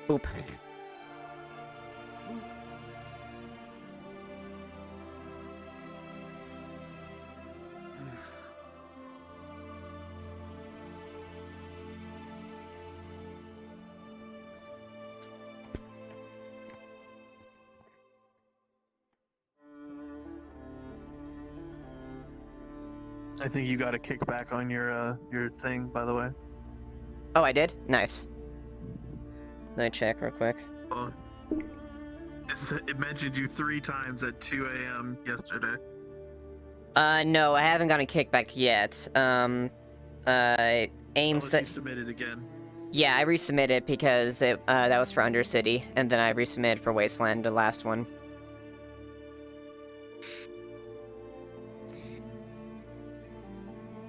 Boop. I think you got a kickback on your thing, by the way. Oh, I did? Nice. Let me check real quick. It mentioned you 3 times at 2 a.m. yesterday. No, I haven't gotten a kickback yet. AIM Unless you submitted again. Yeah, I resubmitted because that was for Undercity, and then I resubmitted for Wasteland, the last one.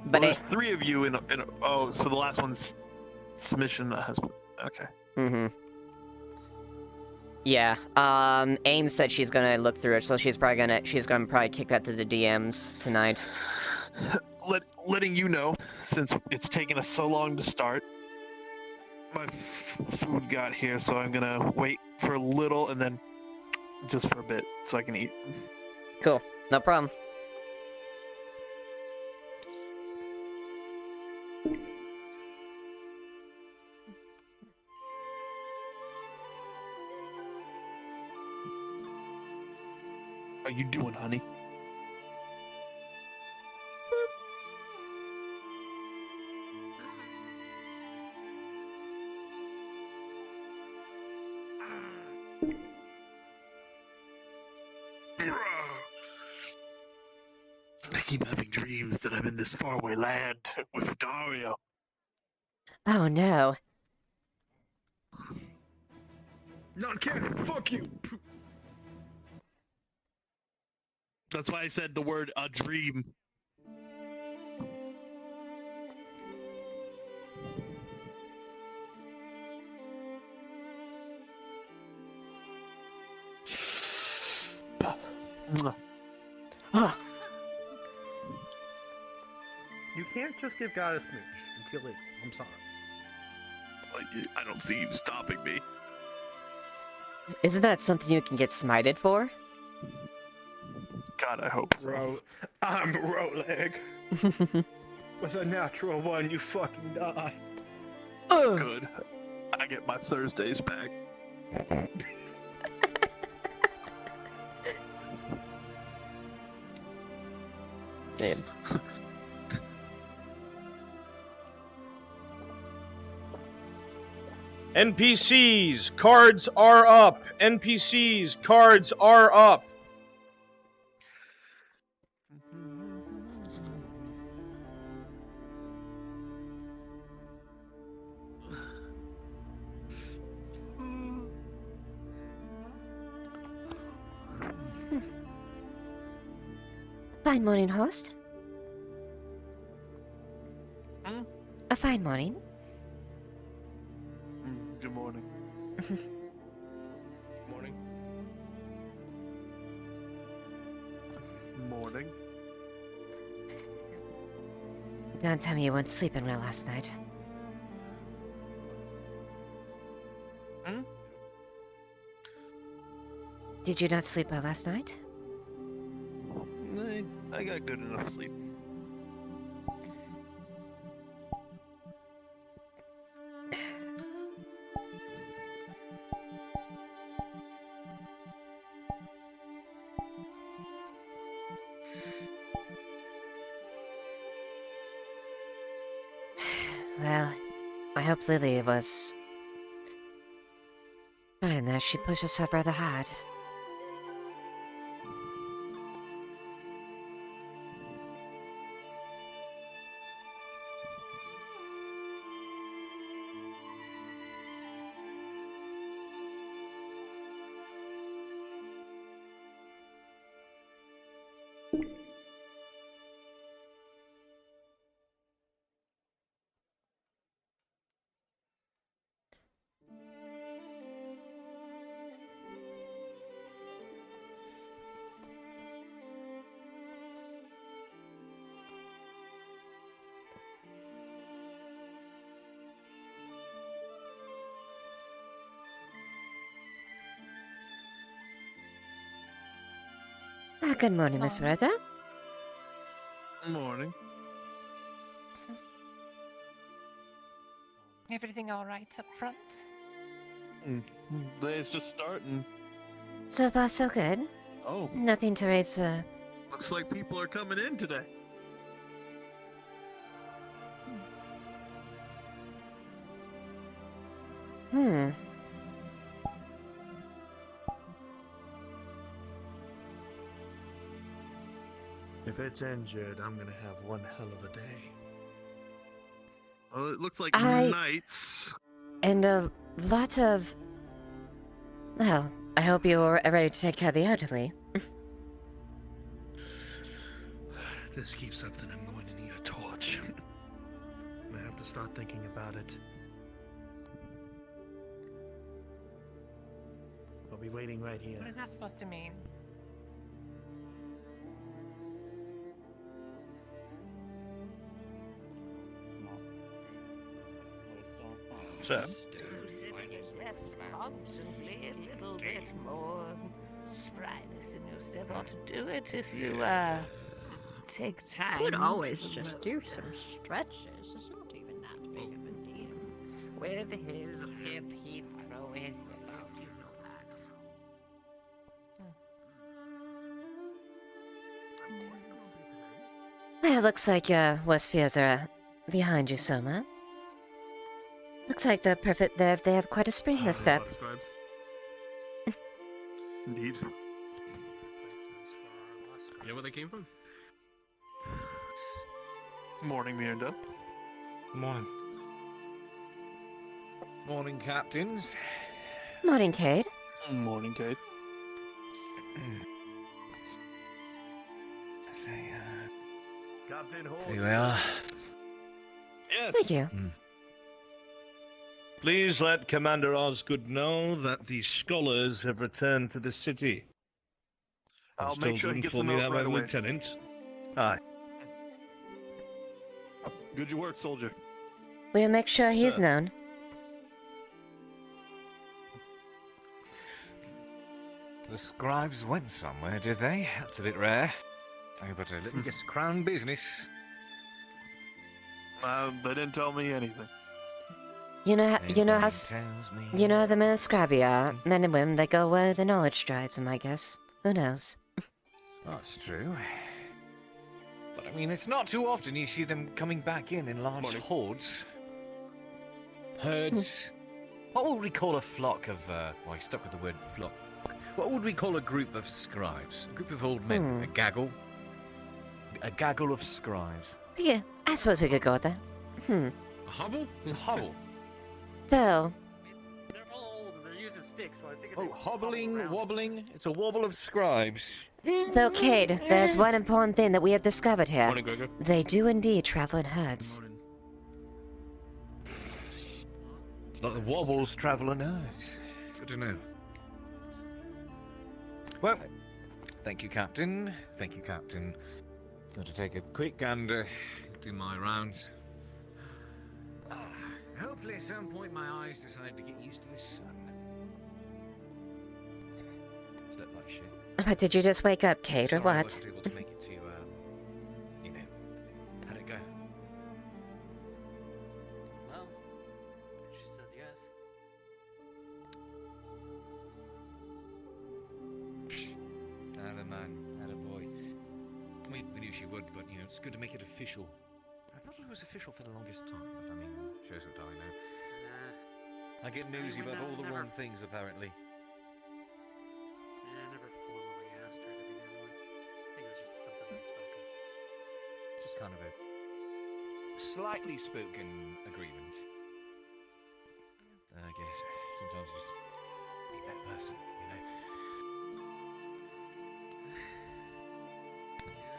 But there's 3 of you in oh, so the last one's submission that has. Okay. Mm-hmm. Yeah. AIM said she's gonna look through it, so she's gonna probably kick that to the DMs tonight. Letting you know, since it's taken us so long to start, my food got here, so I'm gonna wait for a little and then just for a bit so I can eat. Cool. No problem. How you doing, honey? I keep having dreams that I'm in this faraway land with Dario. Oh no. Not canon, fuck you! That's why I said the word a dream. You can't just give God a smooch. It's illegal. I'm sorry. I don't see you stopping me. Isn't that something you can get smited for? God, I hope so. I'm Roleg. With a natural 1, you fucking die. Good. I get my Thursdays back. Dude. NPCs, cards are up. NPCs, cards are up. Fine morning, host. Hmm? A fine morning. Good morning. Morning. Morning. Don't tell me you weren't sleeping well last night. Hmm? Did you not sleep well last night? I got good enough sleep. Well, I hope Lily was fine there. She pushed herself rather hard. Good morning, Miss Rhoda. Morning. Everything all right up front? Day's just starting. So far, so good. Oh, Nothing to raise, looks like people are coming in today. Hmm. If it's injured, I'm gonna have one hell of a day. Well, it looks like I- knights. And a lot of... Well, I hope you're ready to take care of the elderly. If this keeps up, then I'm going to need a torch. I have to start thinking about it. I'll be waiting right here. What is that supposed to mean? Sir? Constantly a little bit more spryness in your step. Ought to do it if you take time. Could always to just do some stretches. It's not even that big of a deal. With his hip, he'd throw his hip out. You know that. Well, looks like your worst fears are behind you, Soma. Looks like they have quite a spring in their step. Indeed. You know where they came from? Morning, Miranda. Morning. Morning, captains. Morning, Cade. Morning, Kate. Captain Hall. Here we are. Yes. Thank you. Please let Commander Osgood know that the scholars have returned to the city. I I'll was make told sure to he gets a inform you note that by right the away. Lieutenant. Aye. Good work, soldier. We'll make sure he's Sir. known. The scribes went somewhere, did they? That's a bit rare. Oh, but a little discrowned business. They didn't tell me anything. You know how Anybody tells me. you know how the men of Scrabby are. Men and women, they go where the knowledge drives them, I guess. Who knows? That's true. But I mean, it's not too often you see them coming back in large Morning. hordes. Herds. What would we call a flock of, well, I stuck with the word flock. What would we call a group of scribes? A group of old men? A gaggle? A gaggle of scribes. Yeah, I suppose we could go there. A hobble? It's a hobble. Though, They're all old and they're using sticks, so I think. Oh, hobbling, wobbling. It's a wobble of scribes. though, Cade, there's one important thing that we have discovered here. Morning, Gregor. They do indeed travel in herds. Like the wobbles travel in herds. Good to know. Well, thank you, Captain. Thank you, Captain. Going to take a quick gander, do my rounds. Hopefully at some point my eyes decide to get used to the sun. Slept like shit. But did you just wake up, Cade, or Sorry I what? wasn't able to make it to, you know, how'd it go? Well, she said yes. Atta man, atta boy. We knew she would, but, you know, it's good to make it official. I thought it was official for the longest time, but I mean, shows what I know. Nah, I get nosy about all the never- wrong things, apparently. yeah, I never formally asked her to begin with. I think it was just something unspoken. Just kind of a slightly spoken agreement. I guess sometimes you just need that person, you know.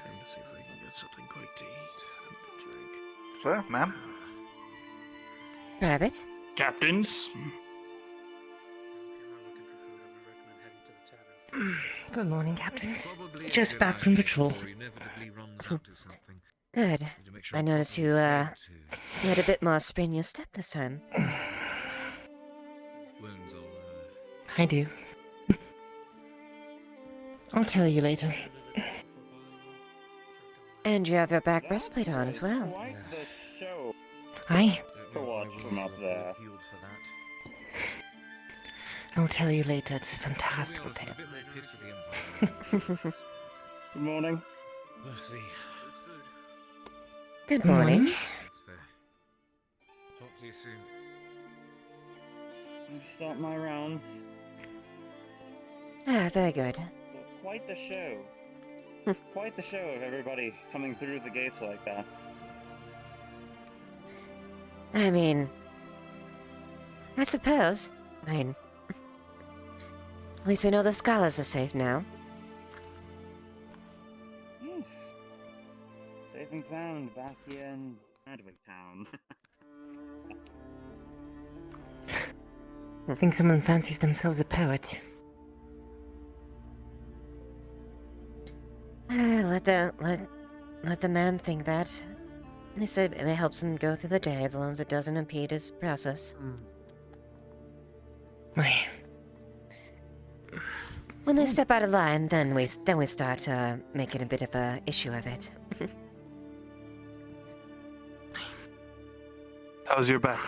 Time to see if we can get something quick to eat and drink. Sir, ma'am. Rabbit? Captains? If you are looking for food, I would recommend heading to the taverns. Good morning, Captains. Probably a Just good back from idea patrol. before he inevitably runs up to something. Good. Need to make sure I I'm noticed properly you, fed too. You had a bit more spring in your step this time. Wounds all I do. I'll tell you later. And you have your back breastplate on as well. Quite the show. Aye. To watch from up there. I'll tell you later, it's a fantastical To be tale. honest, I'm a bit more pissed at the Empire. Good morning. Let's see. Good morning. That's fair. Talk to you soon. I've stopped my rounds. Ah, very good. Quite the show. Quite the show of everybody coming through the gates like that. I mean, I suppose. I mean, at least we know the scholars are safe now. Yes. Safe and sound back here in Adwick Town. I think someone fancies themselves a poet. Let the man think that. They said it helps him go through the day as long as it doesn't impede his process. Aye. When they step out of line, then we start making a bit of a issue of it. How's your back?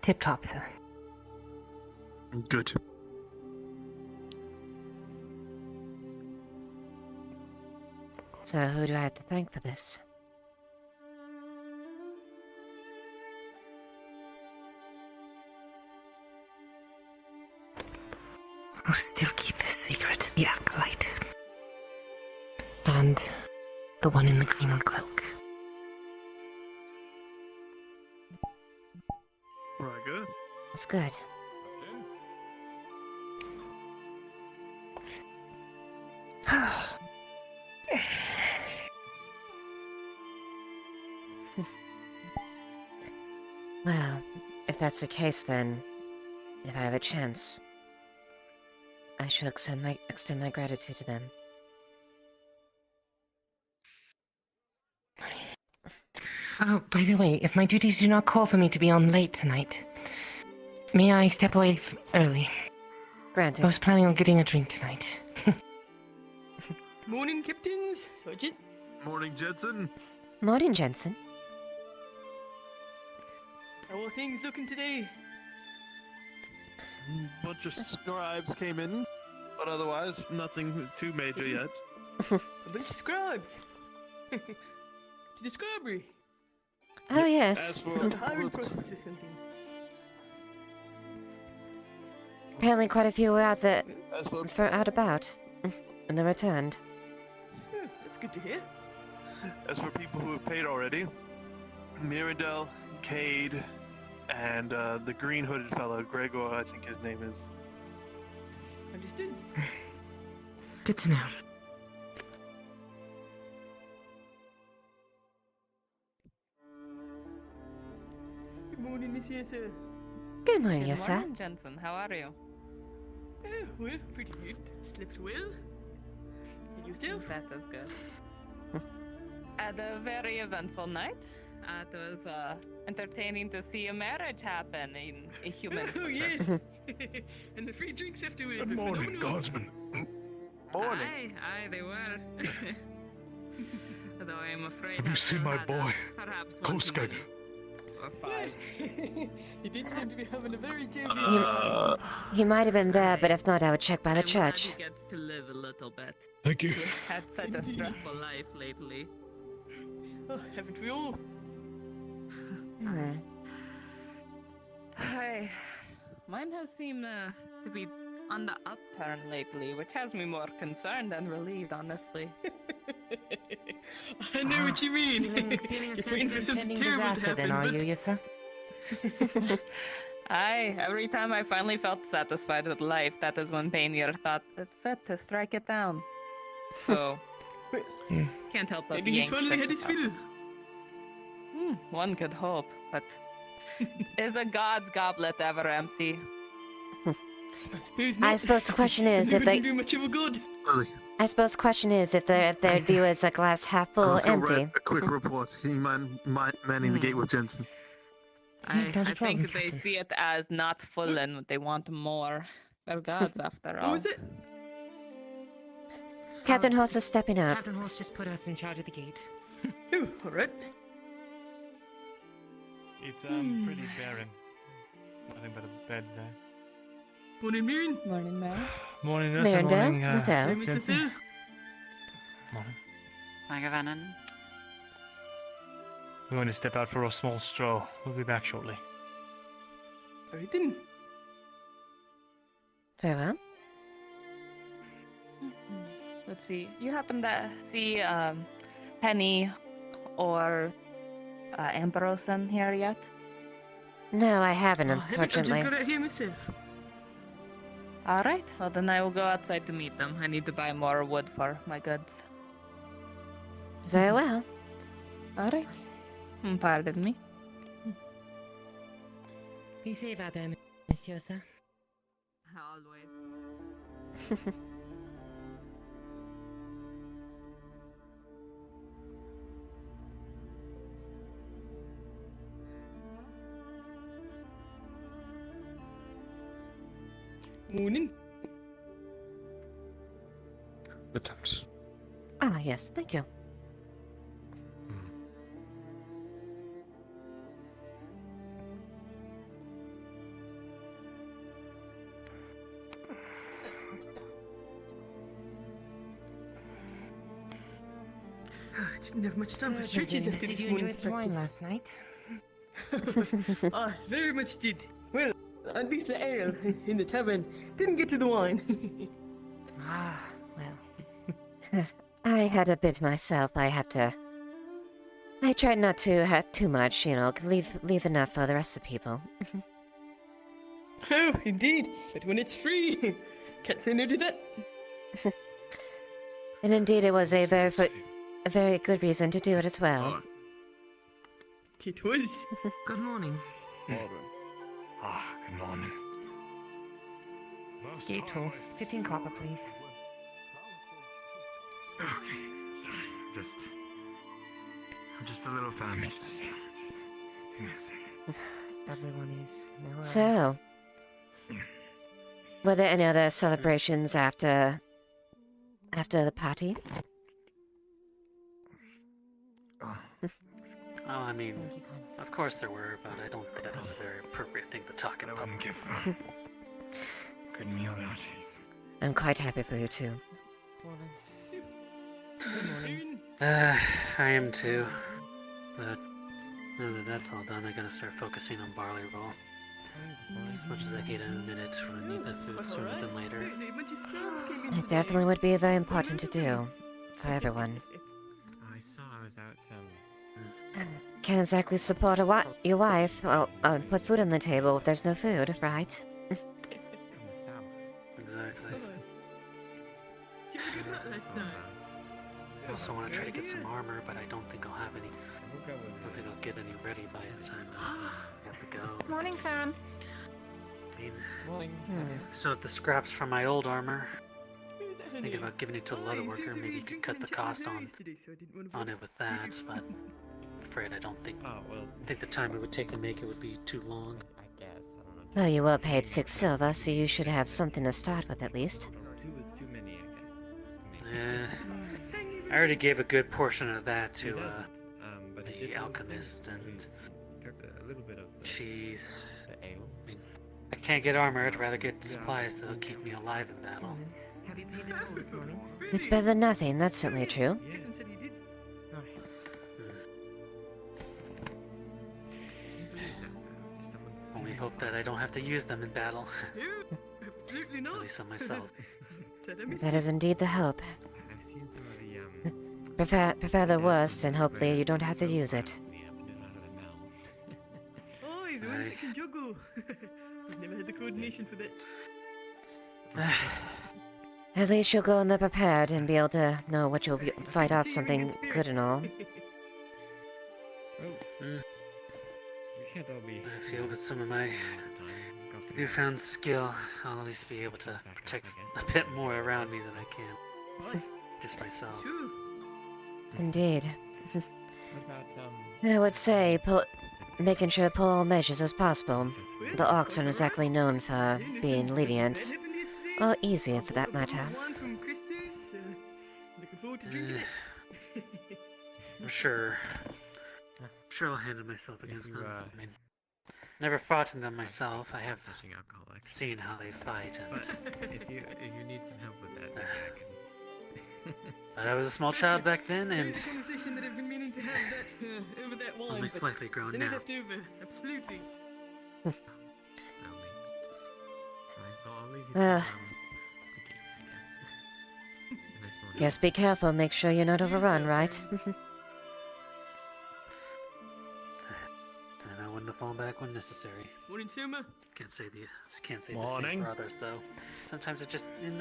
Tip-top, sir. Good. So who do I have to thank for this? We'll still keep this secret, the acolyte. And the one in the green cloak. Right, good. That's good. Well, if that's the case, then if I have a chance, I shall extend my gratitude to them. Oh, by the way, if my duties do not call for me to be on late tonight, may I step away early? Granted. I was planning on getting a drink tonight. Morning, Captains. Sergeant. Morning, Jensen. Morning, Jensen. How are things looking today? Bunch of scribes came in, but otherwise nothing too major yet. A bunch of scribes. To the scribery. Oh, yes. As for Some hiring process or something. Apparently quite a few were out there as for for out about. And they returned. Oh, that's good to hear. as for people who have paid already, Mirandel, Cade, and the green hooded fellow, Gregor, I think his name is. Understood. Good to know. Good morning, Miss Yessa. Good morning, yes, sir. Jensen. How are you? Well, pretty good. Slept well. And yourself? That is good. Had a very eventful night. It was entertaining to see a marriage happen in a human. Oh, yes. And the free drinks afterwards. Good are morning, phenomenal. Guardsman. Morning. Aye, they were. Though I am afraid. Have you seen my boy? Perhaps Kolskog? or five. He did seem to be having a very jovial. He might have been there, but if not, I would check by the I'm glad church. he gets to live a little bit. Thank you. Had such a stressful life lately. Oh, haven't we all? Hmm. Hey, mine has seemed to be on the upturn lately, which has me more concerned than relieved, honestly. I know what you mean. Feeling a Just sense waiting of for something impending terrible to disaster then, happen, are but... you, Yessa? Aye, every time I finally felt satisfied with life, that is when Painter thought it fit to strike it down. So, can't help but Maybe be he's finally had anxious his about fill. One could hope, but is a god's goblet ever empty? I suppose not. I suppose the question is if Never they. been doing much of a good. I suppose the question is if their view is a glass half full, empty. A quick report. Can you manning the gate with Jensen? I not a problem, think they Captain. see it as not full and they want more. They're gods after all. What was it? Captain Horse is stepping up. Captain Horse just put us in charge of the gate. Oh, alright. It's pretty barren. Nothing but a bed there. Morning, Mirren. Morning, Mary. Morning, Nurse. Miranda, Morning, Lizelle. Hey, Mr. Jensen. Sir. Morning. Magavannon. We're going to step out for a small stroll. We'll be back shortly. Alright then. Very well. Let's see. You happen to see Penny or Ambrose here yet? No, I haven't, Oh, I unfortunately. just got out here myself. All right. Well, then I will go outside to meet them. I need to buy more wood for my goods. Very well. All right. Pardon me. Be safe out there, Monsieur, sir. Always. Morning. The tax. Ah, yes, thank you. I didn't have much time for So, stretches Virginia, after did this you enjoy morning's the wine breakfast. last night? I very much did. Well, at least the ale in the tavern didn't get to the wine. Ah, well. I had a bit myself. I tried not to have too much, leave enough for the rest of the people. Oh, indeed. But when it's free, can't say no to that. And indeed, it was a very good reason to do it as well. It was. Good morning. Good morning. Gate toll. 15 copper, please. Okay, sorry. I'm just a little famished. Just give me a second. Everyone is. No worries. So, were there any other celebrations after the party? Oh, I mean, of course there were, but I don't think that was a very appropriate thing to talk I about. wouldn't give good meal nowadays. I'm quite happy for you too. I am too. But now that that's all done, I gotta start focusing on barley roll. As much as I hate to admit it, I need that food sooner than later. It definitely would be very important to do for everyone. I saw I was out, Can't exactly support your wife, or put food on the table if there's no food, right? in the south. Exactly. Did you forget that last night? I also want to try to get some armor, but I don't think I'll have any. I don't think I'll get any ready by the time I have to go. Morning, Farron. I mean, so the scraps from my old armor, I was thinking about giving it to a leather worker. Maybe you could cut the cost on it with that, but I'm afraid I don't think. Oh, well, I think the time it would take to make it would be too long. I guess. I don't know. Well, you were paid 6 silver, so you should have something to start with at least. 2 is too many, I guess. I already gave a good portion of that He to doesn't, but he the did leave alchemist, some- and he took a little bit of the, she's. the ale. I can't get armor. I'd rather get supplies that'll keep me alive in battle. Have you seen it all this morning? It's better than nothing, that's certainly true. Yeah. Only hope that I don't have to use them in battle. Absolutely At not. least on myself. That is indeed the hope. I've seen some of the Prefer the worst, and hopefully you don't have to use it. Oh, the ones that can juggle. I've never had the coordination for that. At least you'll go in there prepared and be able to know what you'll fight off something good and all. We can't all be. I feel with some of my newfound skill, I'll at least be able to protect a bit more around me than I can. Just myself. Indeed. What about I would say making sure to pull all measures as possible. The orcs aren't exactly known for being lenient, or easy for that matter. I'm sure. I'm sure I'll handle myself against them. I mean, never fought them myself. I have seen how they fight, and if you need some help with that, maybe I can. but I was a small child back then, and It's a conversation that I've been meaning to have that over that wine. only but slightly grown it's now. left over. Absolutely. I'll leave you Well, to, the gates, I guess. Unless you wanna- Just be careful, make sure you're not overrun, right? And I wouldn't have fallen back when necessary. Morning, Suma. Can't say the same Morning. for others, though. Sometimes it just in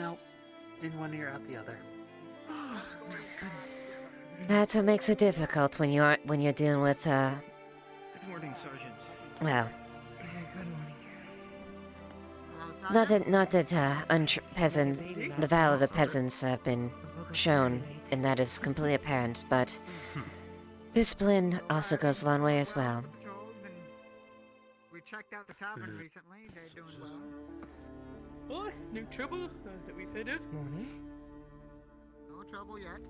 one ear out the other. Oh, my goodness. That's what makes it difficult when you're dealing with, Good morning, Sergeant. well, Good morning. not that the valor of the peasants have been shown, and that is completely apparent, but discipline also goes a long way as well. We checked out the tavern recently. They're doing well. Oh, no trouble that we've heard of. Morning. No trouble yet.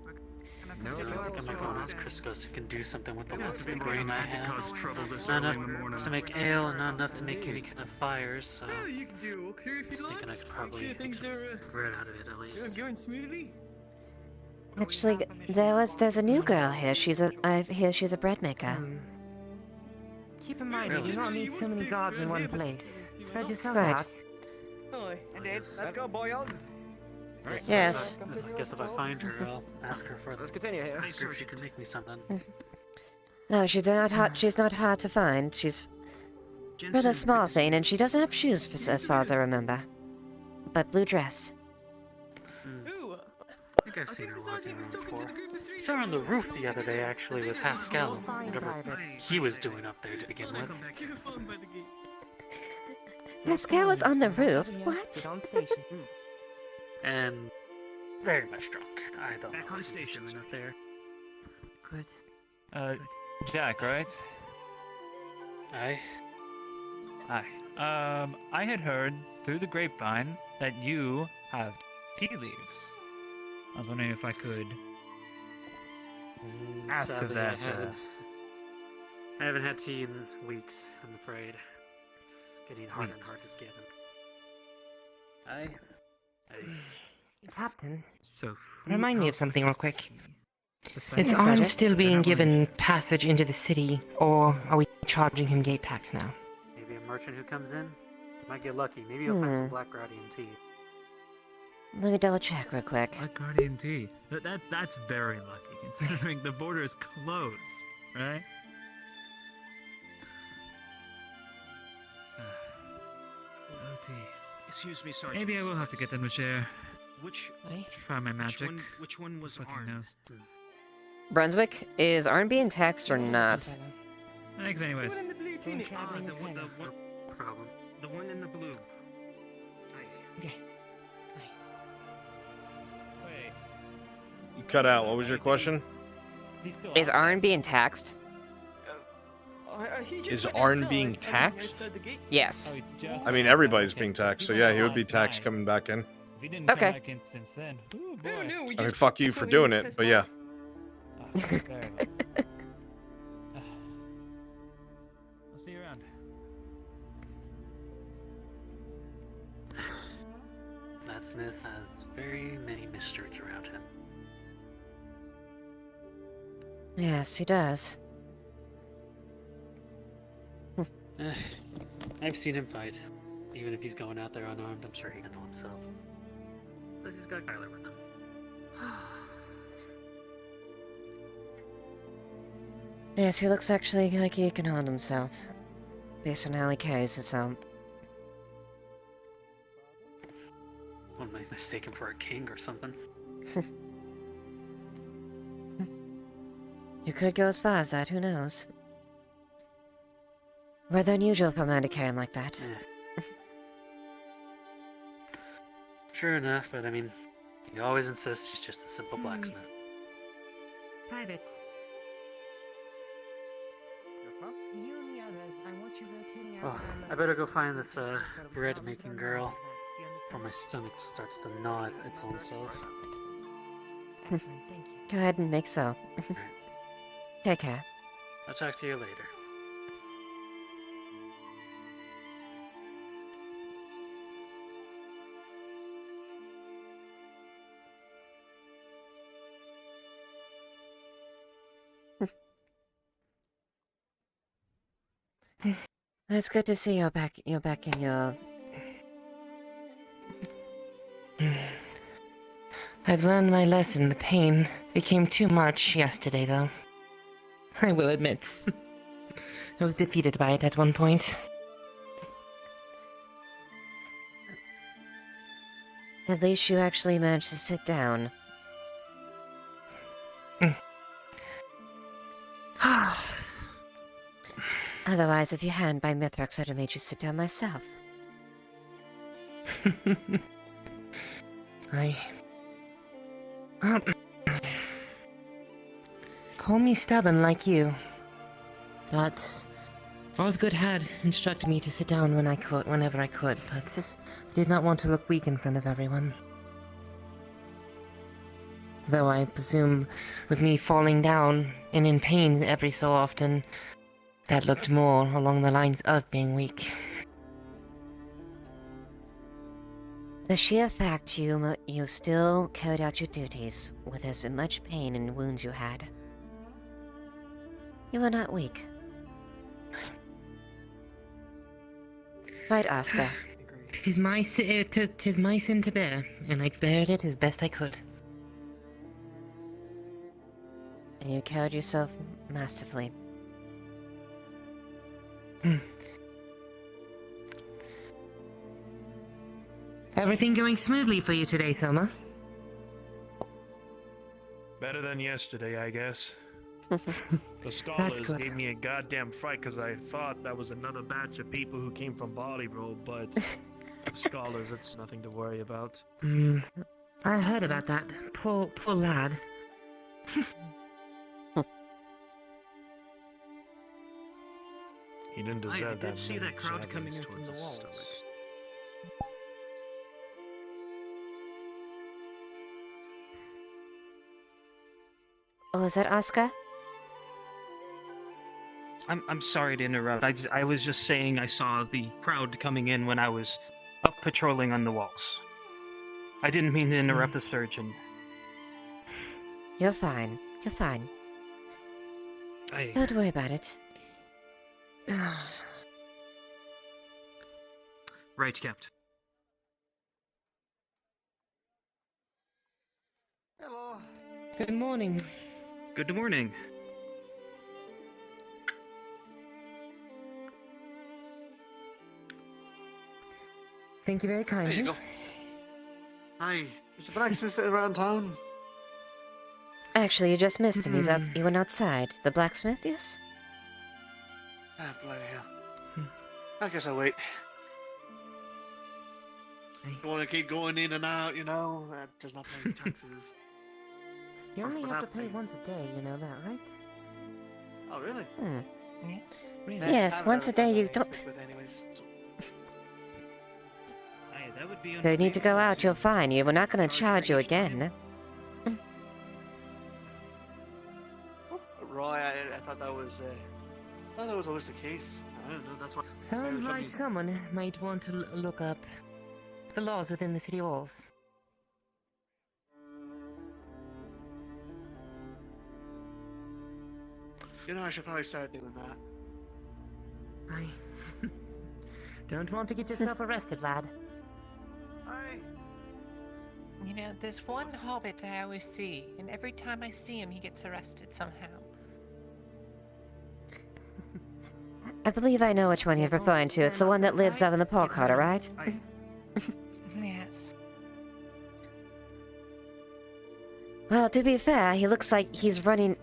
No, I think I might go and ask Criscos who can do something with the little bit of Getting grain I mad to have. cause trouble this Not early in the enough morning. to make ale, and not enough to make any kind of fires, so Well, you can do a walkthrough if I you'd was like. thinking I could Make probably sure make things some are bread out of it at least. going smoothly. Actually, there's a new girl here. I hear she's a bread maker. Keep in mind, Really? you do not need so many guards in one place. Spread yourself Right. out. Hi. Indeed. Let's go, boys. Yes. I guess if I find her, I'll ask her for Let's continue here. ask her if she can make me something. No, she's not hard to find. She's rather small thing, and she doesn't have shoes, as far as I remember. But blue dress. Ooh, I think I've seen her walking around before. I saw her on the roof the other day, actually, with Pascal, whatever he was doing up there to begin with. get a phone by the gate. Pascal was on the roof. What? Get on station. And very much drunk. I don't Back know on what he was station. doing up there. Good. Jack, right? Aye. Hi. I had heard through the grapevine that you have tea leaves. I was wondering if I could ask of Sadly, that. I haven't had tea in weeks, I'm afraid. It's getting harder and harder to get them. Captain, So remind me of something real quick. Is Yes, Arn Sergeant? still being given passage into the city, or are we charging him gate tax now? Maybe a merchant who comes in? Might get lucky. Maybe you'll find some black rowdy tea. Let me double check real quick. Black Guardian tea. That's very lucky, considering the border is closed, right? Oh, tea. Excuse me, Sergeant. Maybe I will have to get them to share. Which Try my magic. Which one was Fucking Arn? knows. Brunswick, is Arn being taxed or not? Thanks, anyways. One in the blue tunic. Problem. The one in the blue. You cut out. What was your question? Is Arn being taxed? Is Arn being taxed? Yes. I mean, everybody's being taxed, so yeah, he would be taxed coming back in. If he didn't come Okay. back in since then. Ooh, Oh, boy. no, we I mean, just fuck you told for him doing to it, press but yeah. Ah, fair enough. I'll see you around. That Smith has very many mysteries around him. Yes, he does. I've seen him fight. Even if he's going out there unarmed, I'm sure he can handle himself. Plus he's got Kyler with him. Yes, he looks actually like he can hold himself, based on how he carries himself. One might mistake him for a king or something. You could go as far as that, who knows? Rather unusual for a man to carry him like that. Sure enough, but I mean, he always insists he's just a simple blacksmith. Private. You and the others Well, I better go find this bread making girl before my stomach starts to gnaw at its own self. Go ahead and make so. Take care. I'll talk to you later. It's good to see you're back in your... I've learned my lesson. The pain became too much yesterday, though. I will admit. I was defeated by it at one point. At least you actually managed to sit down. Otherwise, if you hadn't, by Mithrax, I'd have made you sit down myself. Call me stubborn like you. But Osgood had instructed me to sit down whenever I could, but I did not want to look weak in front of everyone. Though I presume with me falling down and in pain every so often, that looked more along the lines of being weak. The sheer fact you still carried out your duties with as much pain and wounds you had. You were not weak. Right, Oscar? Tis my sin to bear, and I bared it as best I could. And you carried yourself masterfully. Everything going smoothly for you today, Soma? Better than yesterday, I guess. The That's scholars good. gave me a goddamn fright because I thought that was another batch of people who came from Bali Roll, but the scholars, it's nothing to worry about. I heard about that. Poor lad. He didn't deserve I that. did see many that crowd coming javelins in from towards the his walls. stomach. Oh, is that Oscar? I'm sorry to interrupt. I was just saying I saw the crowd coming in when I was up patrolling on the walls. I didn't mean to interrupt the surgeon. You're fine. You're fine. I... Don't worry about it. Right, Captain. Hello. Good morning. Good morning. Thank you very kindly. There you go. Hi. Is the blacksmith sitting around town? Actually, you just missed him. He went outside. The blacksmith, yes? Ah, bloody hell. I guess I'll wait. You want to keep going in and out, you know? Does not pay taxes. You only have to Without pay paying. once a day, you know that, right? Oh, really? Yes. Really? Yes, once a day you don't... Anyways, so. Aye, that would be If you need to go out, you're fine. We're not going to charge you again. Right, I thought that was always the case. I don't know, that's why. Sounds like someone might want to look up the laws within the city walls. You know, I should probably start doing that. I don't want to get yourself arrested, lad. You know, there's one hobbit I always see, and every time I see him, he gets arrested somehow. I believe I know which one you're referring to. It's the one that lives out in the pork hotter, right? Yes. Well, to be fair, he looks like he's running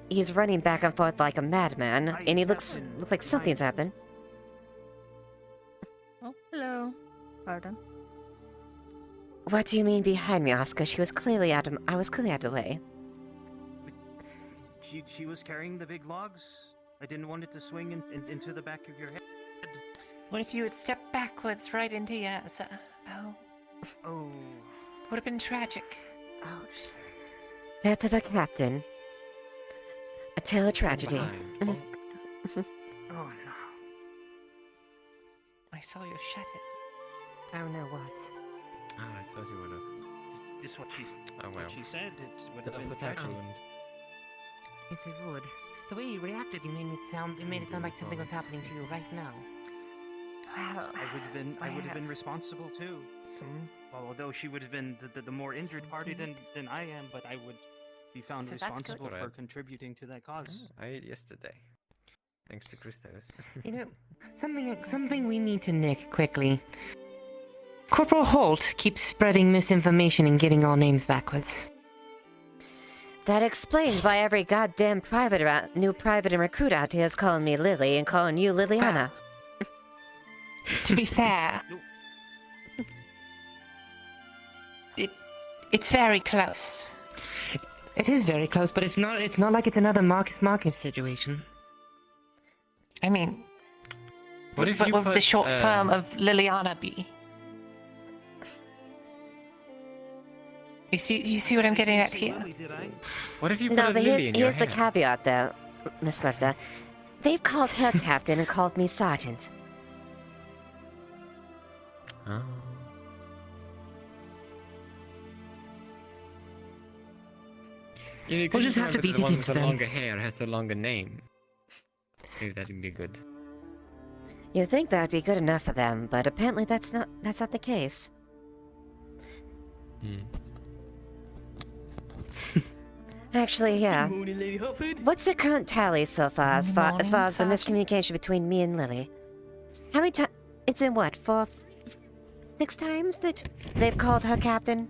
back and forth like a madman, and he looks like something's happened. Oh, hello. Pardon. What do you mean behind me, Oscar? I was clearly out of the way. She was carrying the big logs. I didn't want it to swing into the back of your head. What if you had stepped backwards right into yours? Oh. Would have been tragic. Ouch. Death of a captain. A tale of tragedy. Oh no. I saw you shut it. Oh no, what? Oh, I suppose you would have. Just what she, Oh, well. what she said. It would Death have been of a tragic. captain. Yes, it would. The way you reacted, you made it sound like something was happening to you right now. Well, I would have been responsible too. Well, although she would have been the more injured party than I am, but I would be found So that's good. responsible That's for alright. contributing to that cause. I ate yesterday. Thanks to Christos. You know, something we need to nick quickly. Corporal Holt keeps spreading misinformation and getting our names backwards. That explains why every goddamn new private and recruit out here is calling me Lily and calling you Liliana. to be fair, it's very close. It is very close, but it's not like it's another Marcus situation. I mean, What if what you would the put, short form of Liliana be? You see what I'm getting at here? What if you put No, a but lily in your here's the hair? caveat there, Miss Lurta. They've called her captain and called me sergeant. Oh. You know, you We'll could just have to remember beat the it one with into the them. longer hair has the longer name. Maybe that'd be good. You'd think that'd be good enough for them, but apparently that's not the case. Hmm. Actually, yeah. Good morning, Lady Hopwood. What's the current tally so far as far Morning, as the Sergeant. miscommunication between me and Lily? How many times? It's been what, 6 times that they've called her captain?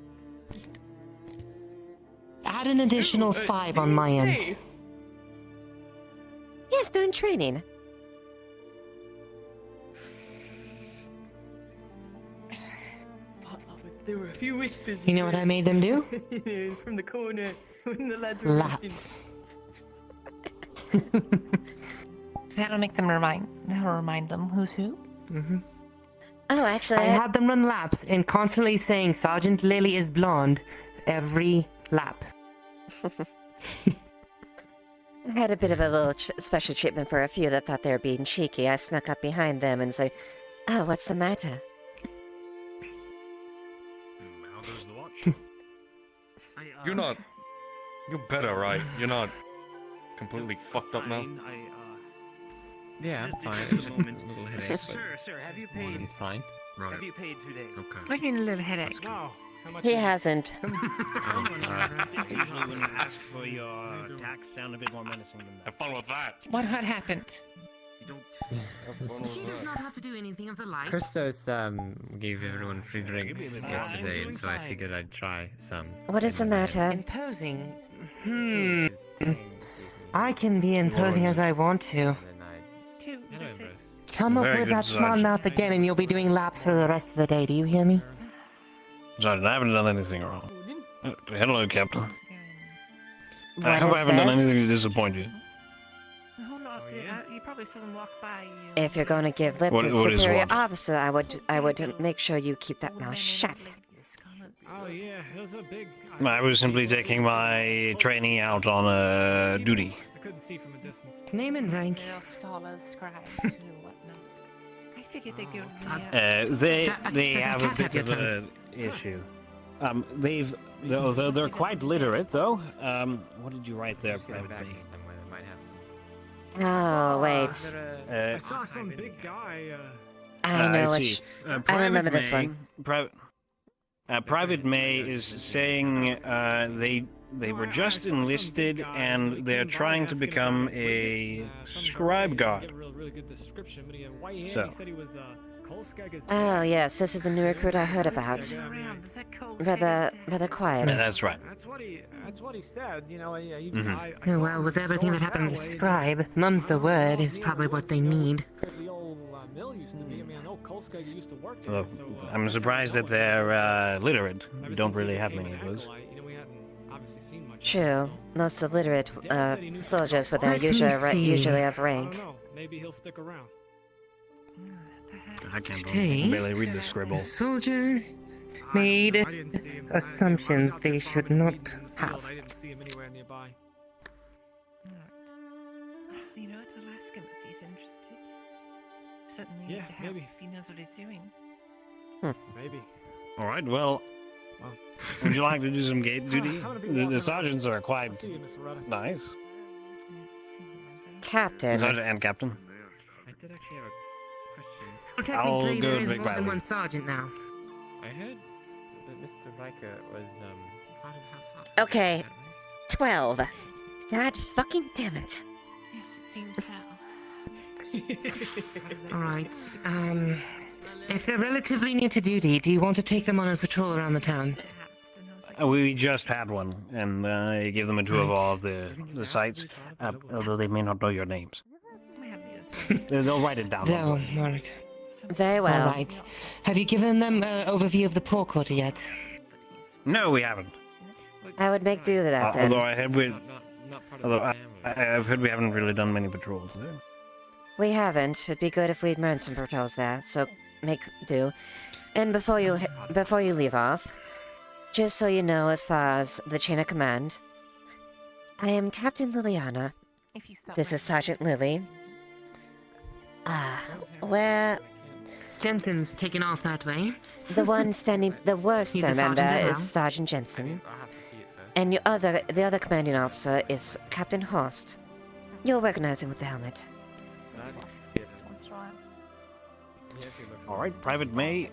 Add an additional 5 on my end. Yes, during training. There were a few whispers. You know what I made them do? From the corner when the lads were resting. Laps. That'll make them remind them who's who. Mm-hmm. Oh, actually, I had them run laps and constantly saying Sergeant Lily is blonde every lap. I had a bit of a little special treatment for a few that thought they were being cheeky. I snuck up behind them and said, "Oh, what's the matter?" How goes the watch? You're not. You're better, right? You're not completely fucked up now. Yeah, I'm Just fine. a moment. A little headache, Sir, have you but paid? wasn't fine. Have you paid today? Okay. What do you mean a little headache? No. How much He is it? hasn't. Usually when you ask for your tax, sound a bit more menacing than that. Have fun with that. What had happened? You don't. He does not have to do anything of the like. Christos gave everyone free drinks yesterday, and so I figured I'd try some. What is the matter? Imposing? I can be imposing as I want to. Come up Very with good, that small Sergeant. mouth again and you'll be doing laps for the rest of the day, do you hear me? Sergeant, I haven't done anything wrong. Hello, Captain. What I hope I of haven't done this? anything to disappoint you. Hold on, you probably saw them walk by. If you're going to give lip to What is superior what? officer, I would make sure you keep that mouth shut. Oh yeah, it was a big. I was simply taking my trainee out on duty. I couldn't see from a distance. Name and rank. Little scholars, scribes, who whatnot. I figured they'd go to They does have that a cat bit have of your an issue. They're quite literate though. What did you write there, Private back May? somewhere that might have some. Oh, wait. I saw some big guy. I know I which. see. I remember this May- one. Private May is saying they were just enlisted and they're trying to become a scribe guard. Really good description, but he had white hair. So. He said he was Kolskaga's Oh yes, this is the new recruit I heard about. Rather quiet. Yeah, that's right. That's what he said. You know, I Oh, saw well, him with everything going that happened to that way, Scribe, mum's the word is probably what they need. where the old mill used to be. I mean, I know Kolskaga used to work there. Well, So, I'm that's how I surprised that know him. they're literate. Ever We don't since he really have became many an of those. acolyte, you know, we hadn't obviously seen much. True. Most illiterate soldiers with their Let me see. usually have I rank. don't know. Maybe he'll stick around. I can't Today, barely read the scribble. the soldier made assumptions they should not have. I didn't see him anywhere nearby. You know what? I'll ask him if he's interested. Certainly, Yeah, maybe. if he knows what he's doing. Maybe. All right, well, would you like to do some gate duty? The sergeants are quite nice. Captain. Sergeant and captain. I did actually have a question. Well, technically, go there to is Big more than Bradley. one sergeant now. I heard that Mr. Riker was part of House Hart. Okay, 12. God fucking damn it. Yes, it seems so. Alright, if they're relatively new to duty, do you want to take them on a patrol around the town? We just had one, and I gave them a tour of all of the sites, although they may not know your names. They'll write it down. No, alright. Very well. Alright. Have you given them an overview of the Poor Quarter yet? No, we haven't. I would make do with that then. Although I've heard we haven't really done many patrols. We haven't. It'd be good if we'd run some patrols there, so make do. And before you leave off, just so you know, as far as the chain of command, I am Captain Leiliana. This is Sergeant Lily. Where Jensen's taken off that way. the worst He's a member sergeant as well. is Sergeant Jensen, and the other commanding officer is Captain Horst. You'll recognize him with the helmet. All right, Private May,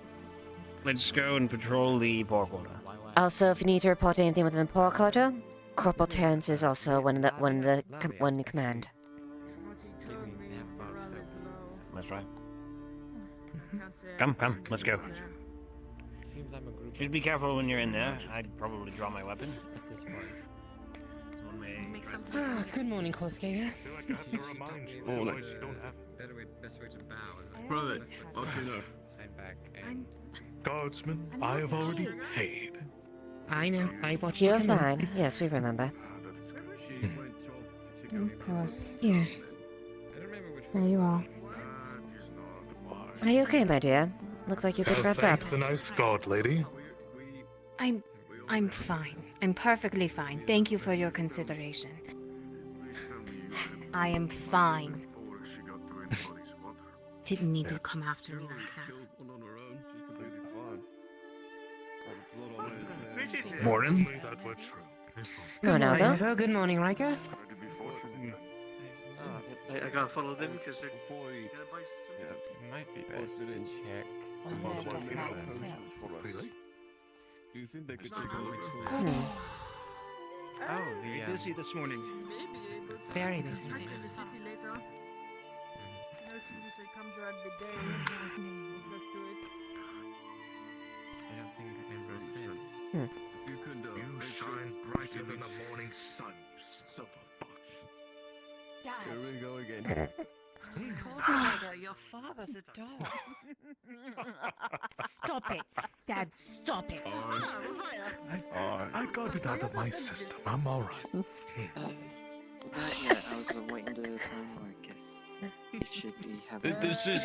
let's go and patrol the Poor Quarter. Also, if you need to report anything within the Poor Quarter, Corporal Terrence is also one in command. That's right. Come, let's go. Seems I'm a group. Just be careful when you're in there. I'd probably draw my weapon. Good morning, Corsair. Best way to bow is Brother, what do you know? I'm back and Guardsmen, I have already paid. I know, I watched You're you come in. fine. Yes, we remember. Of course. Here. There you are. Are you okay, my dear? Look like you're a bit wrapped up. Thank the nice god, lady. I'm fine. I'm perfectly fine. Thank you for your consideration. I am fine. Didn't need to come after me like that. Morning. Good morning, Aldo. Aldo. Good morning, Riker. I gotta follow them because they're. might be best to check. Really? Do you think they could take a look? Oh, very busy this morning. Very busy. I don't think Ambrose said. You shine brighter than the morning sun, you silver box. Here we go again. Corsair, your father's a dog. Stop it, Dad. Stop it. I got it out of my system. I'm all right. Not yet. I was waiting to find Marcus. He should be having. Is this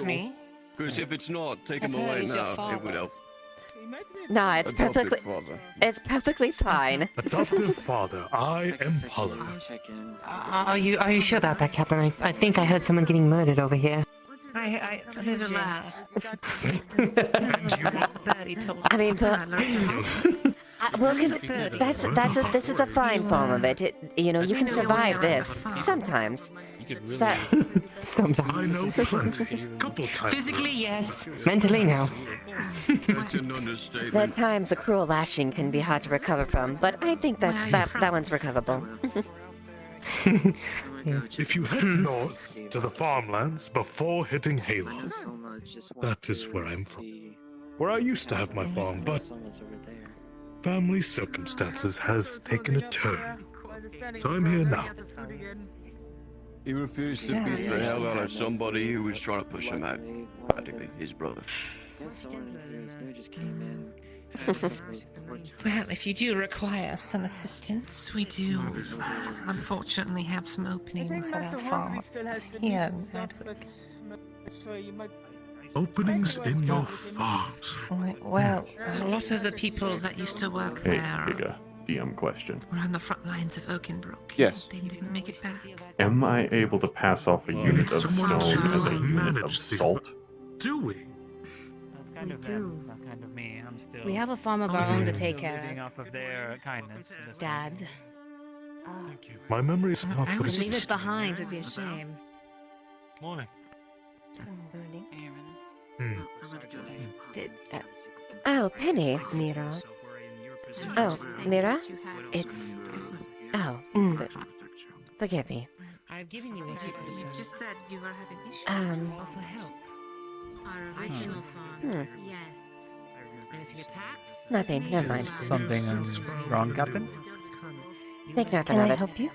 legal? Because if it's not, take him away now. It would help. No, it's perfectly fine. Adoptive father, I am Pollard. Are you sure about that, Captain? I think I heard someone getting murdered over here. I heard a laugh. I mean, but this is a fine form of it. You know, you can survive this sometimes. Sometimes. I know plenty. Couple times. Physically, yes. Mentally, no. That's an understatement. At times, a cruel lashing can be hard to recover from, but I think that one's recoverable. If you head north to the farmlands before hitting Halos, that is where I'm from. Where I used to have my farm, but family circumstances has taken a turn. So I'm here now. He refused to beat the hell out of somebody who was trying to push him out. Practically his brother. Well, if you do require some assistance, we do unfortunately have some openings at our farm. Yeah, Openings in your farms. Well, a lot of the people that used to work Hey, there Giga. DM question. were on the front lines of Oakenbrook. Yes. They didn't make it back. Am I able to pass off a unit of someone stone to as a unit of manage the- salt? Do we? That's kind of them. It's not kind of me. I'm still. We have a farm of our I'm own to still take care living of. off of their kindness. at this Dad. My memory's not To good. leave it behind would be a shame. Morning. Oh, Penny. Mira. Oh, Mira? It's. Oh, forgive me. I've given you what You just said you were having issues. for help. Our original farm. Yes. And if you attacked, Nothing, never mind. Something wrong, Captain? Think nothing Can of I it. help you?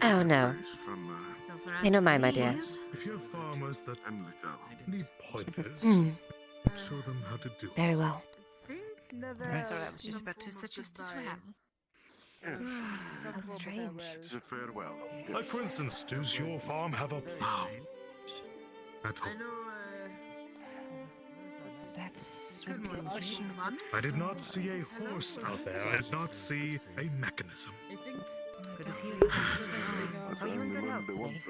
Oh, no. I know my dear. If you have farmers that need pointers, Mm. show them how to do it. Very well. Sorry, I was just about to suggest as well. How strange. It's a farewell. Like, for instance, does your farm have a plow? At all? That's Question one. I did not see a horse out there. I did not see a mechanism. good to see you. Are you in good health today?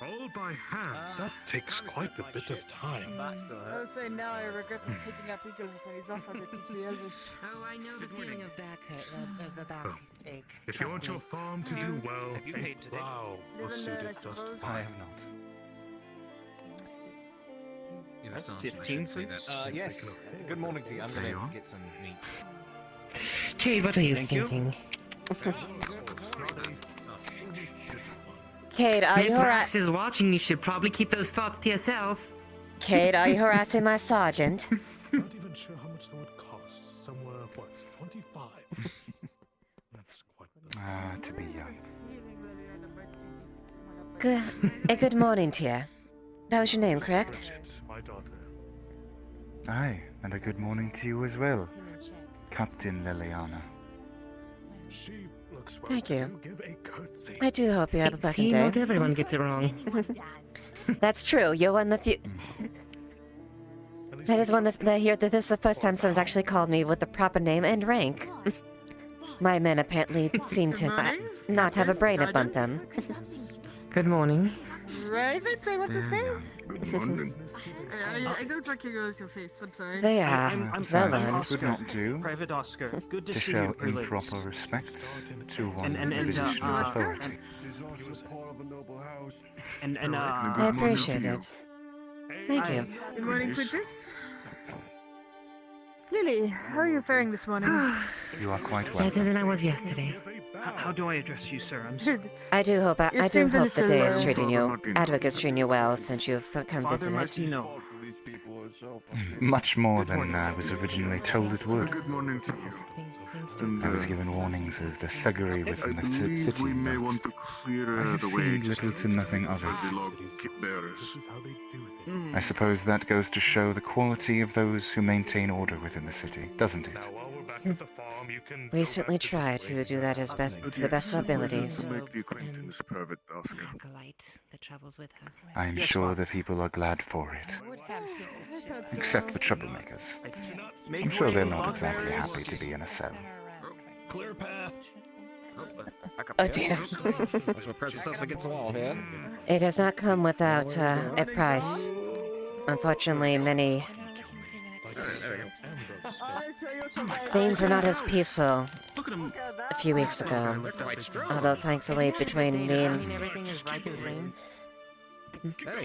All by hand. That takes quite a bit of time. I was saying now I regret picking up Eagle so he's off on the teach me Elvish. Oh, I know the feeling of the backache. If you want your farm to do well, Have you a paid today? plow will suit it just I fine. have not. 15, please? Yes. Good morning to you. I'm gonna get some meat. Kate, what are you Thank you. thinking? Kate, are you If Rax harassing? is watching, you should probably keep those thoughts to yourself. Kate, are you harassing my sergeant? Not even sure how much that would cost. Somewhere, what, 25? That's quite To be young. Good morning to you. That was your name, correct? my daughter. Aye, and a good morning to you as well, Captain Leiliana. She looks well. Thank you. Give a curtsy. I do hope you have a pleasant See, day. not everyone gets it wrong. That's true. You're one of the few. That is one of the here. This is the first time someone's actually called me with the proper name and rank. My men apparently seem to not have a brain about them. Good morning. Raven, say what to say? Good morning. I don't recognize your face, I'm sorry. They are. I'm Well sorry, then. Would not do Private Oscar. Good to to see show you, prelates. improper respect to one And- in a and, position of uh, authority. I appreciate it. Thank you. Good morning, Princess. Lily, how are you faring this morning? You are quite well. Better than I was yesterday. How do I address you, sir? I'm sorry. I do hope You I do seemed a hope the little, day is treating you, Advocate's treating you well since you've come Father visited. Martino. Much more than I was originally told it would. Good morning to you. I was given warnings of the thuggery within the city, We may but want to clear I have the way seen little to nothing of for it. the log bearers. This is how they do things. I suppose that goes to show the quality of those who maintain order within the city, doesn't it? Now, while we're back at the farm, you can. We certainly try to do that as best to the best of our abilities. To make the acquaintance, Private Oscar. Acolyte that travels with her. I am sure the people are glad for it. Except the troublemakers. I'm sure they're not exactly happy to be in a cell. Clear path. Oh dear. That's what press us against the wall here. It has not come without a price. Unfortunately, many things were not as peaceful a few weeks ago. Although thankfully, between me and Everything is right as rain.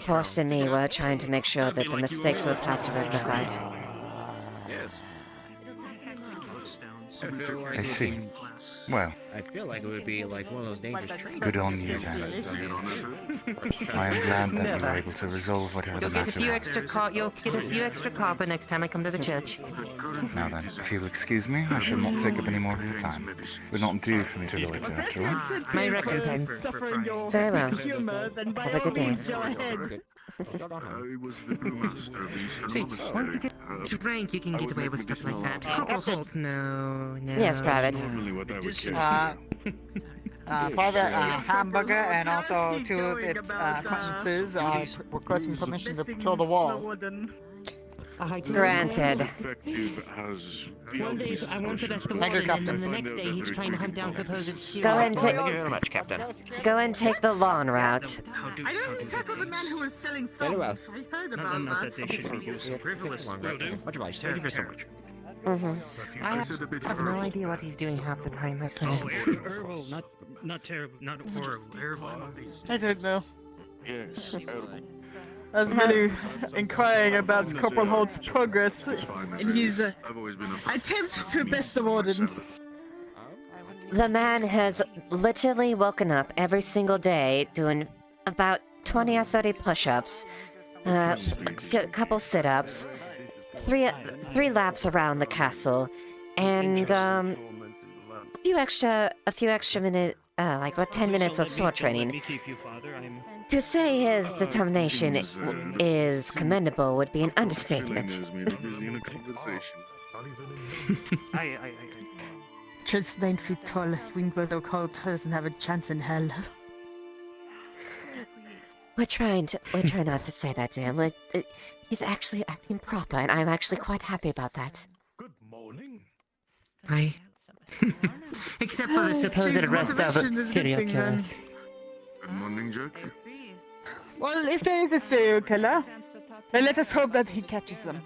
Forrest and me were trying to make sure that the mistakes of the past are rectified. Yes. I see. Well, I feel like it would be like one of those dangerous trains. good on you then. I am glad that you were able to resolve whatever the You'll get a matter few was. extra you'll get a few extra copper next time I come to the church. Now then, if you'll excuse me, I shall not take up any more of your time. It would not do for me to loiter after all. My recompense. Suffering your Very well. humor, then by Have a all good day. means go ahead. I was the brewmaster of the Eastern See, once you Monastery. get to rank, you can get away with stuff like that. Halt, no. Yes, Private. Normally what I would care Uh, for. Private Hamburger and also two of its acquaintances are requesting permission to patrol the wall. Granted. One day I want to arrest the warden, and then the next day he's trying to hunt down supposed serial Go and killers. take. Thank you very much, Captain. Go and take the lawn route. I don't tackle the man who was selling Very well. phones. I heard Not, about not that. that they should be so frivolous. Will do. Much obliged. Thank you so much. I have no idea what he's doing half the time, I swear. Oh, terrible. Not terrible. Not horrible. Terrible. I don't know. Yes. I was really inquiring about Corporal Holt's progress in his attempt to best the warden. The man has literally woken up every single day doing about 20 or 30 push-ups, a couple sit-ups, three laps around the castle, and a few extra minutes, like what 10 minutes of sword training. To say his determination is commendable would be an understatement. Just 9 feet tall, Wingblade Occult doesn't have a chance in hell. We're trying not to say that to him. He's actually acting proper, and I'm actually quite happy about that. Good morning. I... Except for the supposed arrest of serial killers. Good morning, Jack. Well, if there is a serial killer, then let us hope that he catches them.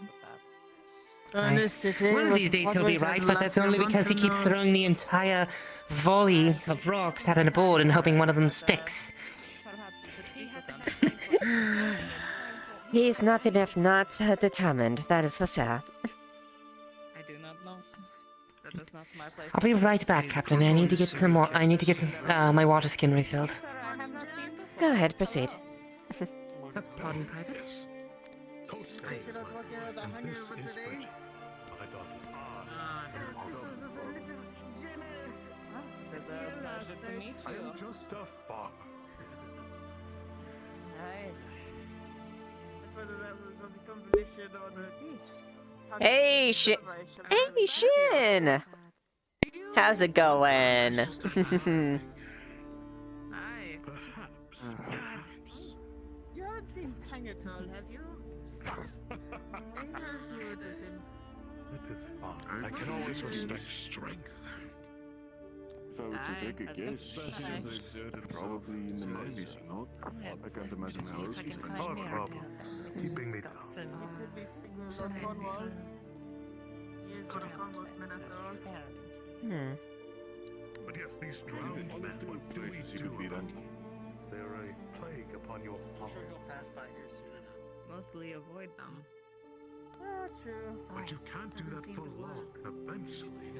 One of these days he'll be right, but that's only because he keeps throwing the entire volley of rocks at a board and hoping one of them sticks. He's not enough not determined, that is for sure. I do not know. That is not my place. I'll be right back, Captain. I need to get some more. I need to get my water skin refilled. Go ahead, proceed. Pardon, privates? I'm just a farmer. Hey, Shin! Hey, Shin! How's it going? Hi. You haven't seen Tang at all, have you? It is fine. I can always respect strength. If I was to take a guess, probably in the 90s, no? I can't imagine how else you spent No problems. Keeping me down. But yes, these drowned men, what do we do about them? They're a plague upon your farm. I'm sure he'll pass by here soon enough. Mostly avoid them. Oh, true. But you can't do that for long. Eventually.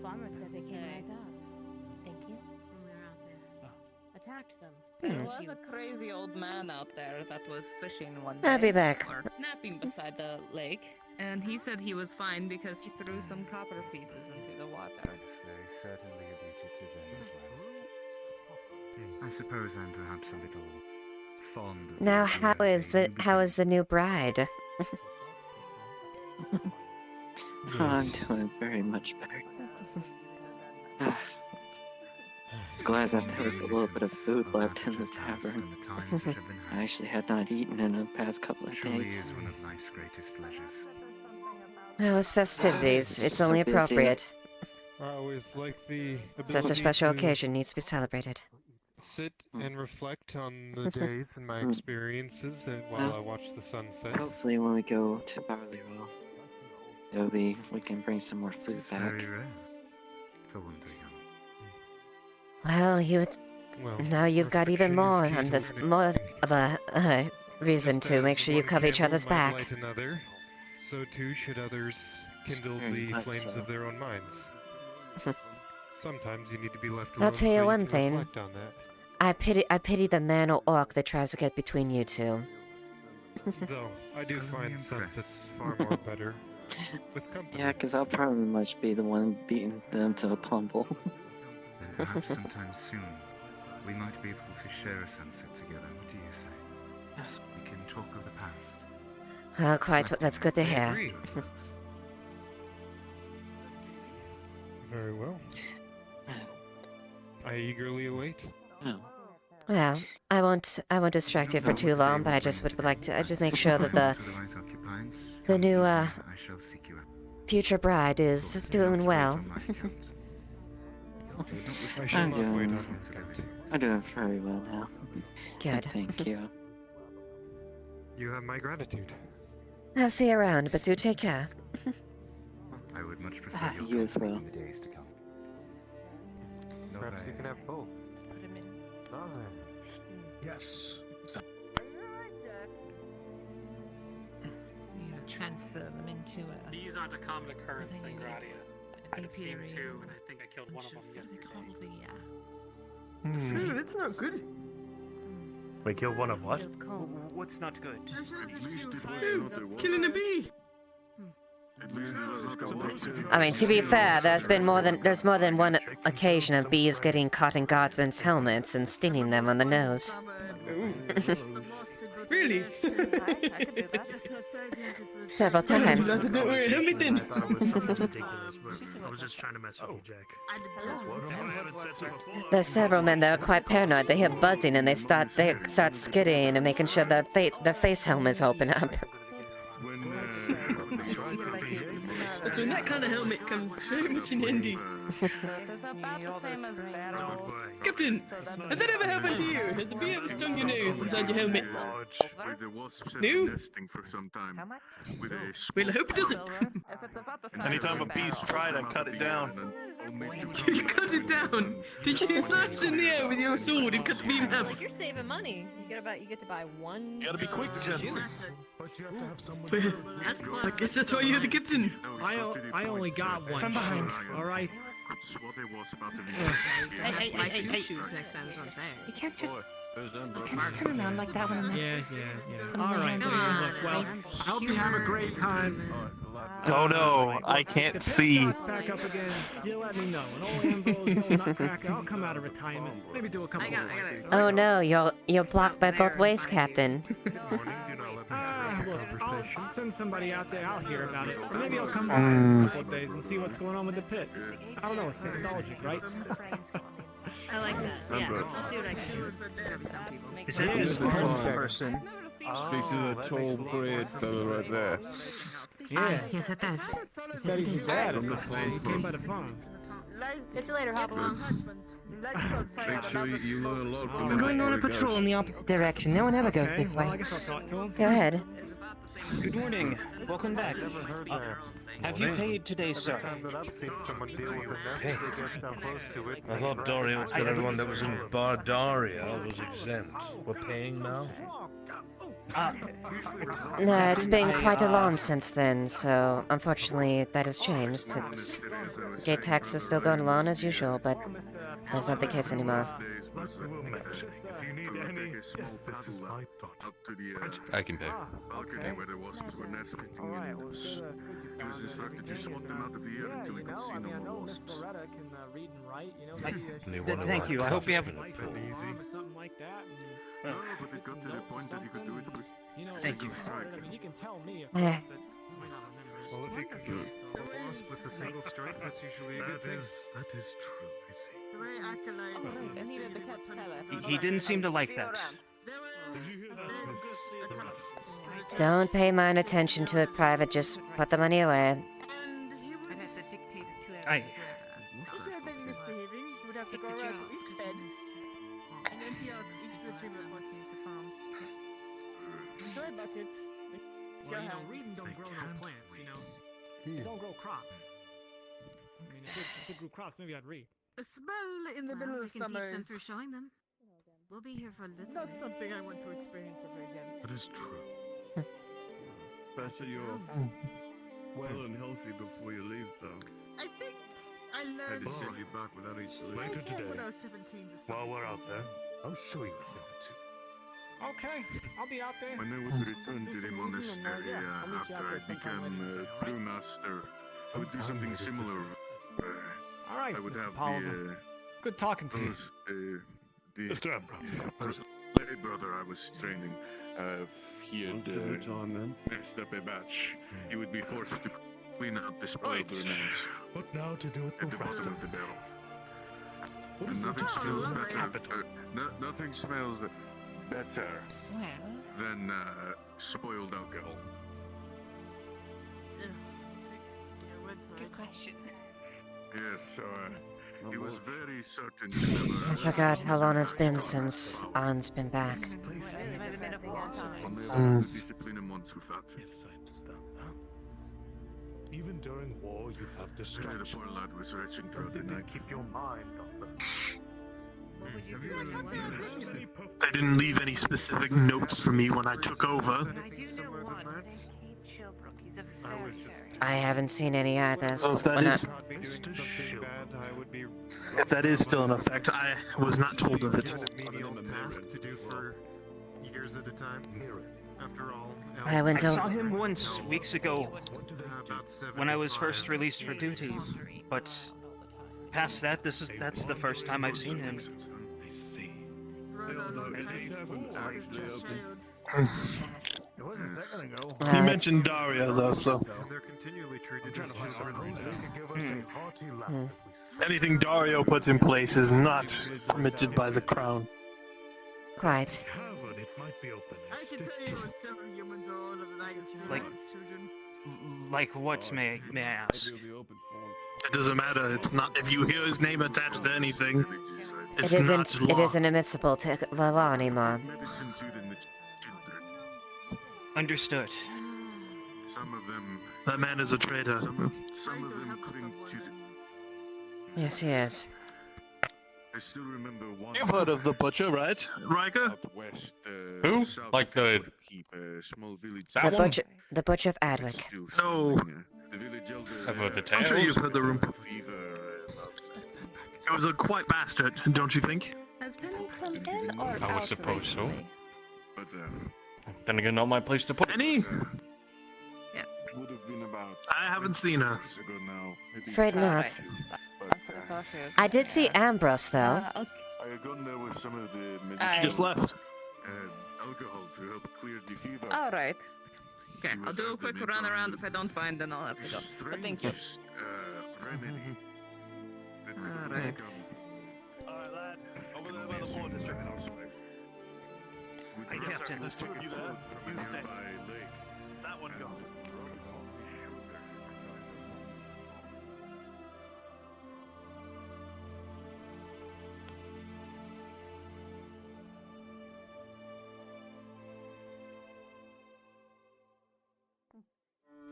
Farmers said they came right up. Thank you. When we were out there. Attacked them. There was a crazy old man out there that was fishing one day. I'll be back. Or napping beside the lake. And he said he was fine because he threw some copper pieces into the water. There is certainly a beauty to them as well. I suppose I'm perhaps a little fond of Now, the how is the new bride? I'm doing very much better. Glad that there was a little bit of food left in the tavern. I actually had not eaten in the past couple of days. is one of life's greatest pleasures. Well, it's festivities. It's only appropriate. I always like the Such a special occasion needs to be celebrated. sit and reflect on the days and my experiences while I watch the sunset. Hopefully when we go to Barley Roll, we can bring some more food It's back. very rare for one to young. Well, now you've got even more on this, more of a reason to make sure you cover each other's back. Light another, so too should others kindle Very the much flames so. of their own minds. Sometimes you need to be left alone. I'll tell you so one can thing. reflect on that. I pity the man or orc that tries to get between you two. Though I do find sunsets far more better with company. Yeah, because I'll probably much be the one beating them to a pumble. Then perhaps sometime soon, we might be able to share a sunset together. What do you say? We can talk of the past. Oh, quite. That's good to hear. Very well. I eagerly await. Oh. Well, I won't distract you for too long, but I just would like to just make sure that the new future bride is doing well. I'm doing very well now. Good. Thank you. You have my gratitude. I'll see you around, but do take care. I would much prefer your You as well. in the days to come. Perhaps you can have both. Yes. You know, transfer them into a. These aren't a common occurrence in Gradia. I've seen apiary. two, and I think I killed one of them yesterday. Ooh, that's not good. Wait, kill one of what? What's not good? Killing a bee. I mean, to be fair, there's more than one occasion of bees getting caught in guardsmen's helmets and stinging them on the nose. Really? Several times. Don't worry, help me then. I was just trying to mess with you, Jack. I haven't said so before. There's several men that are quite paranoid. They hear buzzing and they start skidding and making sure their face helmets open up. That's when that kind of helmet comes very much in handy. Captain, has that ever happened to you? Has a bee ever stung your nose inside your helmet? No? Well, I hope it doesn't. Anytime a bee's tried, I cut it down. You cut it down? Did you slice in the air with your sword and cut the bee in half? Like you're saving money. You get to buy one. You gotta be quick, Jen. But you have to have someone. I guess that's why you're the captain. I only got one. From behind. All right. I shoes next time is what I'm saying. You can't just turn around like that when I'm Yeah. All right. Look, well, I hope you have a great time. Oh no, I can't see. If it starts back up again, you let me know. And old Ambro's old nutcracker, I'll come out of retirement. Maybe do a couple of things. Oh no, you're blocked by both ways, Captain. Look, I'll send somebody out there. I'll hear about it. Or maybe I'll come back in a couple of days and see what's going on with the pit. I don't know. It's nostalgic, right? I like that. Yeah, I'll see what I can do. There'll be some people. Is it this person? Speak to the tall, grey fellow right there. Yeah. Yes, it does. He said he's dad or something. He came by the farm. Catch you later, hop along. Make sure you learn a lot from I'm going on a patrol in the opposite direction. No one ever goes this way. I guess I'll talk to him. Go ahead. Good morning. Welcome back. Have you paid today, sir? Hey. I thought Dario said everyone that was in Bardaria was exempt. We're paying now? No, it's been quite a long since then, so unfortunately that has changed. Gate tax is still going along as usual, but that's not the case anymore. I can pay. Where there wasps were nesting in the woods. He was instructed to swat them out of the air until he could see no more wasps. Thank you. I hope you have. Something like that. No, but it got to the point that he could do it with. Thank you. I mean, you can tell me. Well, if you could kill a wasp with a single strike, that's usually a good thing. That is true, I see. He didn't seem to like that. Don't pay mine attention to it, Private. Just put the money away. Aye. Well, Reading don't grow no plants, They don't grow crops. I mean, if it grew crops, maybe I'd read. A smell in the middle of summer Teach them through showing them. We'll be here for a little not bit. something I want to experience ever again. That is true. Better you're well and healthy before you leave, though. I think I learned Had to send you back without any solution. Later today, when I was 17 to while we're out there, I'll show you a thing or two. Okay, I'll be out there. When I would return to the monastery after I became brewmaster, I would do something similar. All right, I would Mr. have Palmer. Good talking to you. The Mr. Ambrose. lay brother I was training, he had messed up a batch. He would be forced to clean out the spoiled remains. What now to do with the at the rest bottom of of the barrel. Nothing smells better. Nothing smells better than spoiled alcohol. Good question. Yes, so he was very certain to never. I forgot how long it's been since An's been back. Discipline him once with that. Yes, I understand. Even during war, you have distractions. The poor lad was retching throughout the night. Keep your mind off the. They didn't leave any specific notes for me when I took over. I haven't seen any either. So if that is still in effect, I was not told of it. Menial task to do for years at a time. After all, I saw him once weeks ago when I was first released for duty, but past that, that's the first time I've seen him. It was a second ago. You mentioned Daria though, so they're continually treated as anything Dario puts in place is not permitted by the crown. Quite. I can tell you it was several humans are older than I used to Like- when I was children. Like what, may I ask? It doesn't matter. It's not if you hear his name attached to anything. It's It not isn't. It law. isn't admissible to the law anymore. Understood. Some of them. That man is a traitor. Some of them cling to the. Yes, he is. I still remember one. You've heard of the butcher, right, Riker? Out west, Who? south Like the keep a small village. The butcher of Adwick. No. The village elder. I've heard the I'm sure tales. you've heard the rumor. Fever. It was a quite bastard, don't you think? Has Penny come in or I would suppose so. But Then again, not my place to put it. Any? Yes. would have been about. I haven't seen her. Years ago now. Maybe Afraid not. I did see Ambrose though. I had gone there with some of the She just left. alcohol to help clear the fever. Alright. Okay, I'll do a quick run around. If I don't find, then I'll have to go. But thank you. Remedy. Alright. Alright, lad. Over there by the port district. Hey, Captain, there's two of you there. You stay. That one gone.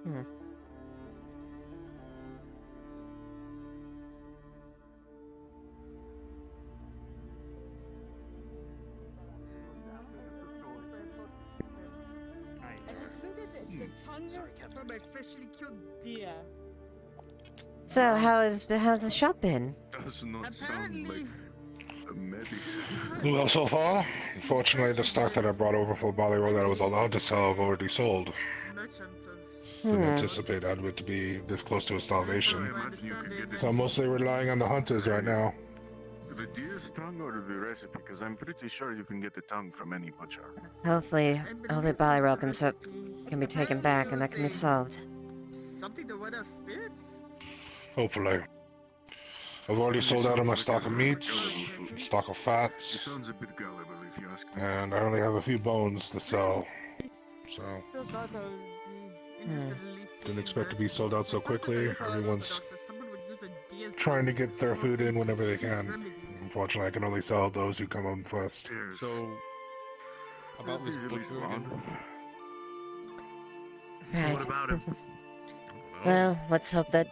Hmm. The tongue from a freshly killed deer. So how's the shop been? Does not sound like a medicine. Well, so far, unfortunately, the stock that I brought over for Bali Roll that I was allowed to sell, I've already sold. Didn't anticipate Adwood to be this close to a starvation. So I'm mostly relying on the hunters right now. The deer's tongue or the recipe? Because I'm pretty sure you can get the tongue from any butcher. Hopefully Ballyroll can be taken back and that can be solved. Something to ward off spirits? Hopefully. I've already sold out of my stock of meats, stock of It fats, sounds a bit gullible if you ask me. and I only have a few bones to sell. So, Still thought I would be interested in at least didn't expect to be sold out so quickly. Everyone's that someone would use a deer's trying to get their food in whenever they can. Unfortunately, I can only sell those who come in first. So, about this butcher again. Right. What about him? Well, let's hope the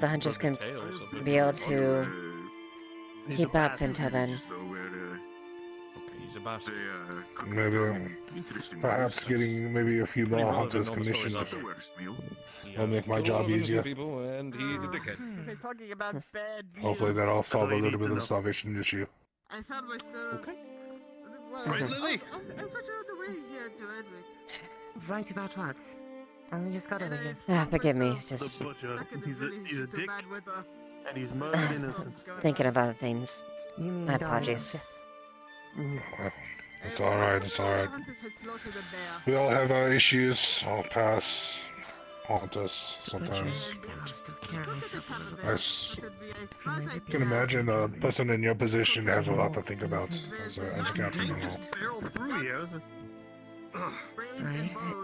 hunters can be able to keep up until then. He's a bastard. Maybe, perhaps getting maybe a few more hunters commissioned will make my job easier. People, and he's a dickhead. They're talking about bad deals. Hopefully that'll solve a little bit of the starvation issue. I found myself. Okay. Well, Right, Lily? I'm such on the way here to Edwick. Right about what? I only just got over here. Forgive me, just The butcher. He's a dick. And he's murdered innocents. thinking of other things. You mean My Dahlia, apologies. yes. It's alright, it's alright. We all have our issues. I'll pass. haunt us sometimes. I'm still carrying myself a little I bit. can imagine a person in your position has a lot to think about as a captain and all. Barrel through here.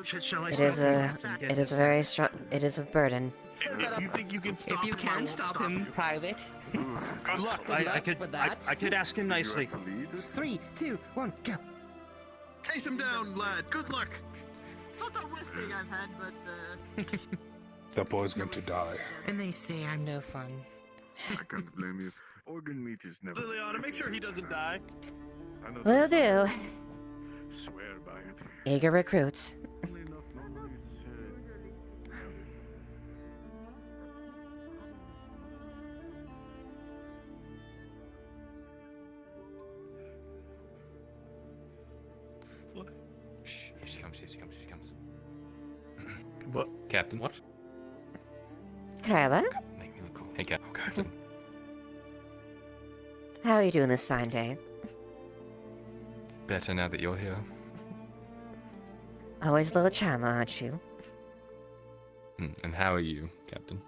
Shall I It stop is him, a, Captain? Get it is this a very strong, it is a burden. If you think you can stop If you him, I can won't stop stop him, you. Private. Good luck. Good luck with that. I could ask him nicely. 3, 2, 1, go. Chase him down, lad. Good luck. It's not the worst thing I've had, but That boy's going to die. And they say I'm no fun. I can't blame you. Organ meat is never. Liliana, make sure he doesn't die. Will do. Swear by it. Eager recruits. Shh, here she comes, here she comes, here she comes. What? Captain. What? Kyla, Make me look cool. Hey, Captain. how are you doing this fine day? Better now that you're here. Always a little charmer, aren't you? And how are you, Captain?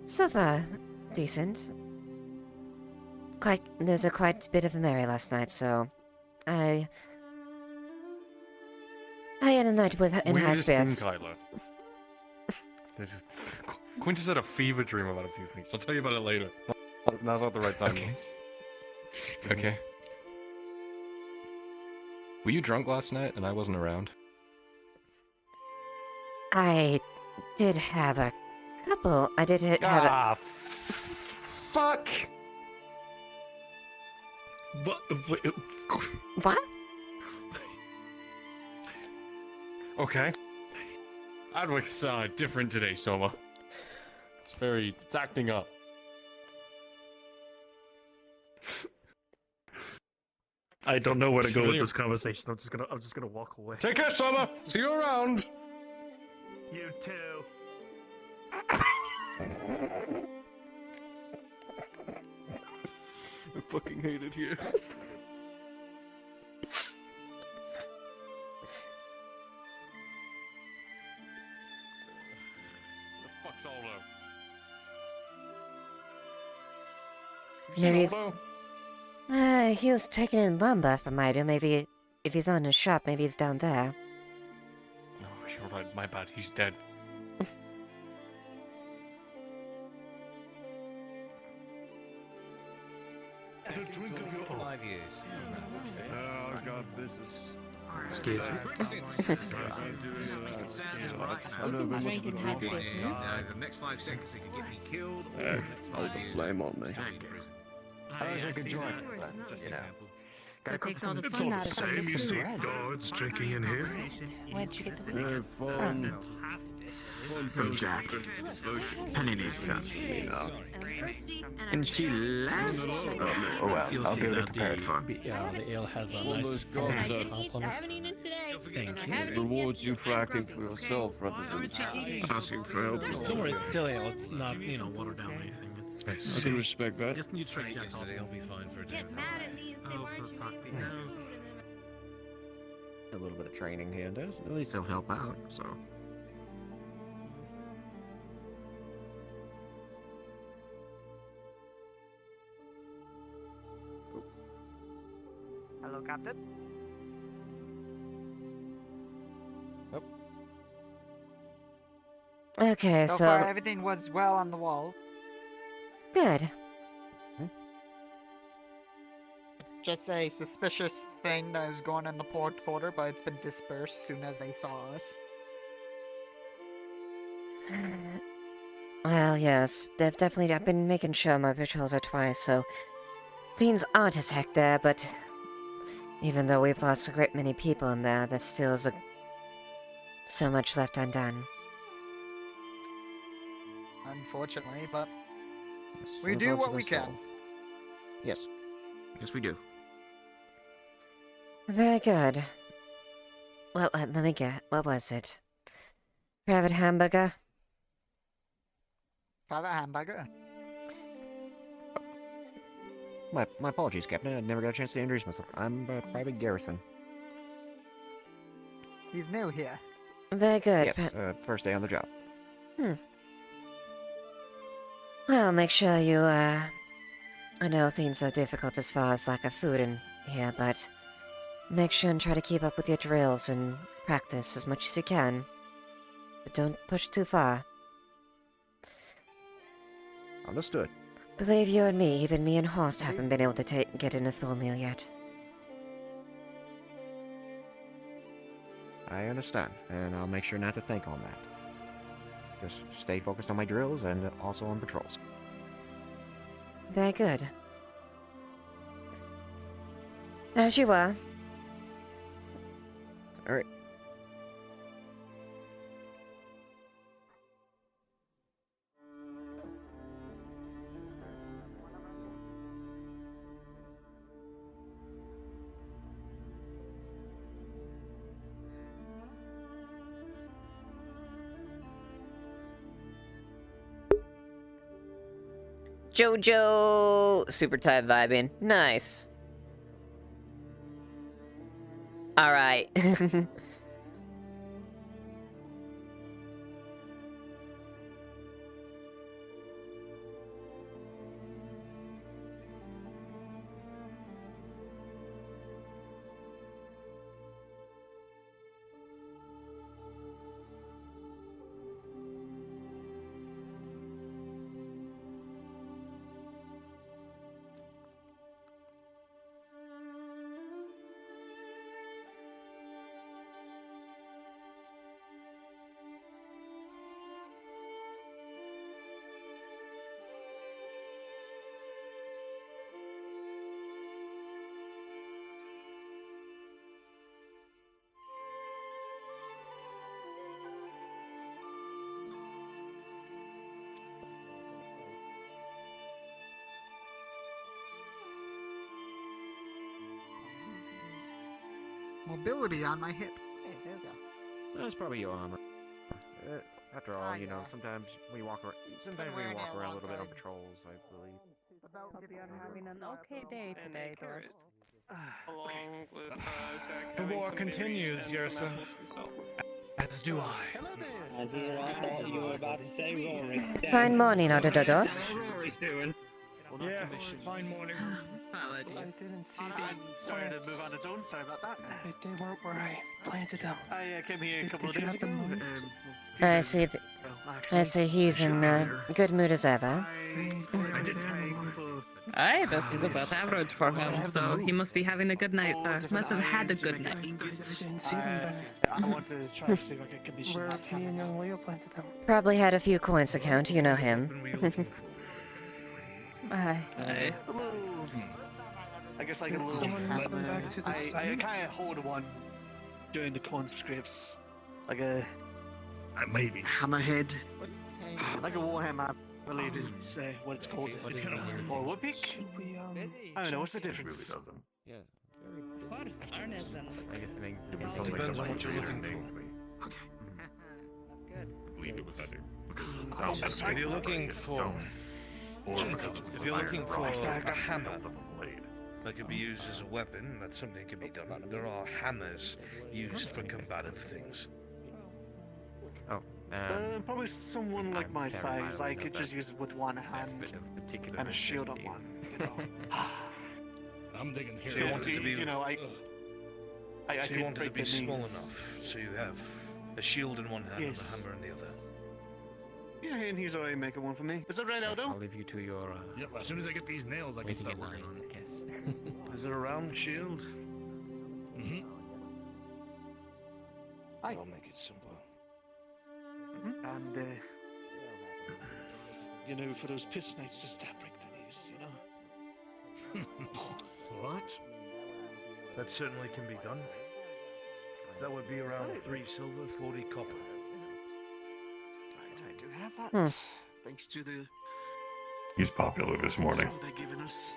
So far, decent. There's a quite bit of a merry last night, so I had a night in high Weirdest thing, spirits. Kyla. There's just... Quint has had a fever dream about a few things. I'll tell you about it later. Now's not the right time. Okay. Okay. Were you drunk last night and I wasn't around? I did have a couple. I did have a. Fuck! What? Okay. Adwick's different today, Soma. It's acting up. I don't know where to go with Really? this conversation. I'm just gonna walk away. Take care, Soma! See you around! You too. I fucking hate it here. The fuck's Aldo? Maybe he's, Aldo? he was taking in lumber from Ido. Maybe if he's on his shop, maybe he's down there. No, you're right. My bad. He's dead. Drink of your 5 years. Oh God, this is. Excuse me. The next 5 seconds, they could get me killed. Hold the flame on me. Sounds like a joint, but just an example. So it takes all the It's fun all out the of same. things You see too. guards drinking in here. Where'd you get the They're fun. From Jack. Penny needs some. And she left? Oh well, I'll give it a prepared fun. Yeah, the ale has a All nice those full guards are compliment. haven't eaten today. Thank It rewards you for acting for yourself rather than asking for help. Don't worry, it's still ale. It's not, watered down or anything. It's I can respect that. just new trick Jack. Yesterday, I'll be fine for a day without that. Oh, for fuck's sake, no. A little bit of training here does. At least he'll help out, so. Hello, Captain. Okay, So so far, everything was well on the wall. good. Just a suspicious thing that was going in the port quarter, but it's been dispersed soon as they saw us. Well, yes, they've definitely. I've been making sure my patrols are twice, so things aren't as heck there. But even though we've lost a great many people in there, there still is so much left undone. Unfortunately, but we do what we can. Yes. Yes, we do. Very good. Well, let me get. What was it? Private hamburger. Private hamburger. My apologies, Captain. I never got a chance to introduce myself. I'm Private Garrison. He's new here. Very good. Yes, first day on the job. Well, make sure you, I know things are difficult as far as lack of food in here, but make sure and try to keep up with your drills and practice as much as you can. But don't push too far. Understood. Believe you and me, even me and Horst haven't been able to get in a full meal yet. I understand, and I'll make sure not to think on that. Just stay focused on my drills and also on patrols. Very good. As you were. Alright. Jojo! Super tight vibing. Nice. Alright. Mobility on my hip. Hey, there we go. That's probably your armor. After all, you know, sometimes we walk around. Sometimes we walk around a little bit on patrols, I believe. Hope you are having an okay day today, Dorst. Along with The war continues, Yersa. As do I. And here I thought you were about to say Rory. Fine morning, Order Dost. Rory's doing. Yes, fine morning. I didn't see the started to move on its own. Sorry about that. They weren't where I planted them. I came here a couple of Did you days have ago. them moved? I see he's in good mood as ever. Aye, this is about average for him, so he must be having a good night. Must have had a good night. I want to try to see if I can condition Where that me and young Leo planted them. Probably had a few coins account, you know him. Aye. Aye. I guess like a little Someone hammer. moved them back to the I sun? kind of hold one doing the conscripts, like a maybe hammerhead, like a warhammer. Related, what it's called. It's kind of weird. Or woodpick. I don't know. What's the difference? Yeah. I guess it makes It depends on what you're looking for. I believe it was either If you're looking for, a hammer that could be used as a weapon, that's something that can be done. There are hammers used for combative things. Oh, probably someone like my size. I could just use it with one hand and a shield on one. You know. I'm thinking So you want it to be, you know, I so you want it to break be the small knees. enough so you have a shield in one hand Yes. and a hammer in the other. Yeah, and he's already making one for me. Is that right, Aldo? I'll leave you to your. Yep, as soon as I get these nails, I can waiting start in working line, on it. I guess. Is it a round shield? Mm-hmm. I'll make it simpler. And you know, for those piss nights, just break the knees. You know. What? That certainly can be done. That would be around 3 silver, 40 copper. Right, I do have that. Thanks to the He's popular this morning. stuff they're giving us.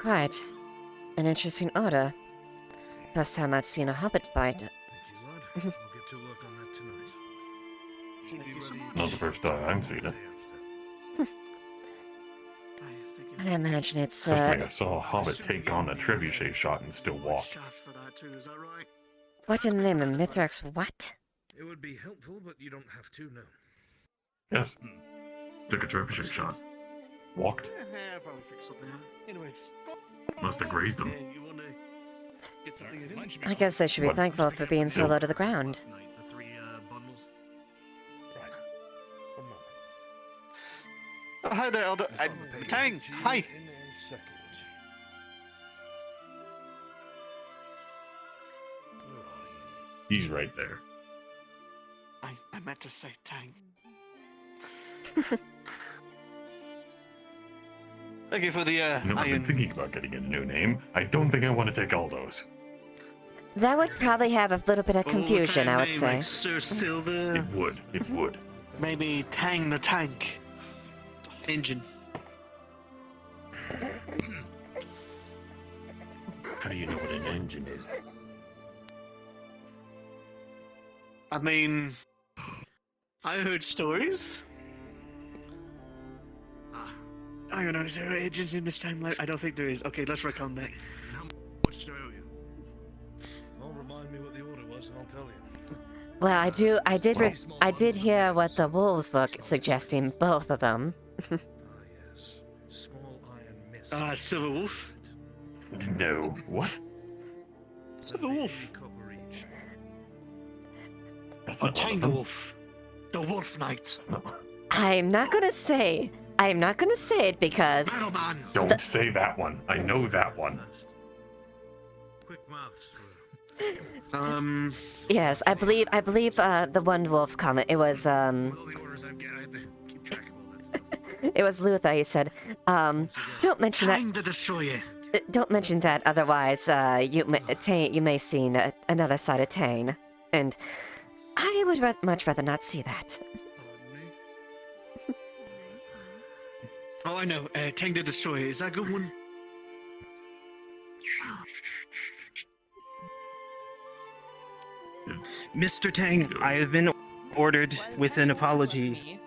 Quite. An interesting order. First time I've seen a hobbit fight. Thank you, lad. I'll get to work on that tonight. Should be ready. Not the first time I've seen it. I imagine it's, First thing I saw a hobbit take on a trebuchet shot and still walk. Shot for that too. Is that right? What in the name of Mithrax, what? It would be helpful, but you don't have to, no. Yes. Took a trebuchet shot. Walked. Yeah, probably fix something. Anyways. Must have grazed him. You wanna get something in? I guess I should be What? thankful for being so low to the ground. The 3 bundles. Right. 1 moment. Oh, hi there, Elder. Tang! Hi! In a second. Where are you? He's right there. I meant to say Tang. Thank you for the You know, I've been iron. thinking about getting a new name. I don't think I want to take Aldo's. That would probably have a little bit of confusion, I would say. Like Sir Silver. It would. It would. Maybe Tang the Tank. Engine. How do you know what an engine is? I mean, I heard stories. I don't know, is there engines in this timeline? I don't think there is. Okay, let's work on that. How much do I owe you? Well, remind me what the order was and I'll tell you. Well, I did hear what the wolves were suggesting, both of them. Yes. Small iron mist. Silver Wolf? No. What? Silver Wolf. Copper each. That's Or not one of Tang the them. Wolf. The Wolf Knight. I'm not gonna say it because Battle Man. Don't say that one. I know that one. Quick mouths. yes, I believe the one wolf's comment. It was All the orders I get, I have to keep track of all that stuff. it was Luther. He said, "Don't mention that. Tang the Destroyer. Don't mention that. Otherwise, you may see another side of Tane, and I would much rather not see that." Oh, I know. Tang the Destroyer. Is that a good one? Mr. Tang, I have been ordered with an apology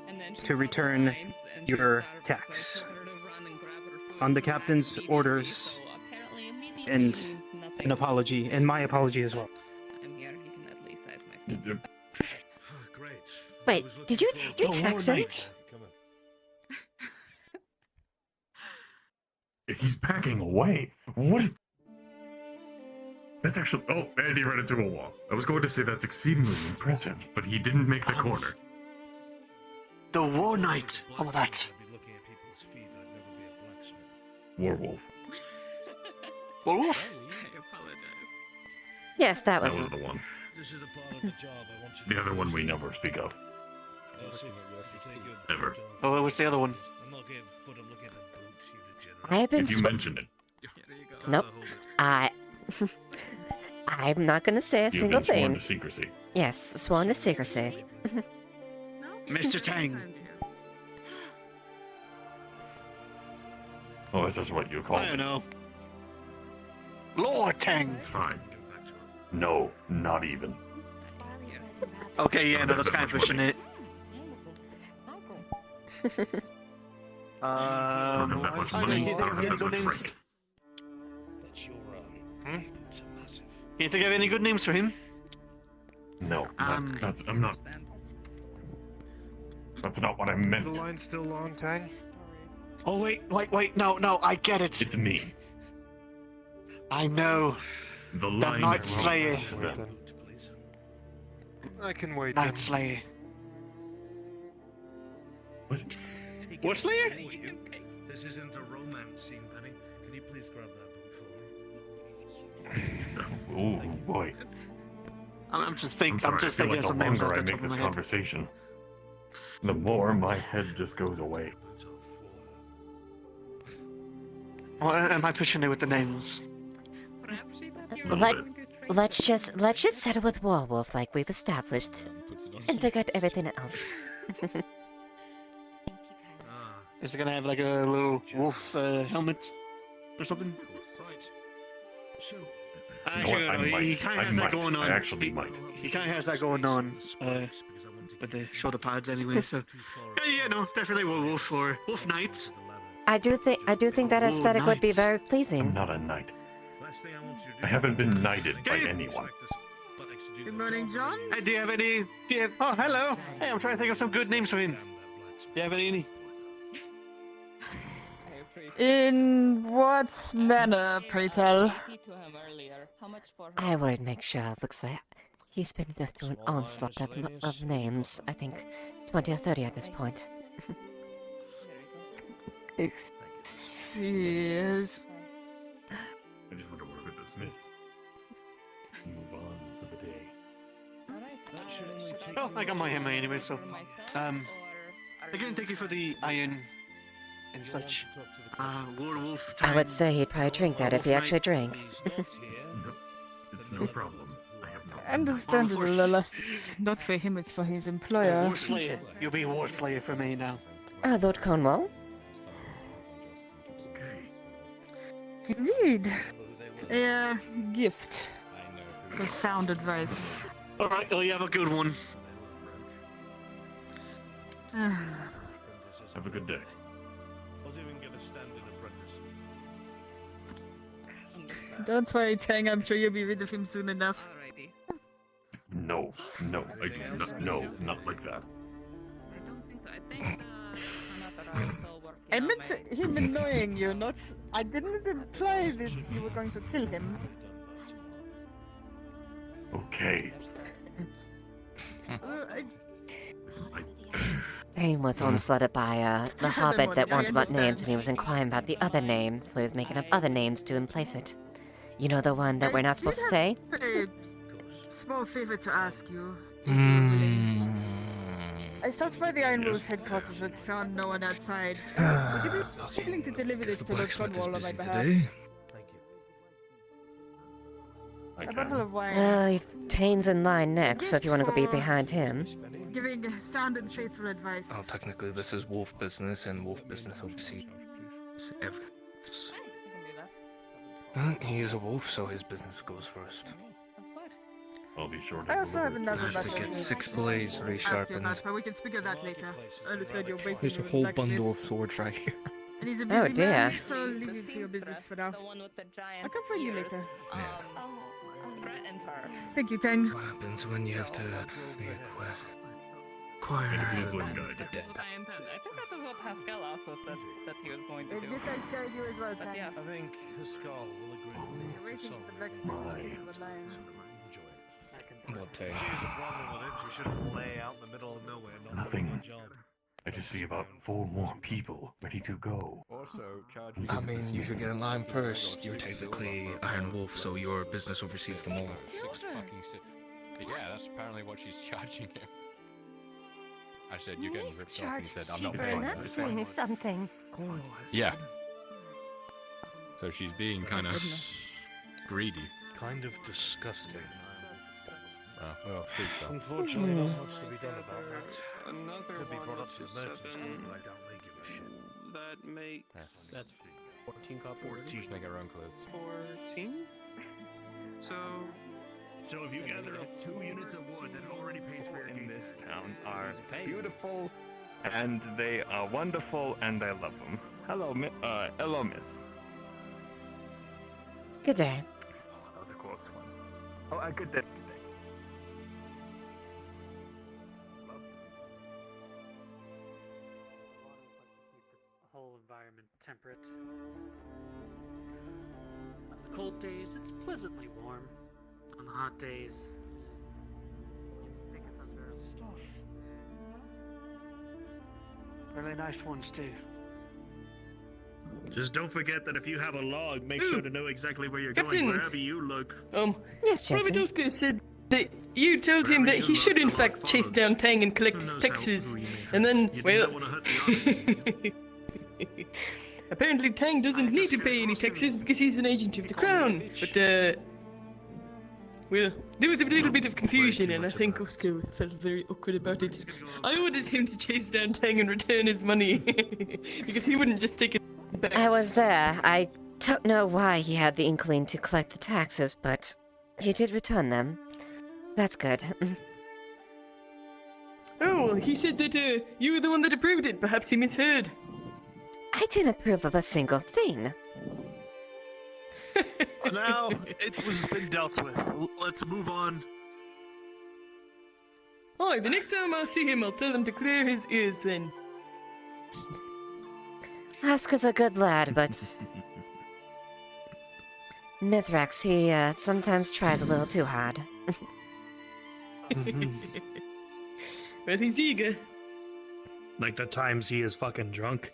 to return your tax. On the captain's orders, and an apology, and my apology as well. I'm here. He can at least size my Great. Wait, did you text him? He's packing away. What? That's actually. Oh, and he ran into a wall. I was going to say that's exceedingly impressive, but he didn't make the corner. The War Knight. How about that? Werewolf. Werewolf? I apologize. Yes, that was the one. This is the part of the job I want you The other one we never speak of. Never. Oh, what was the other one? I'm not getting foot, I'm looking at the boots, you degenerate. I have been. If you mention it, Nope. I'm not gonna say a you've single been sworn thing. to secrecy. Yes, sworn to secrecy. Mr. Tang. Oh, this is what you call I don't me. know. Lord Tang. It's fine. No, not even. Okay, yeah, no, that's That kind of much pushing money. it. I don't have that much money. I don't have that much rank. That's your it's a massive. Can you think of any good names for him? No, I'm not. That's not what I meant. Is the line still long, Tang? Oh, wait, no, I get it. It's me. I know. The The line Night is long Slayer. for them. I can wait. Night Slayer. What? What Slayer? This isn't a romance scene, Penny. Can you please grab that book for me? Oh boy. I'm just thinking. I'm I'm just sorry, I thinking feel of like some the names longer off I the top make of this my head. conversation, the more my head just goes away. What am I pushing it with the names? Let's just settle with Werewolf like we've established, and figure out everything else. Is it gonna have like a little wolf helmet or something? So, Actually, I no, he might. kind I of has that might. going on. I actually might. He kind of has that going on with the shoulder pads anyway. So, yeah, no, definitely wolf or wolf knight. I do think that aesthetic would be very pleasing. I'm not a knight. I haven't been knighted by anyone. Good morning, John. Hey, do you have any? Oh, hello. Hey, I'm trying to think of some good names for him. Do you have any? In what manner, pray tell? I would make sure. It looks like he's been through an onslaught of names. I think 20 or 30 at this point. Yes. I just want to work with the Smith. Move on for the day. Oh, I got my hammer anyway, so. Again, thank you for the iron and such. Werewolf time. I would say he'd probably drink that if he actually drank. It's no problem. I have no. Understandable, alas, it's not for him, it's for his employer. War Slayer. You'll be War Slayer for me now. Lord Cornwall? Indeed. A gift for sound advice. Alright, well, you have a good one. Have a good day. Don't worry, Tang, I'm sure you'll be rid of him soon enough. No, I do not. No, not like that. I meant him annoying you, not. I didn't imply that you were going to kill him. Okay. He was onslaughted by the hobbit that wanted about names, and he was inquiring about the other name, so he was making up other names to place it. You know the one that we're not supposed to say? A small favor to ask you. I stopped by the Iron Wolves headquarters but found no one outside. Would you be willing to deliver this to Lord Cornwall on my behalf? A bottle of wine. Tane's in line next, so if you want to go be behind him. Giving sound and faithful advice. Oh, technically this is wolf business, and wolf business oversees everything. He's a wolf, so his business goes first. I'll be sure I also have another I have to matter get 6 blades ask you resharpened. about, but we can speak of that later. I understand you're waiting There's a with whole blacksmith. bundle of swords right here. And he's a Oh, busy dear. man, so I'll leave you to your business for now. I'll come find you later. Threatened her. Thank you, Tang. What happens when you have to be quieter than the dead? I think that is what Pascal also said that he was going to do. This I scared you as well, Tang. Yeah. I think Pascal will agree with Waiting me for the blacksmith to align. What take? Here's a problem with it. You shouldn't lay out in the middle of nowhere. Not Nothing. doing your job. I just see about 4 more people ready to go. I mean, you should get in line first. You're technically Iron Wolf, so your business oversees them all. Yeah, that's apparently what she's charging him. I said, you're getting ripped off. He said, I'm not paying that. That's saying something. Yeah. So she's being kind of greedy. Kind of disgusting. Well, please don't. Unfortunately, not much to be done about that. Another Could be one brought up up to to the merchants, 7. but I doubt they give a shit. That makes... That's 14 copper. 14. Just make her own clothes. 14? So... So if you gather up 2 units of wood, that already pays for in this town are beautiful, and they are wonderful, and I love them. Hello, hello, miss. Good day. That was a close one. Oh, good day. The whole environment temperate. On the cold days, it's pleasantly warm. On the hot days, Really nice ones, too. Just don't forget that if you have a log, make Ooh. sure to know exactly where you're Captain. going wherever you look. Yes, Private Jensen. Oscar said that you told him that he should in fact chase down Tang and collect his taxes, and then, well... apparently Tang doesn't need to pay any taxes because he's an agent of the crown, but, well, there was a little bit of confusion, and I think Oscar felt very awkward about it. I ordered him to chase down Tang and return his money, because he wouldn't just take it back. I was there. I don't know why he had the inkling to collect the taxes, but he did return them. So that's good. Oh, well, he said that, you were the one that approved it. Perhaps he misheard. I didn't approve of a single thing. Now, it was been dealt with. Let's move on. Oh, the next time I'll see him, I'll tell him to clear his ears then. Aska's a good lad, but Mithrax, he sometimes tries a little too hard. But he's eager. Like the times he is fucking drunk.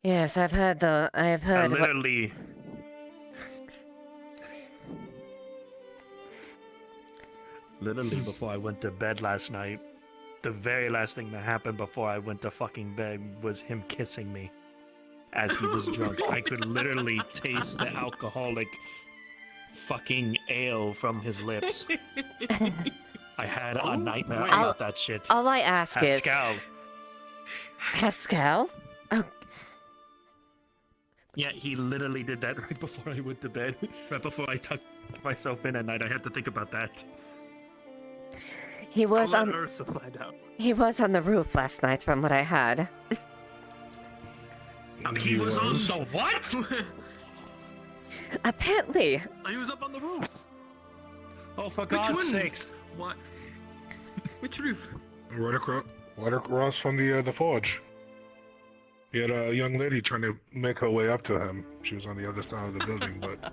Yes, I've heard though. I have heard. Literally before I went to bed last night, the very last thing that happened before I went to fucking bed was him kissing me as he was drunk. I could literally taste the alcoholic fucking ale from his lips. I had a nightmare about that shit. All I ask Pascal. is... Pascal? Oh. Yeah, he literally did that right before I went to bed. Right before I tucked myself in at night. I had to think about that. He was I'll on... let Ursa find out. He was on the roof last night, from what I heard. He was on the what? Apparently. He was up on the roof. Oh, for Which God's one? sakes. What? Which roof? Right across from the forge. He had a young lady trying to make her way up to him. She was on the other side of the building, but...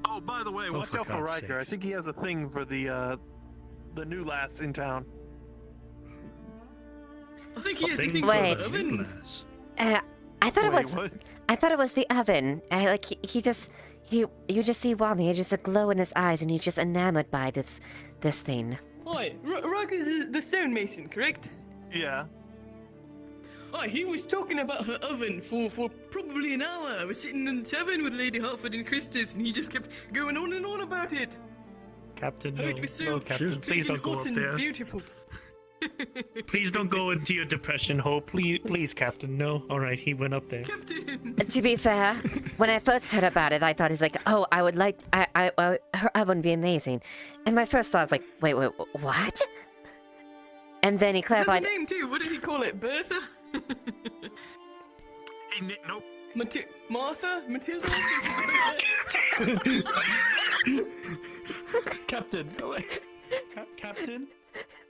Oh, by the way, watch out for Riker. I think he has a thing for the new lass in town. I think he has a thing Wait. for the oven. I thought it Wait, was... what? I thought it was the oven. You just see Wally, just a glow in his eyes, and he's just enamored by this thing. Oi, Riker's the stonemason, correct? Yeah. Oh, he was talking about her oven for probably an hour. I was sitting in the tavern with Lady Hartford and Christus, and he just kept going on and on about it. Captain, Oh, no. it was so No, Captain, please don't go hot up and there. beautiful. Please don't go into your depression hole. Please, Captain, no. Alright, he went up there. To be fair, when I first heard about it, I thought he's like, oh, I would like, her oven would be amazing. And my first thought was like, wait, what? And then he clarified. That's a name too. What did he call it? Bertha? Nope. Martha? Matilda? Captain,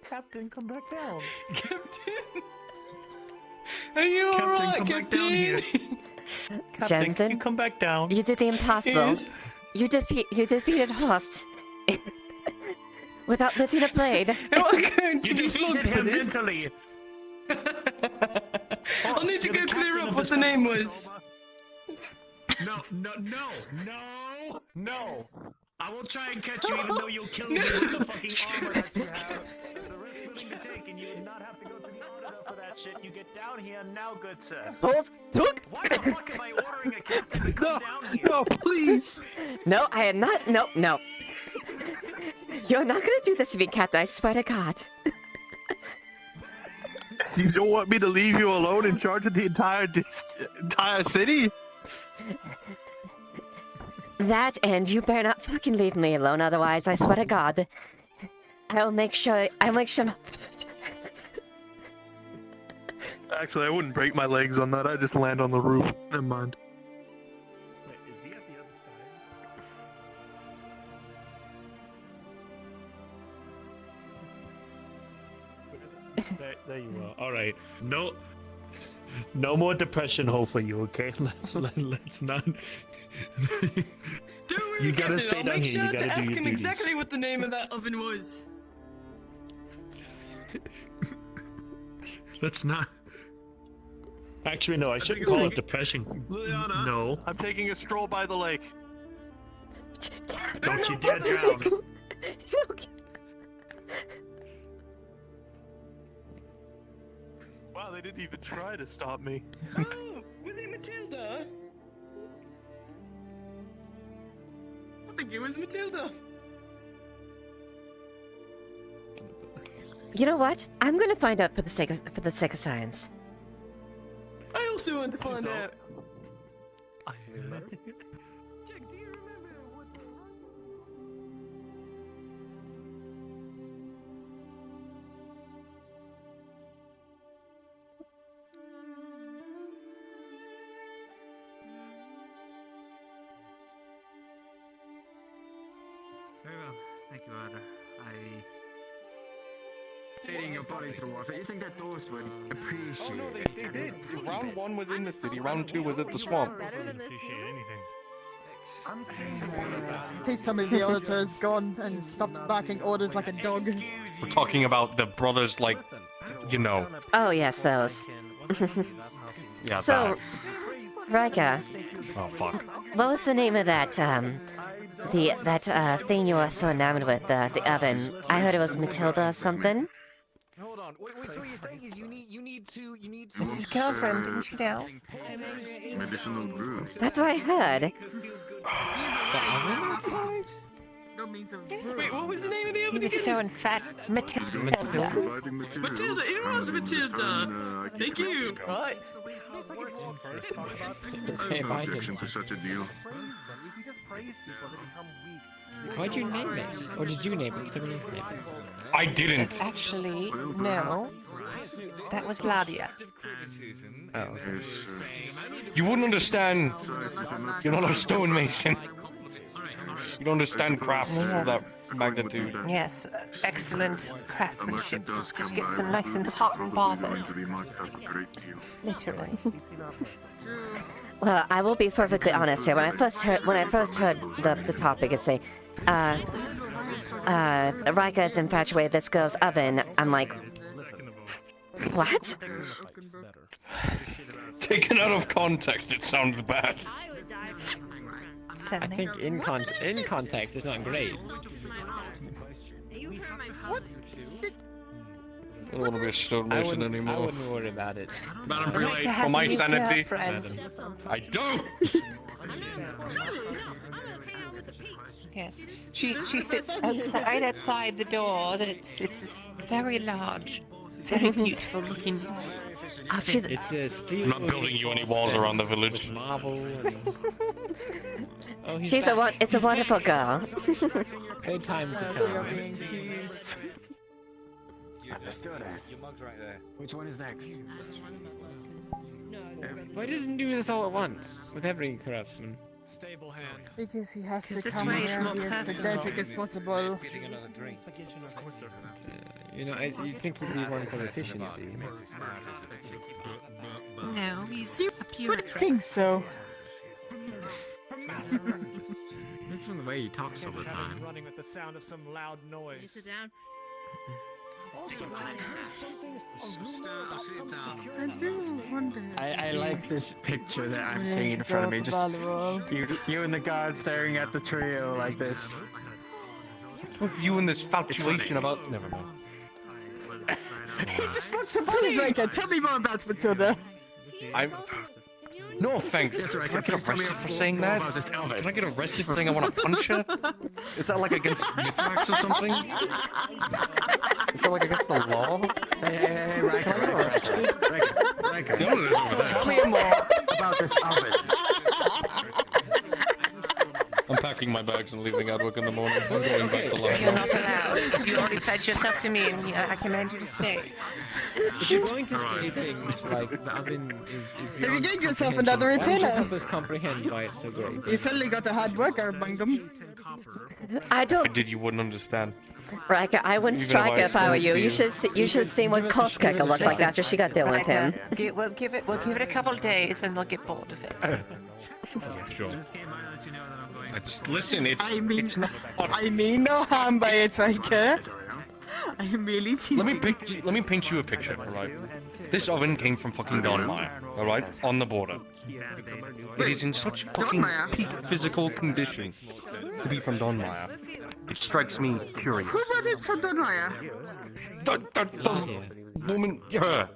Captain, come back down. Captain? Are you Captain, alright, come back down here. Captain, Jensen, can you come back down? You did the impossible. Yes. You defeated Horst. Without lifting a blade. You defeated him mentally. I'll need to go clear up what the name was. No. I will try and catch you even though you'll kill me with the fucking armor that you have. The risk willing to take, and you would not have to go to the auditor for that shit. You get down here now, good sir. Hold. Why the fuck am I ordering a captain to come down here? No, please. No, I am not. No. You're not gonna do this to me, Captain. I swear to God. You don't want me to leave you alone in charge of the entire city? That, and you better not fucking leave me alone, otherwise, I swear to God, I'll make sure. Actually, I wouldn't break my legs on that. I'd just land on the roof. Never mind. Wait, is he at the other side? There you are. All right. No more depression hole for you, okay? Let's not. Don't worry, You gotta Captain. stay I'll down make here. sure You to gotta do ask your him duties. exactly what the name of that oven was. Let's not. Actually, no. I shouldn't call it depression. Leiliana, No. I'm taking a stroll by the lake. Don't you dare drown. Wow, they didn't even try to stop me. Oh, was it Matilda? I think it was Matilda. You know what? I'm gonna find out for the sake of science. I also want to find out. Donating your body to the warfare. You think that those would appreciate Oh, no, they did. Round 1 was in the city, round 2 was at the swamp. Please tell me the auditor has gone and stopped barking orders like a dog. We're talking about the brothers, like, you know. Oh yes, those. Yeah, So, Rika, oh, fuck. what was the name of that, thing you were so enamored with, the oven? I heard it was Matilda something? Hold on. Wait, so what you're saying is you need to. It's his girlfriend, didn't she know? Medicinal brew. That's what I heard. The oven outside? Wait, what was the name of the oven He was again? so emphatic. Matilda. Matilda, it was Matilda. Thank you. Right. No objection to such a deal. Why'd you name it? Or did you name it? Somebody else named it. I didn't. Actually, no. That was Ladia. Oh. You wouldn't understand. You're not a stonemason. You don't understand craft of that magnitude. Yes, excellent craftsmanship. Just gets them nice and hot and bothered. Literally. Well, I will be perfectly honest here. When I first heard the topic, it's say, Rika is infatuated with this girl's oven. I'm like, what? Taken out of context, it sounds bad. I think in context, it's not great. What? I don't want to be a stonemason anymore. I wouldn't worry about it. Madam Prelate, for my sanity, I don't! Yes, she sits outside the door. It's this very large, very beautiful looking oven. It's a steel. I'm not building you any walls around the village. Marble. Oh, It's a wonderful girl. Good time to tell. Understood. Your mug's right there. Which one is next? Why doesn't he do this all at once with every craftsman? Stable hand. Because he has to this come way here it's and more be as personal. pedantic as possible. Getting another drink. You know, you'd think he'd be one for efficiency. No, he's a I bureaucrat. think so. Maybe from the way he talks all the time. Running with the sound of some loud noise. Sit down. I do wonder. I like this picture that I'm seeing in front of me. Just you and the guard staring at the trio like this. What's with you and this fatuation about? Never mind. He just wants some please, Rika. Tell me more about Matilda. No thanks. Yes, right. Can I get arrested for saying that? Can I get arrested for saying I want to punch her? Is that like against Mithrax or something? Is that like against the law? Hey, Rika. Tell me more about this oven. I'm packing my bags and leaving Adwick in the morning. I'm going back to You're not London. allowed. You already pledged yourself to me, and I command you to stay. If you're going to say things like the oven is Have you beyond gained yourself comprehension, another why don't you retainer? help us comprehend why it's so great? You suddenly got a hard worker among them. I If don't. I did, you wouldn't understand. Rika, I wouldn't Even strike if I her if I were you. explained to You should see what Koskeka looked like after she got done with him. We'll give it a couple of days, and they'll get bored of it. Yeah, sure. Listen, it's not. I mean no harm by it, Rika. I am merely teasing. Let me paint you a picture, alright? This oven came from fucking Donmire, alright? On the border. It is in such fucking peak physical condition to be from Donmire. It strikes me curious. Who brought it from Donmire? The woman, her.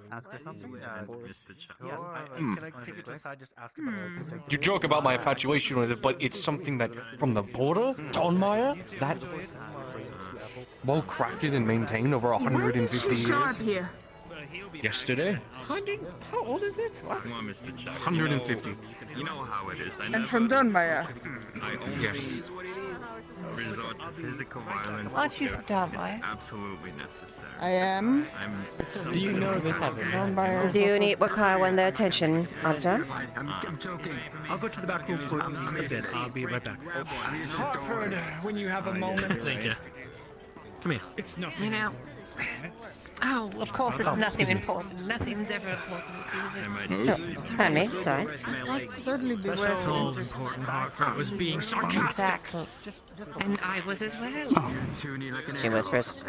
You joke about my infatuation with it, but it's something that, from the border, Donmire, that well crafted and maintained over 150 Show up years. here. Yesterday, 100? How old is it? What? Come on, Mr. Chuck. 150. You know how it is. And from Donmire. I Yes. resort to physical violence. Aren't you from Donmire? Absolutely necessary. I am. Do you know this oven? Donmire. Do you require one their attention, Auditor? I'm joking. I'll go to the back room for just a bit. I'll be right back. Hartford, when you have a moment. Thank you. Come here. It's nothing. You know, Oh, of course, it's nothing important. Nothing's ever important with you, is it? Pardon me, sorry. Might certainly be worth That's all interest. important. Hartford was being sarcastic. Exactly. And I was as well. She whispers.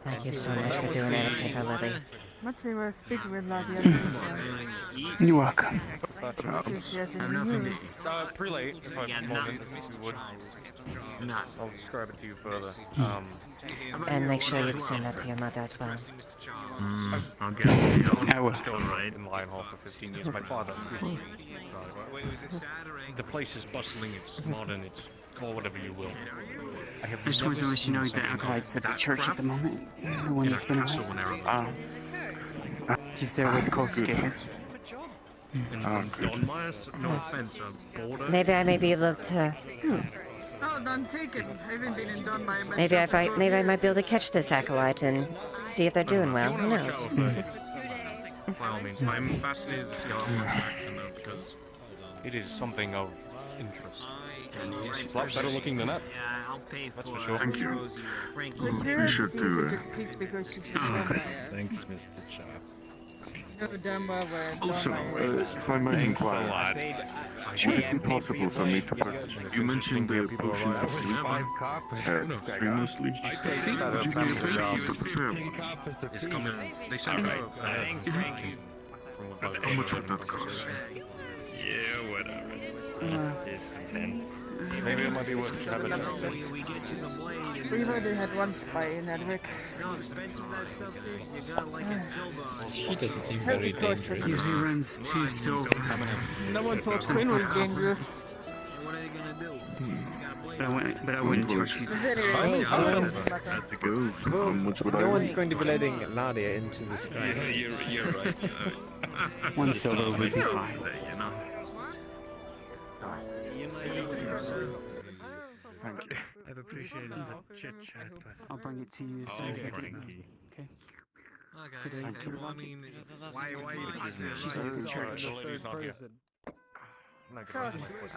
Thank you so much for doing anything for Lily. Much we were speaking with Nadia. You're welcome. See if she has any news. Prelate, if I moment, if you would. I'll describe it to you further. And make sure you send that to your mother as well. I'll get it. I will. Still in Lion Hall for 15 years. My father. The place is bustling, it's modern, it's call whatever you will. I just wanted to let you know that Acolyte's at the church at the moment. The one that's been away. He's there with Kosuke. No offense, border. Maybe I may be able to. Oh, don't take it. I haven't been in Dunmire myself. Maybe I might be able to catch this acolyte and see if they're doing well. Who knows? By all means, I'm fascinated to see how it works in action, though, because it is something of interest. It's a lot better looking than that. That's for sure. Thank you. We should do it. Thanks, Mr. Chap. Also, if I might inquire, would it be possible for me to purchase? You mentioned the potions of sleep. Extremely sleep. Would you be able to prepare one? It's coming. They sent How much would that cost? Yeah, whatever. It's 10. Maybe it might be worth having a We've already had one spy in Edric. He doesn't seem very dangerous. Usually runs 2 silver. No one thought Quinn was dangerous. But I wouldn't torture you. That's a go. How much would I? No one's going to be letting Nadia into this crime. You're right. 1 silver would be fine. Thank you. I've appreciated the chit chat, but I'll bring it to you as soon as I get it. Okay. Today, she's at the church. I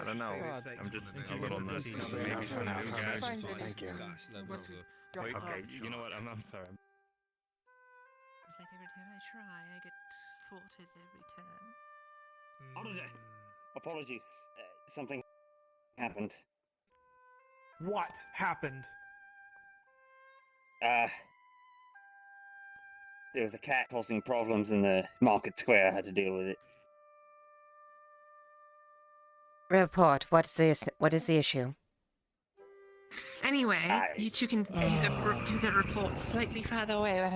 don't know. I'm just a little nuts. Maybe some new gadgets. Thank you. Wait, okay, you know what? I'm sorry. It's like every time I try, I get thwarted every turn. Auditor! Apologies. Something happened. What happened? There was a cat causing problems in the market square. I had to deal with it. Report. What is the issue? Anyway, you two can do the report slightly further away where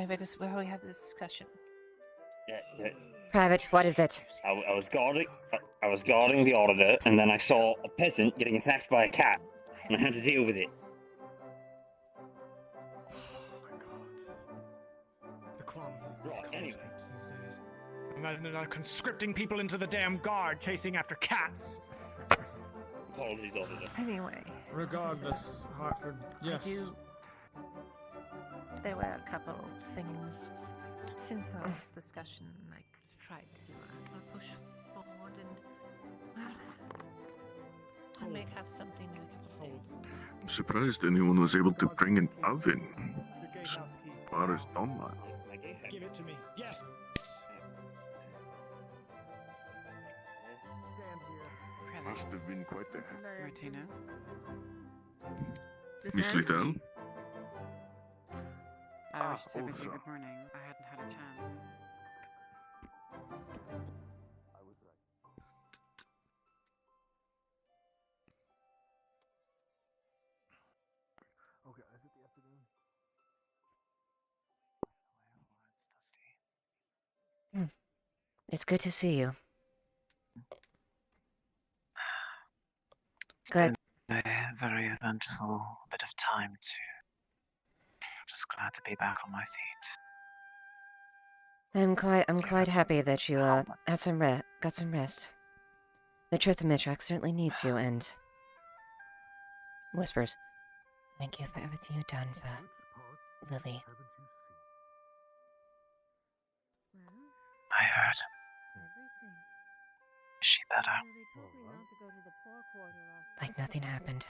we have this discussion. Private, what is it? I was guarding the auditor, and then I saw a peasant getting attacked by a cat, and I had to deal with it. Right, anyway. Imagine they're not conscripting people into the damn guard, chasing after cats. Apologies, auditor. Anyway. Regardless, Hartford, yes. There were a couple things since our last discussion. I tried to push forward, and well, I may have something in a couple of days. I'm surprised anyone was able to bring an oven as far as Donmar. Give it to me. Yes. Must have been quite the Martina. Miss Liddell? I wish to bid you good morning. I hadn't had a chance. Okay, is it the afternoon? It's good to see you. Good. A very eventful bit of time too. Just glad to be back on my feet. I'm quite happy that you got some rest. The truth of Mitrox certainly needs you, and whispers. Thank you for everything you've done for Lily. I heard. Is she better? Like nothing happened.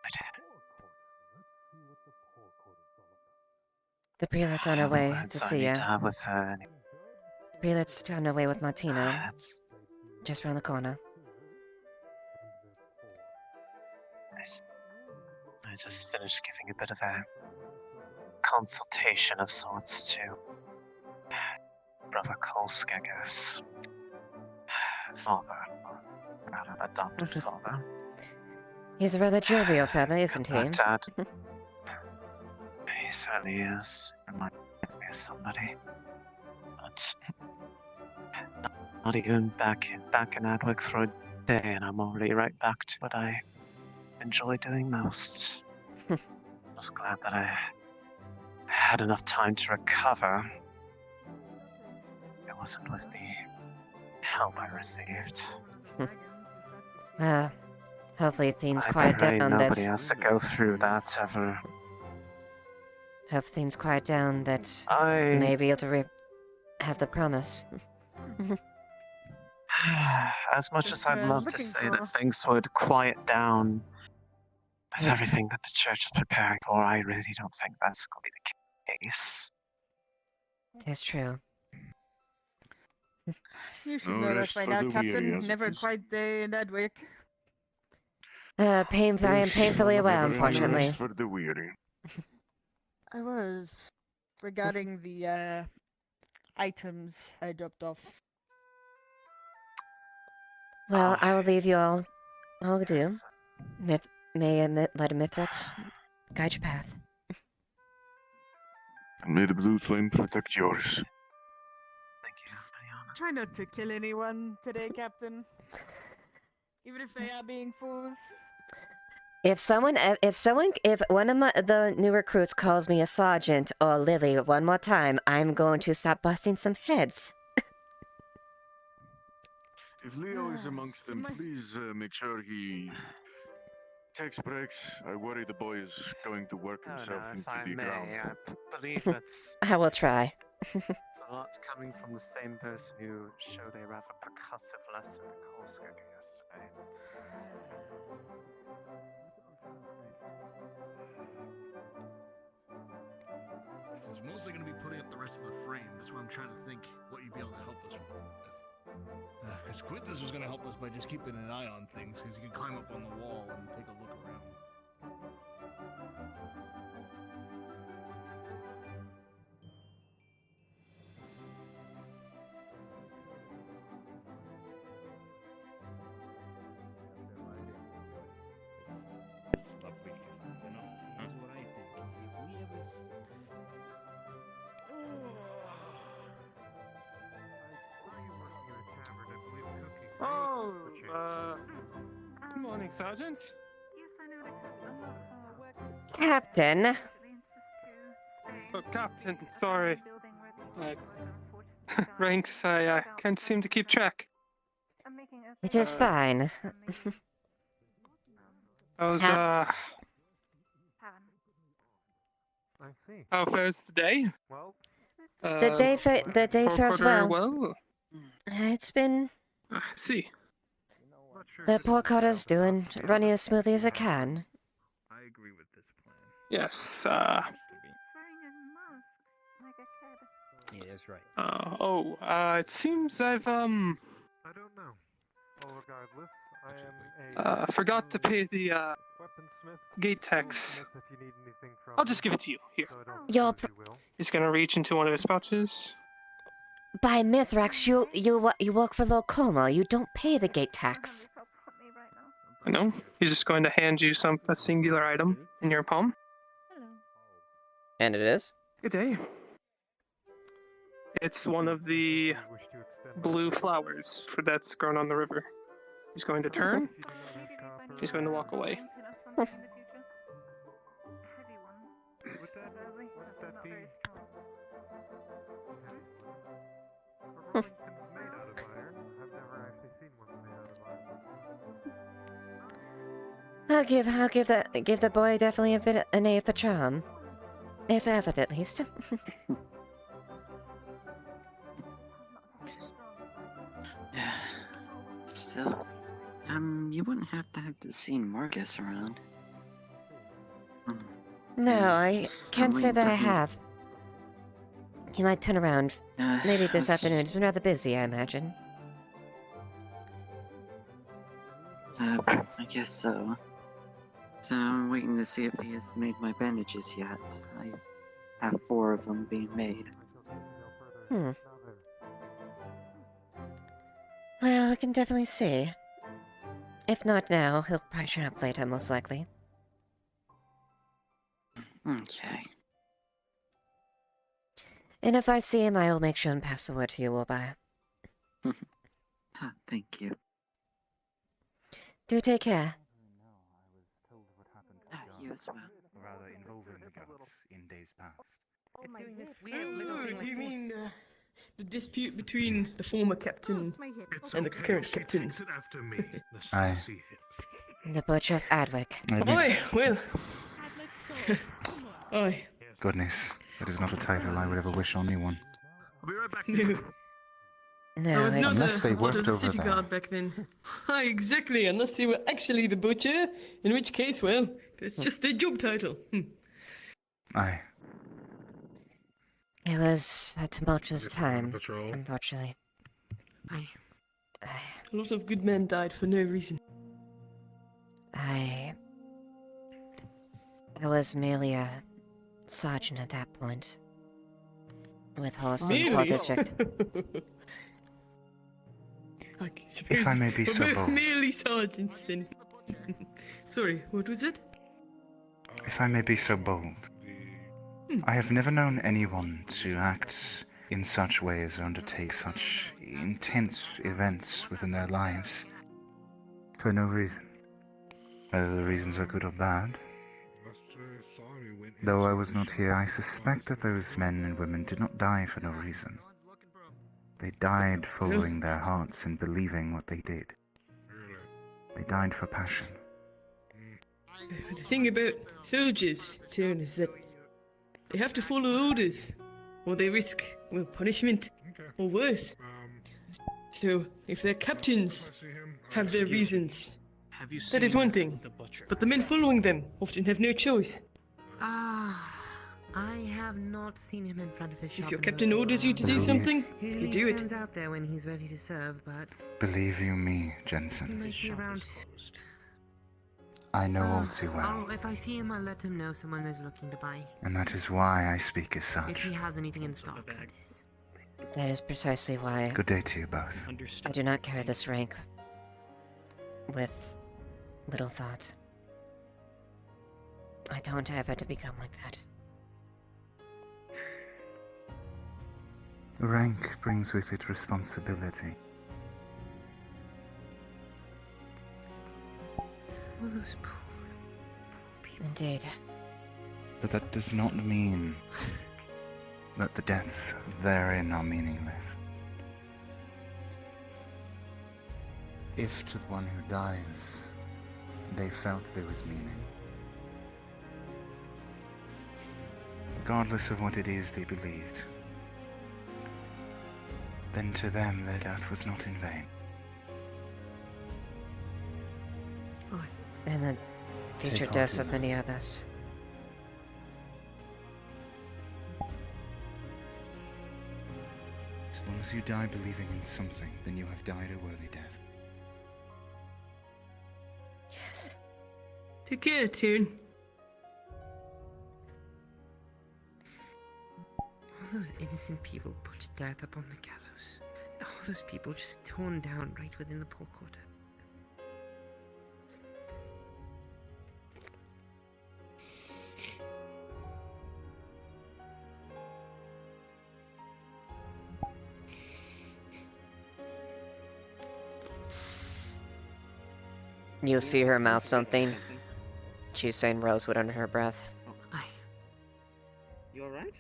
I did. The prelate's on her way to Words I see need you. to have with her. Prelate's on her way with Martino. That's Just round the corner. nice. I just finished giving a bit of a consultation of sorts to Brother Kolsk, I guess. Father, or rather adopted father. He's a rather jovial fella, isn't he? Dad. He certainly is. Reminds me of somebody. But not even back in Adwick for a day, and I'm already right back to what I enjoy doing most. I was glad that I had enough time to recover. It wasn't with the help I received. Hopefully things I quiet pray down. nobody has to go through that ever. Hope things quiet down. That I maybe you'll have the promise. As much as I'd love to looking say for- that things would quiet down with everything that the church is preparing for, I really don't think that's going to be the case. That's true. You should No know that rest by for now, the weary, Captain. as it Never is. quite day in Edwick. I am painfully aware, Never any unfortunately. rest for the weary. I was regarding the items I dropped off. Well, I will leave you all do. May let Mithrax guide your path. And may the blue flame protect yours. Try not to kill anyone today, Captain. Even if they are being fools. If one of the new recruits calls me a sergeant or Lily one more time, I'm going to start busting some heads. If Leo is amongst them, please make sure he takes breaks. I worry the boy is going to work himself if into I the may, ground. I believe that's I will try. it's a lot coming from the same person who showed a rather percussive lesson at Kolskog yesterday. Since mostly going to be putting up the rest of the frame, that's why I'm trying to think what you'd be able to help us with. Because Quintus was going to help us by just keeping an eye on things, because he can climb up on the wall and take a look around. Oh, good morning, Sergeant. Captain. Oh, Captain, sorry. Ranks, I can't seem to keep track. It is fine. How's, I see. how fares today? Well, The day fares Porter well. It's been. I see. The poor Carter's running as smoothly as it can. I agree with this plan. Yes, He is right. it seems I've, I don't know. Well, regardless, I am a forgot to pay the, weaponsmith. gate tax. If you need anything from I'll just give it to you. Here. so I don't Your suppose you will. He's gonna reach into one of his pouches. By Mithrax, you work for Lord Como. You don't pay the gate tax. I know. He's just going to hand you a singular item in your palm. And it is? Good day. It's one of the blue flowers that's grown on the river. He's going to turn. He's going to walk away. Would that be? Rollington's made out of iron. I've never actually seen one made out of iron. I'll give the boy definitely an A for charm. A for effort, at least. Still, you wouldn't have to seen Marcus around. No, I can't say waiting that for I him. have. He might turn around. Maybe this I see. afternoon. It's been rather busy, I imagine. I guess so. So I'm waiting to see if he has made my bandages yet. I have 4 of them being made. Hmm. Well, we can definitely see. If not now, he'll probably turn up later, most likely. Okay. And if I see him, I will make sure and pass the word to you, Warby. Thank you. Do take care. You as well. Rather involving the gods in days past. Oh, do you mean the dispute between the former captain and the current captain? Aye. The Butcher of Adwick. Aye, well. Aye. Goodness, that is not a title I would ever wish on anyone. No. No, I was not Unless they part of worked the over city there. guard back then. Aye, exactly, unless they were actually the butcher, in which case, well, that's just their job title. Aye. It was a tumultuous time, unfortunately. Aye. A lot of good men died for no reason. I was merely a sergeant at that point. With horse in Paul Merely? District. I suppose If I may be we're so both bold. merely sergeants then. Sorry, what was it? If I may be so bold, I have never known anyone to act in such ways or undertake such intense events within their lives for no reason. Whether the reasons are good or bad. Though I was not here, I suspect that those men and women did not die for no reason. They died following their hearts and believing what they did. They died for passion. The thing about soldiers, Tyrone, is that they have to follow orders, or they risk, well, punishment, or worse. So, if their captains have their reasons, that is one thing. But the men following them often have no choice. I have not seen him in front of his shop. If your in captain those orders you to do Believe- something, He you usually do it. stands out there when he's ready to serve, but Believe you me, he Jensen, might be around. I know all too well, If I see him, I'll let him know someone is looking to buy. and that is why I speak as If such. he has anything in stock, that is. That is precisely why Good day to you both. I do not carry this rank with little thought. I don't ever to become like that. Rank brings with it responsibility. All those poor Indeed. But that does not mean that the deaths therein are meaningless. If to the one who dies, they felt there was meaning, regardless of what it is they believed, then to them their death was not in vain. And the future Take deaths heart of many others. As long as you die believing in something, then you have died a worthy death. Yes. Take care, Tyrone. All those innocent people put to death upon the gallows. All those people just torn down right within the poor quarter. You see her mouth something. She's saying Rosewood under her breath. You alright?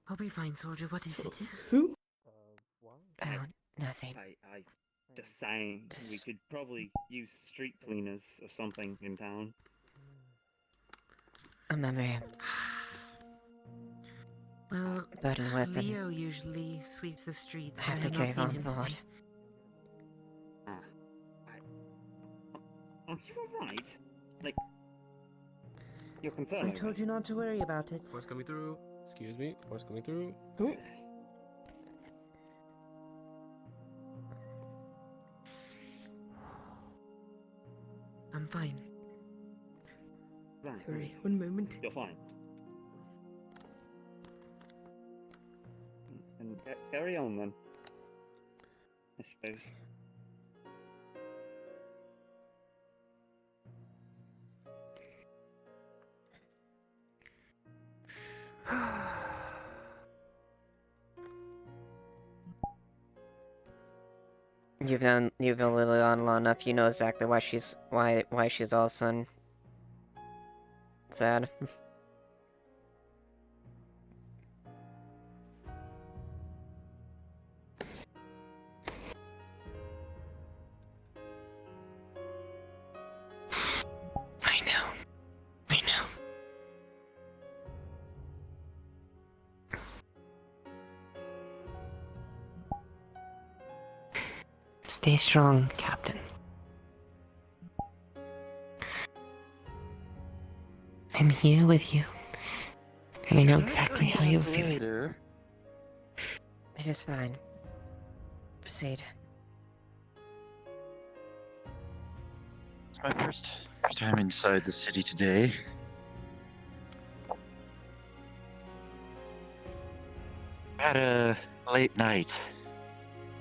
I'll be fine, soldier. What is it? Who? Oh, nothing. I just saying we could probably use street cleaners or something in town. A memory. Well, But I'm with him. Leo usually sweeps the streets. I have but to I've not cave seen on him board. today. Are you alright? Like, your concern. I told you not to worry about it. Voice coming through. Excuse me. Voice coming through. I'm fine. Sorry, one moment. You're fine. And carry on then. I suppose. You've known Leiliana long enough. You know exactly why she's all sudden sad. I know. Stay strong, Captain. I'm here with you. And I know exactly how you're feeling. It is fine. Proceed. It's my first time inside the city today. Had a late night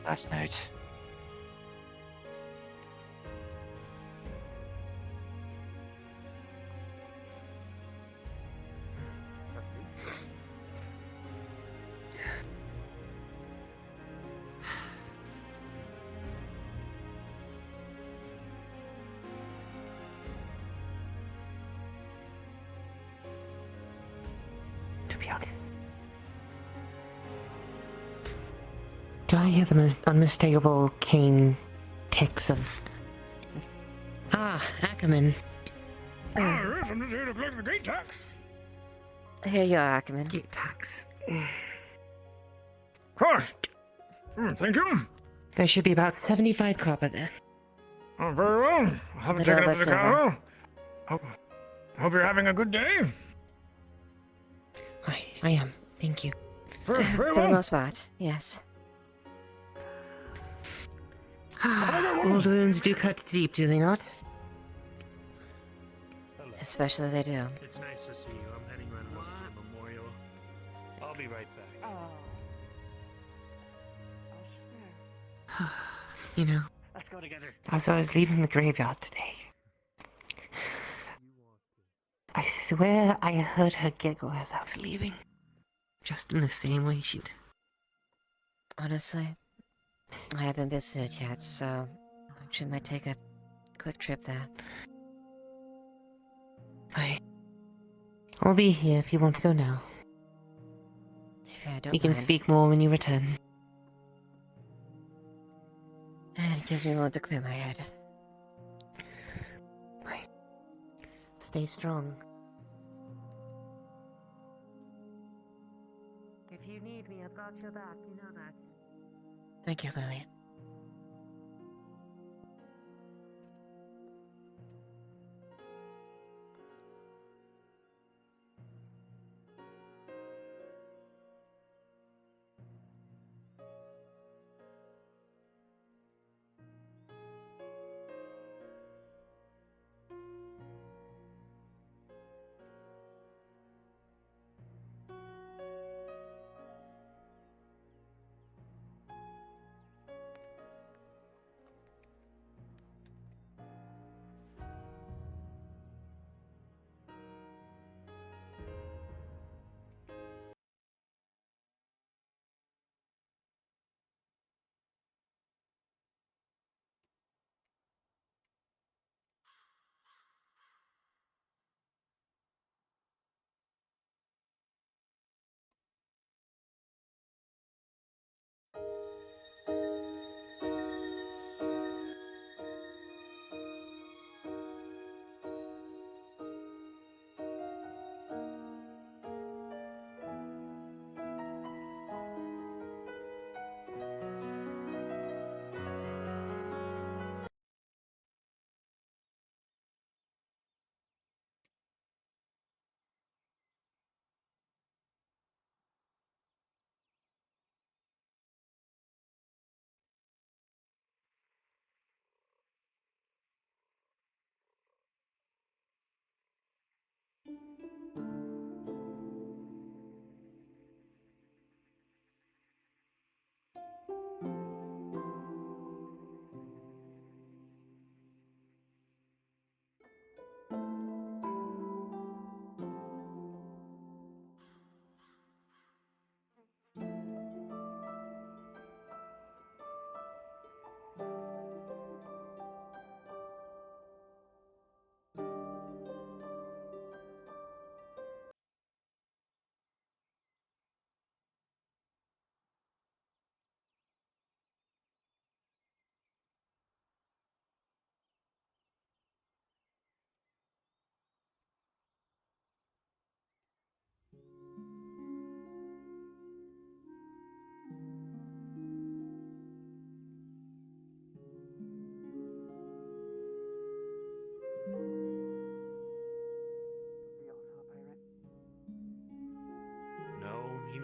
last night. Do I hear the most unmistakable cane ticks of... Ah, Ackerman. Ah, yes, I'm just here to collect the gate tax. Here you are, Ackerman. Gate tax. Of course. Thank you. There should be about 75 copper there. Oh, very well. I'll have it taken up to the cargo. Hope you're having a good day. I am. Thank you. Very For the well. most part, yes. Old wounds do cut deep, do they not? Especially they do. It's nice to see you. I'm heading right over to the memorial. I'll be right back. You know, Let's go together. as I was leaving the graveyard today, I swear I heard her giggle as I was leaving. Just in the same way she'd... Honestly, I haven't visited yet, so she might take a quick trip there. I'll be here if you want to go now. If I don't We can mind. speak more when you return. And it gives me a moment to clear my head. Stay strong. If you need me, I've got your back, you know that. Thank you, Lily.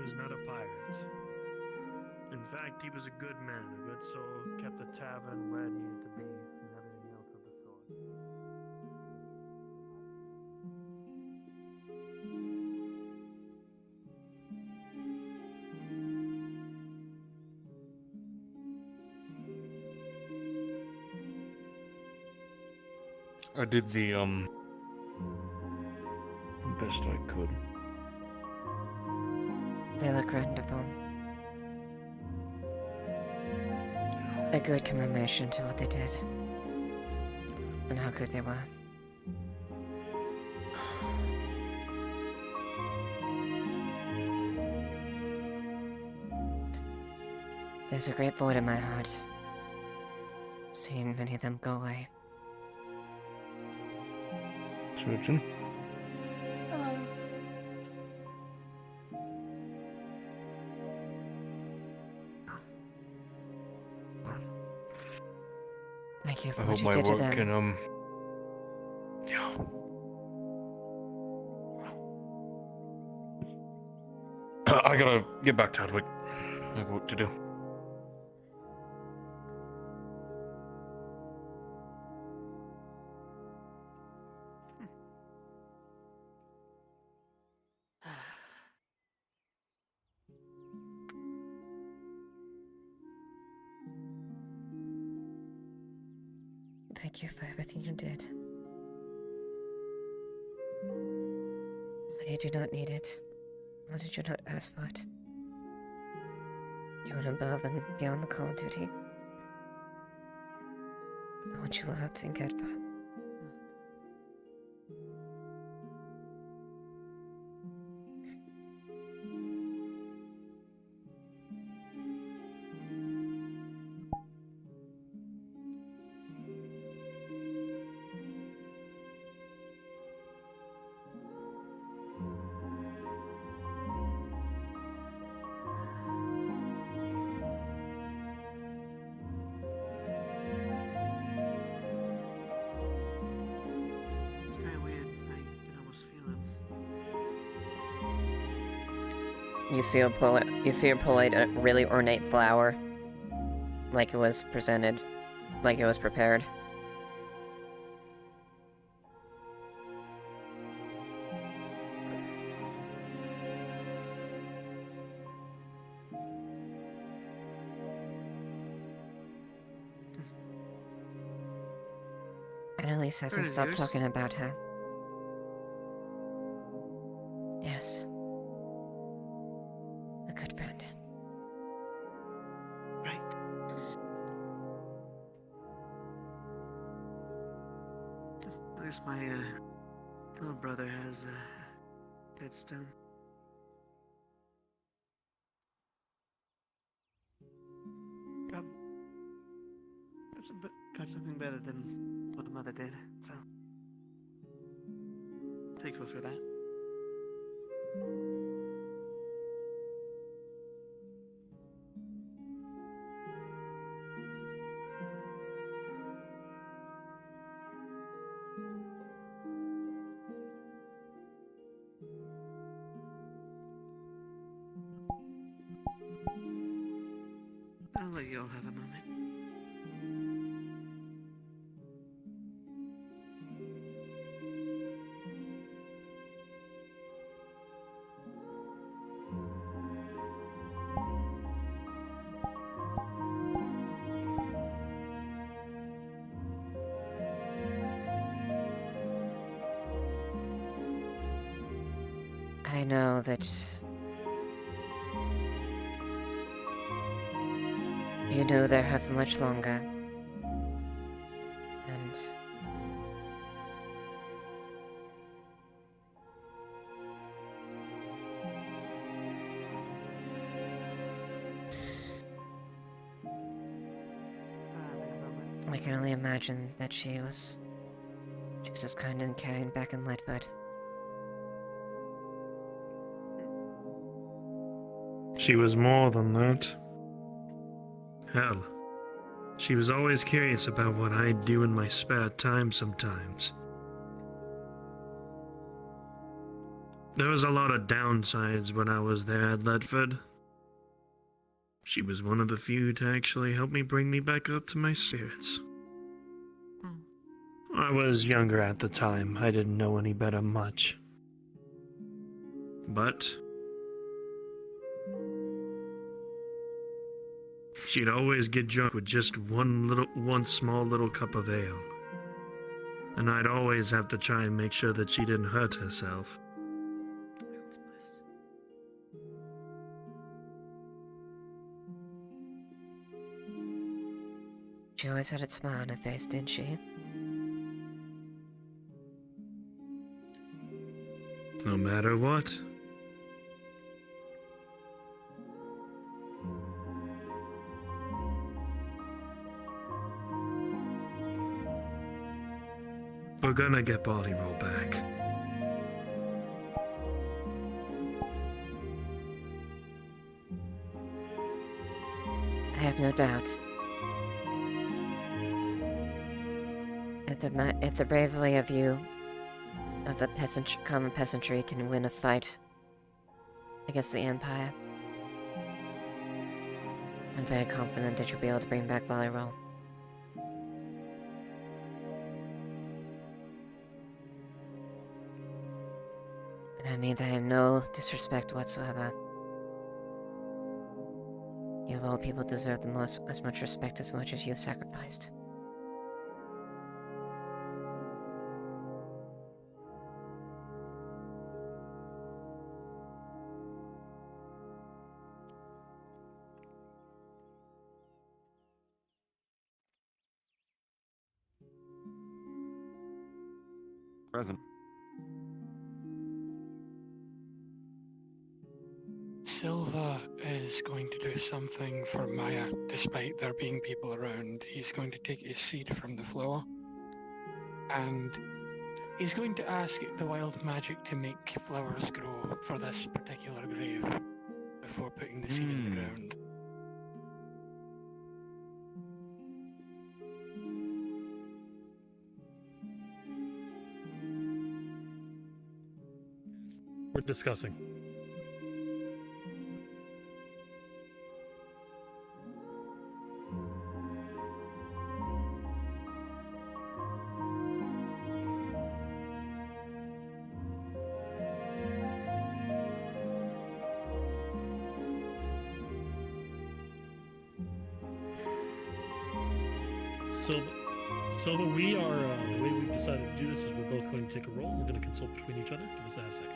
was not a pirate. In fact, he was a good man, a good soul, kept the tavern where it needed to be, and everything else of the sort. I did the best I could. They look wonderful. A good commemoration to what they did. And how good they were. There's a great void in my heart, seeing many of them go away. Surgeon? Hello. Thank you for I what hope you my did to work them. can, yeah. I gotta get back to Hardwick. I have work to do. Thank you for everything you did. You do not need it, nor did you not ask for it. You went above and beyond the call of duty. The one you loved and cared for. It's kind of weird. I can almost feel him. You see her pull out a really ornate flower, like it was presented, like it was prepared. Annalise hasn't stopped Predators? talking about her. Yes. A good friend. Right. At least my little brother has a headstone. Got something better than what mother did, so thankful for that. I'll let you all have a moment. I know that you know there have much longer. And I can only imagine that she was just as kind and caring back in Lightfoot. She was more than that. Hell, she was always curious about what I'd do in my spare time sometimes. There was a lot of downsides when I was there at Ledford. She was one of the few to actually help me bring me back up to my spirits. I was younger at the time. I didn't know any better much. But she'd always get drunk with just one small little cup of ale. And I'd always have to try and make sure that she didn't hurt herself. She always had a smile on her face, didn't she? No matter what. We're gonna get Body Roll back. I have no doubt. If the bravery of you, of the common peasantry, can win a fight against the Empire, I'm very confident that you'll be able to bring back Body Roll. And I mean that in no disrespect whatsoever. You of all people deserve as much respect as much as you've sacrificed. Present. Silva is going to do something for Maya, despite there being people around. He's going to take his seed from the floor, and he's going to ask the wild magic to make flowers grow for this particular grave before putting the seed in the ground. We're discussing. Silva, we are, the way we've decided to do this is we're both going to take a roll. We're going to consult between each other. Give us a half second.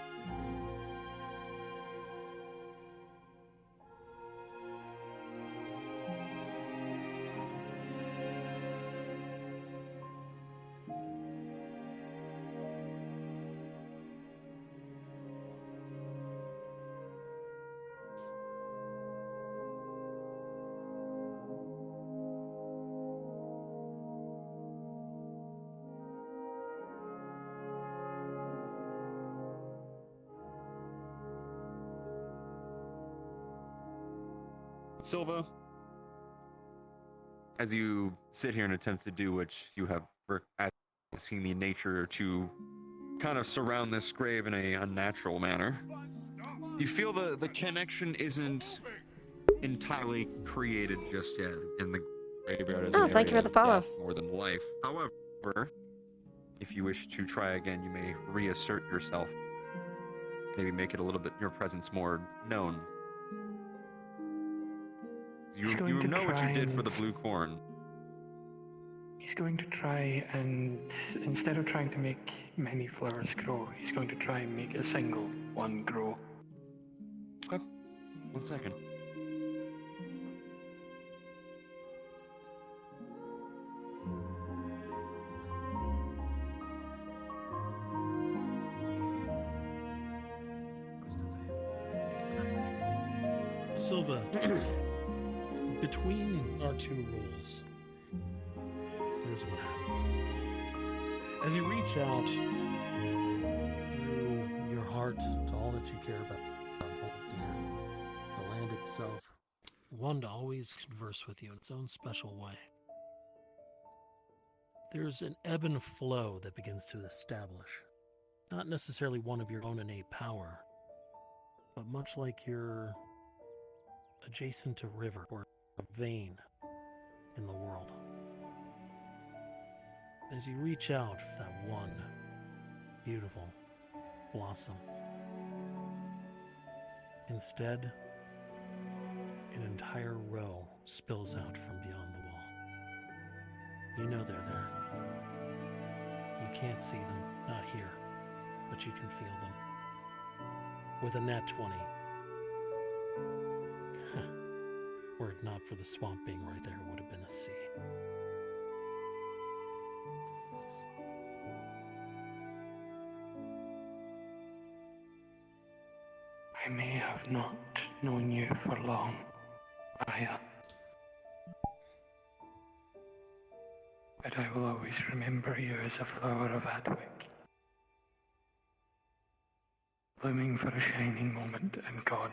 Silva, as you sit here and attempt to do what you have seen the nature to kind of surround this grave in a unnatural manner, you feel the connection isn't entirely created just yet in the graveyard as an thank you area for the of follow. death more than life. However, if you wish to try again, you may reassert yourself. Maybe make it a little bit, your presence more known. You know what you did for the blue corn. He's going to try and, instead of trying to make many flowers grow, he's going to try and make a single one grow. Okay. 1 second. Silva, between our two rolls, here's what happens. As you reach out through your heart to all that you care about, the land itself, one to always converse with you in its own special way. There's an ebb and flow that begins to establish not necessarily one of your own innate power, but much like you're adjacent to a river or a vein in the world. As you reach out for that one beautiful blossom, instead, an entire row spills out from beyond the wall. You know they're there. You can't see them, not here, but you can feel them. With a nat 20. Were it not for the swamp being right there, it would have been a sea. I may have not known you for long, Aya. But I will always remember you as a flower of Adwick. Blooming for a shining moment and gone.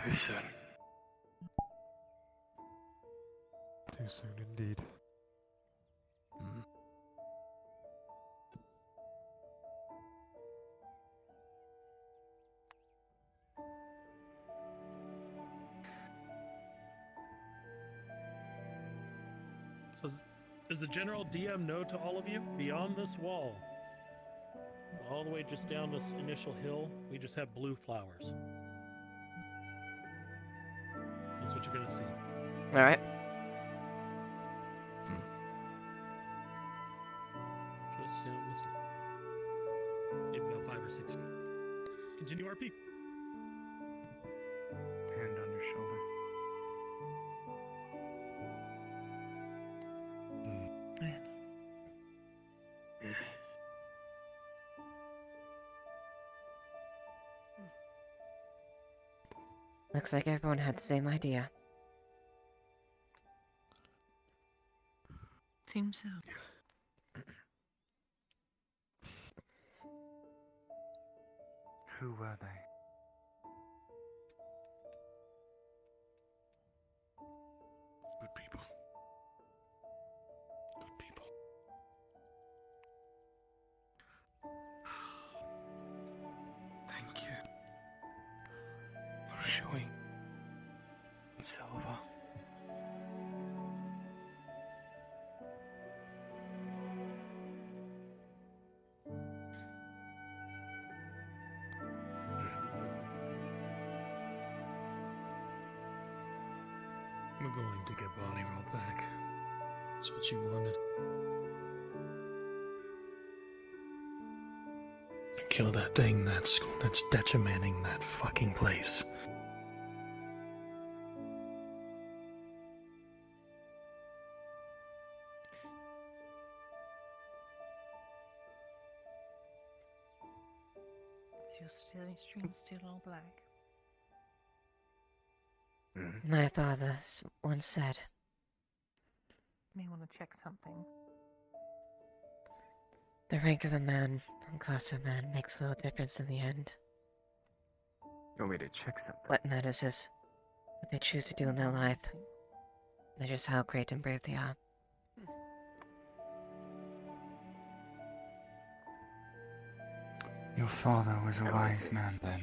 Too soon. Too soon indeed. So does the general DM know to all of you? Beyond this wall, all the way just down this initial hill, we just have blue flowers. That's what you're gonna see. Alright. Just, listen. Maybe about 5 or 6 feet. Continue RP. Hand on your shoulder. Looks like everyone had the same idea. Seems so. Who were they? Good people. Good people. Thank you for showing Silva. We're going to get Bonnie rolled back. That's what you wanted. Kill that thing that's detrimenting that fucking place. Is your stream still all black? My father once said, May want to check something. the rank of a man and class of man makes little difference in the end. You want me to check something? What matters is what they choose to do in their life. Not just how great and brave they are. Your father was a wise man then.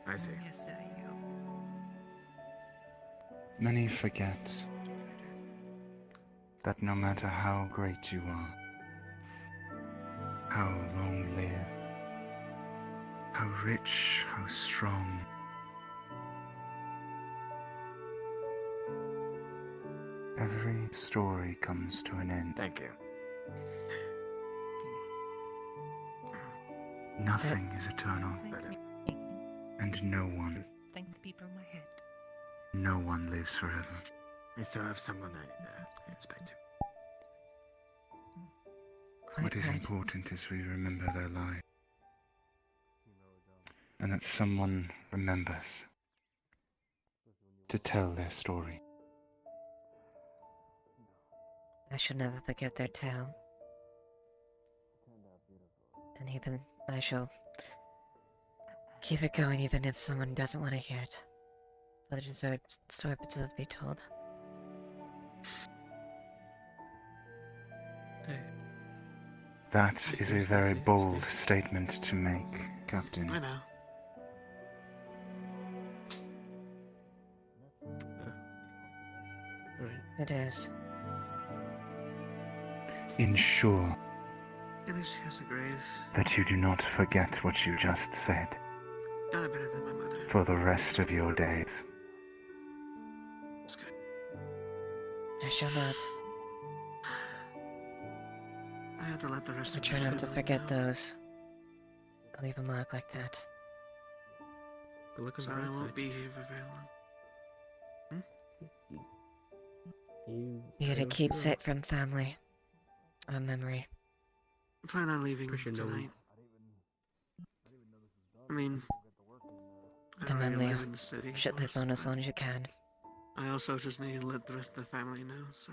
I see. Yes, sir, you. Many forget that no matter how great you are, how long live, how rich, how strong, every story comes to an end. Thank you. Nothing is eternal, and no one, Thank the people in my head. no one lives forever. I still have someone I expect to. What is important is we remember their lives, and that someone remembers to tell their story. I shall never forget their tale. And even I shall keep it going even if someone doesn't want to hear it. For the story deserves to be told. That is a very bold statement to make, Captain. I know. It is. Ensure And she has a grave. that you do not forget what you just said Not better than my mother. for the rest of your days. It's good. I shall not. I had to let the rest I of try my not to family forget know. those. Leave a mark like that. But look, sorry, I won't be here for very long. You gotta keep it from family. A memory. I plan on leaving tonight. I mean, I The already memory live in the city. of should live course, on as but long as you can. I also just need to let the rest of the family know, so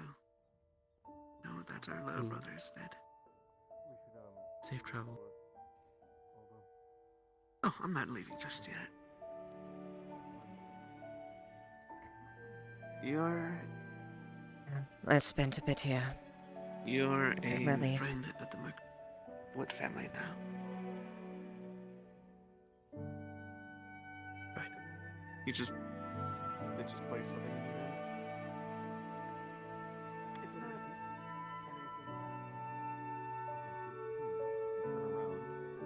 know that our little brother is dead. Safe travel. Oh, I'm not leaving just yet. You're I spent a bit here. a Take my leave. friend at the Wood family now. Right. You just They just place something in your hand.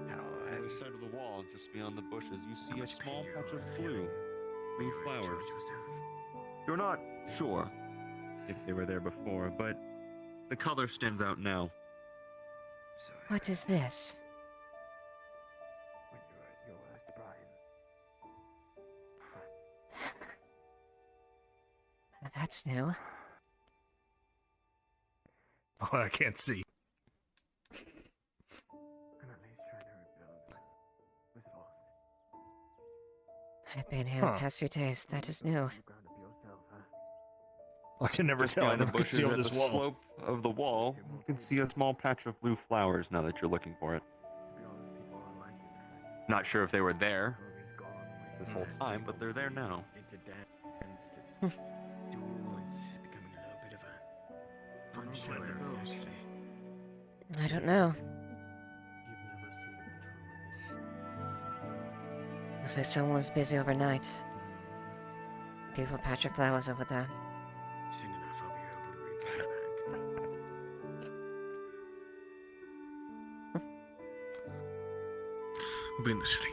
Now, on the other side of the wall, just beyond the bushes, you see a small patch of blue leaf flowers. You're not sure if they were there before, but the color stands out now. What is this? That's new. Oh, I can't see. I've been here the past few days. That is new. I can never Just tell. I beyond the never could bushes see over at the this wall. slope of the wall, you can see a small patch of blue flowers now that you're looking for it. Not sure if they were there this whole time, but they're there now. I don't know. Looks like someone was busy overnight. Beautiful patch of flowers over there. Soon enough, I'll be able to repay back. We'll be in the city.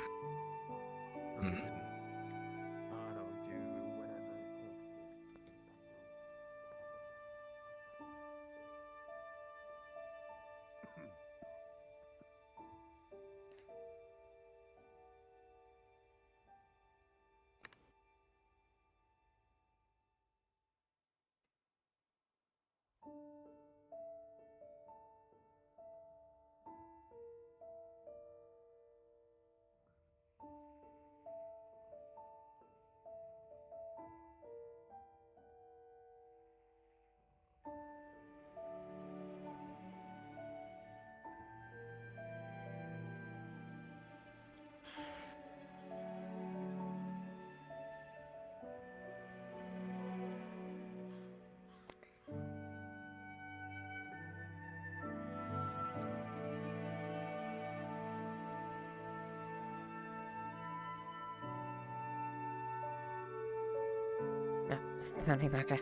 Found me back. That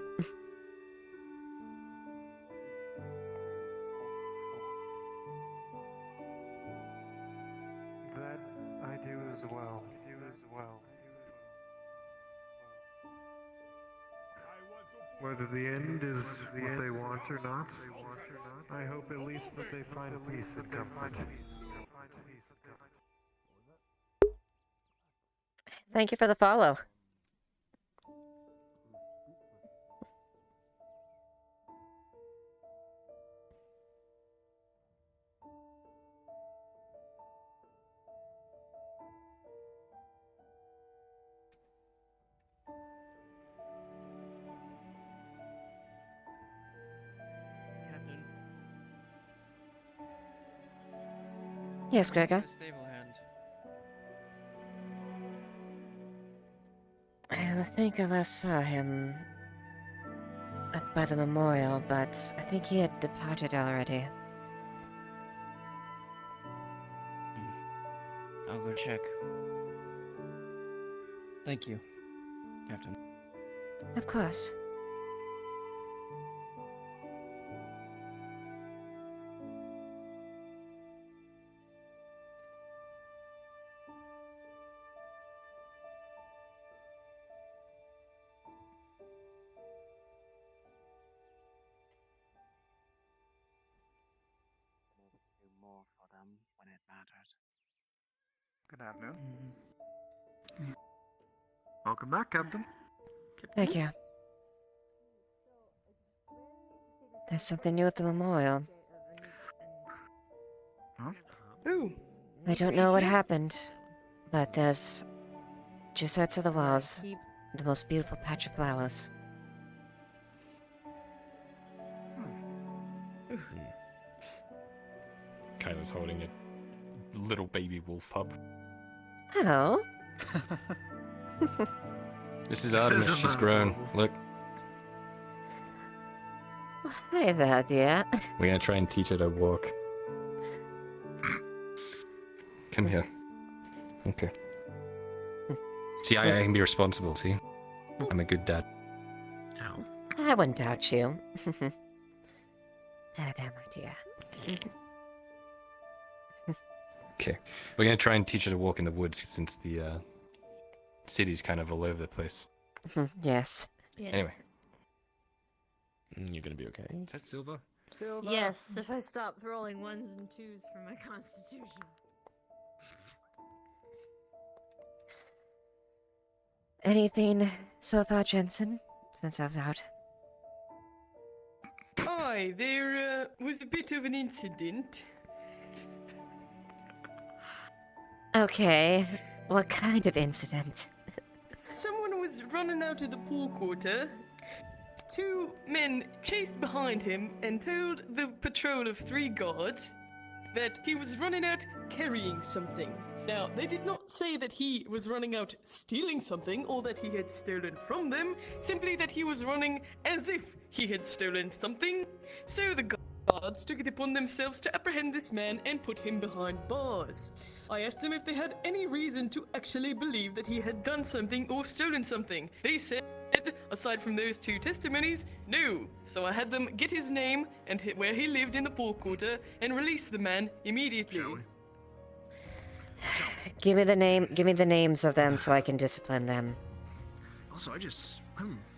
I do as well. Whether the end is what they want or not, I hope at least that they find peace and comfort. Thank you for the follow. Captain. Yes, Gregor. Stable hand. I think I last saw him by the memorial, but I think he had departed already. go check. Thank you, Captain. Of course. Do more for them when it mattered. Good afternoon. Welcome back, Captain. Thank you. There's something new at the memorial. Huh? Ooh. I don't know what happened, but there's, just outside the walls, the most beautiful patch of flowers. Kayla's holding a little baby wolf pup. Oh. This is Artemis. Isn't She's that grown. adorable? Look, Hi there, dear. we're gonna try and teach her to walk. Come here. Okay. See, I can be responsible, see? I'm a good dad. I wouldn't doubt you. There, my dear. Okay. We're gonna try and teach her to walk in the woods since the city's kind of all over the place. Yes. Anyway. You're gonna be okay. Is that Silva? Yes, if I stop rolling ones and twos for my constitution. Anything so far, Jensen, since I was out? Aye, there was a bit of an incident. Okay. What kind of incident? Someone was running out of the pool quarter. Two men chased behind him and told the patrol of 3 guards that he was running out carrying something. Now, they did not say that he was running out stealing something or that he had stolen from them, simply that he was running as if he had stolen something. So the guards took it upon themselves to apprehend this man and put him behind bars. I asked them if they had any reason to actually believe that he had done something or stolen something. They said, aside from those 2 testimonies, no. So I had them get his name and where he lived in the pool quarter and release the man immediately. Give me the names of them so I can discipline them. Also, I just.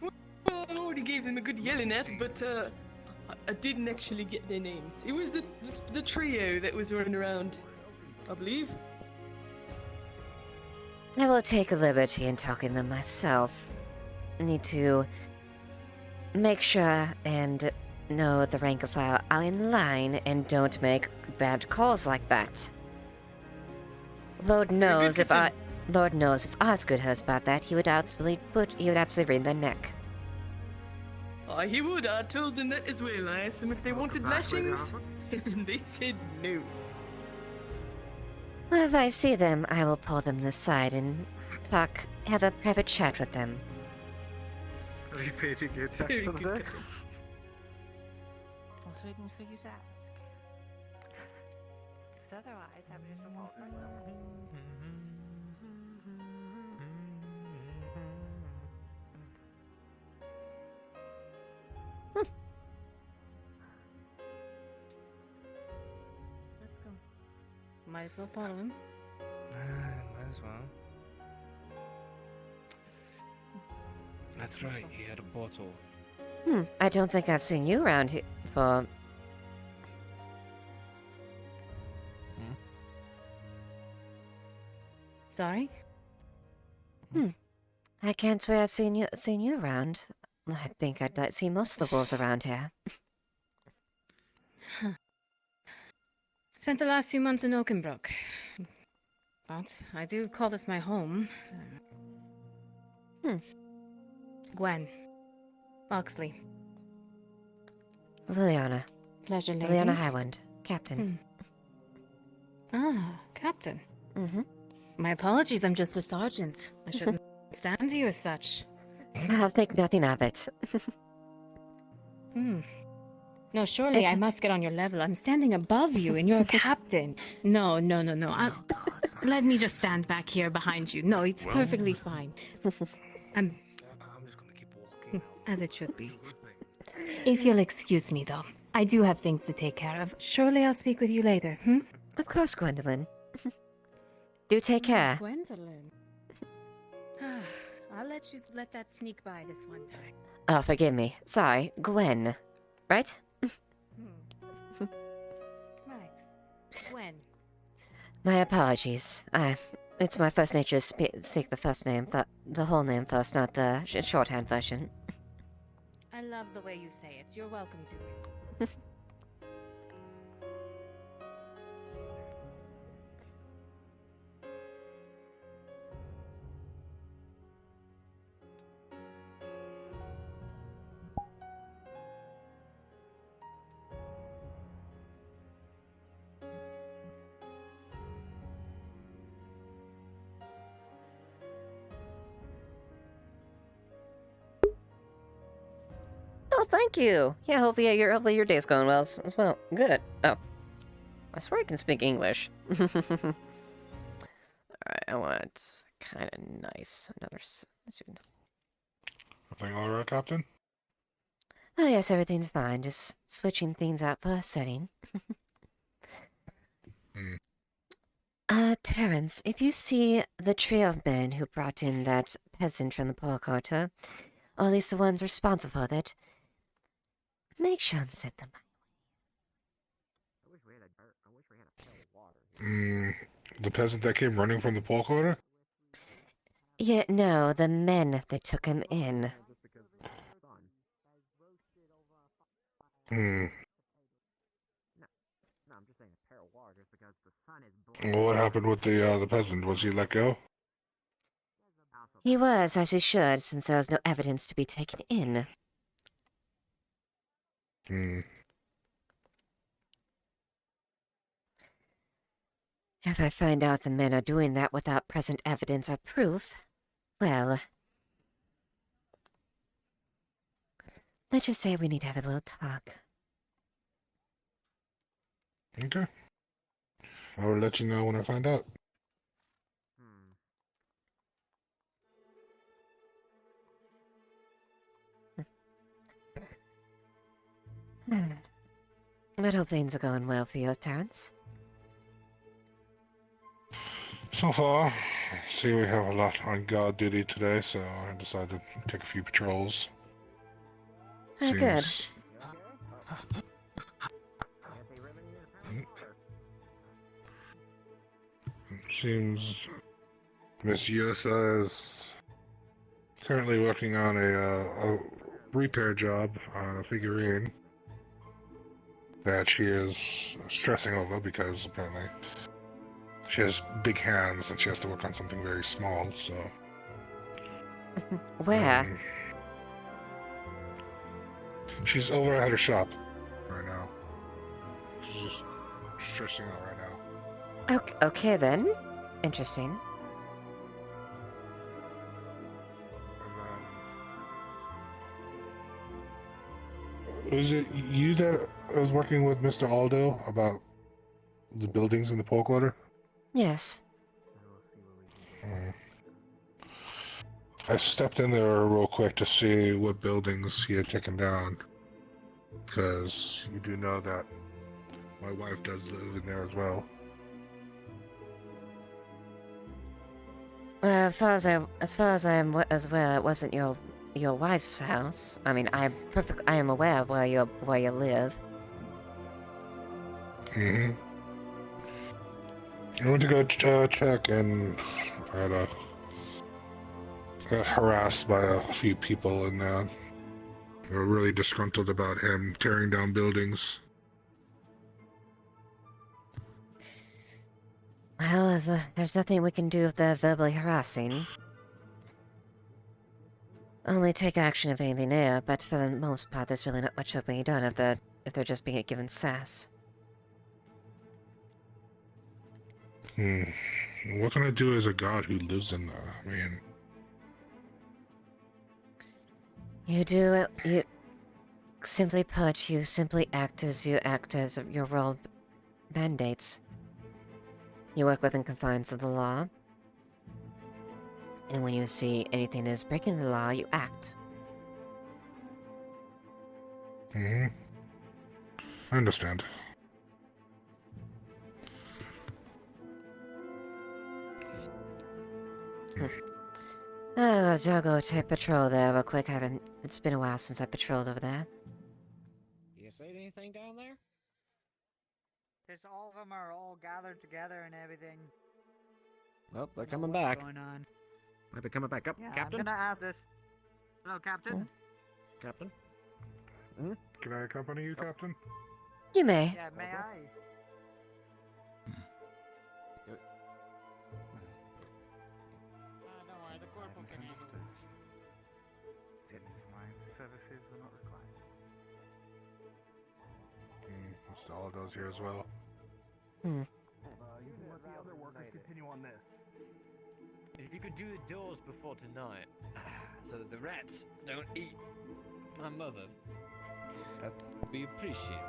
Well, I already gave them a good yelling at, but I didn't actually get their names. It was the trio that was running around, I believe. I will take a liberty in talking to them myself. Need to make sure and know the rank of file are in line and don't make bad calls like that. Lord knows if Osgood heard about that, he would absolutely wring their neck. He would. I told them that as well. I asked them if they wanted lashings, and they said no. Well, if I see them, I will pull them aside and have a private chat with them. Are you paid to get tax Very for the good. day? I was waiting for you to ask. Because otherwise, I would just revolt myself. Let's go. Might as well follow him. Might as well. That's right, he had a bottle. I don't think I've seen you around here before. Sorry? I can't say I've seen you around. I think I'd like to see most of the wolves around here. Spent the last few months in Oakenbrook. But I do call this my home. Gwen. Oxley. Leiliana. Pleasure, lady. Leiliana Highwind. Captain. Ah, Captain. Mm-hmm. My apologies, I'm just a sergeant. I shouldn't stand you as such. I'll think nothing of it. No, surely It's- I must get on your level. I'm standing above you and you're a captain. No. let me just stand back here behind you. No, it's perfectly fine. I'm just gonna keep walking. as it should be. If you'll excuse me, though, I do have things to take care of. Surely I'll speak with you later, Of course, Gwendolyn. Do take care. Gwendolyn. I'll let that sneak by this one time. Oh, forgive me. Sorry, Gwen. Right? Right. Gwen. My apologies. It's my first nature to speak the first name, but the whole name first, not the shorthand version. I love the way you say it. You're welcome to it. Oh, thank you. Yeah, hopefully your day's going well as well. Good. Oh, I swear I can speak English. Alright, I want kind of nice. Another. Everything all right, Captain? Oh yes, everything's fine. Just switching things up for a setting. Terrence, if you see the trio of men who brought in that peasant from the poor quarter, or at least the ones responsible for it, make sure and send them The peasant that came running from the poor quarter? Yeah, no, the men that took him in. Well, what happened with the peasant? Was he let go? He was, as he should, since there was no evidence to be taken in. If I find out the men are doing that without present evidence or proof, well... let's just say we need to have a little talk. Okay. I'll let you know when I find out. I hope things are going well for you, Terrence. So far, I see we have a lot on guard duty today, so I decided to take a few patrols. Oh, good. Seems Miss Yosa is currently working on a repair job on a figurine that she is stressing over because apparently she has big hands and she has to work on something very small, so... Where? She's over at her shop right now. She's just stressing out right now. Okay then. Interesting. Was it you that was working with Mr. Aldo about the buildings in the poor quarter? Yes. I stepped in there real quick to see what buildings he had taken down. Because you do know that my wife does live in there as well. Well, as far as I am aware, it wasn't your wife's house. I mean, I am aware of where you live. I went to go check, and I got harassed by a few people in there. They were really disgruntled about him tearing down buildings. Well, there's nothing we can do if they're verbally harassing. Only take action if anything there, but for the most part, there's really not much that can be done if they're just being given sass. What can I do as a god who lives in there? I mean... You simply put, you simply act as your role mandates. You work within confines of the law. And when you see anything that is breaking the law, you act. Mm-hmm. I understand. I'll go take patrol there real quick. It's been a while since I patrolled over there. You see anything down there? Because all of them are all gathered together and everything. Well, they're Don't know coming what's back. going on. Might be coming back up, Yeah, Captain. I'm gonna ask this. Hello, Captain. Captain. Can I accompany you, Captain? You may. Yeah, may I? Don't worry, the corporal can handle it. My services were not required. That's all it does here as well. You can let the other workers continue on this. If you could do the doors before tonight, so that the rats don't eat my mother, that'd be appreciated.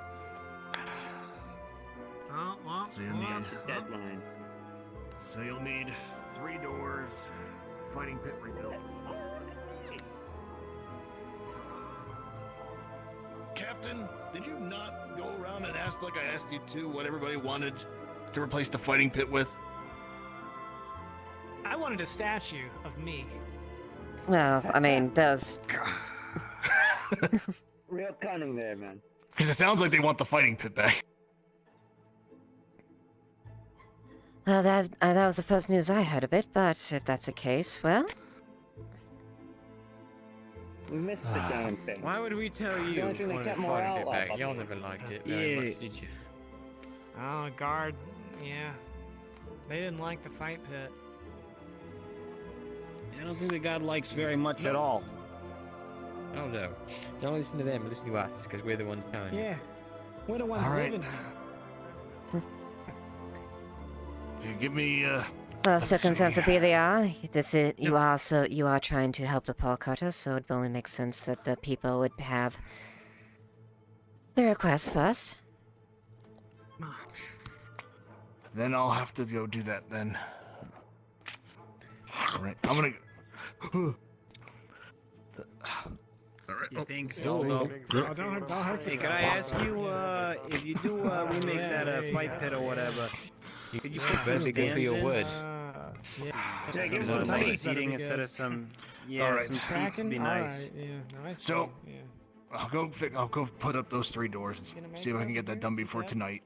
Oh, well, So you'll need deadline. So you'll need 3 doors, fighting pit rebuilt. Captain, did you not go around and ask like I asked you to what everybody wanted to replace the fighting pit with? I wanted a statue of me. Well, I mean, those... Real cunning there, man. Because it sounds like they want the fighting pit back. Well, that was the first news I heard of it, but if that's the case, well... We missed the damn thing. Why would we tell you Don't you wanted kept the more fighting pit outlaws back? up Y'all there. never liked it very much, did you? Oh, guard. Yeah. They didn't like the fight pit. I don't think the God likes very much at all. Oh no. Don't listen to them, listen to us, because we're the ones telling you. Yeah. We're the ones All right. living here. You give me, Well, let's circumstances see. be they are. You are trying to help the poor cutters, so it only makes sense that the people would have the request first. Then I'll have to go do that then. Alright, I'm gonna... Alright. You think so, though? Hey, could I ask you, if you do remake that fight pit or whatever, could you put some Better go for your stands in? word. Yeah, give us some seating instead of some, Alright. some seats would be nice. Alright, yeah. No, I see. So, Yeah. I'll go put up those 3 doors, see if I can get that done before tonight.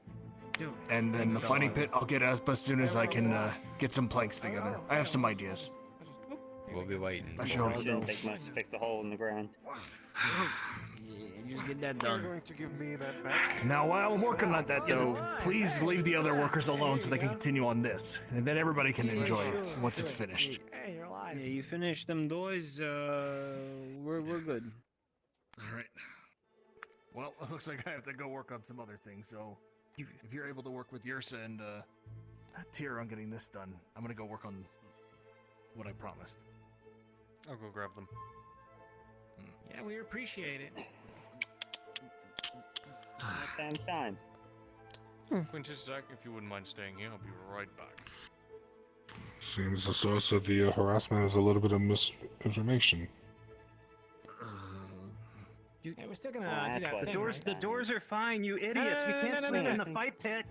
And then the fighting pit, I'll get as soon as I can get some planks together. I have some ideas. We'll be waiting. I It should shouldn't take much to fix a hole in the ground. Just get that You're done. going to give me that back? Now, while I'm working on that, though, please leave the other workers alone so they can continue on this, and then everybody can enjoy it once it's finished. Hey, you're alive. Yeah, you finish them doors, we're good. Alright. Well, it looks like I have to go work on some other things, so if you're able to work with Yersa and Tyr on getting this done, I'm gonna go work on what I promised. I'll go grab them. Yeah, we appreciate it. Damn time. Quintus, Zach, if you wouldn't mind staying here, I'll be right back. Seems the source of the harassment is a little bit of misinformation. Yeah, we're still gonna Oh, do that's that what- thing, The doors are fine, you idiots. We can't sleep in the fight pit.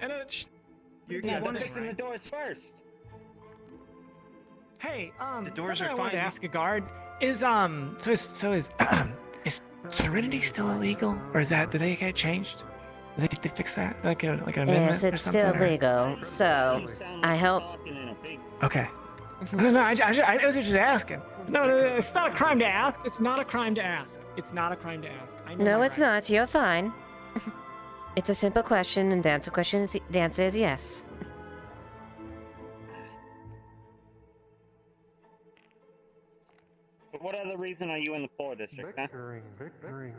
You Yeah, but fixing the doors first. Hey, The doors something are I wanted to fine. ask a guard is is Serenity still illegal, or is that did they get changed? Did they fix that like an amendment? Yes, or it's still something, or- legal, so I hope... Okay. No, I was just asking. No, it's not a crime to ask. It's not a crime to ask. It's not a crime to ask. I know No, my it's rights. not. You're fine. It's a simple question, and the answer is yes. For what other reason are you in the poor district, huh? Bickering.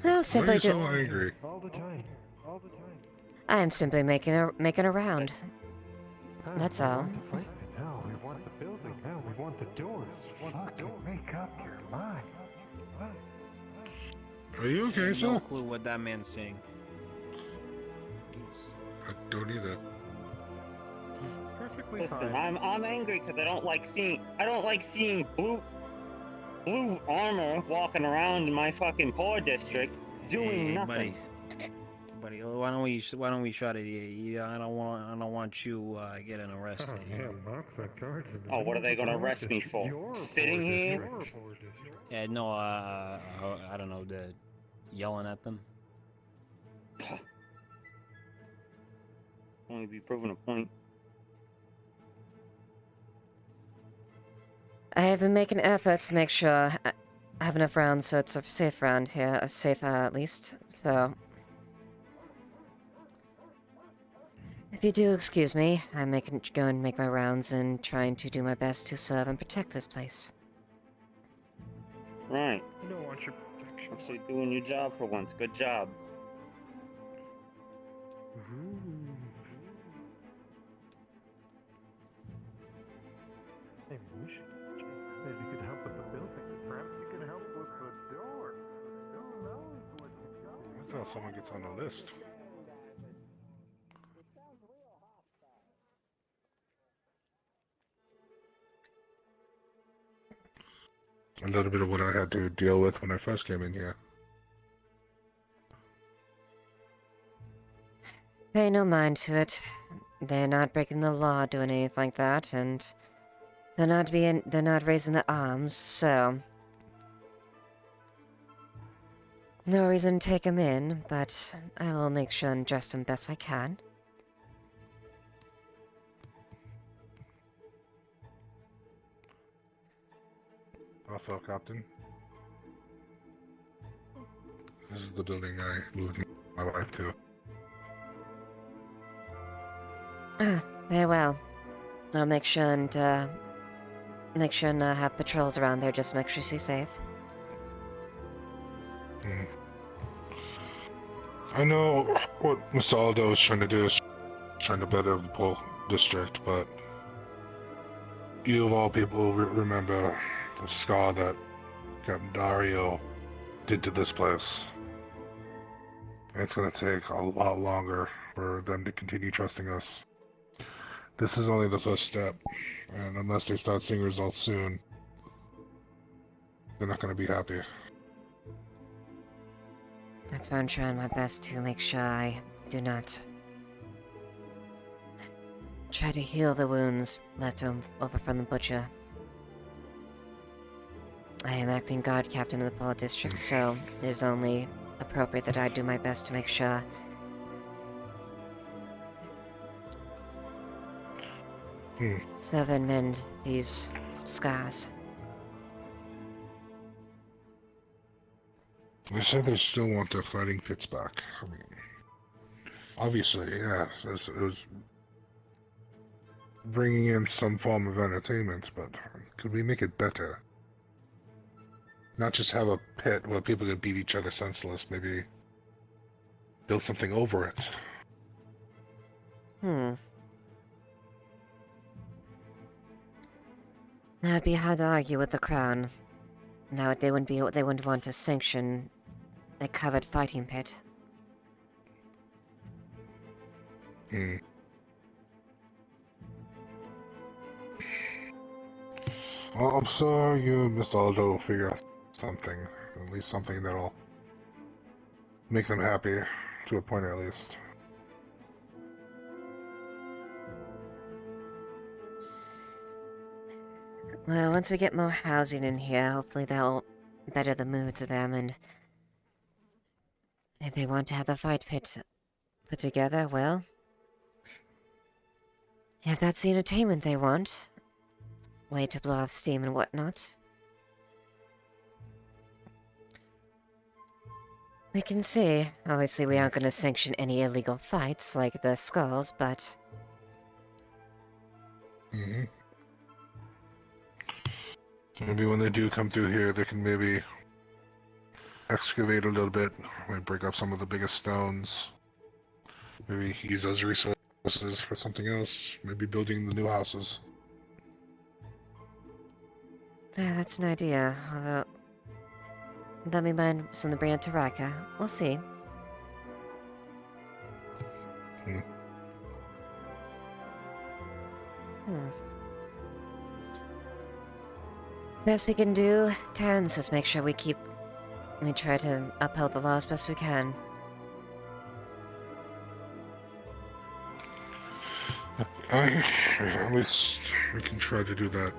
I'll Why are simply you so do... angry? All the time. All the time. I am simply making a round. That's all. No, we want the building. No, we want the doors. Fucking make up your mind. Are you okay, No sir? clue what that man's saying. I don't either. Perfectly Listen, fine. I'm angry because I don't like seeing blue armor walking around in my fucking poor district doing Hey, nothing. buddy, why don't we shut it here? I don't want you getting arrested. Oh, yeah, Mark, the guards in the Oh, what are they middle gonna of the arrest me for? Your Sitting poor here? district. Yeah, no, I don't know, the yelling at them. Only be proving a point. I have been making efforts to make sure I have enough rounds so it's a safe round here, safer at least. So, if you do excuse me, I'm go and make my rounds and trying to do my best to serve and protect this place. Right. You don't want your protection. Actually doing your job for once. Good job. Maybe you should. Maybe you could help with the building. Perhaps you could help with the door. Who knows what you got? That's how someone gets on the list. A little bit of what I had to deal with when I first came in here. Pay no mind to it. They're not breaking the law doing anything like that, and they're not raising their arms, so no reason to take them in, but I will make sure and dress them best I can. Also, Captain, this is the building I moved my wife to. Ah, very well. I'll make sure and have patrols around there just to make sure she's safe. I know what Mr. Aldo is trying to do is trying to better the whole district, but you of all people remember the scar that Captain Dario did to this place. It's going to take a lot longer for them to continue trusting us. This is only the first step, and unless they start seeing results soon, they're not going to be happy. That's why I'm trying my best to make sure I do not try to heal the wounds left over from the butcher. I am acting guard captain of the Polo District, so it is only appropriate that I do my best to make sure serve and mend these scars. They said they still want their fighting pits back. I mean, obviously, yes, it was bringing in some form of entertainment, but could we make it better? Not just have a pit where people can beat each other senseless, maybe build something over it. Now it'd be hard to argue with the Crown. Now they wouldn't want to sanction a covered fighting pit. Well, I'm sure you and Mr. Aldo will figure out something. At least something that'll make them happy, to a point at least. Well, once we get more housing in here, hopefully that'll better the moods of them, and if they want to have the fight pit put together, well, if that's the entertainment they want, way to blow off steam and whatnot, we can see. Obviously, we aren't going to sanction any illegal fights like the skulls, but Maybe when they do come through here, they can maybe excavate a little bit, maybe break up some of the biggest stones, maybe use those resources for something else, maybe building the new houses. yeah, that's an idea. Although, that may mind something to bring it to Raka. We'll see. Best we can do, Terrence, is make sure we try to uphold the laws best we can. At least we can try to do that.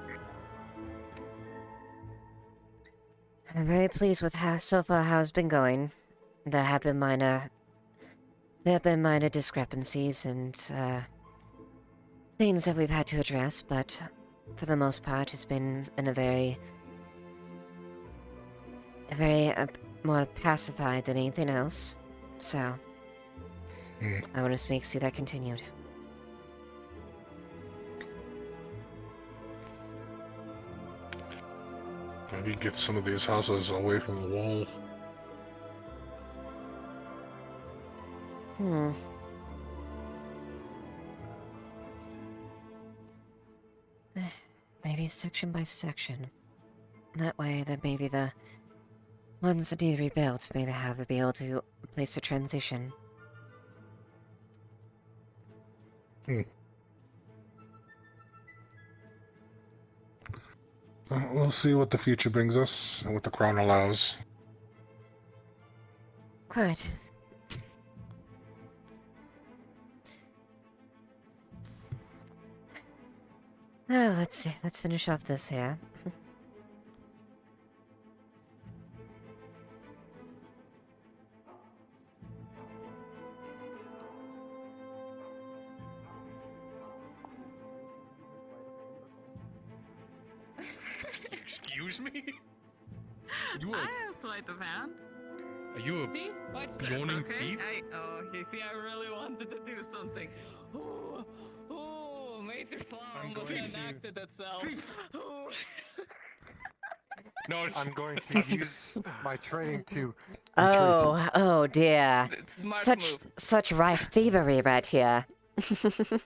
I'm very pleased with how so far how it's been going. There have been minor discrepancies and things that we've had to address, but for the most part, it's been in a very more pacified than anything else. So I want to see that continued. Maybe get some of these houses away from the wall. Maybe section by section. That way, then maybe the ones that need rebuilt maybe be able to place a transition. We'll see what the future brings us and what the crown allows. Quite. Oh, let's see. Let's finish off this here. Excuse me? I have sleight of hand. Are you a See? Watch this, yawning okay? thief? You see, I really wanted to do something. Major flaw almost enacted itself. Ooh. No, I'm going to use my training to. Oh dear. Smart Such rife thievery right here. Thievery?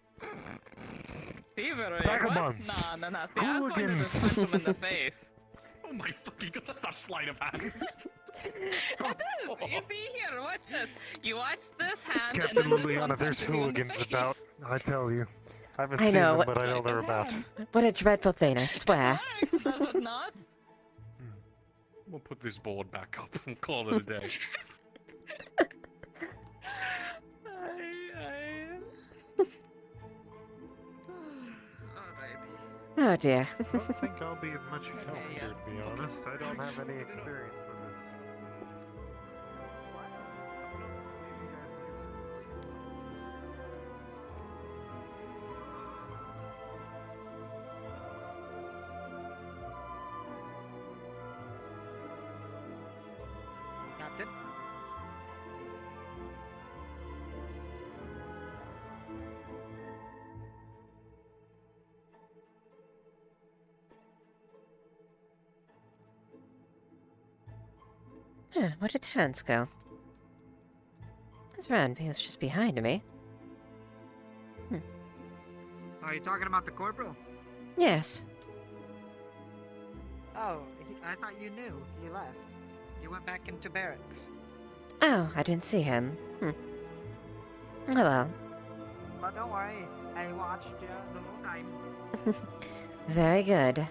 Vagabonds. What? No. See, I was going to just punch him in the face. Oh my fucking god, that's not sleight of hand. You see here, watch this. You watch this hand Captain and then this one Liliana, there's punches you in the hooligans face. about. I tell you. I haven't I seen know. them, but I know they're about. What a dreadful thing, I swear. Does it not? We'll put this board back up and call it a day. Oh dear. I don't think I'll be of much help here, to be honest. I don't have any experience with this. Captain? Huh, where did Hans go? He's run. He was just behind me. Are you talking about the corporal? Yes. Oh, I thought you knew. He left. He went back into barracks. Oh, I didn't see him. Oh well. But don't worry, I watched you the whole time. Very good.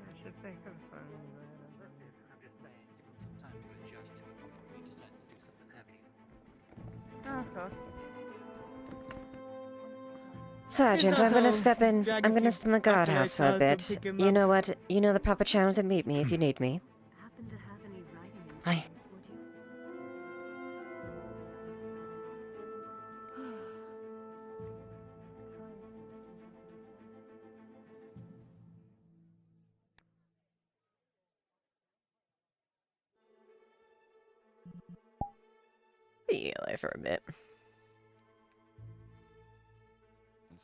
I should think of something. I'm just saying, give him some time to adjust to it before he decides to do something heavy. Oh, of course. Sergeant, I'm gonna step in. I'm gonna step in the guardhouse for a bit. You know what? You know the proper channel to meet me if you need me. Hi. Really, for a bit.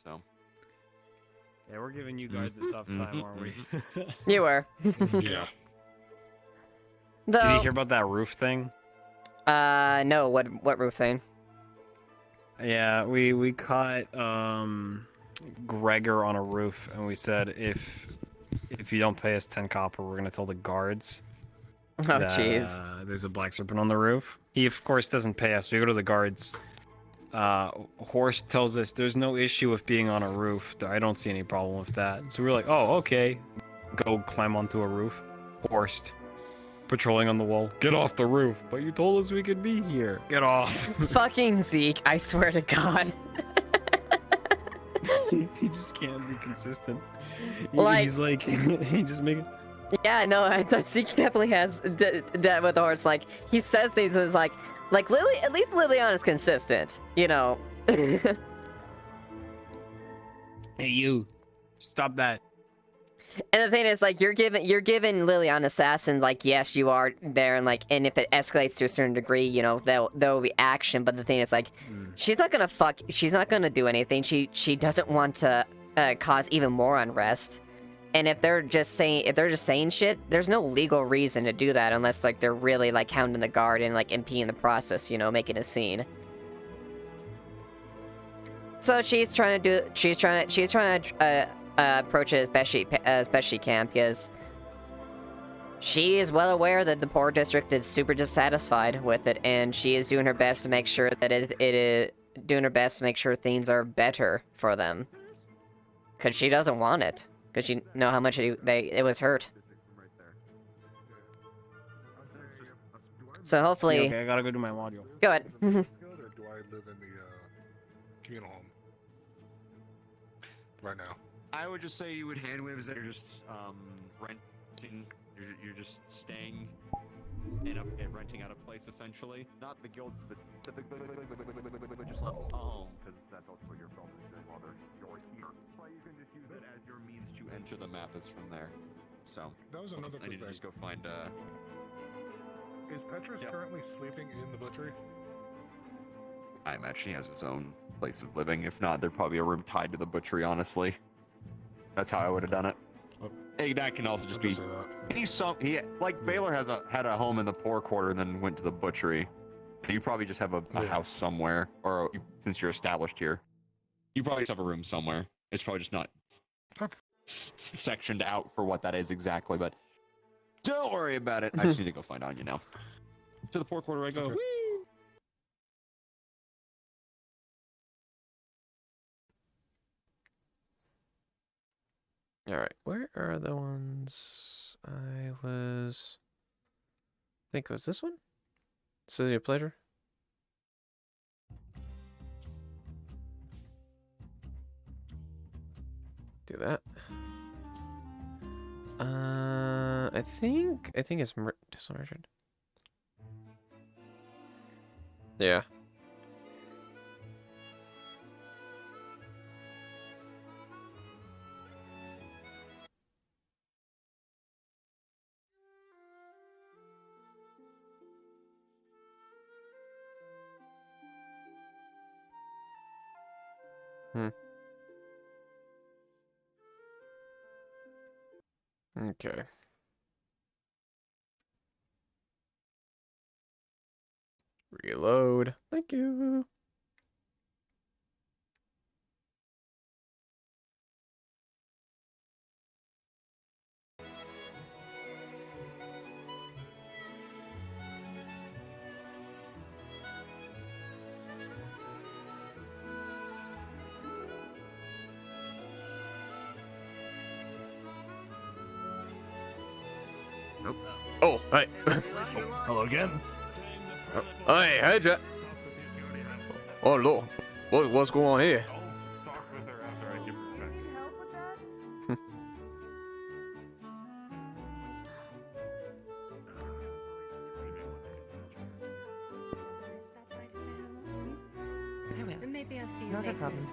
So. Yeah, we're giving you guys a tough time, aren't we? You were. Yeah. Though, Did you hear about that roof thing? no. What roof thing? Yeah, we caught Gregor on a roof, and we said if you don't pay us 10 copper, we're gonna tell the guards. Oh, that, jeez. There's a black serpent on the roof. He of course doesn't pay us. We go to the guards. Horst tells us there's no issue with being on a roof. I don't see any problem with that. So we're like, oh, okay. Go climb onto a roof. Horst patrolling on the wall. Get off the roof. But you told us we could be here. Get off. Fucking Zeke, I swear to God. He just can't be consistent. He's like, he just make it. Yeah, no, Zeke definitely has that with the horse. Like, he says things that's like Lily, at least Liliana's consistent, you know. Hey, you. Stop that. And the thing is, like, you're giving Liliana assassin, like, yes, you are there, and like, and if it escalates to a certain degree, you know, there will be action. But the thing is, like, she's not gonna do anything. She doesn't want to cause even more unrest. And if they're just saying shit, there's no legal reason to do that unless like they're really like hounding the guard and like impeding the process, you know, making a scene. So she's trying to approach it as best she can, because she is well aware that the poor district is super dissatisfied with it, and she is doing her best to make sure that it is doing her best to make sure things are better for them, because she doesn't want it. Because you know how much it was hurt. So hopefully... Yeah, okay, I gotta go do my module. Go ahead. Or do I live in the communal home right now? I would just say you would hand waves that are just renting. You're just staying in renting out a place essentially. Not the guild specifically, but just like home, because that's also what your film is doing while you're here. But you can just use it as your means to enter the map is from there. So That was another I need quick to just thing. go find Is Petrus currently sleeping in the butchery? I imagine he has his own place of living. If not, there'd probably be a room tied to the butchery, honestly. That's how I would have done it. Hey, that can also just be... Like, Baylor had a home in the poor quarter and then went to the butchery. You probably just have a house somewhere, or since you're established here, you probably just have a room somewhere. It's probably just not sectioned out for what that is exactly, but don't worry about it. I just need to go find Anya now. To the poor quarter I go. Okay. Whee! Alright, where are the ones I think it was this one? City of Pleasure? Do that. I think it's Dishonored. Yeah. Okay. Reload. Thank you. Nope. Oh, hey. Hello again. Hey, Jack. Oh, Lord. What's going on here? Maybe I'll see you Not a later problem. as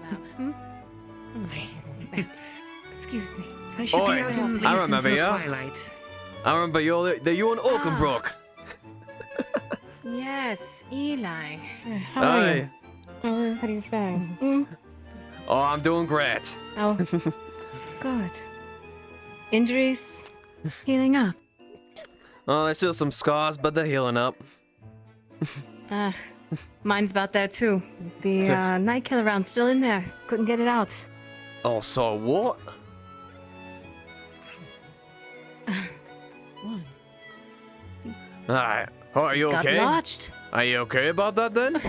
well. Excuse me. I should Oi, be out of I place remember until ya. twilight. I remember you on Oakenbrook. Yes, Eli, how are you? Hi. How are you faring? Oh, I'm doing great. Oh, good. Injuries healing up. Oh, there's still some scars, but they're healing up. Mine's about there too. The night killer round's still in there. Couldn't get it out. Oh, so what? Alright. Oh, are you Got okay? lodged. Are you okay about that then?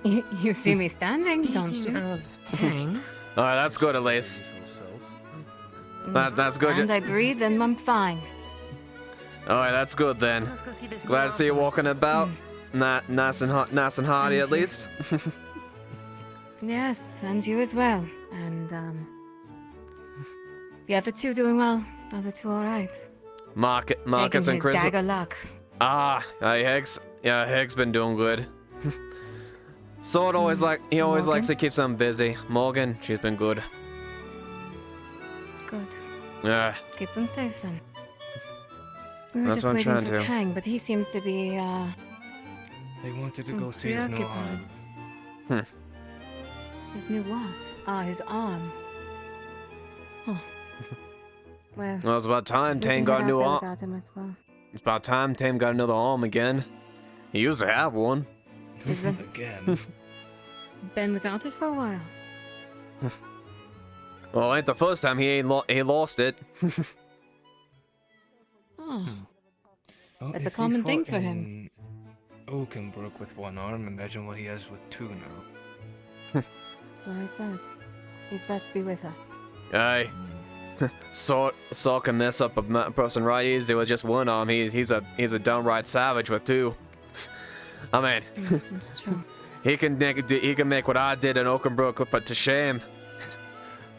You see me standing, don't you? Alright, that's good at least. That's good. And I breathe and I'm fine. Alright, that's good then. Glad to see you walking about. Nice and hearty at least. Yes, and you as well. And the other two doing well. The other two alright. Marcus and Chris. Dagger luck. Higgs. Yeah, Higgs been doing good. Sword always likes to keep them busy. Morgan, she's been good. Good. Yeah. Keep them safe then. We were That's just what I'm waiting trying for to. Tang, but he seems to be They wanted to go see his new preoccupied. arm. His new what? His arm. Oh. Well, Well, it's about time we Tang can got a head new out there arm. without him as well. It's about time Tang got another arm again. He used to have one. He's been, Again. been without it for a while. Well, ain't the first time he lost it. Oh. Oh, That's a if he common thing fought for him. in Oakenbrook with one arm, imagine what he has with two now. That's what I said. He's best be with us. Aye. Saw can mess up a person right easy with just one arm. He's a downright savage with two. I mean, That's true. he can make what I did in Oakenbrook put to shame.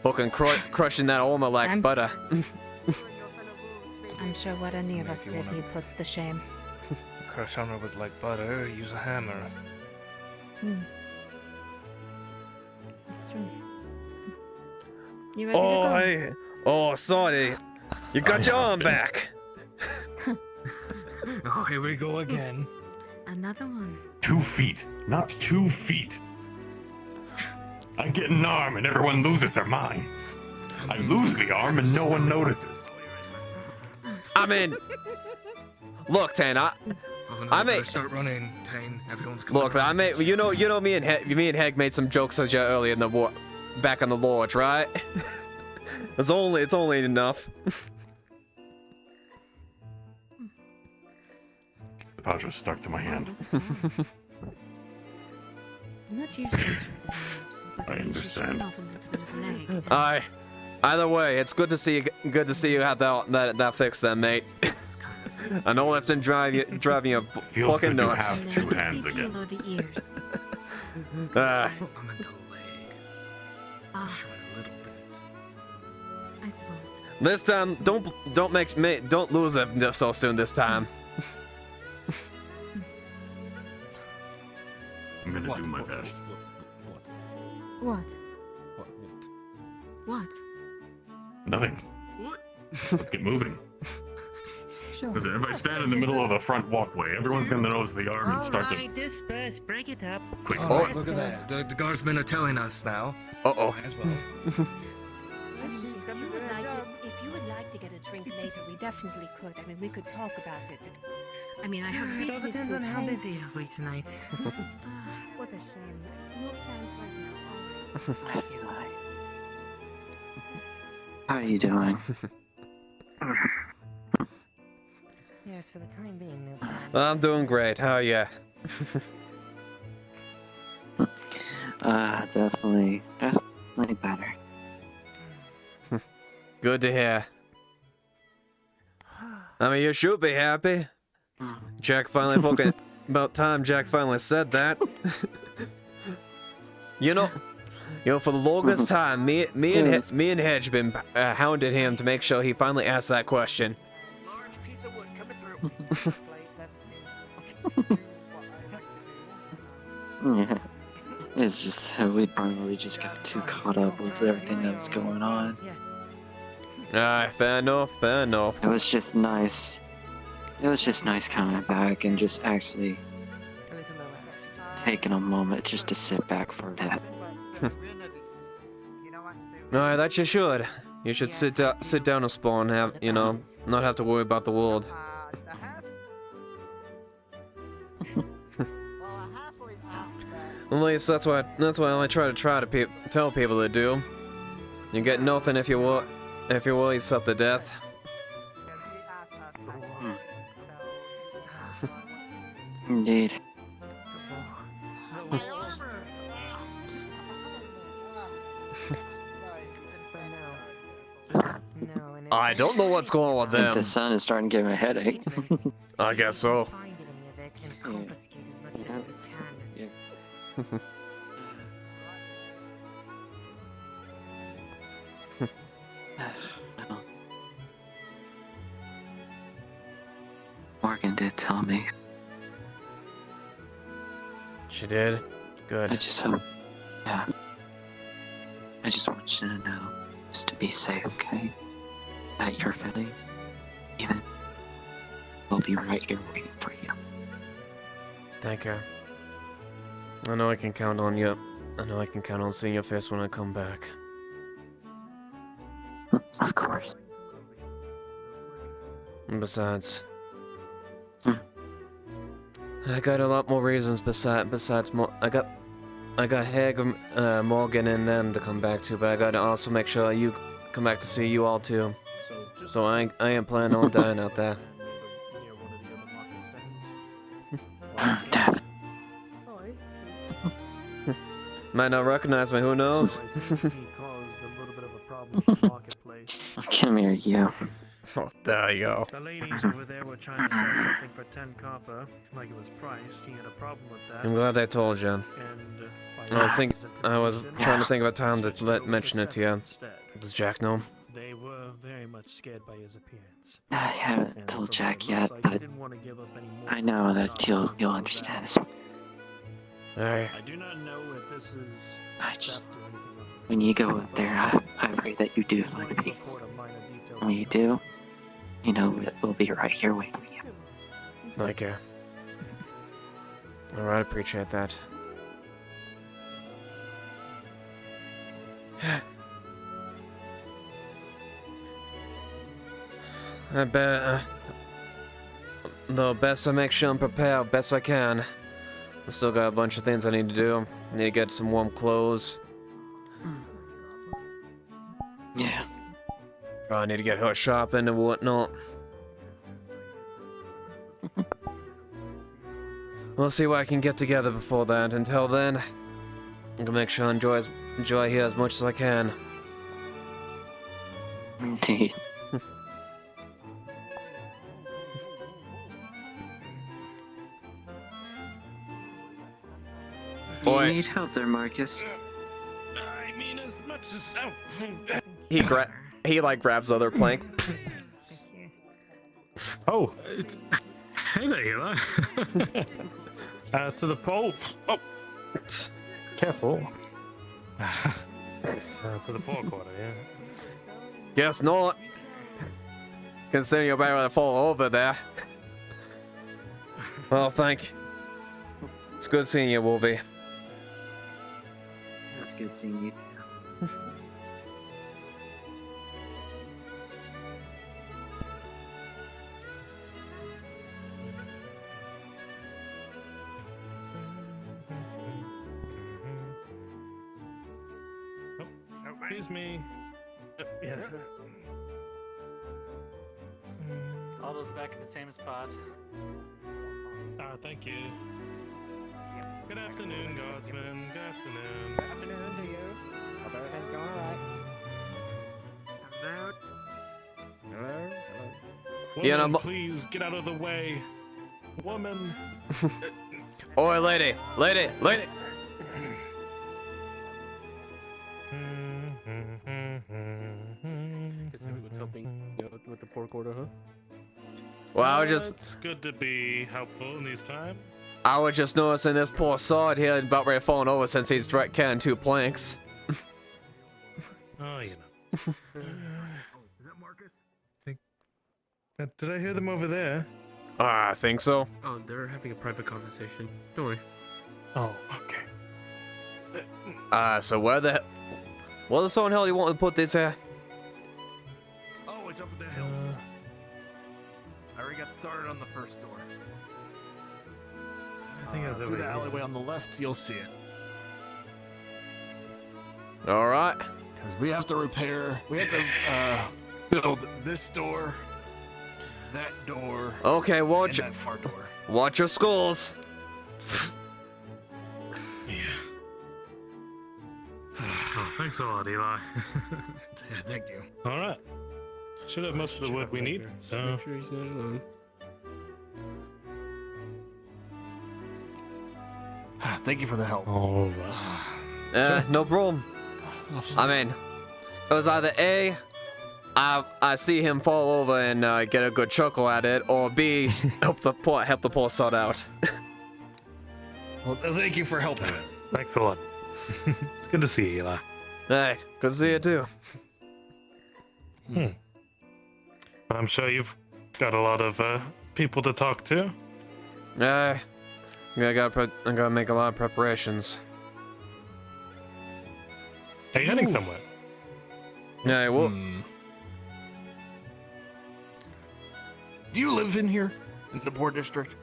Fucking crushing that armor like butter. I'm sure what any of us If you did, wanna- he puts to shame. Crush armor with like butter, use a hammer. That's true. You ready to go? Hey. Oh, sorry. You got your arm back. Oh, here we go again. Another one. 2 feet, not 2 feet. I get an arm and everyone loses their minds. I lose the arm and no one notices. I mean, look, Tane. I may start running, Tane. Everyone's coming. look. I may. You know. Me and Heg made some jokes with you earlier in the war, back on the lodge, right? It's only enough. The pouch was stuck to my hand. I'm not usually interested in names, but I understand. off a little leg. Aye. Either way, it's good to see you. Good to see you have that fixed, then, mate. I know that's been driving you Feels fucking good to nuts. have 2 hands again. Or the ears. I suppose. This time, don't lose it so soon. This time. I'm gonna do my best. What? What? Nothing. Let's get moving. Sure. Listen, if I stand in the middle of the front walkway, everyone's gonna notice the arm and start to disperse, break it up. quick. Oh, look at that. The guardsmen are telling us now. Uh-oh. Might as well. If you would like to get a drink later, we definitely could. I mean, we could talk about it. I mean, I have It all business depends to on how attend. busy are we tonight. What a shame. No plans right now. Eli. How are you doing? Yes, for the time being, no plan. I'm doing great. How are you? Definitely better. Good to hear. I mean, you should be happy. Jack finally fucking. About time Jack finally said that. You know, for the longest time, me and Hedge been hounded him to make sure he finally asked that question. Yeah. It's just we probably just got too caught up with everything that was going on. Alright, fair enough, fair enough. It was just nice. It was just nice coming back and just actually taken a moment just to sit back for a bit. Alright, that you should. You should sit down and spawn, have, you know, not have to worry about the world. At least that's what I try to tell people to do. You get nothing if you will yourself to death. Indeed. I don't know what's going on with them. The sun is starting to give me a headache. I guess so. Morgan did tell me. She did? Good. I just hope. Yeah. I just want you to know, just to be safe, okay? That your family, even, will be right here waiting for you. Thank you. I know I can count on you. I know I can count on seeing your face when I come back. Of course. And besides, I got a lot more reasons besides I got Heg, Morgan, and them to come back to, but I gotta also make sure you come back to see you all too. So I am planning on dying out there. Might not recognize me, who knows? Come here, you. Oh, there you go. The ladies over there were trying to sell something for 10 copper, like it was priced. He had a problem with that. I'm glad they told you. And I was trying to think of a time to mention it to you. Does Jack know? They were very much scared by his appearance. I haven't told Jack yet, but I know that you'll understand this. Alright. I do not know if this is when you go up there, I pray that you do find peace. When you do, you know we'll be right here waiting for you. Thank you. Alright, I appreciate that. I bet, though best I make sure I'm prepared best I can. I still got a bunch of things I need to do. Need to get some warm clothes. Yeah. Probably need to get her shopping and whatnot. We'll see what I can get together before that. Until then, I'm gonna make sure I enjoy here as much as I can. Indeed. You need help there, Marcus. I mean, as much as He like grabs the other plank. Oh, hey there, Eli. To the pole. Oh, careful. To the pole quarter, yeah. Guess not. Considering you're about to fall over there. Well, thank you. It's good seeing you, Wolvie. It was good seeing you too. Excuse me. Yes. All those back at the same spot. Thank you. Good afternoon, Guardsman. Good afternoon. Good afternoon to you. Hope everything's going alright. Hello? Hello? Yeah, Woman, no, please get out of the way. Woman. Oi, lady! Lady! Lady! Guess everyone's helping with the pork order, huh? Well, I was just... It's good to be helpful in these times. I was just noticing this poor sword here about ready to fall over since he's direct carrying 2 planks. Oh, you know. Is that Marcus? Did I hear them over there? I think so. Oh, they're having a private conversation. Don't worry. Oh, okay. So where the hell you want to put this here? Oh, it's up at the hill. I already got started on the first door. I think it was Through over the here. alleyway on the left, you'll see it. All right. Because we have to build this door, that door, Okay, and that far door. watch your schools. Oh, thanks a lot, Eli. Yeah, thank you. All right. Should have most of the wood we need. So. Make sure he's not alone. Thank you for the help. All right. No problem. I mean, it was either A, I see him fall over and get a good chuckle at it, or B, help the poor sod out. Well, thank you for helping. Thanks a lot. It's good to see you, Eli. Hey, good to see you too. I'm sure you've got a lot of people to talk to. I gotta make a lot of preparations. Are you heading somewhere? Yeah, well. Do you live in here, in the poor district?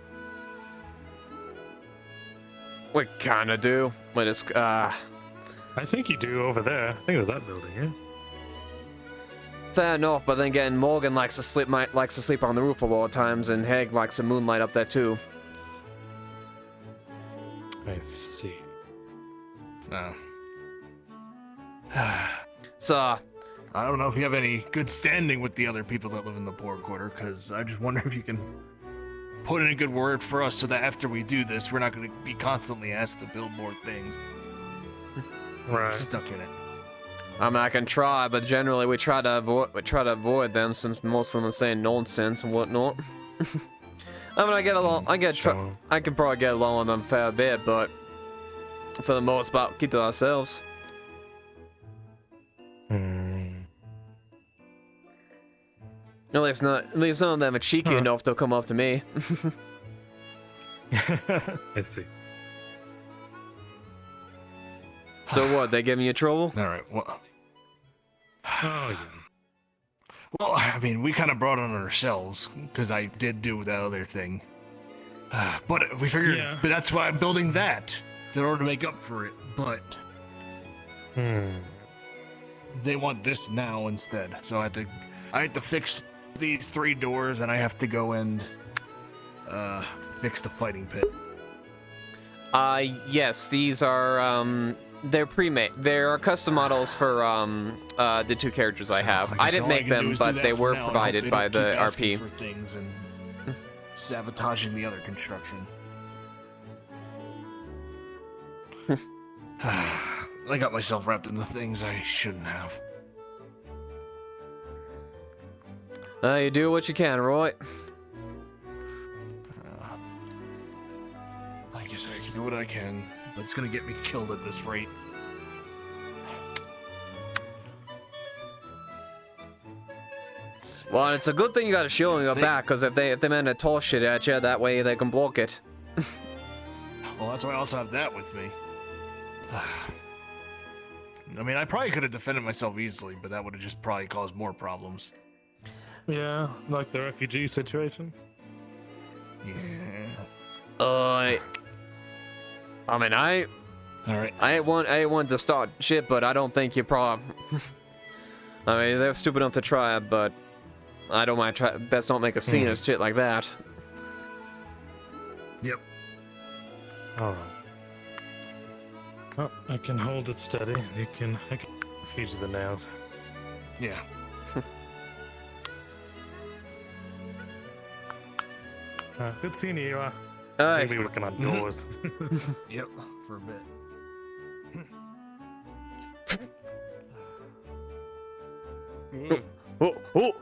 We kinda do, but it's I think you do over there. I think it was that building, yeah. fair enough. But then again, Morgan likes to sleep on the roof a lot of times, and Heg likes the moonlight up there too. I see. No. So, I don't know if you have any good standing with the other people that live in the poor quarter, because I just wonder if you can put in a good word for us so that after we do this, we're not going to be constantly asked to build more things. Right. We're stuck in it. I mean, I can try, but generally we try to avoid them since most of them are saying nonsense and whatnot. I mean, I can probably get along with them a fair bit, but for the most part, keep to ourselves. At least none of them are cheeky enough to come up to me. I see. So what? They giving you trouble? All right. Well, oh yeah. Well, I mean, we kind of brought it on ourselves because I did do the other thing. But we figured that's why I'm building that in order to make up for it. But they want this now instead, so I had to fix these 3 doors, and I have to go and fix the fighting pit. Yes, these are they're pre-made. They're custom models for the 2 characters I have. I didn't make them, but they were provided by the RP. For things and sabotaging the other construction. I got myself wrapped into things I shouldn't have. You do what you can, right? I guess I can do what I can, but it's gonna get me killed at this rate. Well, it's a good thing you got a shield on your back, because if they meant to toss shit at you, that way they can block it. Well, that's why I also have that with me. I mean, I probably could have defended myself easily, but that would have just probably caused more problems. Yeah, like the refugee situation. Yeah. I mean, all right. I ain't want to start shit, but I don't think you probably. I mean, they're stupid enough to try it, but I don't mind try. Best don't make a scene or shit like that. Yep. All right. Oh, I can hold it steady. I can fuse the nails. Yeah. Good seeing you. Hey. We'll be working on doors. Yep, for a bit. Oh.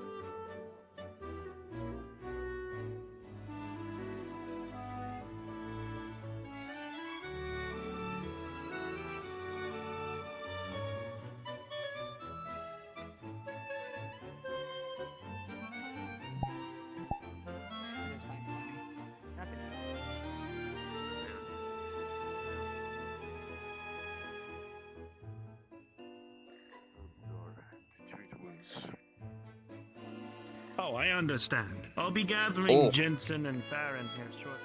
Oh, I understand. I'll be gathering Jensen and Farron here shortly.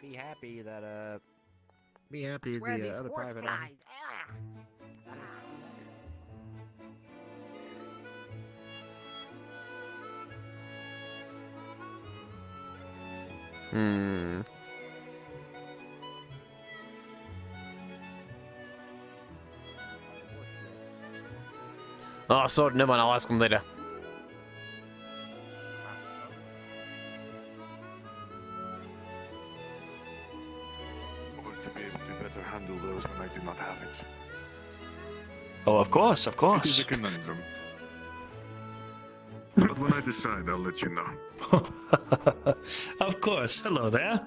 Be happy that the other private eye. Hmm. Oh, so never mind. I'll ask him later. To be able to better handle those when I do not have it. Oh, of course, of It is course. a conundrum. But when I decide, I'll let you know. Of course. Hello there.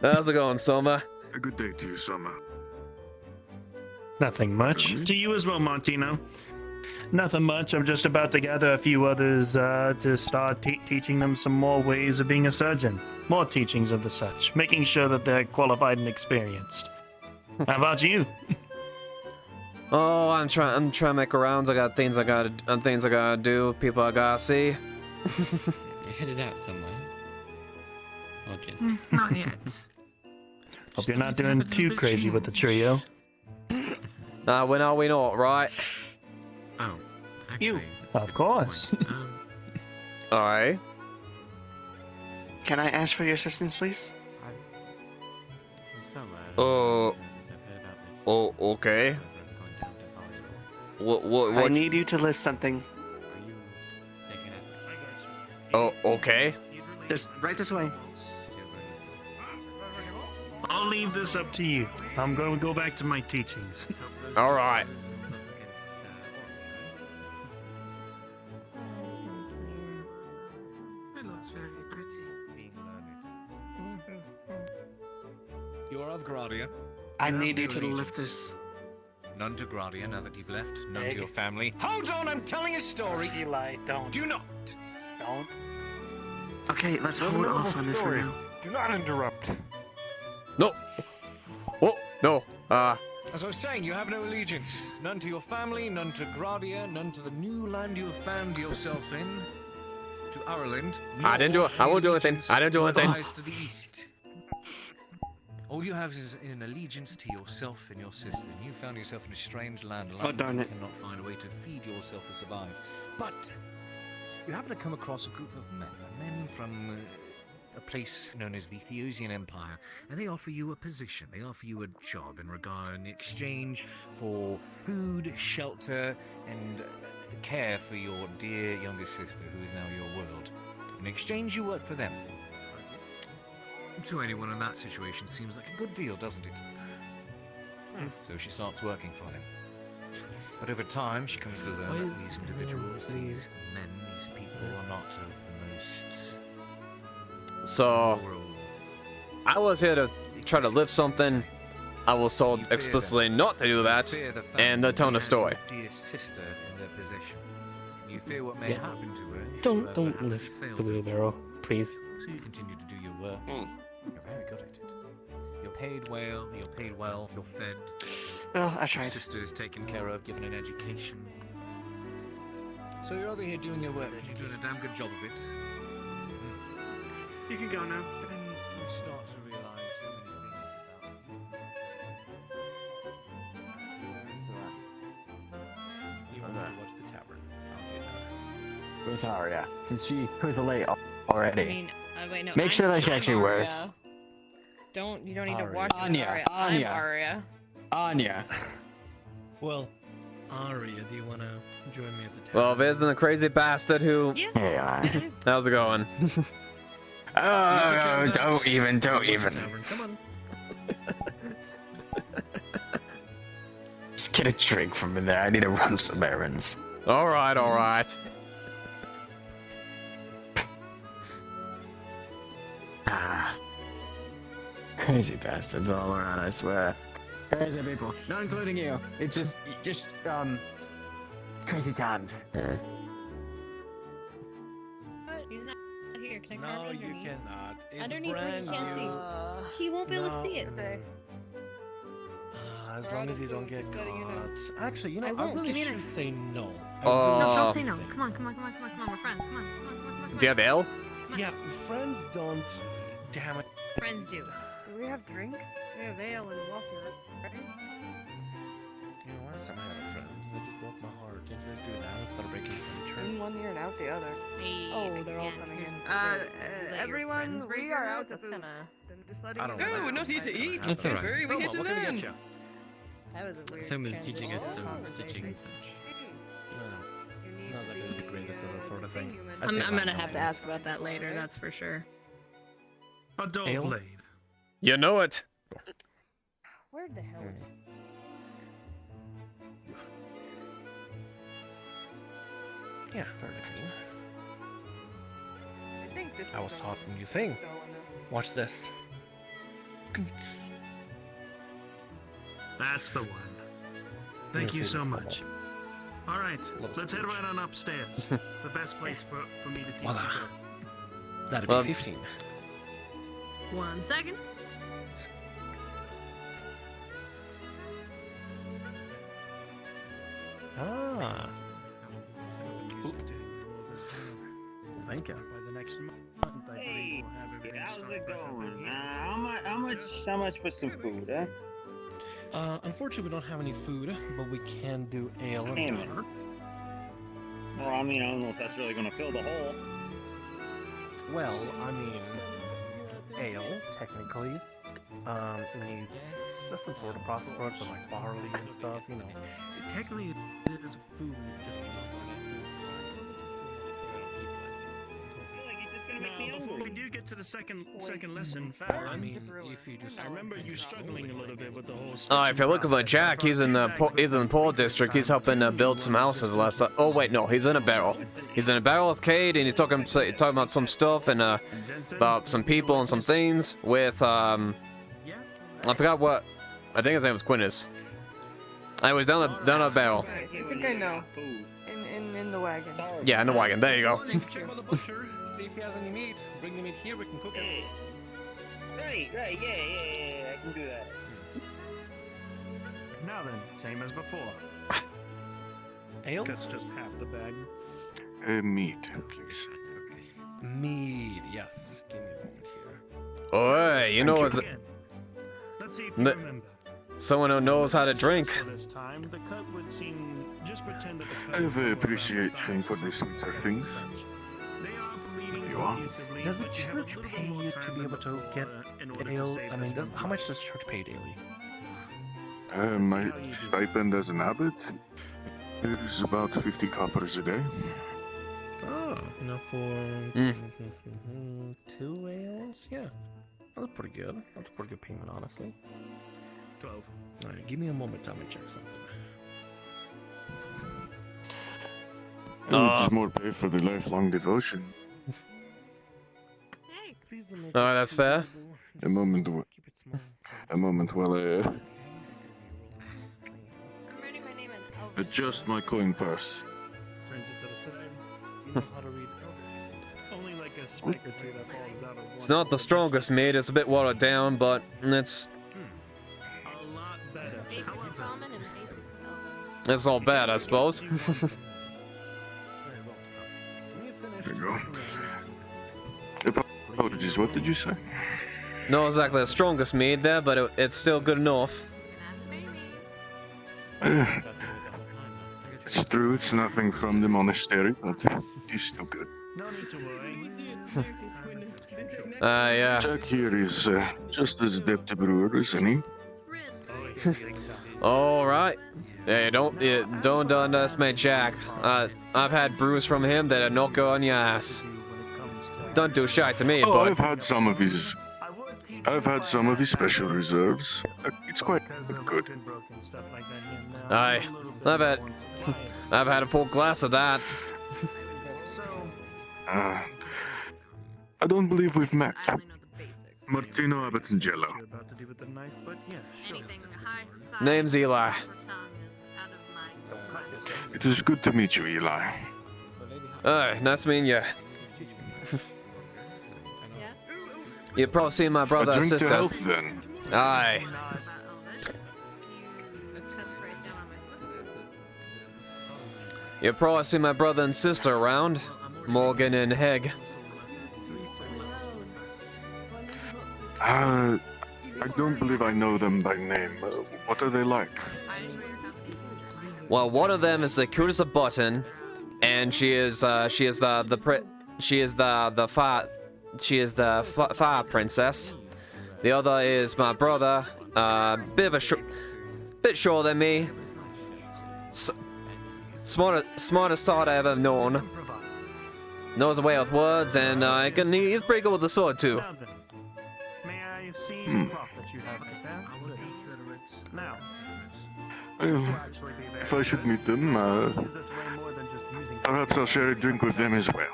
How's it going, Soma? A good day to you, Soma. Nothing much. To you as well, Montino. Nothing much. I'm just about to gather a few others to start teaching them some more ways of being a surgeon. More teachings of the such, making sure that they're qualified and experienced. How about you? Oh, I'm trying to make rounds. I got things I gotta do. People I gotta see. You're headed out somewhere. Or just... Not yet. Hope you're not doing too crazy with the trio. When are we not, right? Oh, you. Of course. Alright. Can I ask for your assistance, please? Oh, okay. What? I need you to lift something. Oh, okay. Just right this way. I'll leave this up to you. I'm going to go back to my teachings. All right. It looks very pretty. You are of Gradia. I need you to lift this. None to Gradia now that you've left. None to your family. Hold on, I'm telling a story. Eli, don't. Do not. Don't. Okay, let's hold off on it for now. Do not interrupt. No. Oh, no. As I was saying, you have no allegiance. None to your family, none to Gradia, none to the new land you have found yourself in. To Ireland. I didn't do it. I won't do anything. I didn't do anything. To the east. All you have is an allegiance to yourself and your sister, and you found yourself in a strange land, a land darn where it. you cannot find a way to feed yourself and survive. But you happen to come across a group of men from a place known as the Theosian Empire, and they offer you a position. They offer you a job in exchange for food, shelter, and care for your dear younger sister, who is now your world. In exchange, you work for them. To anyone in that situation, seems like a good deal, doesn't it? So she starts working for them. But over time, she comes to learn that these individuals, these men, these people are not of the most... So, I was here to try to lift something. I was told explicitly not to do that, and the tone of story. Dear sister in their possession. You fear what may happen to her. if you Don't ever lift fail the to- wheelbarrow, please. So you continue to do your work. You're very good at it. You're paid well, you're fed. Well, I Your tried. sister is taken care of, given an education. So you're over here doing your work, and you're doing a damn good job of it. You can go now. But then you start to realize so many things about you. You want to watch the tavern. With Arya, since she was late already. I mean, wait, no. Make sure that she I'm actually Arya. works. You don't need to Arya. watch Anya, Arya. I'm Arya. Anya. Well, Aria, do you want to join me at the tavern? Well, there's the crazy bastard who... Yeah. Hey, How's it going? Oh, don't even. Come on. Just get a drink from in there. I need to run some errands. All right. Crazy bastards all around, I swear. Crazy people, not including you. It's just crazy times. What? He's not here. Can I carve it underneath? cannot. It's Underneath where you brand can't new. see. He won't be able to see it. As long as you don't get caught. Actually, you know, I won't. really Give me should that. say no. No, don't say no. Come on, come on, come on, come on, come on. We're friends. Come on, come on, come on, come on. Do you have ale? Yeah, friends don't. Damn it. Friends do. Do we have drinks? We have ale and water, right? You know, last time I had a friend, they just broke my heart. Didn't you just do that instead of breaking furniture? In one ear and out the other. Hey, Oh, they're all coming in. Everyone, we are out of food. Then just letting I don't you know. know. Oh, not here to eat. That's alright. Very, we Selma, get to what can we them. get you? That was a weird Someone's teaching us some conversation. stitching and such. Not exactly the greatest of that sort of thing. I'm gonna have to ask about that later. That's for sure. A dull Ale? blade. You know it. Where the hell is Yeah, fairly clean. I think this I was is the taught one a new that's thing. stolen. Watch this. That's the one. Thank you so much. All right, let's head right on upstairs. It's the best place for me to teach Voila. you. That'd Well, be 15. 1 second. Ah. Thank you. By the next month, I Hey, believe we'll have everything how's it started back up going? again. How much for some food, huh? Unfortunately, we don't have any food, but we can do ale and Damn it. water. Well, I mean, I don't know if that's really gonna fill the hole. Well, I mean, ale, technically, needs just some sort of process for it, but like barley and stuff, you know. Technically, it is food, just Now, before we do get to the second lesson, Farrah, I mean, if you just remember you struggling a little bit with the whole. Oh, if you're looking for Jack, he's in the poor district. He's helping build some houses last time. Oh wait, no, he's in a barrel. He's in a barrel with Cade, and he's talking about some stuff and about some people and some things with I forgot what. I think his name was Quintus. I was down a barrel. I think I know. In the wagon. Yeah, in the wagon. There you go. check with the butcher, see if he has any meat. Bring the meat here, we can cook it. Right, yeah, I can do that. Now then, same as before. Ale? That's just half the bag. Meat, please. Mead, yes. Give me a moment here. Oh, you know what's Let's see if you remember. someone who knows how to drink. For this time, the cut would seem. Just pretend that the I cut have is an appreciation for the sweeter things. You are? Does the church pay you to be able to get ale? I mean, how much does church pay daily? My stipend as an abbot is about 50 coppers a day. Oh, enough for 2 ales? Yeah, that's pretty good. That's a pretty good payment, honestly. 12. Alright, give me a moment, time to check something. It's more pay for the lifelong devotion. Oh, that's fair. A moment while I adjust my coin purse. Turns it to the side. You know how to read only like a spike or two that falls out of one. It's not the strongest meat. It's a bit watered down, but it's A lot better. it's not bad, I suppose. There you go. Apologies, what did you say? Not exactly the strongest meat there, but it's still good enough. It's true, it's nothing from the monastery, but it's still good. No need to worry. Yeah. Jack here is just as adept a brewer as any. All right. Hey, don't underestimate Jack. I've had brews from him that knock you on your ass. Don't do shy to me, Oh, but I've had some of his special reserves. It's quite good. I've had a full glass of that. I don't believe we've met. Martino Abatangelo. Name's Eli. It is good to meet you, Eli. Hey, nice meeting you. You've probably seen my brother A and drink to sister. health, then. Aye. You'll probably see my brother and sister around, Morgan and Heg. I don't believe I know them by name. What are they like? Well, one of them is the cute as a button, and she is the fire princess. The other is my brother, bit shorter than me. Smartest sort I ever known. Knows the way with words, and he's pretty good with the sword too. May I see the cloth that you have prepared? Now. If I should meet them, perhaps I'll share a drink with them as well.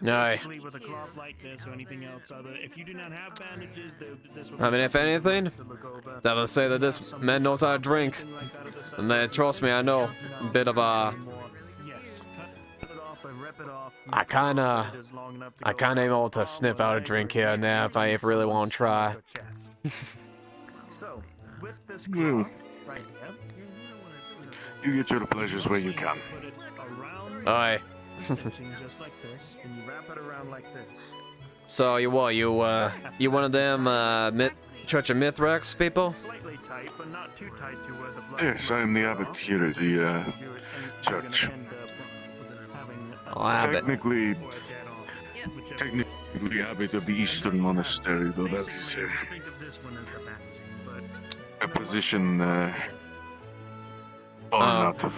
No. With a cloth like this or anything else other. If you do not have bandages, this will I mean, if anything, that will say that this man knows how to drink. And they trust me, I know. A bit of a... I kinda able to sniff out a drink here and there if I really want to try. So, with this Well, cloth right here, you get your pleasures where you can. Aye. just like this, and you wrap it around like this. So you what? You one of them Church of Mithrax people? Slightly tight, but not too tight to where the blood. Yes, I am the abbot here at the church. Oh, abbot. Technically abbot of the Eastern Monastery, though that is a position out of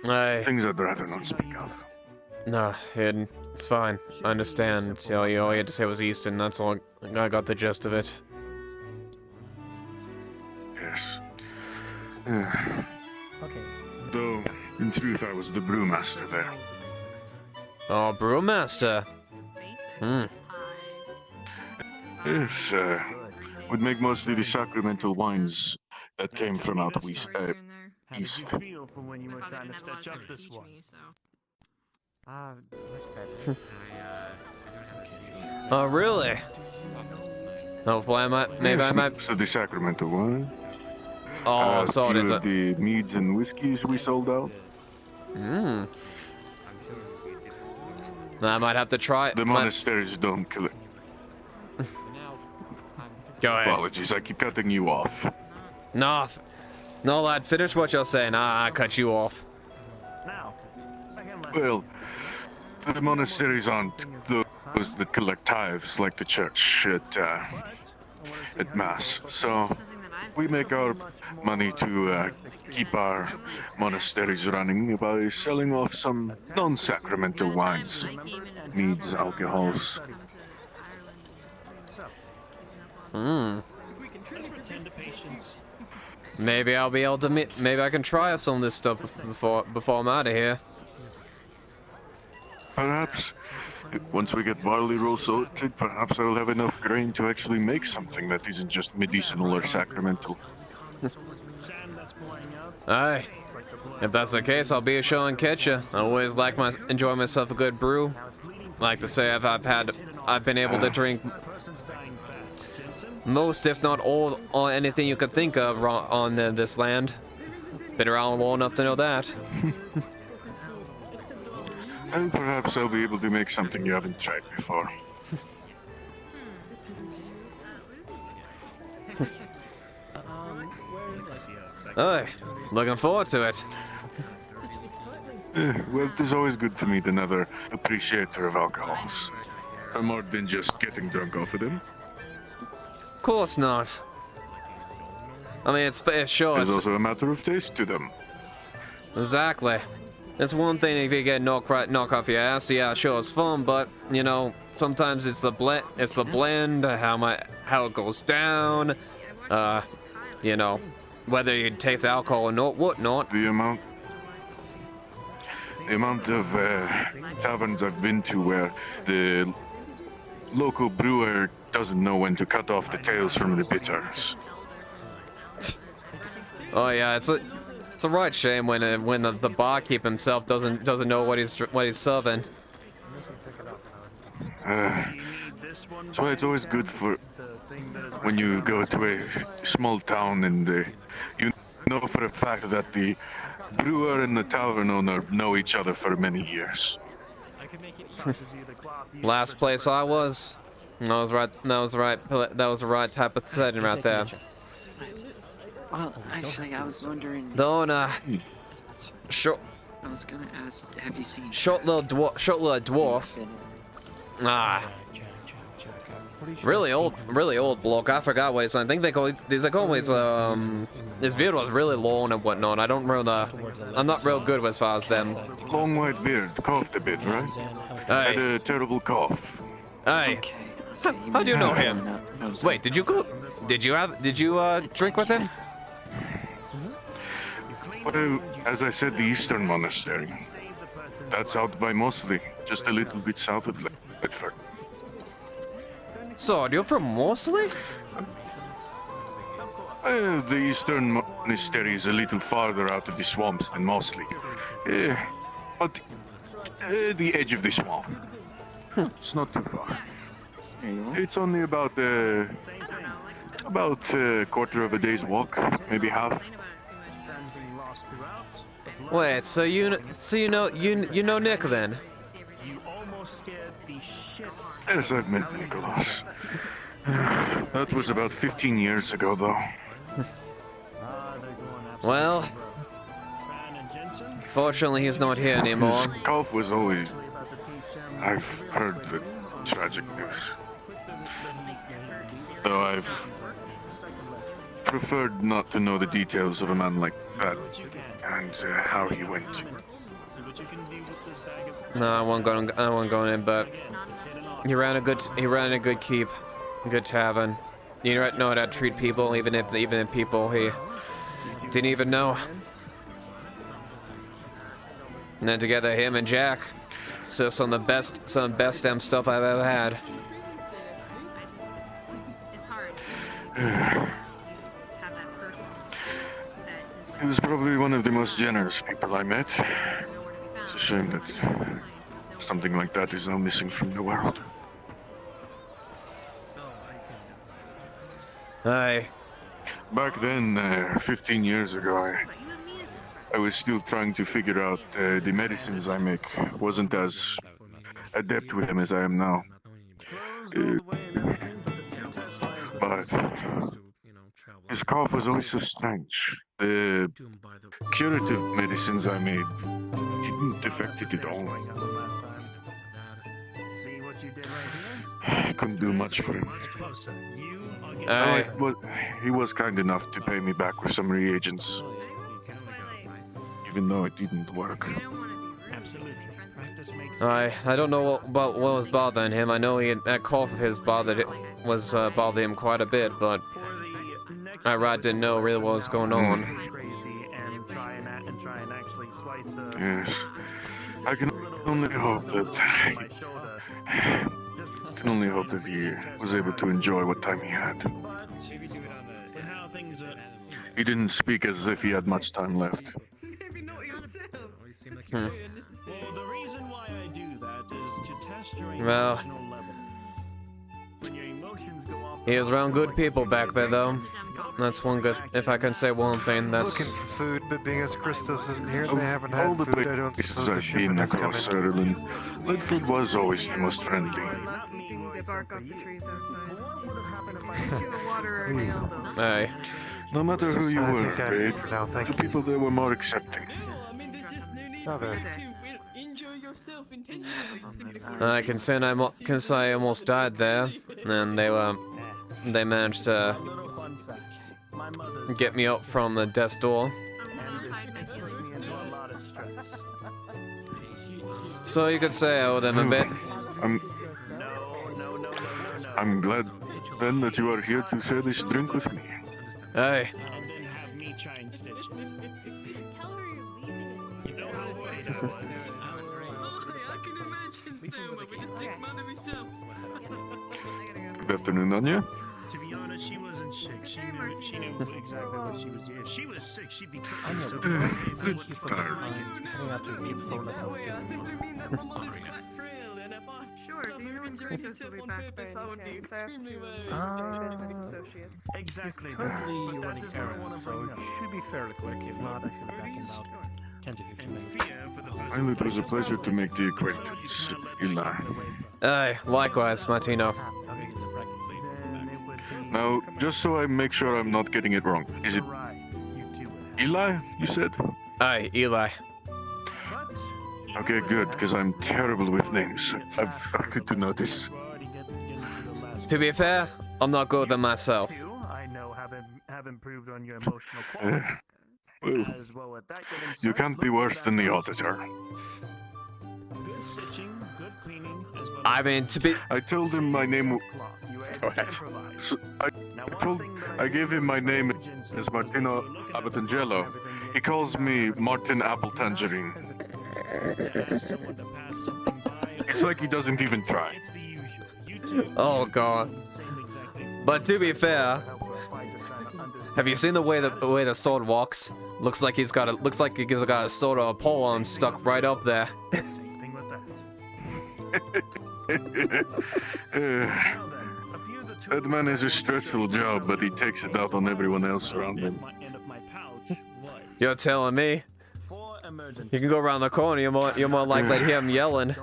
things I'd rather not speak of. Nah, it's fine. I understand. All you had to say was Eastern, that's all. I got the gist of it. Yes. Okay. Though, in truth, I was the brewmaster there. Oh, brewmaster. Hmm. Yes, would make mostly the sacramental wines that came from out west. How did you feel from when you were trying to stitch up this one? Much better. Oh, really? Oh, boy, maybe I might. So the sacramental wine. Oh, so it's the meads and whiskeys we sold out. Hmm. I might have to try it. The monasteries don't collect. Go ahead. Apologies, I keep cutting you off. No, lad, finish what you're saying. I cut you off. Now, well, the monasteries aren't those that collect tithes like the church at Mass. So we make our money to keep our monasteries running by selling off some non-sacramental wines, meads, alcohols. Hmm. Maybe I'll be able to maybe I can try some of this stuff before I'm out of here. Perhaps, once we get barley roll sorted, perhaps I'll have enough grain to actually make something that isn't just medicinal or sacramental. Aye. If that's the case, I'll be sure and catch you. I always enjoy myself a good brew. Like to say, I've been able to drink most, if not all, or anything you could think of on this land. Been around long enough to know that. And perhaps I'll be able to make something you haven't tried before. Aye, looking forward to it. Well, it is always good to meet another appreciator of alcohols. For more than just getting drunk off of them. Of course not. I mean, it's sure. There's also a matter of taste to them. Exactly. It's one thing if you get knocked off your ass. Yeah, sure, it's fun, but you know, sometimes it's the blend. It's the blend. How it goes down. You know, whether you take the alcohol or not, whatnot. The amount of taverns I've been to where the local brewer doesn't know when to cut off the tails from the bitters. Oh yeah, it's a right shame when the barkeep himself doesn't know what he's serving. That's why it's always good for when you go to a small town and you know for a fact that the brewer and the tavern owner know each other for many years. Last place I was. That was right. That was right. That was the right type of setting right there. Well, actually, I was wondering. The owner. Short. I was gonna ask, have you seen? Short little dwarf. Ah. Really old bloke. I forgot what his name. I think they call his beard was really long and whatnot. I don't really, I'm not real good as far as them. Long white beard, coughed a bit, right? Hey. Had a terrible cough. Hey. How do you know him? Wait, did you drink with him? Well, as I said, the Eastern Monastery. That's out by Mosley, just a little bit south of Bedford. So, you're from Mosley? The Eastern Monastery is a little farther out of the swamps than Mosley. But the edge of the swamp. It's not too far. It's only about a quarter of a day's walk, maybe half. Wait, so you know Nick then? Yes, I've met Nicholas. That was about 15 years ago, though. Well, fortunately he's not here anymore. His cough was always... I've heard the tragic news. Though I've preferred not to know the details of a man like that and how he went. No, I won't go in, but he ran a good keep, good tavern. You know how to treat people, even if people he didn't even know. And then together, him and Jack, so some of the best damn stuff I've ever had. He was probably one of the most generous people I met. It's a shame that something like that is now missing from the world. Aye. Back then, 15 years ago, I was still trying to figure out the medicines I make. Wasn't as adept with them as I am now. But his cough was always so strange. The curative medicines I made didn't affect it at all. I couldn't do much for him. He was kind enough to pay me back with some reagents, even though it didn't work. I don't know what was bothering him. I know that cough of his bothering him quite a bit, but I didn't know really what was going on. Yes, I can only hope that he was able to enjoy what time he had. He didn't speak as if he had much time left. Well, he was around good people back there, though. That's one good. If I can say one thing, that's. Looking for food, but being as Christos isn't here, they haven't All had the food. I don't places suppose the I've been shipment has come across in. Ireland, Bedford was always the most friendly. The bark off the trees outside. Get you a water or a nail, though. Aye. No matter who you I were, think I'm babe, for now, thank the people there were more accepting. Oh, there. I can say I almost died there, and they managed to get me up from the death's door. So you could say I owe them a bit. I'm glad, Ben, that you are here to share this drink with me. Aye. Good afternoon, Anya. To be honest, she wasn't sick. She knew exactly what she was doing. If she was sick, she'd be cooking something. Thank you for coming out to meet Sure, do you and Graces will be back by any chance? I have to join business associate. Exactly. Currently running errands, so it should be fairly quick. If not, I should be back in about 10 to 15 minutes. Well, it was a pleasure to make the acquaintance, Eli. Aye, likewise, Martino. Now, just so I make sure I'm not getting it wrong, is it Eli, you said? Aye, Eli. Okay, good, because I'm terrible with names. I've started to notice. To be fair, I'm not good than myself. I know have improved on your emotional quality. Well, As well with that good you insight, can't be look worse at than the that. auditor. Good stitching, good cleaning, as well I mean, to be... I told him my name. Go ahead. I gave him my name as Martino Abatangelo. He calls me Martin Apple Tangerine. It's like he doesn't even try. Oh god. But to be fair, have you seen the way the sword walks? Looks like he's got a sword or a polearm stuck right up there. That man has a stressful job, but he takes it out on everyone else around him. You're telling me? You can go around the corner, you're more likely to hear him yelling.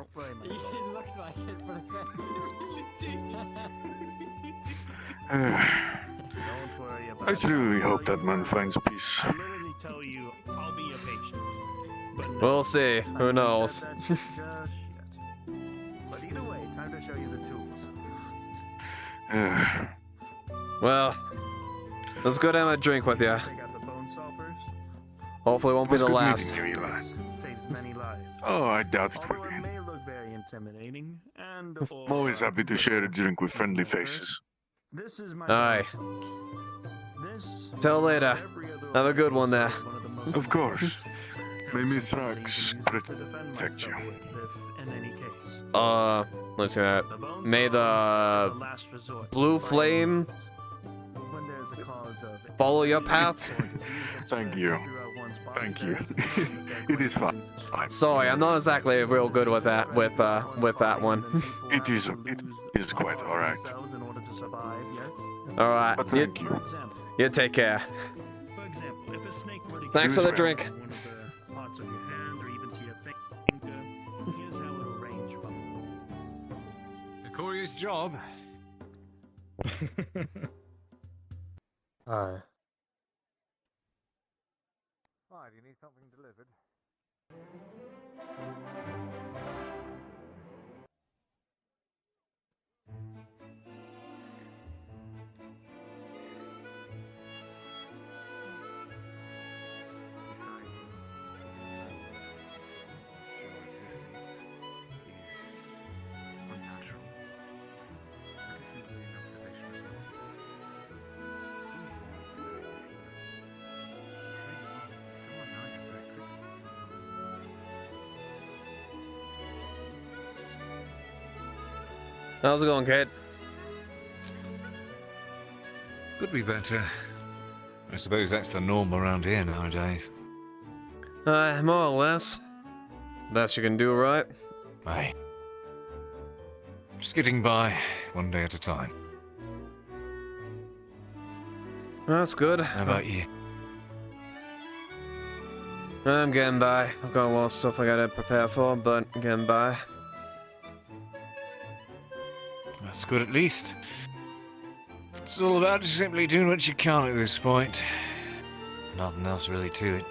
I truly hope that man finds peace. We'll see. Who knows? But either way, time to show you the tools. Well, let's go down and drink with you. Take out the bone saw first. Hopefully it won't be Was the good last. meeting you, Eli. Saves many lives. Oh, I doubt it will Although be. it may look very intimidating, and I'm always happy to share a drink with friendly faces. this is my Aye. This Till later. Have a good one there. Of course. May Mithrax protect you. in any case. Let's see that. May the blue flame When there's a cause of follow your path. Thank you. Thank you. It is fine. Sorry, I'm not exactly real good with that with that one. It is quite alright. Alright. But thank you. You take care. For example, if a snake were to Thanks for the drink. one of the parts of your hand or even to your finger, here's how it'll range from. A courier's job. Aye. Why, do you need something delivered? How's it going, Kate? Could be better. I suppose that's the norm around here nowadays. More or less. Best you can do, right? Aye. Just getting by, one day at a time. That's good. How about you? I'm getting by. I've got a lot of stuff I gotta prepare for, but getting by. That's good at least. It's all about just simply doing what you can at this point. Nothing else really to it.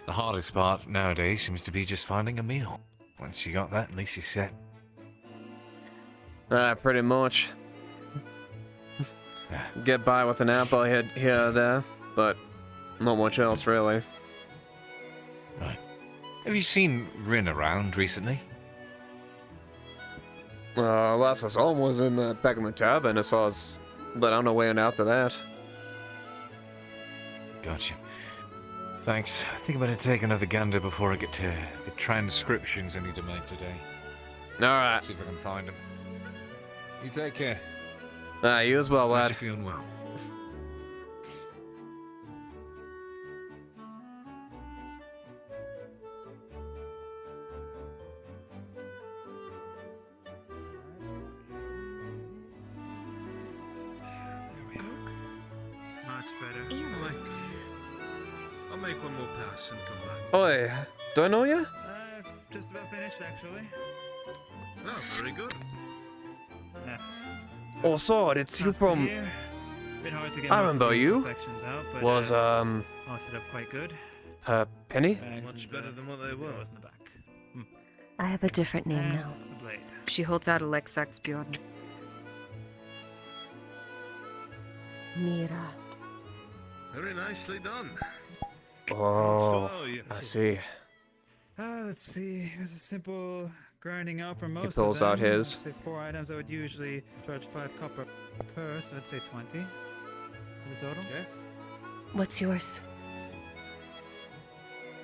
The hardest part nowadays seems to be just finding a meal. Once you got that, at least you're set. Pretty much. Get by with an apple here or there, but not much else really. Right. Have you seen Rin around recently? Last I saw him was back in the tavern as far as, but I don't know when after that. Gotcha. Thanks. I think I'm gonna take another gander before I get to the transcriptions I need to make today. Alright. See if I can find them. You take care. You as well, Glad lad. you're feeling well. I'll make one more pass and come back. Oi, do I know you? Just about finished, actually. Oh, very good. Yeah. Oh, Sword, it's you from... Bit hard to get I most of remember the you. imperfections out, but, Was, Posted up quite good. Penny? Much better than what they were. In the back. I have a different name now. The blade. She holds out a Lexax Bjorn. Mira. Very nicely done. Oh, I see. Let's see. Here's a simple grinding out for most pulls of out them. his. I'd say 4 items. I would usually charge 5 copper per, so I'd say 20 for the total. Okay. What's yours?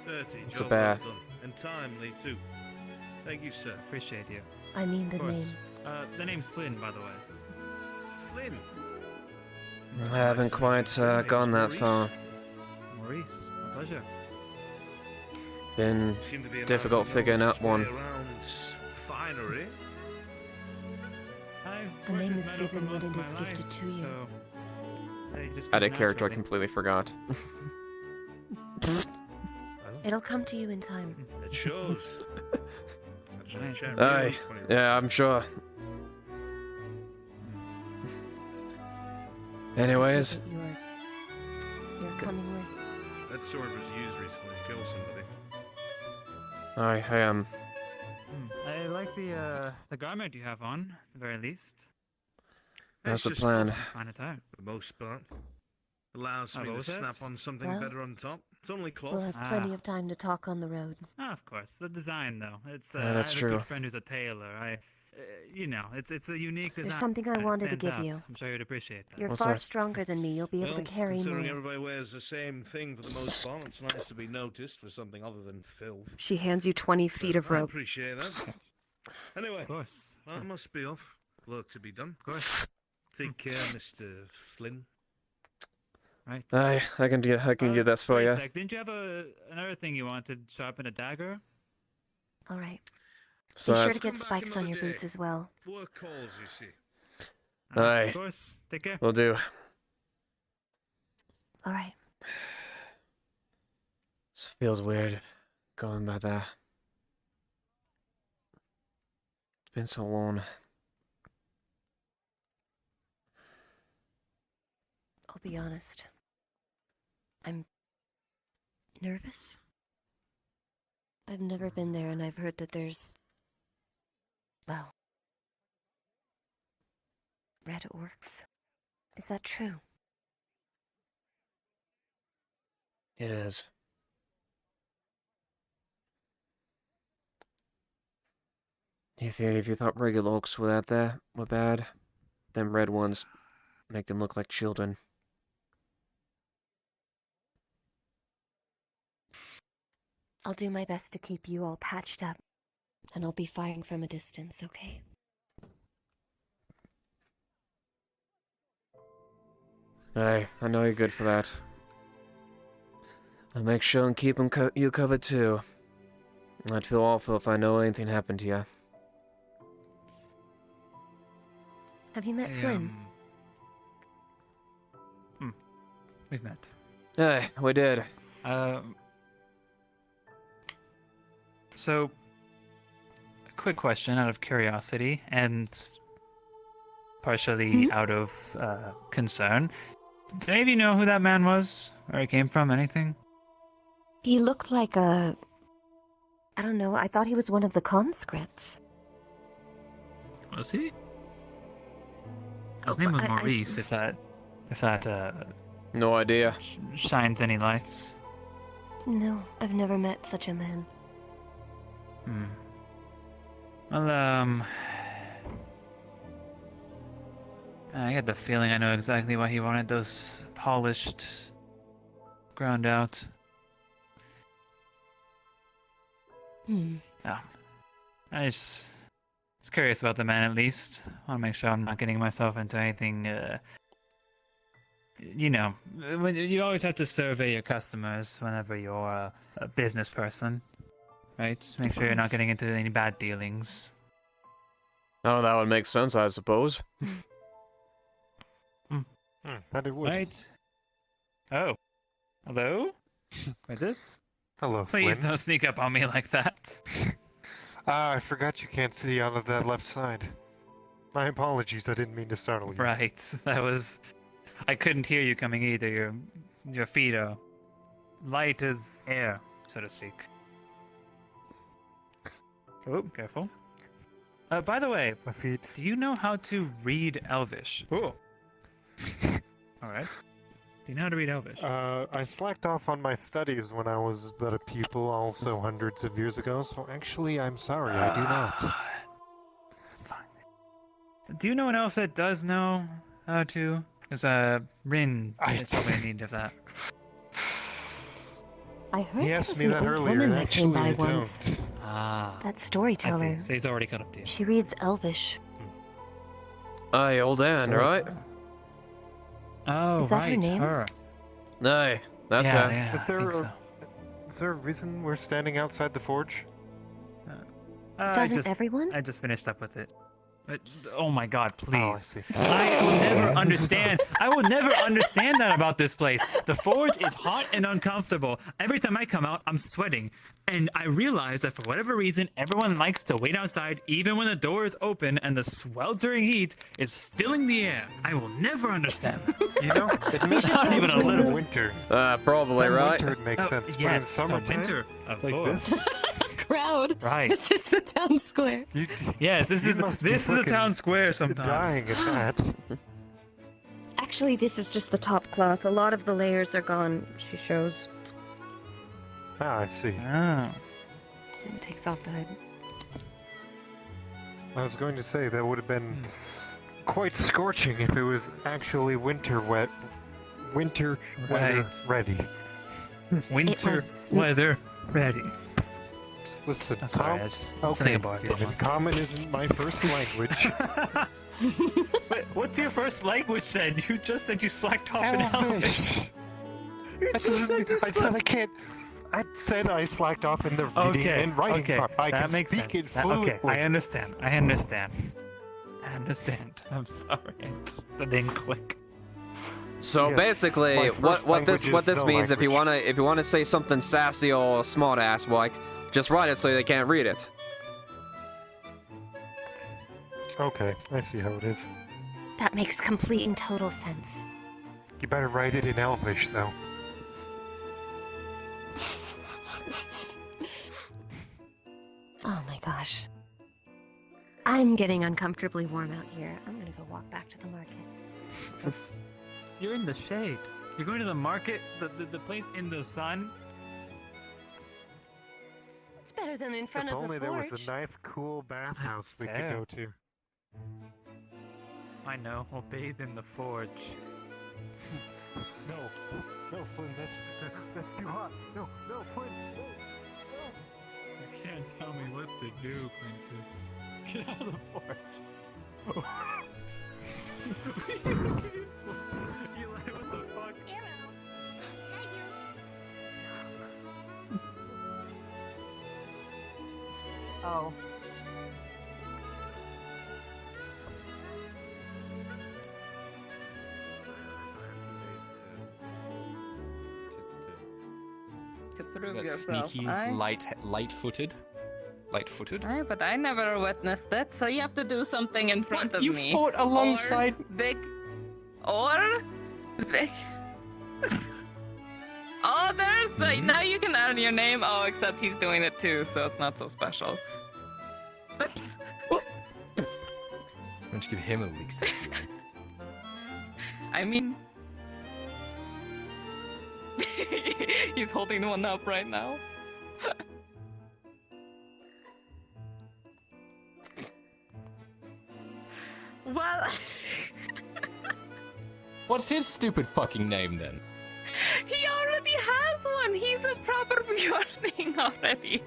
30. It's a Job bear. well done. And timely, too. Thank you, sir. Appreciate you. I mean the Of course. name. The name's Flynn, by the way. Flynn. I haven't quite gone that far. Maurice, my pleasure. Been Seem to be a man difficult who figuring knows out his way one. around finery. A name is given when it is gifted to you. At a character I completely forgot. It'll come to you in time. It shows. Aye, yeah, I'm sure. Anyways, You're coming with. That sword was used recently to kill somebody. I am. I like the garment you have on, at the very least. That's the just plan. Fine attire. For the most part. Allows me what to was that? snap on something Well, better on top. It's only cloth. We'll have plenty of time to talk on the road. Of course, the design though. It's Yeah, that's I have true. a good friend who's a tailor. You know, it's a unique design. There's something I and it wanted to stands give out. you. I'm sure you'd appreciate that. You're far stronger than me. You'll be able to carry considering more. everybody wears the same thing for the most part, it's nice to be noticed for something other than filth. She hands you 20 feet of I rope. appreciate that. Anyway, Of course. I must be off. Work to be done. Of course. Take care, Mr. Flynn. Right. I can do this for Wait a you. sec, didn't you have another thing you wanted? Sharpen a dagger? All right. So Be sure that's- to get spikes on your boots as well. Work calls, you see. Aye. Of course. Take care. Will do. All right. This feels weird, going by that. It's been so long. I'll be honest. I'm nervous. I've never been there, and I've heard that there's, well, red orcs. Is that true? It is. If you thought regular orcs were bad, them red ones make them look like children. I'll do my best to keep you all patched up, and I'll be firing from a distance, okay? Hey, I know you're good for that. I'll make sure and keep you covered too. I'd feel awful if I know anything happened to you. Have you met Flynn? We've met. Hey, we did. So, a quick question out of curiosity and partially out of concern. Do any of you know who that man was? Where he came from? Anything? He looked like a... I don't know, I thought he was one of the conscripts. Was he? His name was Maurice, if that no idea. Shines any lights. No, I've never met such a man. Well, I get the feeling I know exactly why he wanted those polished, ground out. Yeah. I just was curious about the man at least. I want to make sure I'm not getting myself into anything, you know, you always have to survey your customers whenever you're a business person, right? Make sure you're not getting into any bad dealings. Oh, that would make sense, I suppose. That it would. Right. Oh. Hello? Wait, this? Hello, Please Flynn. don't sneak up on me like that. Ah, I forgot you can't see out of that left side. My apologies, I didn't mean to startle you. Right. That was. I couldn't hear you coming either. Your feet are light as air, so to speak. Oh, careful. By the way, My feet. do you know how to read Elvish? Oh. All right. Do you know how to read Elvish? I slacked off on my studies when I was but a pupil, also hundreds of years ago, so actually, I'm sorry, I do not. Do you know an elf that does know how to? Because Rin is probably in need of that. I heard He there asked was me an that old earlier, woman and that came by actually I once. don't. Ah. That I storyteller. see. So he's already caught up to you. She reads Elvish. Aye, old Anne, So- right? Oh, Is that her right, name? her. Aye, that's Yeah, her. yeah, Is I there think a, so. is there a reason we're standing outside the forge? Doesn't everyone? I just finished up with it. Oh my god, Oh, I please. see. I will never understand. I will never understand that about this place. The forge is hot and uncomfortable. Every time I come out, I'm sweating. And I realize that for whatever reason, everyone likes to wait outside even when the door is open and the sweltering heat is filling the air. I will never understand that. You know, it makes Not sense even a in little. winter. Probably, In right? winter it makes Oh, sense, yes, but in in summertime, winter, of like course. this, Crowd. Right. This is the town square. you, Yes, this you is must be the frickin' town square sometimes. dying at that. Actually, this is just the top cloth. A lot of the layers are gone, she shows. Ah, I see. Oh. And takes off the hood. I was going to say that would have been quite scorching if it was actually winter weather Right. ready. Winter was- weather ready. Listen, I'm sorry, I just okay, something about Steven, common isn't my first language. Wait, what's your first language then? You just said you slacked off in Elvish. You I just said you I said slacked. I can't. I said I slacked off in the reading Okay, and writing okay, part. I that can makes speak sense. it That- fluently. okay, I understand. I understand. I'm sorry. That didn't click. So Yes, basically, my what first what this language is no means, if you wanna say something sassy or smart ass like, just write it so they can't read it. Okay, I see how it is. That makes complete and total sense. You better write it in Elvish, though. Oh my gosh. I'm getting uncomfortably warm out here. I'm gonna go walk back to the market. You're in the shade. You're going to the market, the place in the sun. It's better than in front If of only the there forge. was a nice, cool bathhouse we could Fair. go to. I know. We'll bathe in the forge. No, no, Flynn, that's too hot. No, Flynn, no. You can't tell me what to do, Quintus. Get out of the forge. What are you looking for? Eli, what the fuck? Oh. To prove That's yourself. sneaky, aye? light-footed. Light-footed. Aye, but I never witnessed it, so you have to do something in front of You me. fought alongside- Or big. Or big. Oh, there's the. Now you can add your name. Oh, except he's doing it too, so it's not so special. Why don't you give him a leak? I mean. He's holding one up right now. Well. What's his stupid fucking name then? He already has one. He's a proper Bjorning already.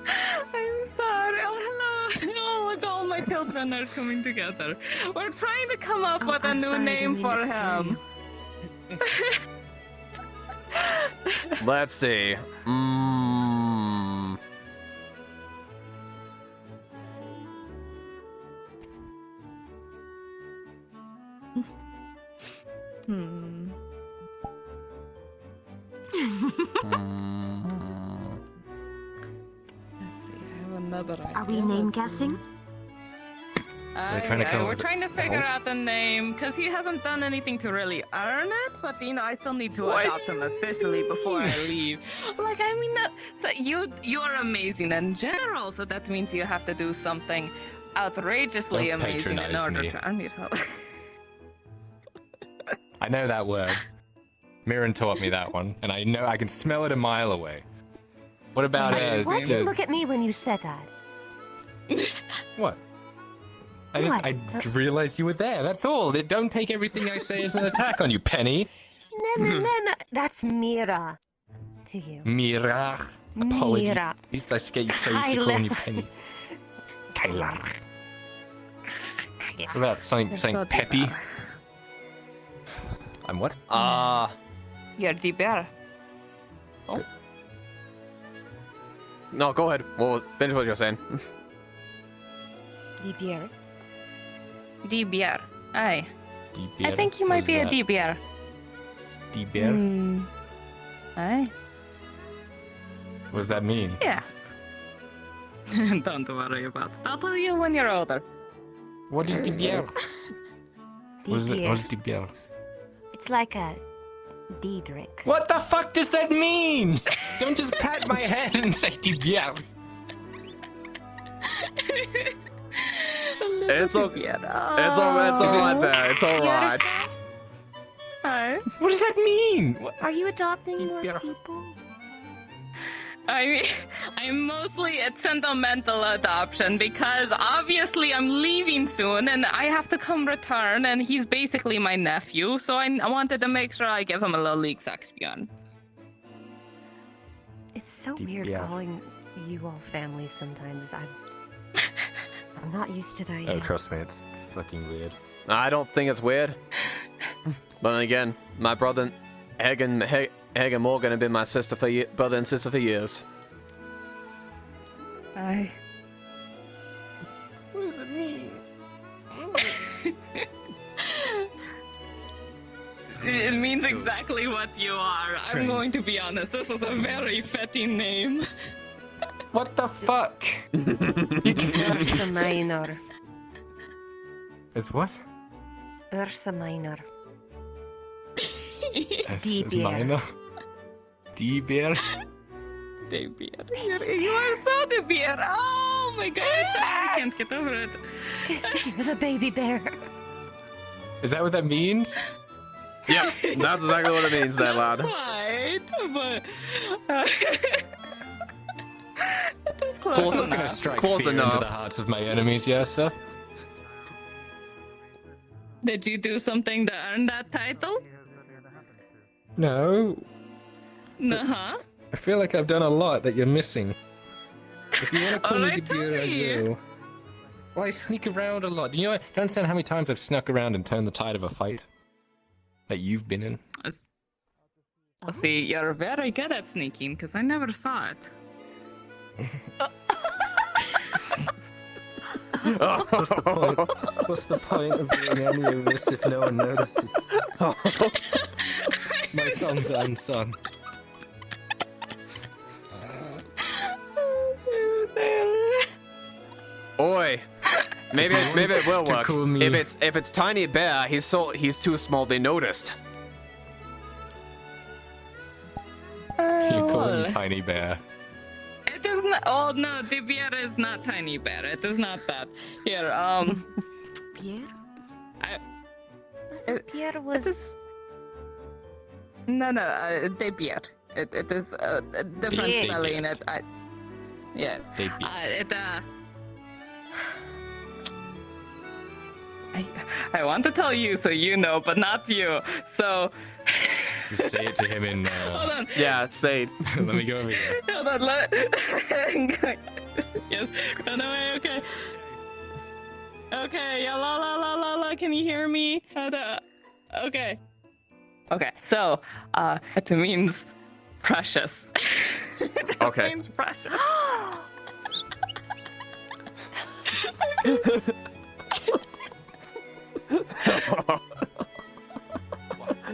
I'm sorry. Oh, hello. Oh, look, all my children are coming together. We're trying to come up with a I'm new sorry, I name didn't for mean to scare him. Let's see. Let's see, I have another idea. Are we name Let's see. guessing? trying to come up We're with trying to figure out the name because he hasn't done anything to really earn it. But I still need to adopt him officially before I leave. Like, I mean, so you are amazing in general, so that means you have to do something outrageously Don't amazing in patronize order me. to earn yourself. I know that word. Mirren taught me that one, and I know I can smell it a mile away. What about Why'd you look at me when you said that? What? I realized you were there. That's all. Don't take everything I say as an attack on you, Penny. No. That's Mira to you. Mira. Apology. Mira. At least I get you so used to calling you Penny. Kyla. What about something so peppy? I'm what? You're the bear. No, go ahead. Well, finish what you're saying. The beer. The bear. Aye. beer? I think you might be a D bear. D bear? Aye. What does that mean? Yes. Don't worry about it. I'll tell you when you're older. What is the beer? What is the beer? It's like a Diedrich. What the fuck does that mean? Don't just pat my head and say the beer. It's okay. It's alright there. It's alright. Hi. What does that mean? Are you adopting more people? I mean, I'm mostly a sentimental adoption because obviously I'm leaving soon and I have to come return and he's basically my nephew, so I wanted to make sure I give him a little leeksaxpion. It's so weird calling you all family sometimes. I'm not used to that yet. Oh, trust me, it's fucking weird. I don't think it's weird. But then again, my brother Heg and Morgan have been my brother and sister for years. Aye. What does it mean? It means exactly what you are. I'm going to be honest, this is a very fitting name. What the fuck? Ursa Minor. Is what? Ursa Minor. That's D-beer. minor. D-beer? D-beer. You are so the beer. Oh my gosh, I can't get over it. You're the baby bear. Is that what that means? Yep, that's exactly what it means there, lad. Quite, but it is close I'm not enough. gonna strike Close fear enough. into the hearts of my enemies, yes, sir? Did you do something to earn that title? No. Uh-huh. I feel like I've done a lot that you're missing. If you want to call me Alright, the beer, I will. Well, I sneak around a lot. Do you know? Don't understand how many times I've snuck around and turned the tide of a fight that you've been in. See, you're very good at sneaking, because I never saw it. What's the point? What's the point of doing any of this if no one notices? My son's unsung. Oi, maybe it will to work. call me- If it's Tiny Bear, he's too small to be noticed. You call well, me Tiny Bear. It is not. Oh no, the beer is not tiny bear. It is not that. Here, Pierre? Pierre was. No, the beer. It is a different Beer. spelling. Yes. They beer. I want to tell you so you know, but not you. So. Just say it to him in. Hold on. Yeah, say it. Let me go over here. Hold on. Yes. Run away. Okay. Okay. Yeah. La la la la la. Can you hear me? Okay. Okay. So, it means precious. It just Okay. means precious.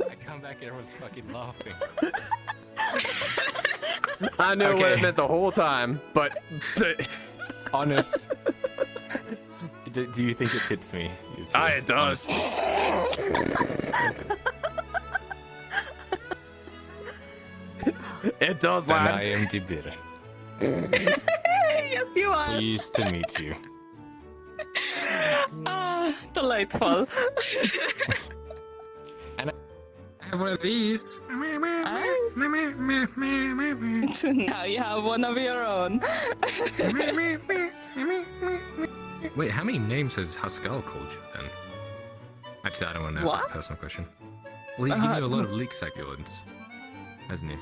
I come back and everyone's fucking laughing. I knew what Okay. it meant the whole time, but Honest. Do you think it fits me? It does. It does, Then lad. I am Dibir. Yes, you are. Pleased to meet you. Ah, delightful. And I have one of these. Now you have one of your own. Wait, how many names has Haskell called you then? Actually, I don't want to know. That's a What? personal question. Well, he's given you a lot of leak succulents, hasn't he?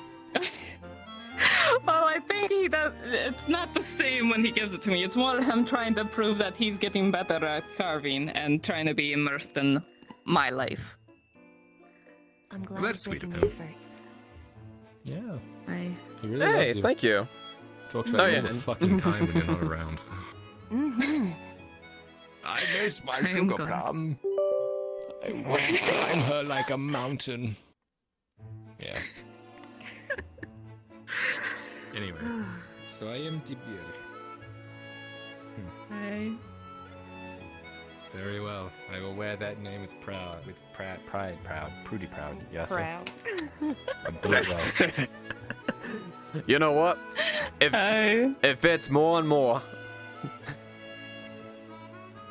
Well, I think he does. It's not the same when he gives it to me. It's more him trying to prove that he's getting better at carving and trying to be immersed in my life. I'm glad Well, that's you're sweet of making the him. effort. Yeah. I... He really Hey, loves you. thank you. Talks about Oh, you yeah. all the fucking time when you're not around. Mm-hmm. I miss my I'm sugar glad. plum. I want to climb her like a mountain. Yeah. Anyway, so I am Dibir. Hey. Very well. I will wear that name with pride, prudy proud. Yes. Proud. I do it well. You know what? It fits more and more.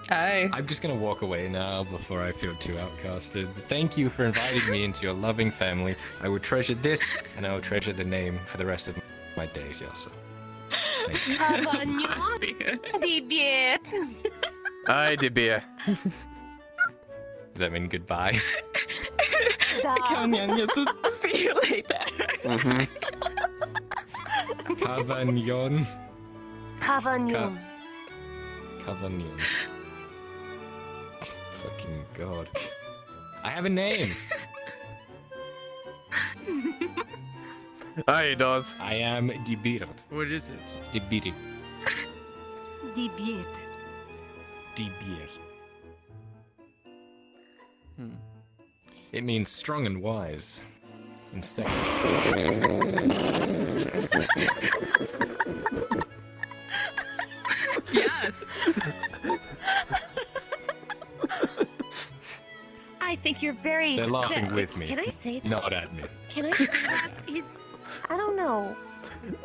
Hi. I'm just gonna walk away now before I feel too outcasted. But thank you for inviting me into your loving family. I will treasure this, and I will treasure the name for the rest of my days, Yasa. Thank you. Hi, Dibir. Does that mean goodbye? Come on, see you later. Kavagnon. Kavagnon. Kavagnon. Fucking god. I have a name. Hi, does. I am Dibir. What is it? Dibir. Dibiet. Dibir. It means strong and wise. And sexy. Yes. I think you're very. They're laughing with me. Can I say that? Not at me. Can I say that? I don't know.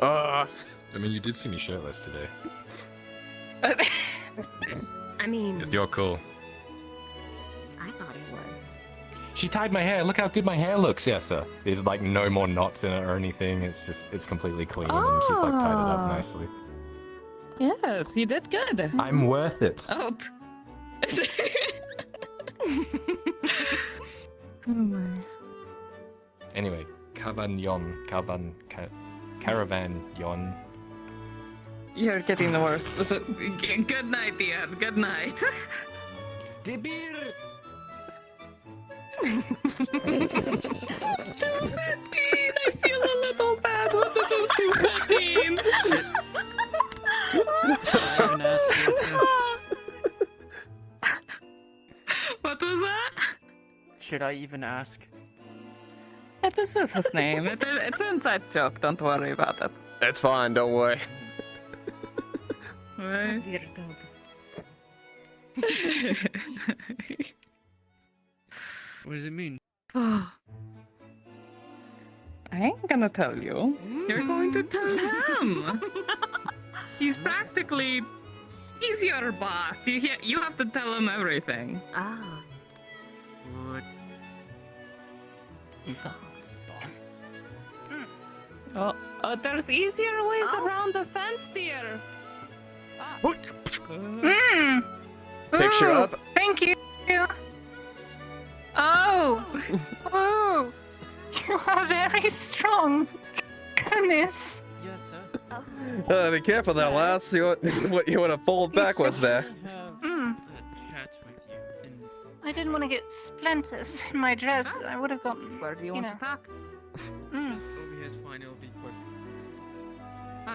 I mean, you did see me shirtless today. I mean, Yes, you're cool. I thought it was. She tied my hair. Look how good my hair looks, yes, sir. There's like no more knots in it or anything. It's completely clean and she's like tied it up nicely. Yes, you did good. I'm worth it. Oh. Oh my. Anyway, Caravan Yon. You're getting the worst. Good night, dear. Good night. Dibir. I feel a little bad. What did this do, Bettine? What was that? Should I even ask? It is just his name. It's an inside joke. Don't worry about it. It's fine, don't worry. Right? What does it mean? I ain't gonna tell you. You're going to tell him. He's practically... He's your boss. You have to tell him everything. Ah. What? Boss. Oh, there's easier ways around the fence, dear. Picture Ooh, up. Thank you. Oh. Ooh. You are very strong. Goodness. Yes, sir. Be careful there, lass. You want to fold backwards there. Mm. Chat with you. And I didn't want to get splinters in my dress. I would have gotten. Where do you want know. to talk? Mm. just over here is fine. It'll be quick.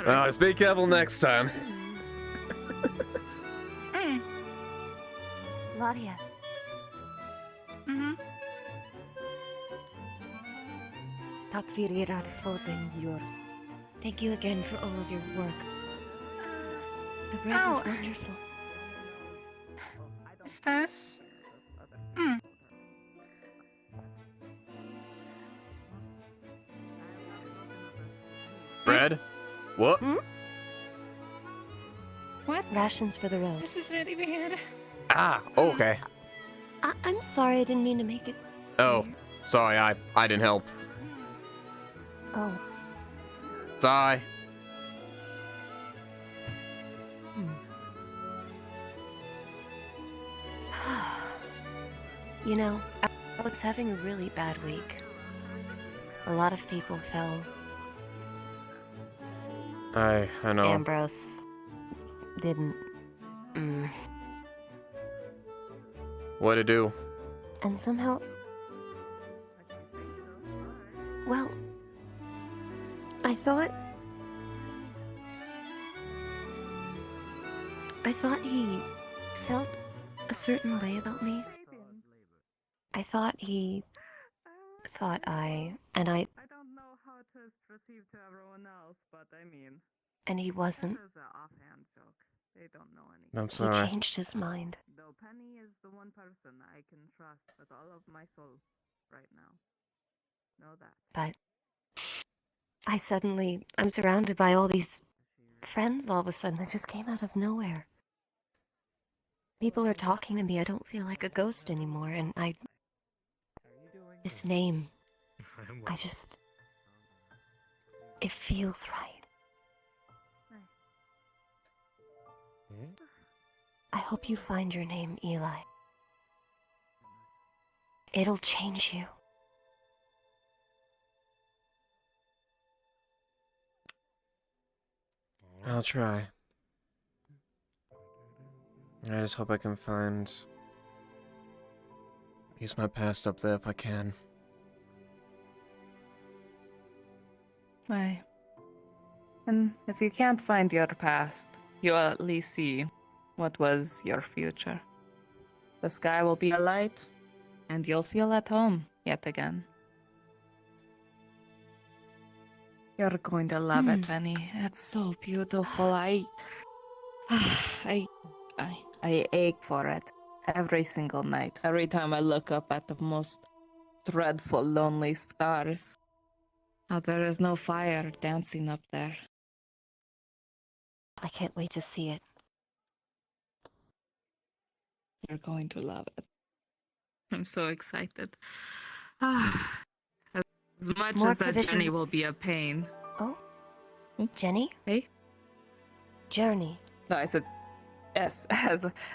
Just be careful next time. Mm. Ladia. Mm-hmm. Thank you again for all of your work. The bread was wonderful. I suppose. Bread? What? What? Rations for the road. This is really weird. Ah, okay. I'm sorry, I didn't mean to make it. Oh, sorry, I didn't help. Oh. Sorry. You know, I was having a really bad week. A lot of people fell. I know. Ambrose didn't. What'd it do? And somehow. Well, I thought he felt a certain way about me. I thought he thought I don't know how it is perceived to everyone else, but I mean, and he wasn't. this is an offhand joke. They don't know anything. I'm He sorry. changed his mind. Though Penny is the one person I can trust with all of my soul right now. Know that. But I'm surrounded by all these friends all of a sudden that just came out of nowhere. People are talking to me. I don't feel like a ghost anymore, and this name, it feels right. I hope you find your name, Eli. It'll change you. I'll try. I just hope I can find use my past up there if I can. Why? And if you can't find your past, you'll at least see what was your future. The sky will be a light, and you'll feel at home yet again. You're going to love it, Penny. It's so beautiful. I ache for it every single night. Every time I look up at the most dreadful, lonely stars. Now there is no fire dancing up there. I can't wait to see it. You're going to love it. I'm so excited. As much More as that journey will provisions. be a pain. Oh? Jenny? Hey? Journey. No, I said yes.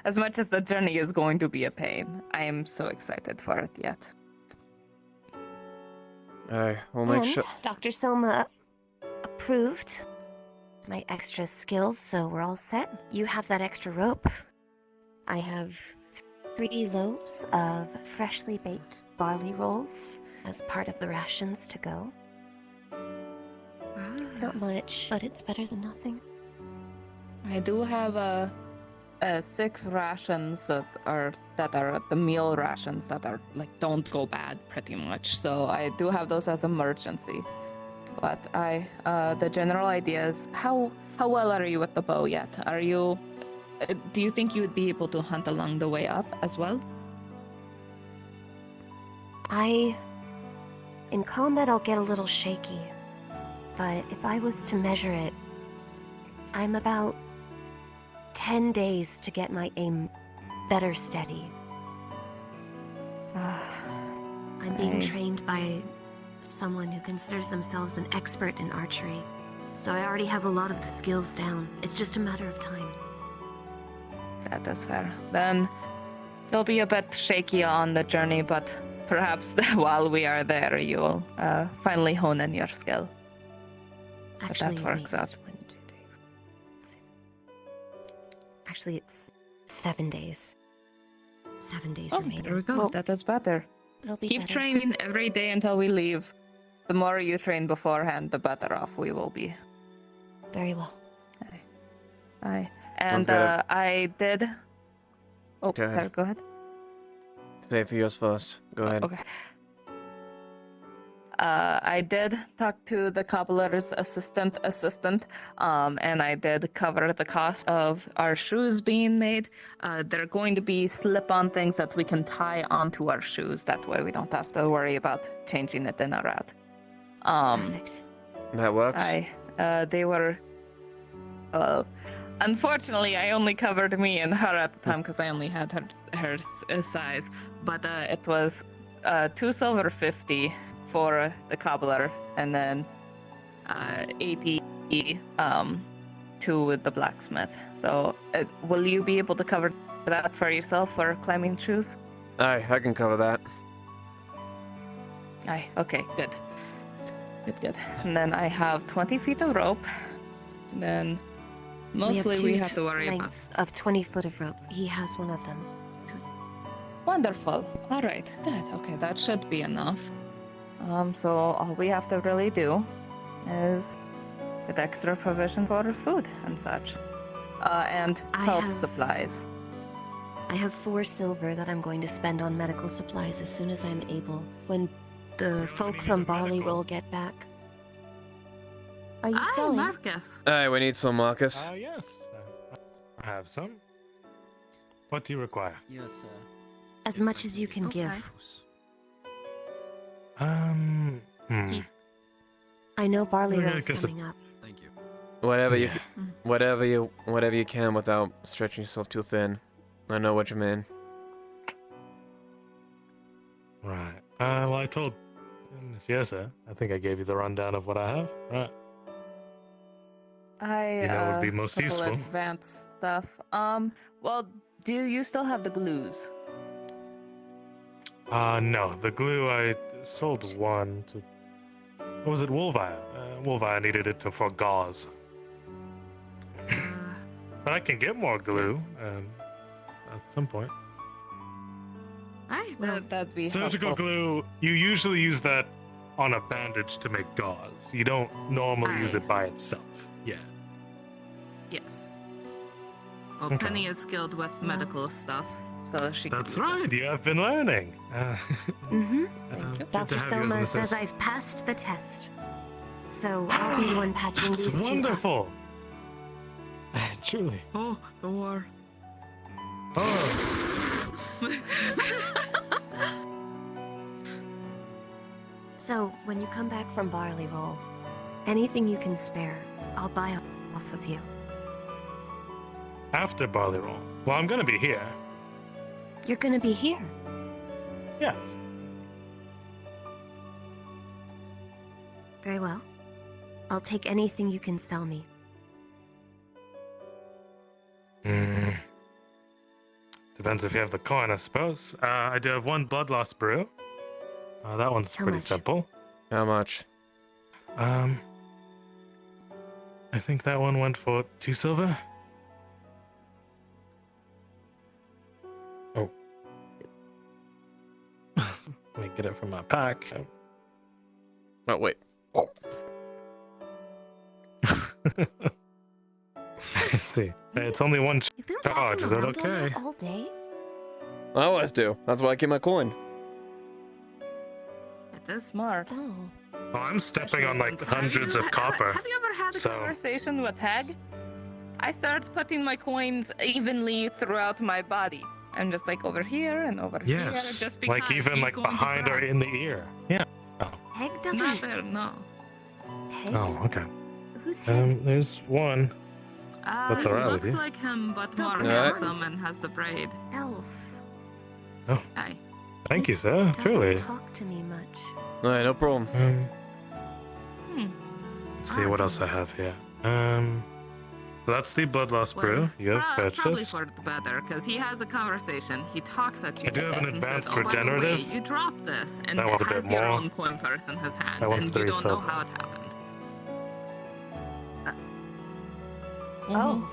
As much as the journey is going to be a pain, I am so excited for it yet. We'll make And sure. Dr. Soma approved my extra skills, so we're all set. You have that extra rope. I have 3 loaves of freshly baked barley rolls as part of the rations to go. It's not much, but it's better than nothing. I do have 6 rations that are the meal rations that are like don't go bad pretty much. So I do have those as emergency. But the general idea is how well are you with the bow yet? Are you? Do you think you would be able to hunt along the way up as well? In combat, I'll get a little shaky. But if I was to measure it, I'm about 10 days to get my aim better steady. I'm being trained by someone who considers themselves an expert in archery. So I already have a lot of the skills down. It's just a matter of time. That is fair. Then you'll be a bit shaky on the journey, but perhaps while we are there, you'll finally hone in your skill. Actually, if that works wait, out. Actually, it's 7 days. 7 days Oh, remaining. there we go. Well, that is better. it'll be Keep better. training every day until we leave. The more you train beforehand, the better off we will be. Very well. And good. I did. Oh, Go ahead. sorry, go ahead. Say it for yours first. Go ahead. Okay. I did talk to the cobbler's assistant, and I did cover the cost of our shoes being made. They're going to be slip-on things that we can tie onto our shoes. That way we don't have to worry about changing it in a route. Perfect. That works. They were, well, unfortunately, I only covered me and her at the time because I only had her size. But it was 2 silver 50 for the cobbler, and then 80 to the blacksmith. So, will you be able to cover that for yourself for climbing shoes? Aye, I can cover that. Aye, okay, good. Good. And then I have 20 feet of rope. And then mostly we have to worry about lengths of 20 foot of rope. He has one of them. Wonderful. All right. Good. Okay, that should be enough. So all we have to really do is get extra provision for food and such, and health supplies. I have 4 silver that I'm going to spend on medical supplies as soon as I'm able. When the folk from Barley Roll get back. Are you selling? Marcus. Aye, we need some, Marcus. Yes. I have some. What do you require? Yes, sir. As much as you can give. I know Barley Yeah, I Roll's guess coming up. Thank you. Whatever you can without stretching yourself too thin. I know what you mean. Right. Well, I told Miss Yesa, I think I gave you the rundown of what I have. Right. I would be most couple useful. advanced stuff. Well, do you still have the glues? No. The glue, I sold one to... What was it? Wolvire. Wolvire needed it for gauze. But I can get more glue at some point. That'd be Surgical helpful. glue, you usually use that on a bandage to make gauze. You don't normally use it by itself. Yeah. Yes. Well, Okay. Penny is skilled with medical stuff, so she can That's use it. right, you have been learning. Mm-hmm. good Dr. to have you as Soma an says assistant. I've passed the test. So I'll be the one patching That's these two up. wonderful. Truly. Oh, the war. So, when you come back from Barley Roll, anything you can spare, I'll buy off of you. After Barley Roll. Well, I'm gonna be here. You're gonna be here. Yes. Very well. I'll take anything you can sell me. Depends if you have the coin, I suppose. I do have 1 blood loss brew. That one's How pretty much? simple. How much? I think that one went for 2 silver. Oh. Let me get it from my pack. Oh, wait. Oh. I see. Hey, it's only 1 charge. Is that okay? All day? I always do. That's why I keep my coin. It is smart. Oh. Well, I'm stepping on like hundreds of copper. Have you ever had a so- conversation with Hag? I started putting my coins evenly throughout my body. I'm just like over here and over here, Yes. just because Like even he's like going to behind or brag. in the ear. Yeah. Heg Not doesn't. there, no. Heg? Oh, okay. Who's Heg? There's one. That's He alright with looks you. like him, but The more blonde. handsome and has the braid. Elf. Oh, Aye. thank you, sir. Doesn't Truly. talk to me much. Alright, no problem. Let's see what else I have here. That's the blood loss brew. You have Probably purchased. for the better, because he has a conversation. He talks at you. I do have an and advanced says, oh, by the way, regenerative. you dropped this, and That it one's a bit has your more. own coin purse in his hands, That one's and you 3 don't know silver. how it happened. Oh.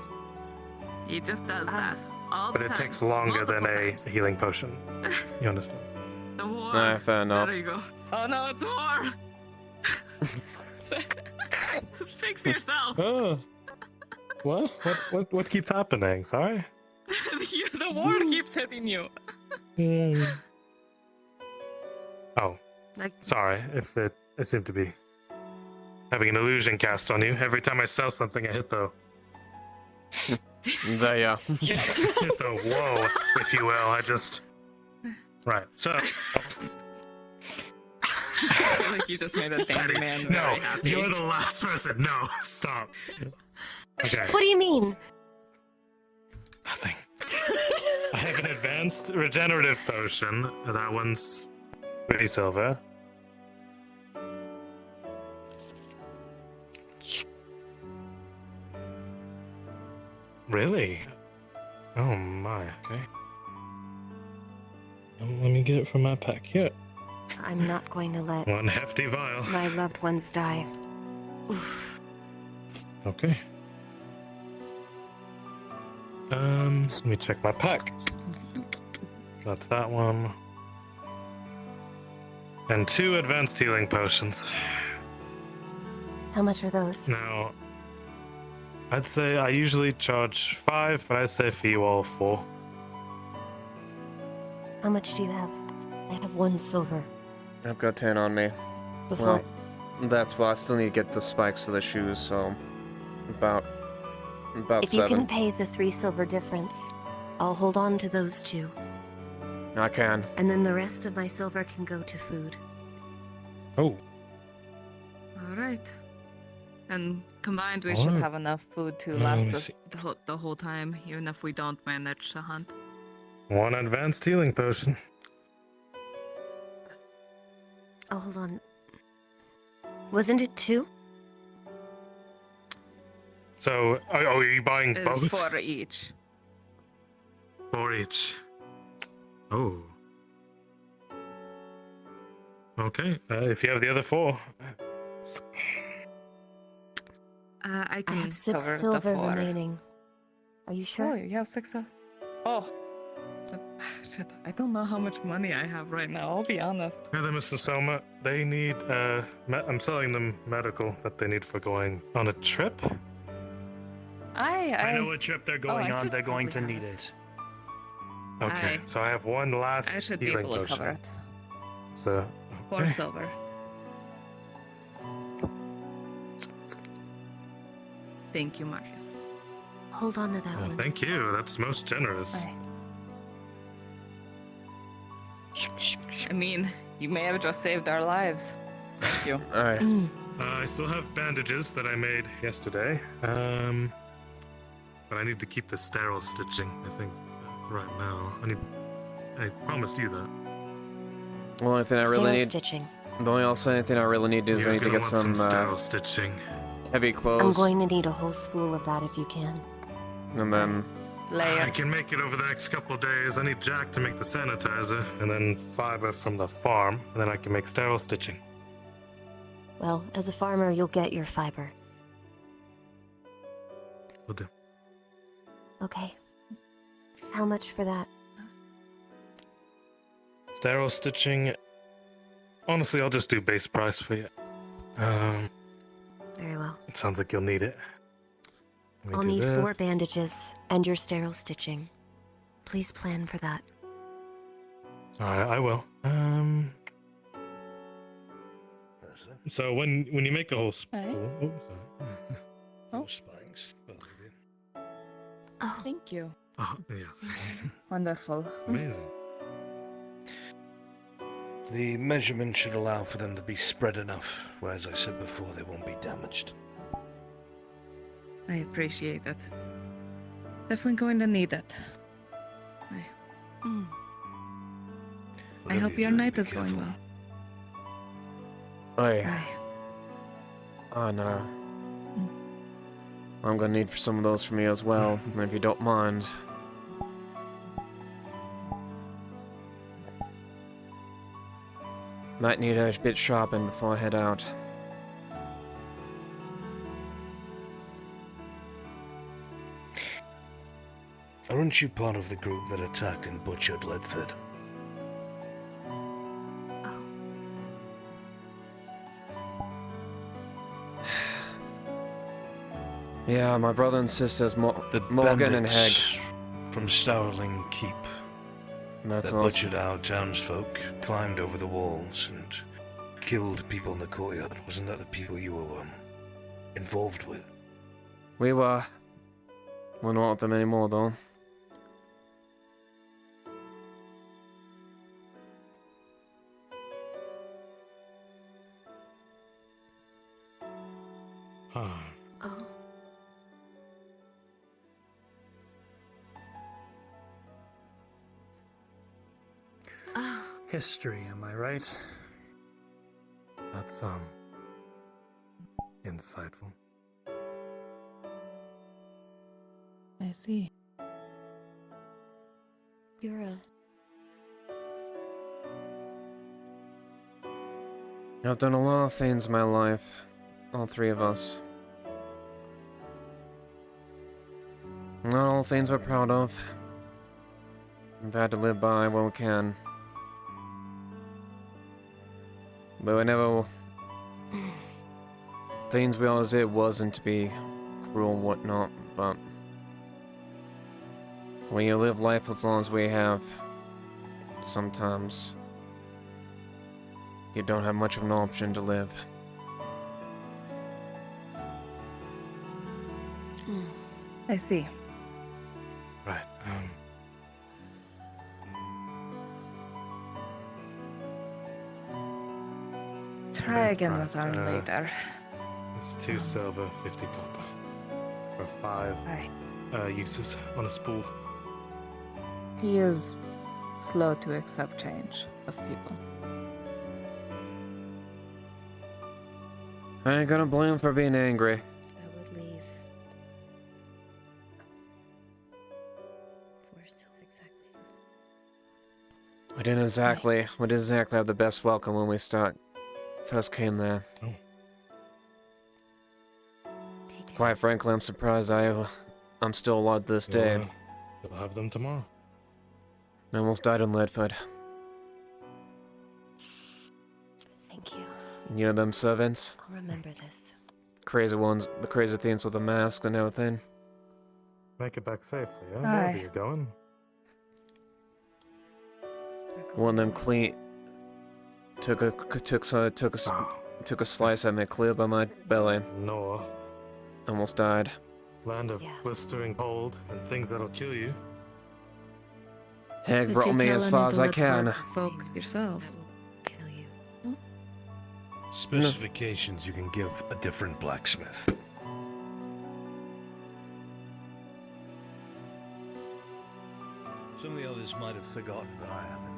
He just does that all But the it time. takes longer Multiple than a times. healing potion. You understand? The war. Alright, fair enough. There you go. Oh no, it's war. Fix yourself. Oh. What? What keeps happening? Sorry? The war keeps hitting you. Oh. Like Sorry if I seem to be having an illusion cast on you. Every time I sell something, I hit the yeah. hit the whoa, if you will. I just right. So I feel like you just made a dandy man very no, happy. you're the last person. No, stop. Okay. What do you mean? Nothing. I have an advanced regenerative potion. That one's 3 silver. Really? Oh my, okay. Let me get it from my pack here. I'm not going to let One hefty vial. my loved ones die. Oof. Okay. Let me check my pack. That's that one. And 2 advanced healing potions. How much are those? Now, I'd say I usually charge 5, but I'd say for you all 4. How much do you have? I have 1 silver. I've got 10 on me. Before Well, that's why I still need to get the spikes for the shoes, so about if 7. you can pay the 3 silver difference, I'll hold on to those 2. I can. And then the rest of my silver can go to food. Oh. All right. And combined, we All should right. have enough food to Let me last us see. the whole time, even if we don't manage to hunt. 1 advanced healing potion. Oh, hold on. Wasn't it 2? So, are you buying It's both? 4 each. 4 each. Oh. Okay, if you have the other 4. I I can have 6 cover the silver 4. remaining. Are you sure? Oh, you have 6. Oh. Shit, I don't know how much money I have right now, I'll be honest. Yeah, then, Mr. Soma, they need, I'm selling them medical that they need for going on a trip. I know what trip they're going I on. should They're going to probably need have it. Okay, so I have 1 last I should be healing able to potion. cover it. So, 4 silver. Thank you, Marius. Hold on to that Well, one. thank you. That's most generous. I mean, you may have just saved our lives. Thank you. Alright. I still have bandages that I made yesterday. But I need to keep the sterile stitching, I think, for right now. I promised you that. The only thing I really Sterile need. stitching. The only thing I really need is You're I need to gonna get want some sterile stitching. heavy I'm clothes, going to need a whole spool of that if you can. and then I can make it over the next couple of days. I need Jack to make the sanitizer, and then fiber from the farm, and then I can make sterile stitching. Well, as a farmer, you'll get your fiber. Will do. Okay. How much for that? Sterile stitching. Honestly, I'll just do base price for you. Very well. It sounds like you'll need it. Let me I'll do need this. 4 bandages and your sterile stitching. Please plan for that. Alright, I will. So when you make a whole spool, Oh. Spikes, both of you. Oh, thank you. Oh, yes. Wonderful. Amazing. The measurement should allow for them to be spread enough, where, as I said before, they won't be damaged. I appreciate it. Definitely going to need it. I hope your night is going well. Hey. Oh no. I'm gonna need some of those from you as well, if you don't mind. Might need a bit shopping before I head out. Aren't you part of the group that attacked and butchered Ledford? Yeah, my brother and sisters, The Morgan and Heg. bandits from Starling Keep. That's that awesome. butchered our townsfolk, climbed over the walls, and killed people in the courtyard. Wasn't that the people you were involved with? We were. We're not with them anymore, though. Huh. Oh. History, am I right? That's insightful. I see. You're a... I've done a lot of things in my life. All three of us. Not all things we're proud of. We've had to live by what we can. But we never... Things we always did wasn't to be cruel and whatnot, but... When you live life as long as we have, sometimes... You don't have much of an option to live. I see. Right. Try Base again price, with our later. It's 2 silver, 50 copper. For 5 uses on a spool. He is slow to accept change of people. I ain't gonna blame him for being angry. I would leave. 4 silver exactly. We didn't exactly have the best welcome when we first came there. Oh. Quite frankly, I'm surprised I'm still alive to this day. You'll have them tomorrow. I almost died in Leadfoot. Thank you. You know them servants? I'll remember this. Crazy ones, the crazy things with the mask and everything. Make it back safely, yeah? Aye. Wherever you're going. One of them took a slice at me clear by my belly. North. Almost died. Land of blistering cold and things that'll kill you. Hag Did brought you me kill as any far as I blood can. folk yourself? Specifications you can give a different blacksmith. Some of the others might have forgotten, but I haven't.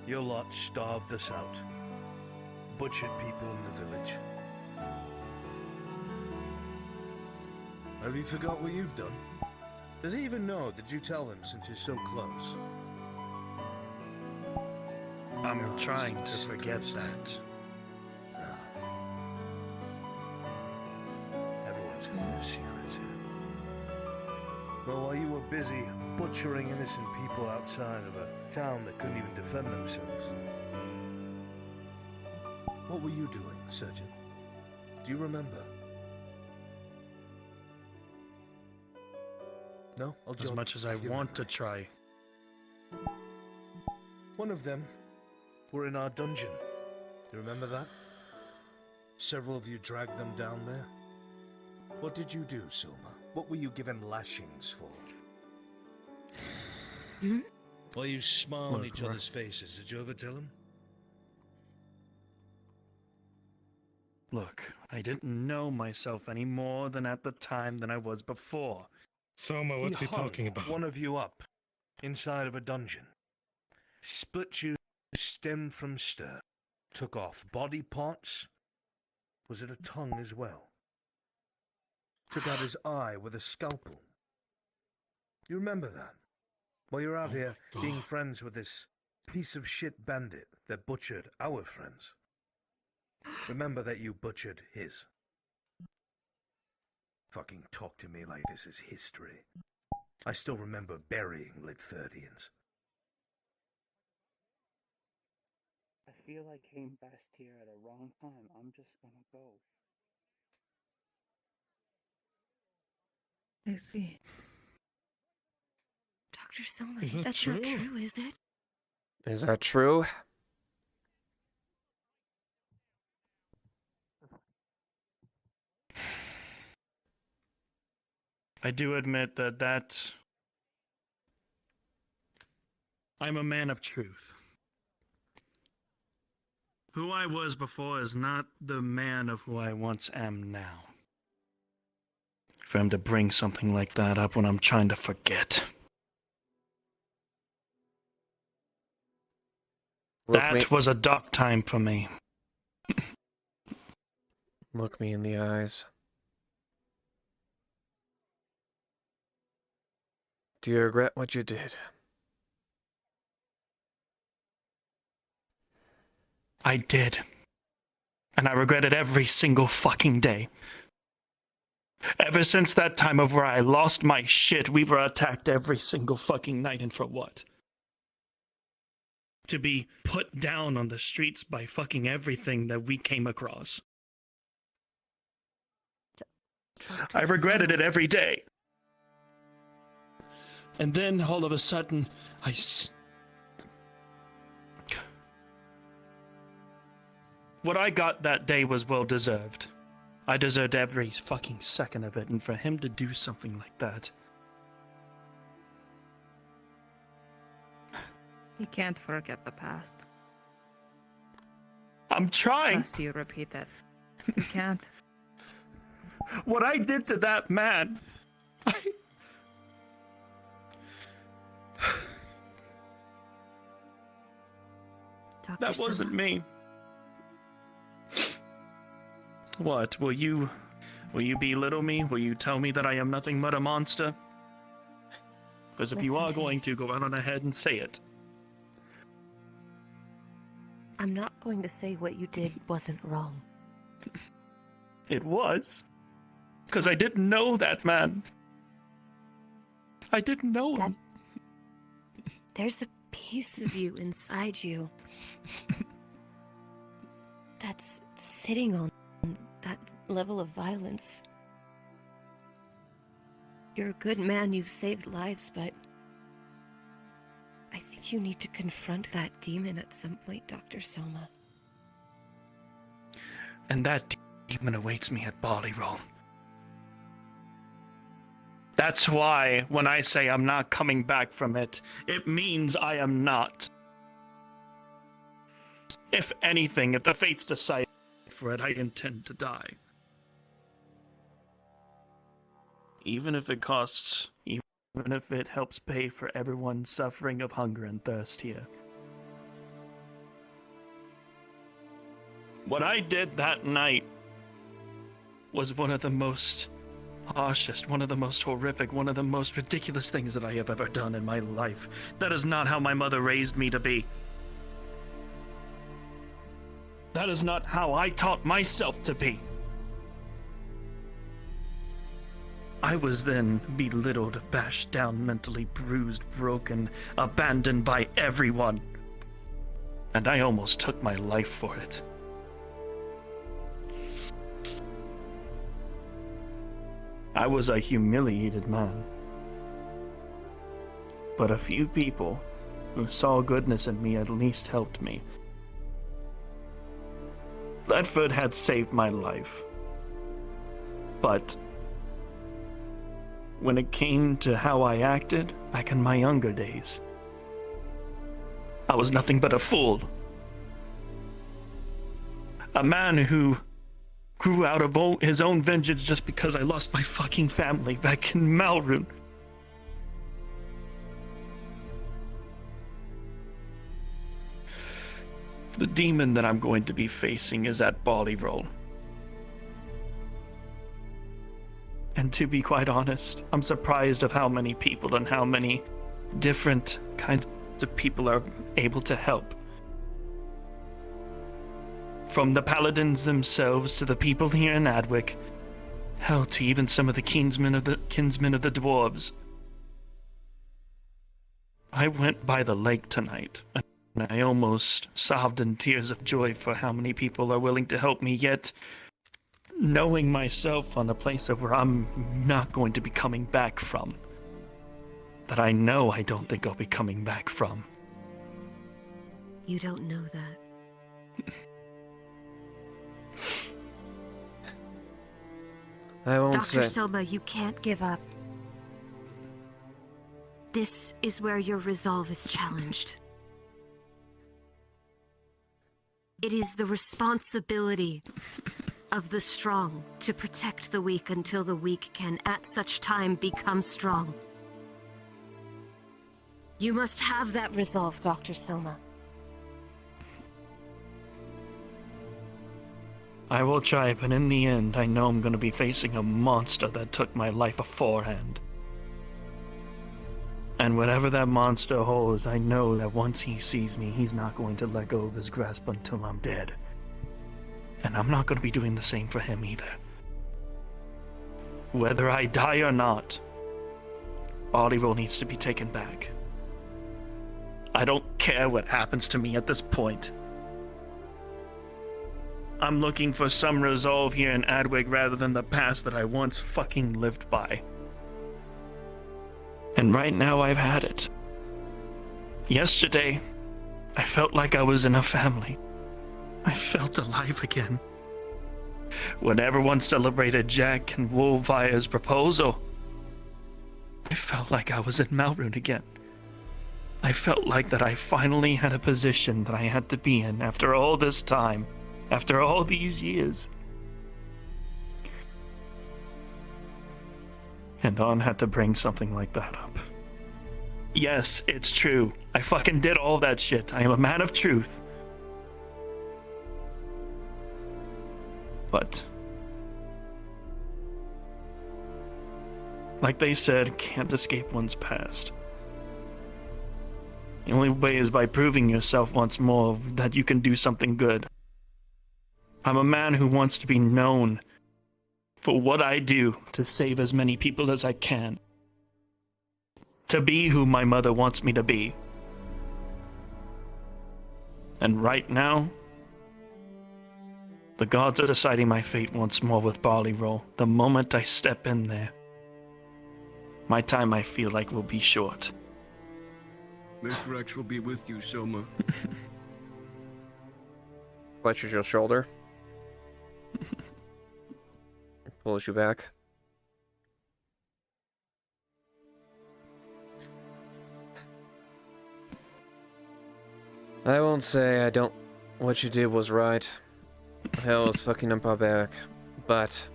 Your lot starved us out. Butchered people in the village. Have you forgot what you've done? Does he even know that you tell him since you're so close? I'm trying to forget that. Everyone's got their secrets here. Well, while you were busy butchering innocent people outside of a town that couldn't even defend themselves, what were you doing, Surgeon? Do you remember? No? I'll As much as I want to try. One of them were in our dungeon. Do you remember that? Several of you dragged them down there. What did you do, Soma? What were you given lashings for? While you smile on each other's faces, did you ever tell him? Look, I didn't know myself any more than at the time than I was before. Soma, what's he talking about? One of you up, inside of a dungeon. Split you stem from stern. Took off body parts. Was it a tongue as well? Took out his eye with a scalpel. You remember that? While you're out here being friends with this piece of shit bandit that butchered our friends. Remember that you butchered his. Fucking talk to me like this is history. I still remember burying Lidtherdians. I feel I came best here at a wrong time. I'm just gonna go. I see. Dr. Soma, Is that that's true? not true, is it? Is that true? I do admit that I'm a man of truth. Who I was before is not the man of who I once am now. For him to bring something like that up when I'm trying to forget. That was a dark time for me. Look me in the eyes. Do you regret what you did? I did. And I regret it every single fucking day. Ever since that time of where I lost my shit, we were attacked every single fucking night, and for what? To be put down on the streets by fucking everything that we came across. I regretted it every day. And then, all of a sudden, what I got that day was well deserved. I deserved every fucking second of it, and for him to do something like that. You can't forget the past. I'm trying. Lest you repeat it. You can't. What I did to that man, that wasn't me. What, will you belittle me? Will you tell me that I am nothing but a monster? Because if you are going to, go right on ahead and say it. I'm not going to say what you did wasn't wrong. It was. Because I didn't know that man. I didn't know him. There's a piece of you inside you that's sitting on that level of violence. You're a good man, you've saved lives, but I think you need to confront that demon at some point, Dr. Selma. And that demon awaits me at Barley Roll. That's why, when I say I'm not coming back from it, it means I am not. If anything, if the fates decide for it, I intend to die. Even if it costs, even if it helps pay for everyone's suffering of hunger and thirst here. What I did that night was one of the most harshest, one of the most horrific, one of the most ridiculous things that I have ever done in my life. That is not how my mother raised me to be. That is not how I taught myself to be. I was then belittled, bashed down, mentally bruised, broken, abandoned by everyone. And I almost took my life for it. I was a humiliated man. But a few people who saw goodness in me at least helped me. Ledford had saved my life. But when it came to how I acted back in my younger days, I was nothing but a fool. A man who grew out of his own vengeance just because I lost my fucking family back in Malrune. The demon that I'm going to be facing is at Barley Roll. And to be quite honest, I'm surprised of how many people and how many different kinds of people are able to help. From the paladins themselves to the people here in Adwick, hell, to even some of the kinsmen of the dwarves. I went by the lake tonight, and I almost sobbed in tears of joy for how many people are willing to help me, yet knowing myself on a place of where I'm not going to be coming back from. That I know I don't think I'll be coming back from. You don't know that. I won't Dr. say. Selma, you can't give up. This is where your resolve is challenged. It is the responsibility of the strong to protect the weak until the weak can, at such time, become strong. You must have that resolve, Dr. Soma. I will try, but in the end, I know I'm going to be facing a monster that took my life beforehand. And whatever that monster holds, I know that once he sees me, he's not going to let go of his grasp until I'm dead. And I'm not going to be doing the same for him either. Whether I die or not, Body Roll needs to be taken back. I don't care what happens to me at this point. I'm looking for some resolve here in Adwig rather than the past that I once fucking lived by. And right now I've had it. Yesterday, I felt like I was in a family. I felt alive again. When everyone celebrated Jack and Wolfire's proposal, I felt like I was in Malrune again. I felt like that I finally had a position that I had to be in after all this time, after all these years. And On had to bring something like that up. Yes, it's true. I fucking did all that shit. I am a man of truth. But like they said, can't escape one's past. The only way is by proving yourself once more that you can do something good. I'm a man who wants to be known for what I do to save as many people as I can. To be who my mother wants me to be. And right now, the gods are deciding my fate once more with Barley Roll. The moment I step in there, my time I feel like will be short. Mithrax will be with you, Soma. Clutches your shoulder. Pulls you back. I won't say I don't. What you did was right. Hell is fucking up our back. But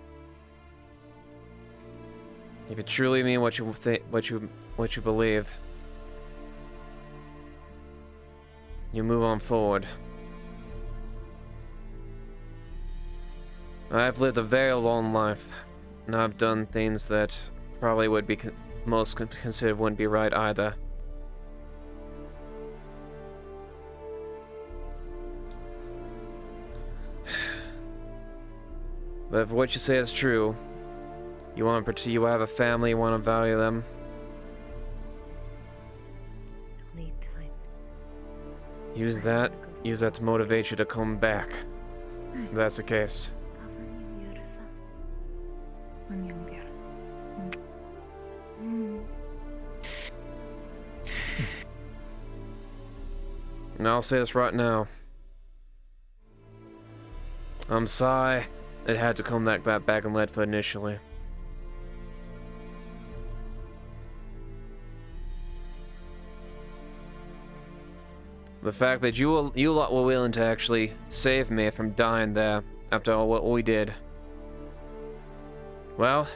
if you truly mean what you think, what you believe, you move on forward. I've lived a very long life, and I've done things that probably would be most considered wouldn't be right either. But if what you say is true, you want to you have a family, you want to value them. Need time. Use that to motivate you to come back. If that's the case. And I'll say this right now. I'm sorry it had to come that back and Leadfoot initially. The fact that you lot were willing to actually save me from dying there after all what we did. Well,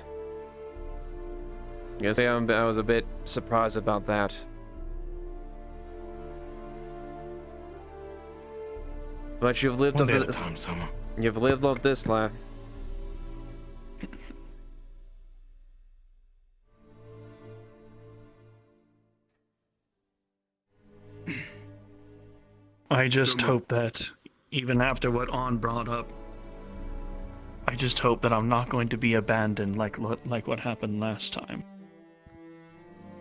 I guess I was a bit surprised about that. But you've lived up to this. You've lived up this life. I just hope that, even after what On brought up, I just hope that I'm not going to be abandoned like what happened last time.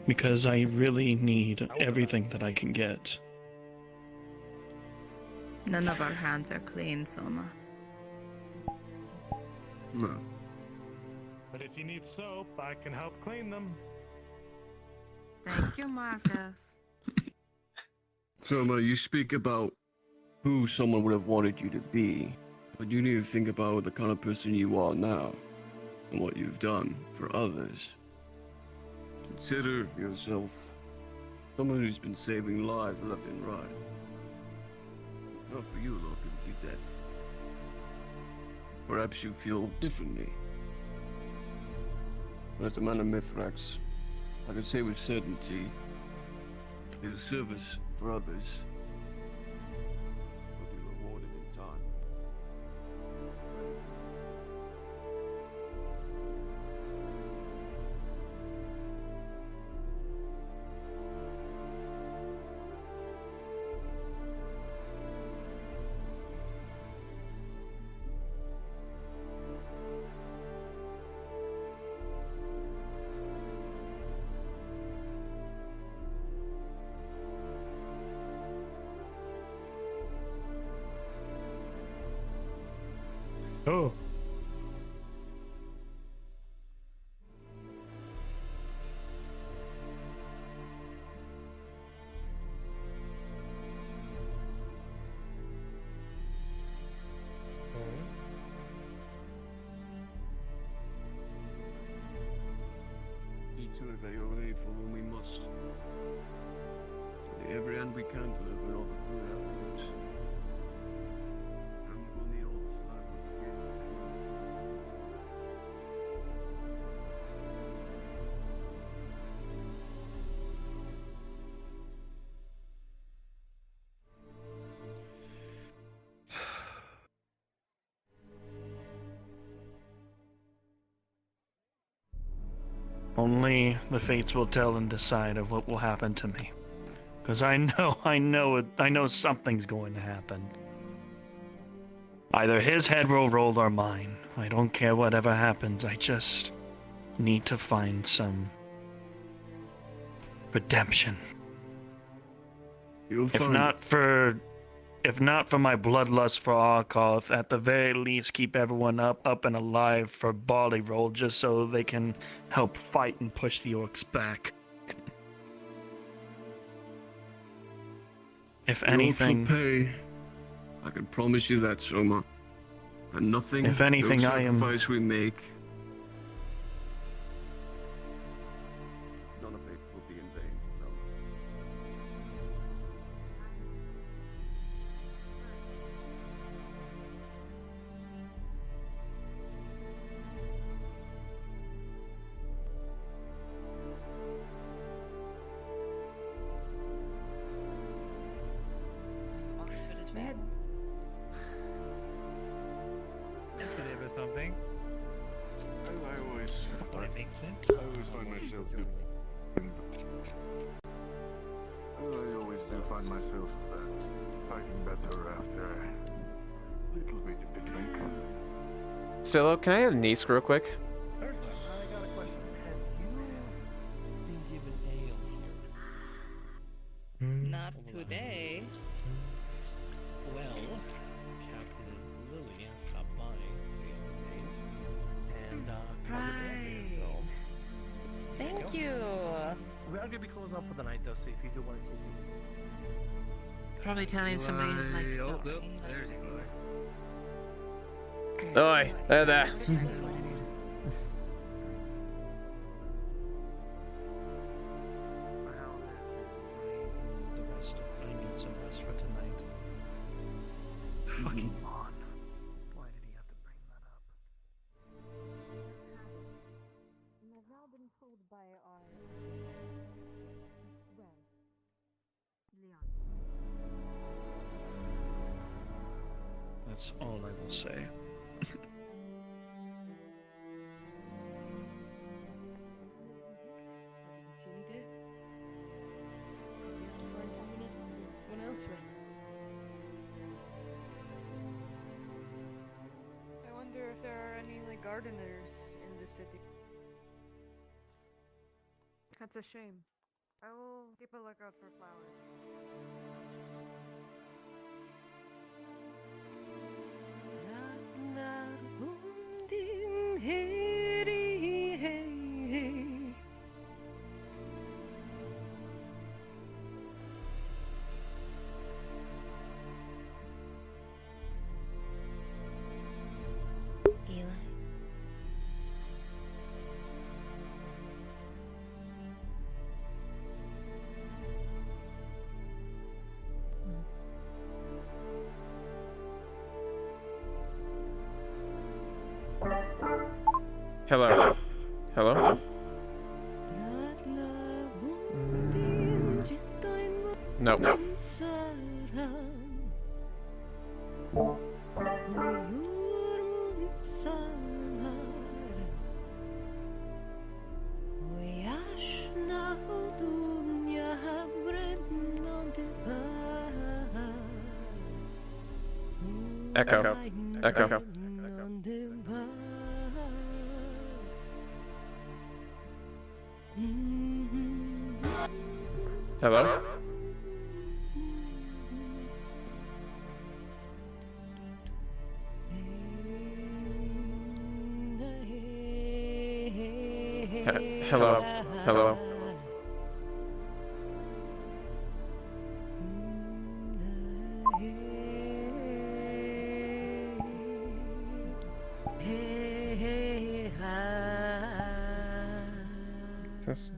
Because I really need everything that I can get. None of our hands are clean, Soma. No. But if you need soap, I can help clean them. Thank you, Marcus. Soma, you speak about who someone would have wanted you to be, but you need to think about the kind of person you are now and what you've done for others. Consider yourself Someone who's been saving lives left and right. Not for you, a lot of people did that. Perhaps you feel differently. But as a man of Mithrax, I can say with certainty that his service for others will be rewarded in time. Oh. See to it that you're ready for when we must. To every hand we can deliver all the food afterwards. And we'll need all the time we can get. Only the fates will tell and decide of what will happen to me. Because I know something's going to happen. Either his head will roll or mine. I don't care whatever happens, I just need to find some redemption. You'll If find not for my bloodlust for Arkoth, at the very least keep everyone up and alive for Barley Roll, just so they can help fight and push the orcs back. If anything, the orcs will pay. I can promise you that, Soma. And nothing, If anything, no I am- sacrifice we make, none of it will be in vain. Soma. Oxford as well. Sensitive or something. I always That makes sense. I always find myself find myself fighting better after a little bit of the drink. Silo, can I have Nice real quick? I got a question. Have you been given ale here? Not today. Well, Captain Lily has stopped by the other day, and Right. so Thank you. we are gonna be closing up for the night, though. So if you do want to take it, Probably telling somebody his life story. Oi, there, there. I need some rest for tonight. Fucking Mon. Why did he have to bring that up? I've now been told by our Leon. That's all I will say. Continue there. Probably have to find someone elsewhere. I wonder if there are any like gardeners in the city. That's a shame. I will keep a lookout for flowers. Eli. Hello. Hello? No. Echo. Echo. Hello? Hello? Hello?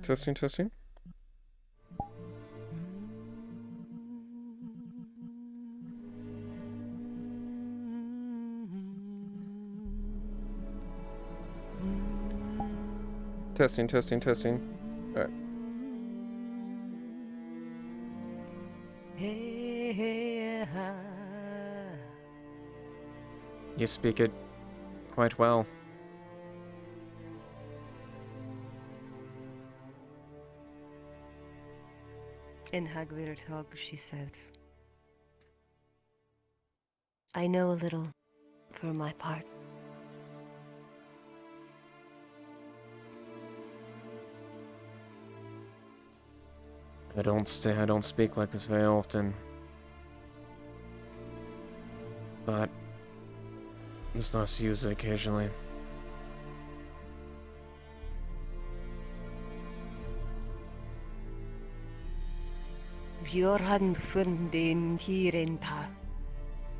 Testing, testing. Testing, testing, testing. Alright. You speak it quite well. In Hagvirtag, she says, I know a little for my part. I don't speak like this very often. But it's nice to use it occasionally. Björn funden hierenta.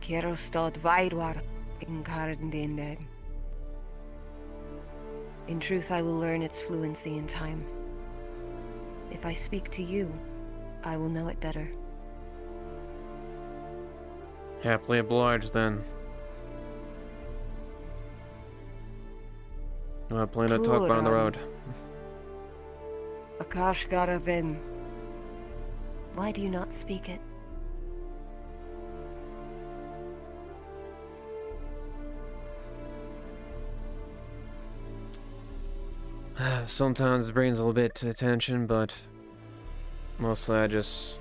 Kerostad vaidwar in Kardenden. In truth, I will learn its fluency in time. If I speak to you, I will know it better. Happily obliged, then. I plan to talk about on the road. Akashgaraven. Why do you not speak it? Sometimes it brings a little bit to attention, but mostly I used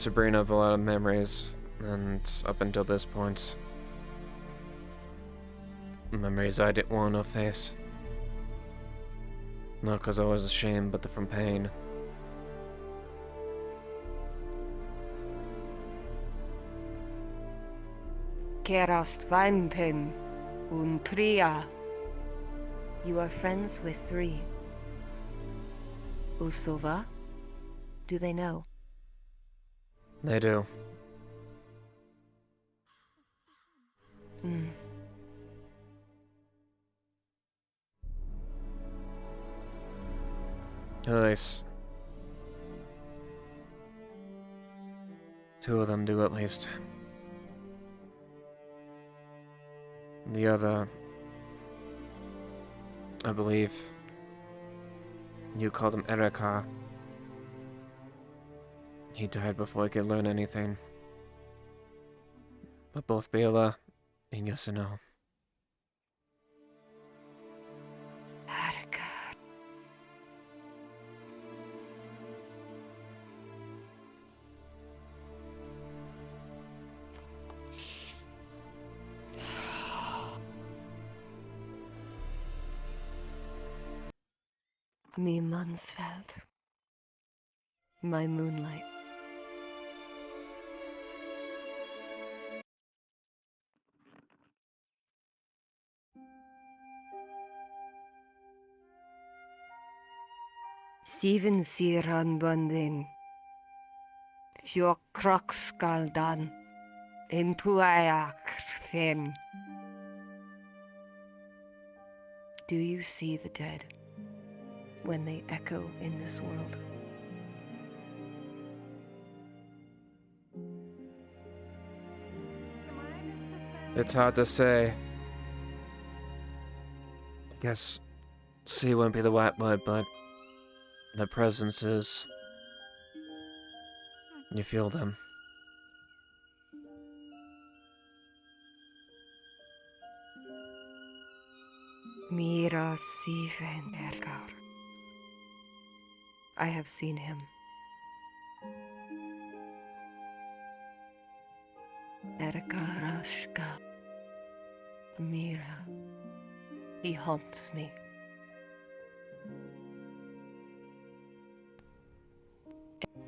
to bring up a lot of memories, and up until this point, memories I didn't want to face. Not because I was ashamed, but from pain. Kerast vanten untria. You are friends with 3. Usova? Do they know? They do. Hmm. At least 2 of them do, at least. The other, I believe, you called him Erika. He died before he could learn anything. But both Bela and Yasuno. Me Mansfeld. My moonlight. Siven Siran Bundin. Fjok Krokskaldan. Intuayak Fen. Do you see the dead when they echo in this world? It's hard to say. I guess sea won't be the right word, but the presence is. You feel them. Mira Siven Edgar. I have seen him. Ergarashka. Mira. He haunts me.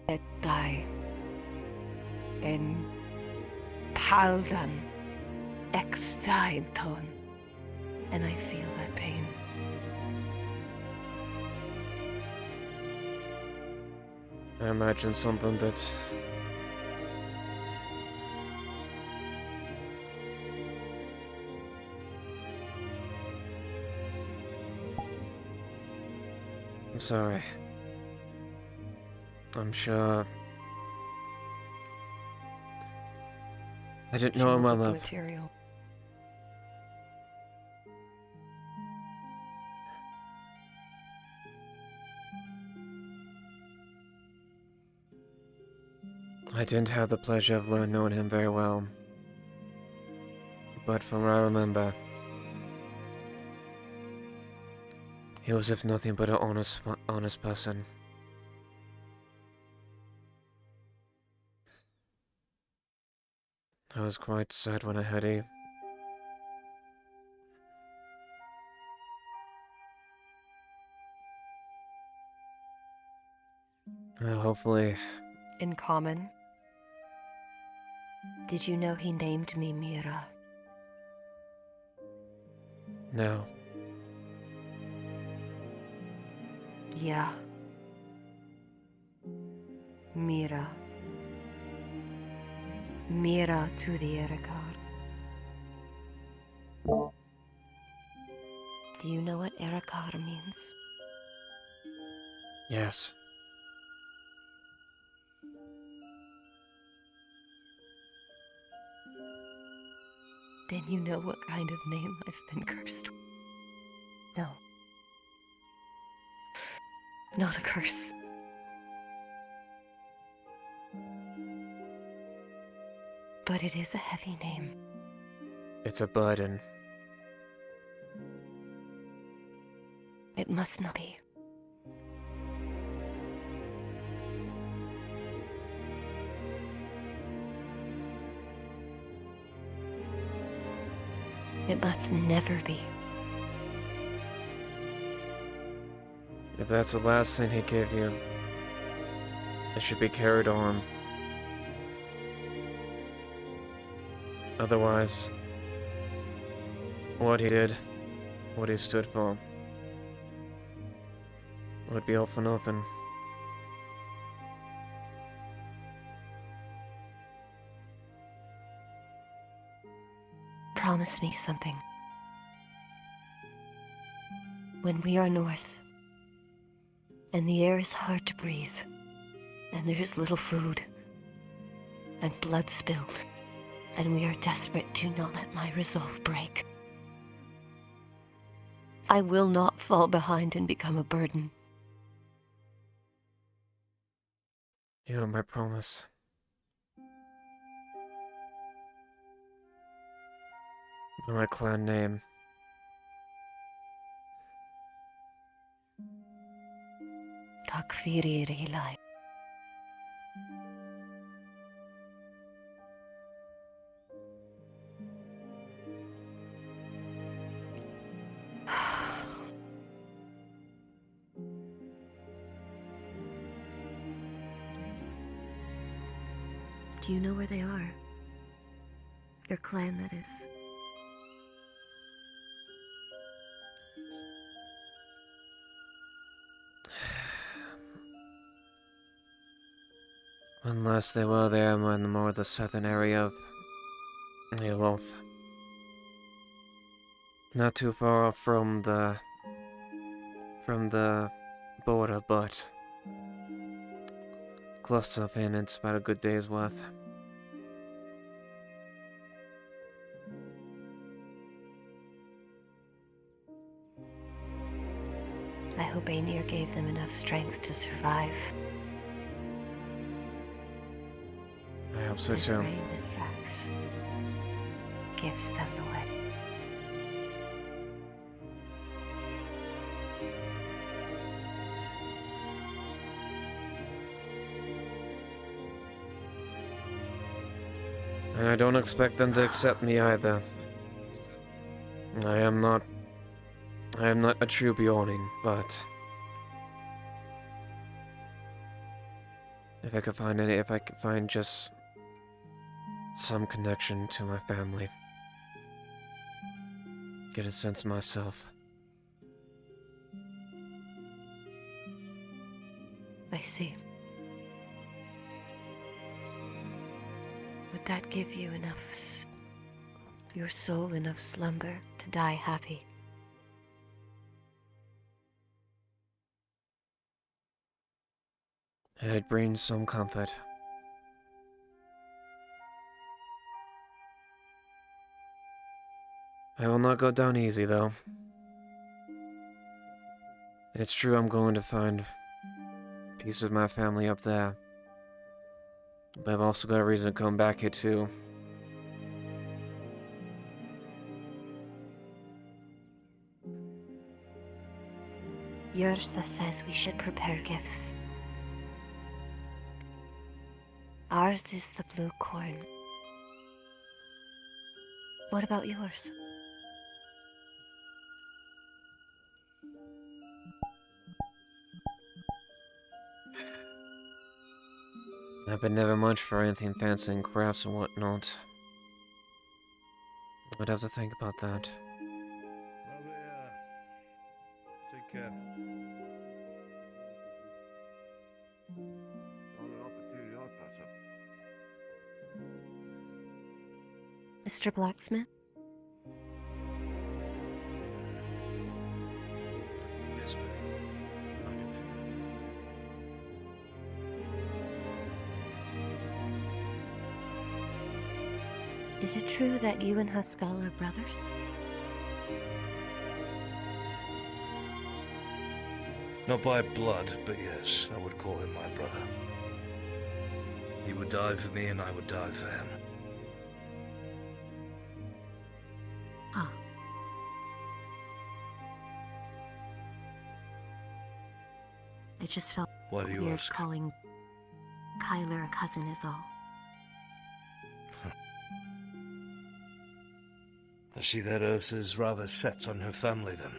Etai. En Paldan. Ex Vainton. And I feel that pain. I imagine something that's... I'm sorry. I'm sure... I didn't know him well enough. Material. I didn't have the pleasure of knowing him very well. But from what I remember, he was if nothing but an honest person. I was quite sad when I heard he... hopefully... In common. Did you know he named me Mira? No. Yeah. Mira. Mira to the Erikar. Do you know what Erikar means? Yes. Then you know what kind of name I've been cursed with. No. Not a curse. But it is a heavy name. It's a burden. It must not be. It must never be. If that's the last thing he gave you, it should be carried on. Otherwise, what he did, what he stood for, would be all for nothing. Promise me something. When we are north, and the air is hard to breathe, and there is little food, and blood spilled, and we are desperate, do not let my resolve break. I will not fall behind and become a burden. You have my promise. My clan name. Takfiri Rilai. Do you know where they are? Your clan, that is. Unless they were there in more the southern area of Yellow. Not too far off from the border, but close enough in, it's about a good day's worth. I hope Aenir gave them enough strength to survive. I hope so And too. Ray Mithrax gives them the way. And I don't expect them to accept me either. I am not a true Bjorning, but if I could find just some connection to my family, get a sense of myself. I see. Would that give you your soul enough slumber to die happy? It brings some comfort. I will not go down easy, though. It's true I'm going to find pieces of my family up there. But I've also got a reason to come back here, too. Yrsa says we should prepare gifts. Ours is the blue corn. What about yours? I've been never much for anything fancy in crafts and whatnot. I'd have to think about that. Take care. On an opportunity I'll pass up. Mr. Blacksmith? Yes, Benny. What can I do for you? Is it true that you and Haskell are brothers? Not by blood, but yes, I would call him my brother. He would die for me and I would die for him. Ah. I just felt Why do you weird ask? calling Kyler a cousin is all. I see that Ursa's rather set on her family then.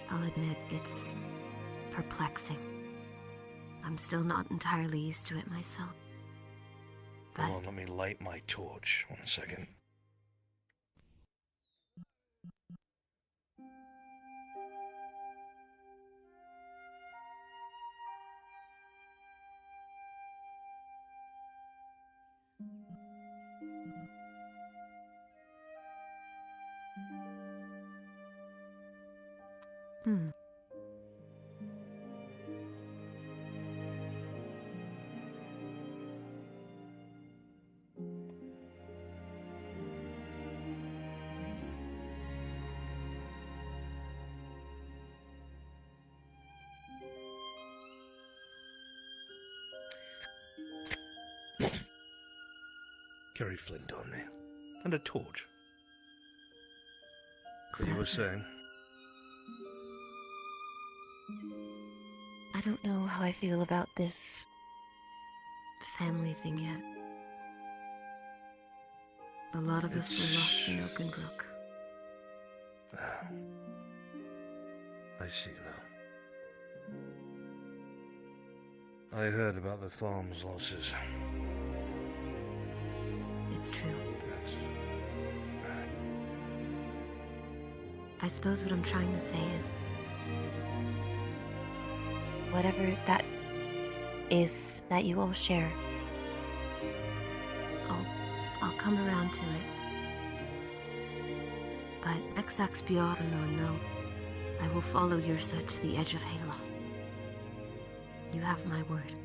I'll admit, it's perplexing. I'm still not entirely used to it myself. Hold on, let me light my torch. 1 second. Hmm. Carry flint on me. And a torch. What you were saying? I don't know how I feel about this family thing yet. A lot of us were lost in Oakenbrook. I see now. I heard about the farm's losses. It's true. I suppose what I'm trying to say is, whatever that is that you all share, I'll come around to it. But Exax Bjorn or no, I will follow Yrsa to the edge of Haloth. You have my word.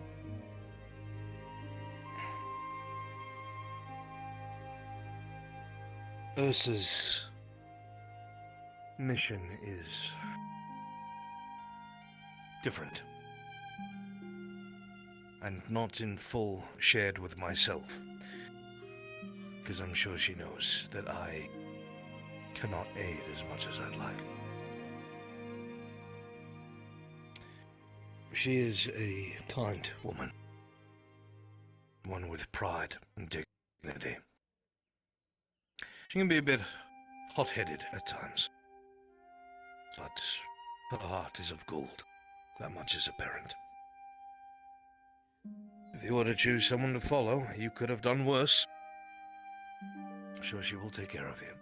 Ursa's mission is different, and not in full shared with myself, because I'm sure she knows that I cannot aid as much as I'd like. She is a kind woman, one with pride and dignity. She can be a bit hot-headed at times, but her heart is of gold. That much is apparent. If you were to choose someone to follow, you could have done worse. I'm sure she will take care of you.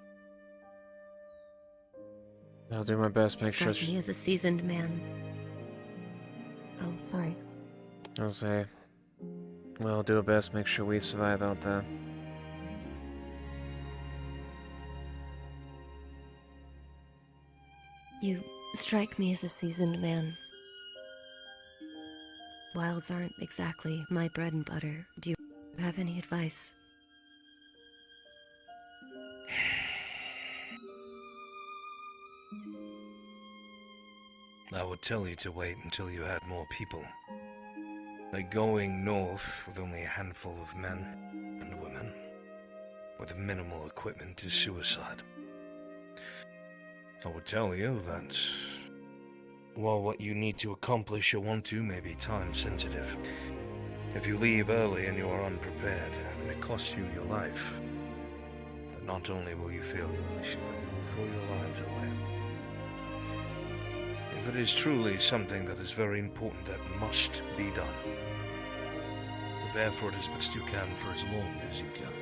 I'll do my best. Make sure. Strike me as a seasoned man. Oh, sorry. I'll say. Well, I'll do our best. Make sure we survive out there. You strike me as a seasoned man. Wilds aren't exactly my bread and butter. Do you have any advice? I would tell you to wait until you had more people. Like going north with only a handful of men and women, with minimal equipment is suicide. I would tell you that while what you need to accomplish or want to may be time sensitive, if you leave early and you are unprepared, and it costs you your life, that not only will you fail your mission, but you will throw your lives away. If it is truly something that is very important that must be done, prepare for it as best you can for as long as you can.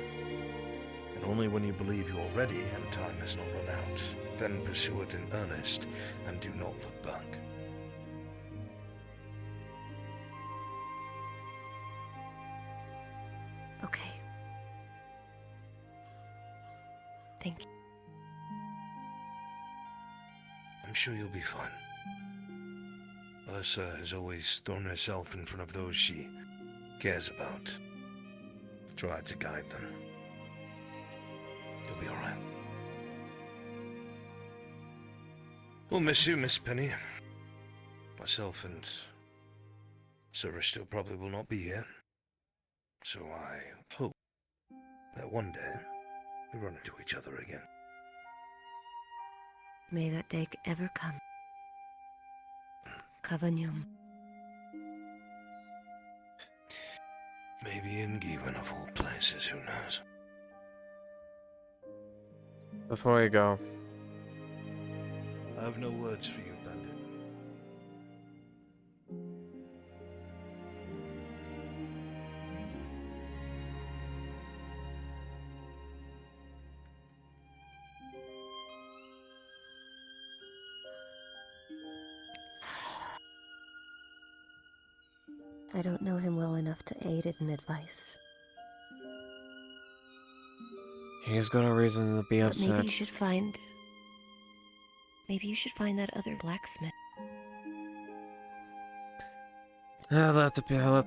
And only when you believe you are ready and time has not run out, then pursue it in earnest and do not look back. Okay. Thank you. I'm sure you'll be fine. Ursa has always thrown herself in front of those she cares about. Tried to guide them. You'll be alright. We'll miss you, Miss Penny. Myself and Sir Risto probably will not be here. So I hope that one day we run into each other again. May that day ever come. Kavanyum. Maybe in Given of all places, who knows? Before you go. I have no words for you, Bandit. I don't know him well enough to aid it in advice. He's got a reason to be But upset. maybe you should find... Maybe you should find that other blacksmith. I left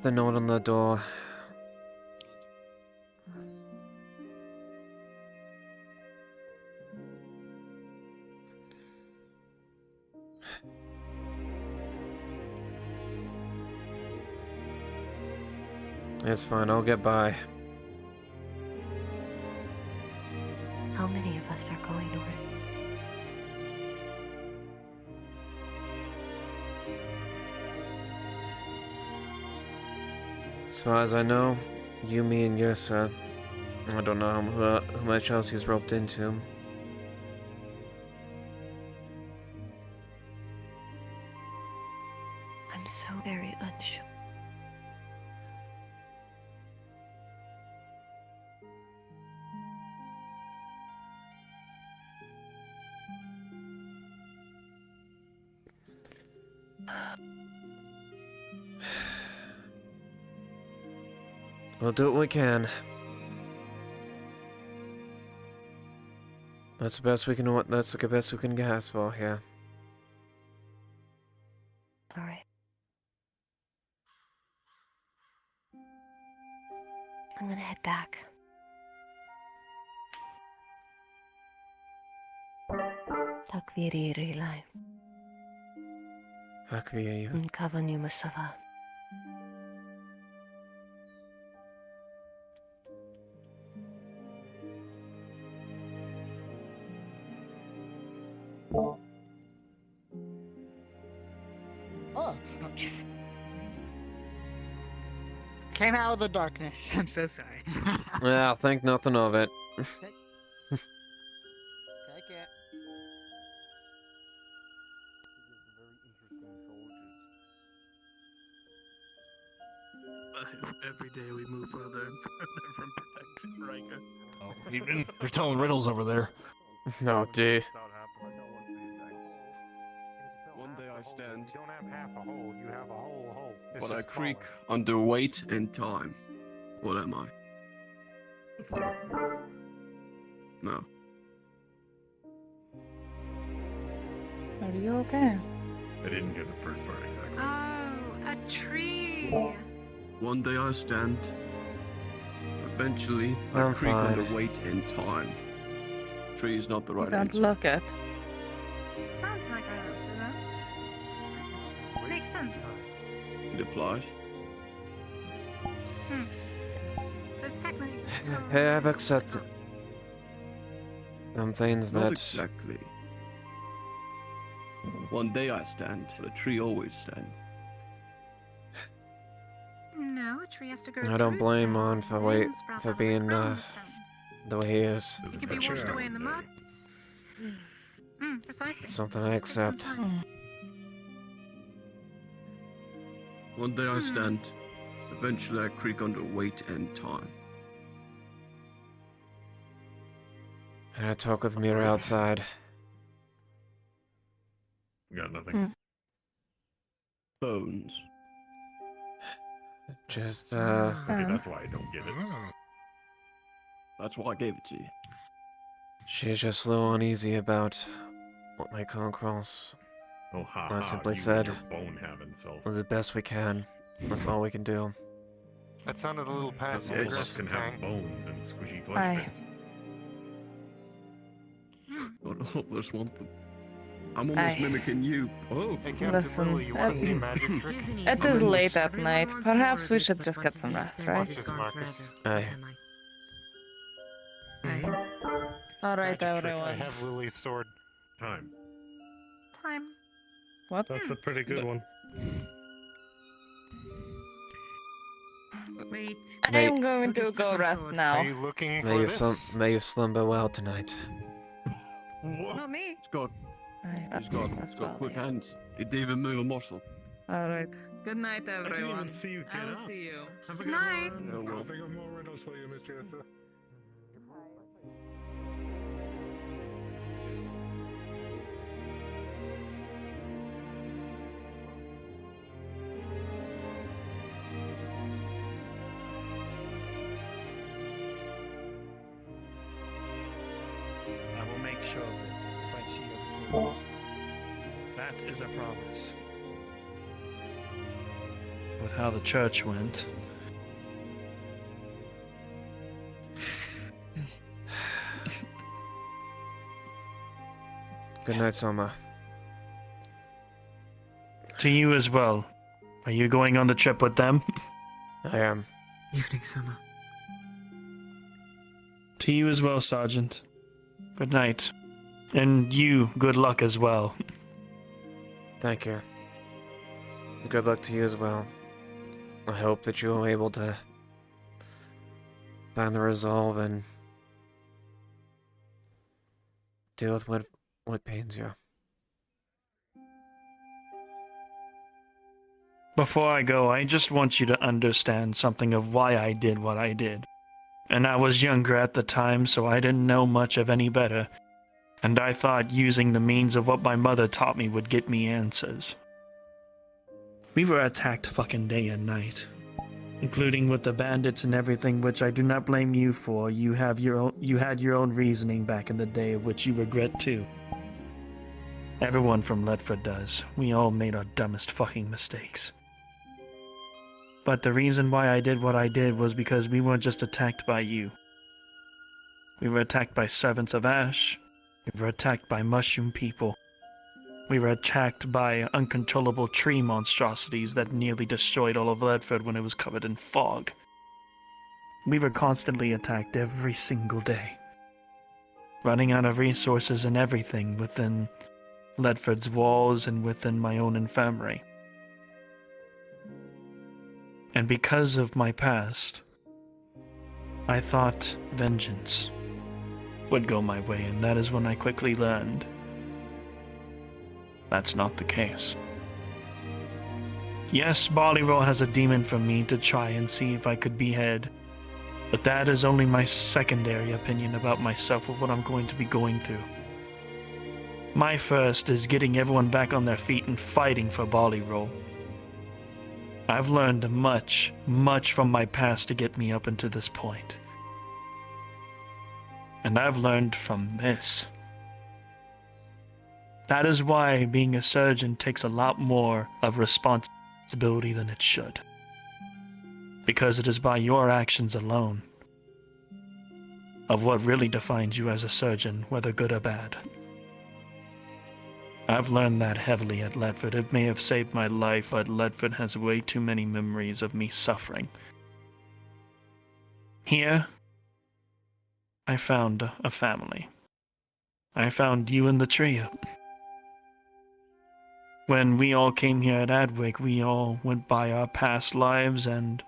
the note on the door. It's fine, I'll get by. How many of us are going north? As far as I know, you, me, and Yursa. I don't know who much else he's roped into. I'm so very unsure. We'll do what we can. That's the best we can. That's the best we can ask for here. All right. I'm gonna head back. Talk Akviri Rilai. Akviri. Kavanu Masava. Oh. Came out of the darkness. I'm so sorry. Yeah, think nothing of it. Take it. Every day we move further and further from perfection, Riker. Oh, even they're telling riddles over there. No, dude. One day I stand, You don't have half a hole, you have a whole hole. It's but I just creak smaller. under weight and time. What am I? No. Are you okay? I didn't get the first part exactly. Oh, a tree. One day I stand. Eventually, I I'm creak fine. under weight and time. Tree is not the right Don't answer. look it. Sounds like an answer, though. Makes sense. It applies. So it's technically. Hey, I've accepted some things Not that. exactly. One day I stand, but a tree always stands. No, a tree has to grow I its don't roots blame first, on for then sprout out of the being ground to stand. the way he is. It can be washed away in the mud. Precisely. Something I accept. One day I stand. Eventually I creak under weight and time. And I talk with Mira outside. Got nothing. Bones. Just, Okay, that's why I don't get it. That's why I gave it to you. She's just a little uneasy about what may come across. Oh, ha I ha, simply you said, and your bone-having self. we'll do the best we can. That's all we can do. That sounded a little passive All of us aggressive, can have Hank. bones and squishy flesh Aye. bits. Not all of us want them. I'm almost mimicking you. Oh, Hey, Captain Listen, Lily, you want to see a magic trick? it is late at night. Perhaps we should just get some rest, right? This is Marcus. Aye. All right, Magic trick. I everyone. have Lily's sword. Time. Time. What? That's a pretty good one. Wait. I am going to go rest Are now. you looking May for you, this? may you slumber well tonight. Not me. He's got That's got well, quick yeah. hands. He didn't even move a muscle. All right. Good night, I everyone. didn't even see you get I'll up. see you. Have a Good night. Oh, well. I'll think of more riddles for you, Miss Jessa. I will make sure of it if I see you before. That is a promise. With how the church went. Good night, Soma. To you as well. Are you going on the trip with them? I am. Evening, Summer. To you as well, Sergeant. Good night. And you, good luck as well. Thank you. Good luck to you as well. I hope that you are able to find the resolve and deal with what pains you. Before I go, I just want you to understand something of why I did what I did. And I was younger at the time, so I didn't know much of any better. And I thought using the means of what my mother taught me would get me answers. We were attacked fucking day and night. Including with the bandits and everything, which I do not blame you for. You had your own reasoning back in the day, of which you regret too. Everyone from Ledford does. We all made our dumbest fucking mistakes. But the reason why I did what I did was because we weren't just attacked by you. We were attacked by servants of Ash. We were attacked by mushroom people. We were attacked by uncontrollable tree monstrosities that nearly destroyed all of Ledford when it was covered in fog. We were constantly attacked every single day, running out of resources and everything within Ledford's walls and within my own infirmary. And because of my past, I thought vengeance would go my way, and that is when I quickly learned that's not the case. Yes, Barleyroll has a demon for me to try and see if I could behead, but that is only my secondary opinion about myself of what I'm going to be going through. My first is getting everyone back on their feet and fighting for Barleyroll. I've learned much, much from my past to get me up until this point. And I've learned from this. That is why being a surgeon takes a lot more of responsibility than it should. Because it is by your actions alone of what really defines you as a surgeon, whether good or bad. I've learned that heavily at Ledford. It may have saved my life, but Ledford has way too many memories of me suffering. Here, I found a family. I found you and the trio. When we all came here at Adwick, we all went by our past lives, and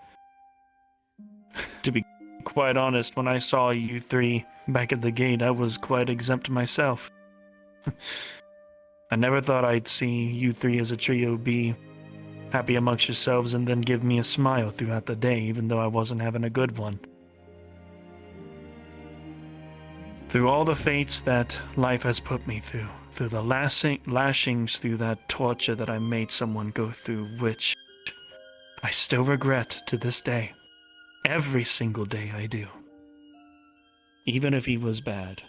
to be quite honest, when I saw you three back at the gate, I was quite exempt myself. I never thought I'd see you three as a trio be happy amongst yourselves and then give me a smile throughout the day, even though I wasn't having a good one. Through all the fates that life has put me through the lashings, through that torture that I made someone go through, which I still regret to this day. Every single day I do. Even if he was bad.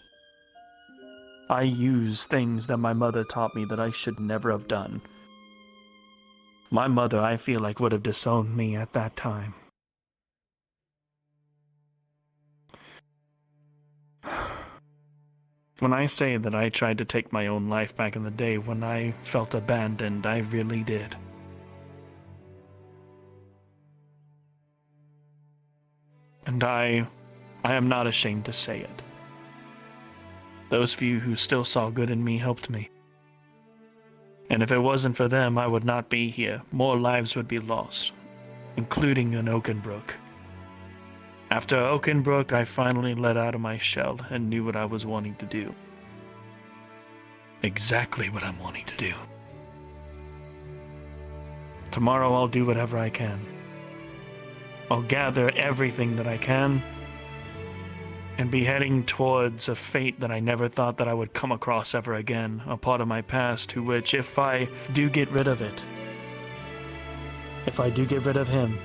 I use things that my mother taught me that I should never have done. My mother, I feel like, would have disowned me at that time. When I say that I tried to take my own life back in the day, when I felt abandoned, I really did. And I am not ashamed to say it. Those few who still saw good in me helped me. And if it wasn't for them, I would not be here. More lives would be lost, including in Oakenbrook. After Oakenbrook, I finally let out of my shell and knew what I was wanting to do. Exactly what I'm wanting to do. Tomorrow I'll do whatever I can. I'll gather everything that I can and be heading towards a fate that I never thought that I would come across ever again, a part of my past to which, if I do get rid of it, if I do get rid of him,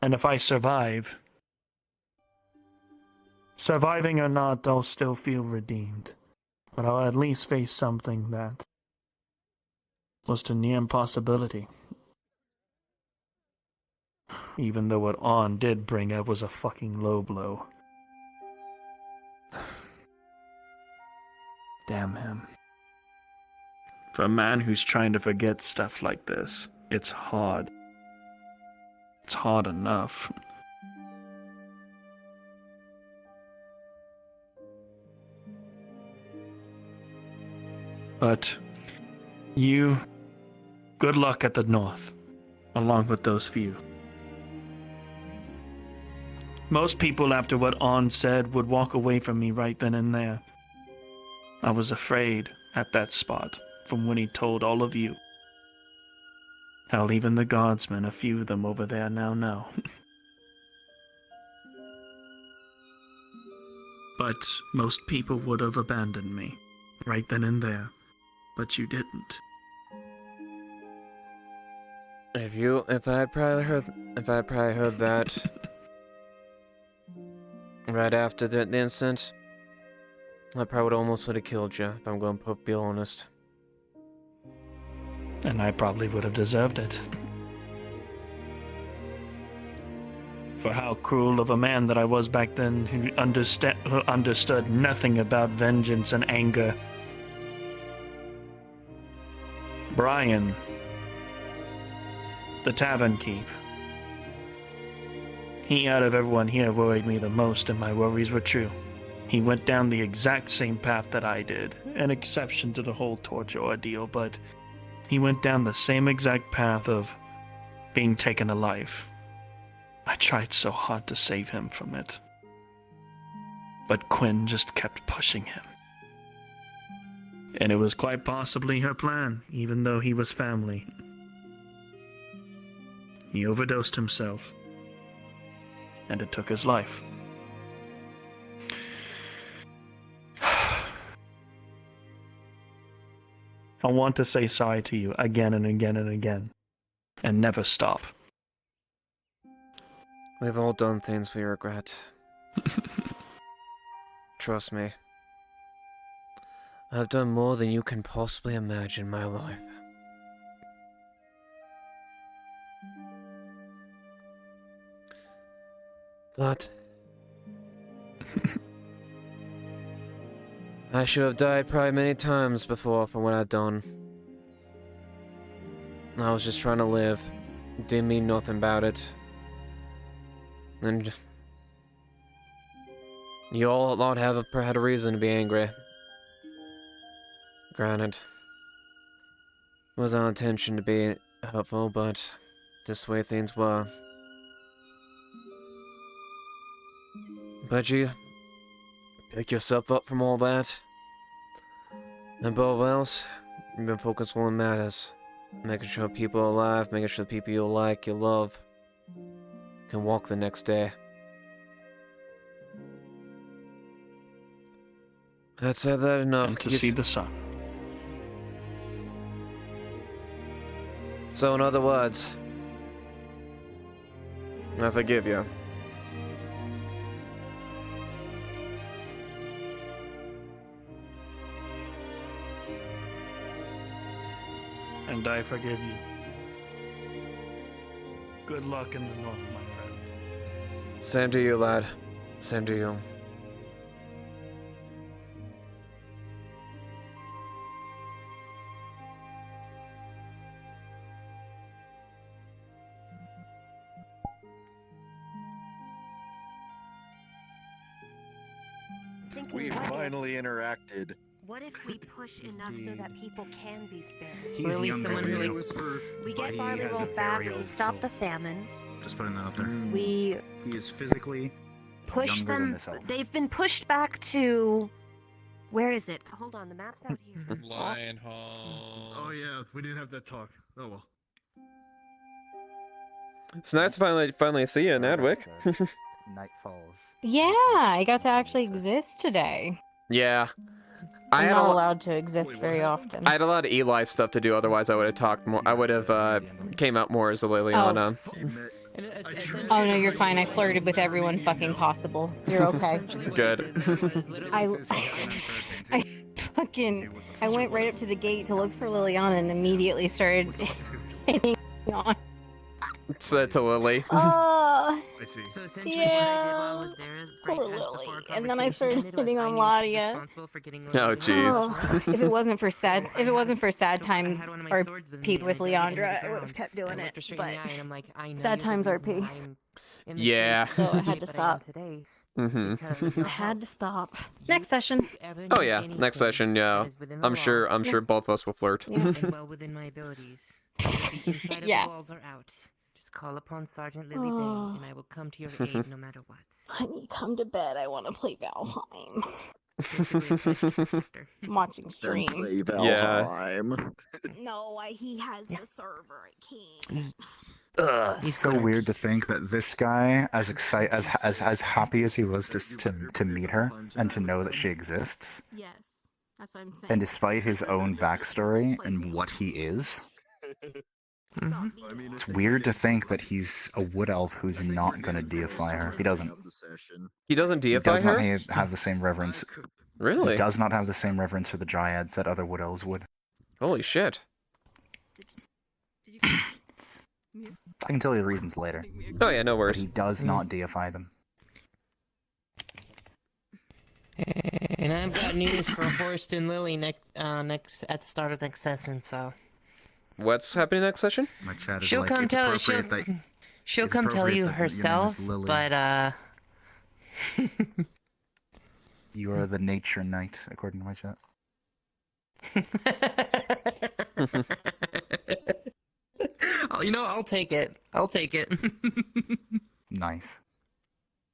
and if I survive, surviving or not, I'll still feel redeemed. But I'll at least face something that was to near impossibility. Even though what On did bring up was a fucking low blow. Damn him. For a man who's trying to forget stuff like this, it's hard. It's hard enough. But you, good luck at the north, along with those few. Most people, after what On said, would walk away from me right then and there. I was afraid at that spot from when he told all of you. Hell, even the guardsmen, a few of them over there now know. But most people would have abandoned me, right then and there. But you didn't. If I had probably heard that right after the incident, I probably would almost would have killed you, if I'm going to be honest. And I probably would have deserved it. For how cruel of a man that I was back then, who understood nothing about vengeance and anger, Brian, the tavern keep. He out of everyone here worried me the most, and my worries were true. He went down the exact same path that I did, an exception to the whole torture ordeal, but he went down the same exact path of being taken alive. I tried so hard to save him from it, but Quinn just kept pushing him. And it was quite possibly her plan, even though he was family. He overdosed himself, and it took his life. I want to say sorry to you again and again and again, and never stop. We've all done things we regret. Trust me. I've done more than you can possibly imagine in my life. But I should have died probably many times before for what I've done. I was just trying to live. Didn't mean nothing about it. And you all lot had a reason to be angry. Granted, it was our intention to be helpful, but this way things were. But you pick yourself up from all that. And above all else, you've been focused on what matters. Making sure people are alive, making sure the people you like, you love, can walk the next day. I'd say that enough. And to see the sun. So in other words, I forgive you. And I forgive you. Good luck in the north, my friend. Same to you, lad. Same to you. We finally interacted. What if we push enough so that people can be spared? He's Or at least younger someone than who, you, we but get he barley has a roll back, very we old stop soul. the famine. Just putting that out there. We He is physically push younger than them. this elf. They've been pushed back to. Where is it? Hold on, the map's out here. Lion Hall. Oh yeah, we didn't have that talk. Oh well. It's nice to finally see you, Nadwick. Night falls. Yeah, I got to actually exist today. Yeah. I'm not allowed to exist very often. I had a lot of Eli stuff to do, otherwise I would have talked more. I would have came out more as a Leiliana. Oh no, you're fine. I flirted with everyone fucking possible. You're okay. Good. I went right up to the gate to look for Liliana and immediately started hitting on. Said to Lily. Oh, I see. So essentially, what I did while I yeah. was there is Poor right as Lily. before our And then I started conversation hitting ended on was I knew she was Ladia. responsible for getting Oh, Lily jeez. Oh, if it wasn't for sad times one of my or swords with me Pete and with I dug it into the Leandra, I would ground. have kept doing I it. looked her straight But in the eye and I'm like, I know sad you're times the are reason P. I'm in the Yeah. state So I had to that I am stop. today. Mm-hmm. Because of your I had help. to stop. Next session. Oh yeah, next session, yeah. I'm sure both of us will flirt. And well within my abilities. Whether it be inside of Yeah. the walls or out. Just call upon Sergeant Lily Bay and I will come to your aid no matter what. Honey, come to bed. I want to play Valheim. I'm watching Then stream. play Yeah. Valheim. No, he has the server. I can't. It's so weird to think that this guy, as happy as he was to meet her and to know that she exists, Yes, that's what I'm saying. and despite his own backstory and what he is, it's weird to think that he's a wood elf who's not going to deify her. He doesn't. He doesn't He deify does not her? have the same reverence. Really? He does not have the same reverence for the dryads that other wood elves would. Holy shit. I can tell you the reasons later. Oh yeah, no worries. But he does not deify them. And I've got news for Horst and Lily next at the start of next session, so What's happening next session? My chat is She'll like, come it's tell appropriate that she'll it's come tell appropriate you that your name is herself, Lily. but You are the nature knight, according to my chat. Oh, I'll take it. I'll take it. Nice.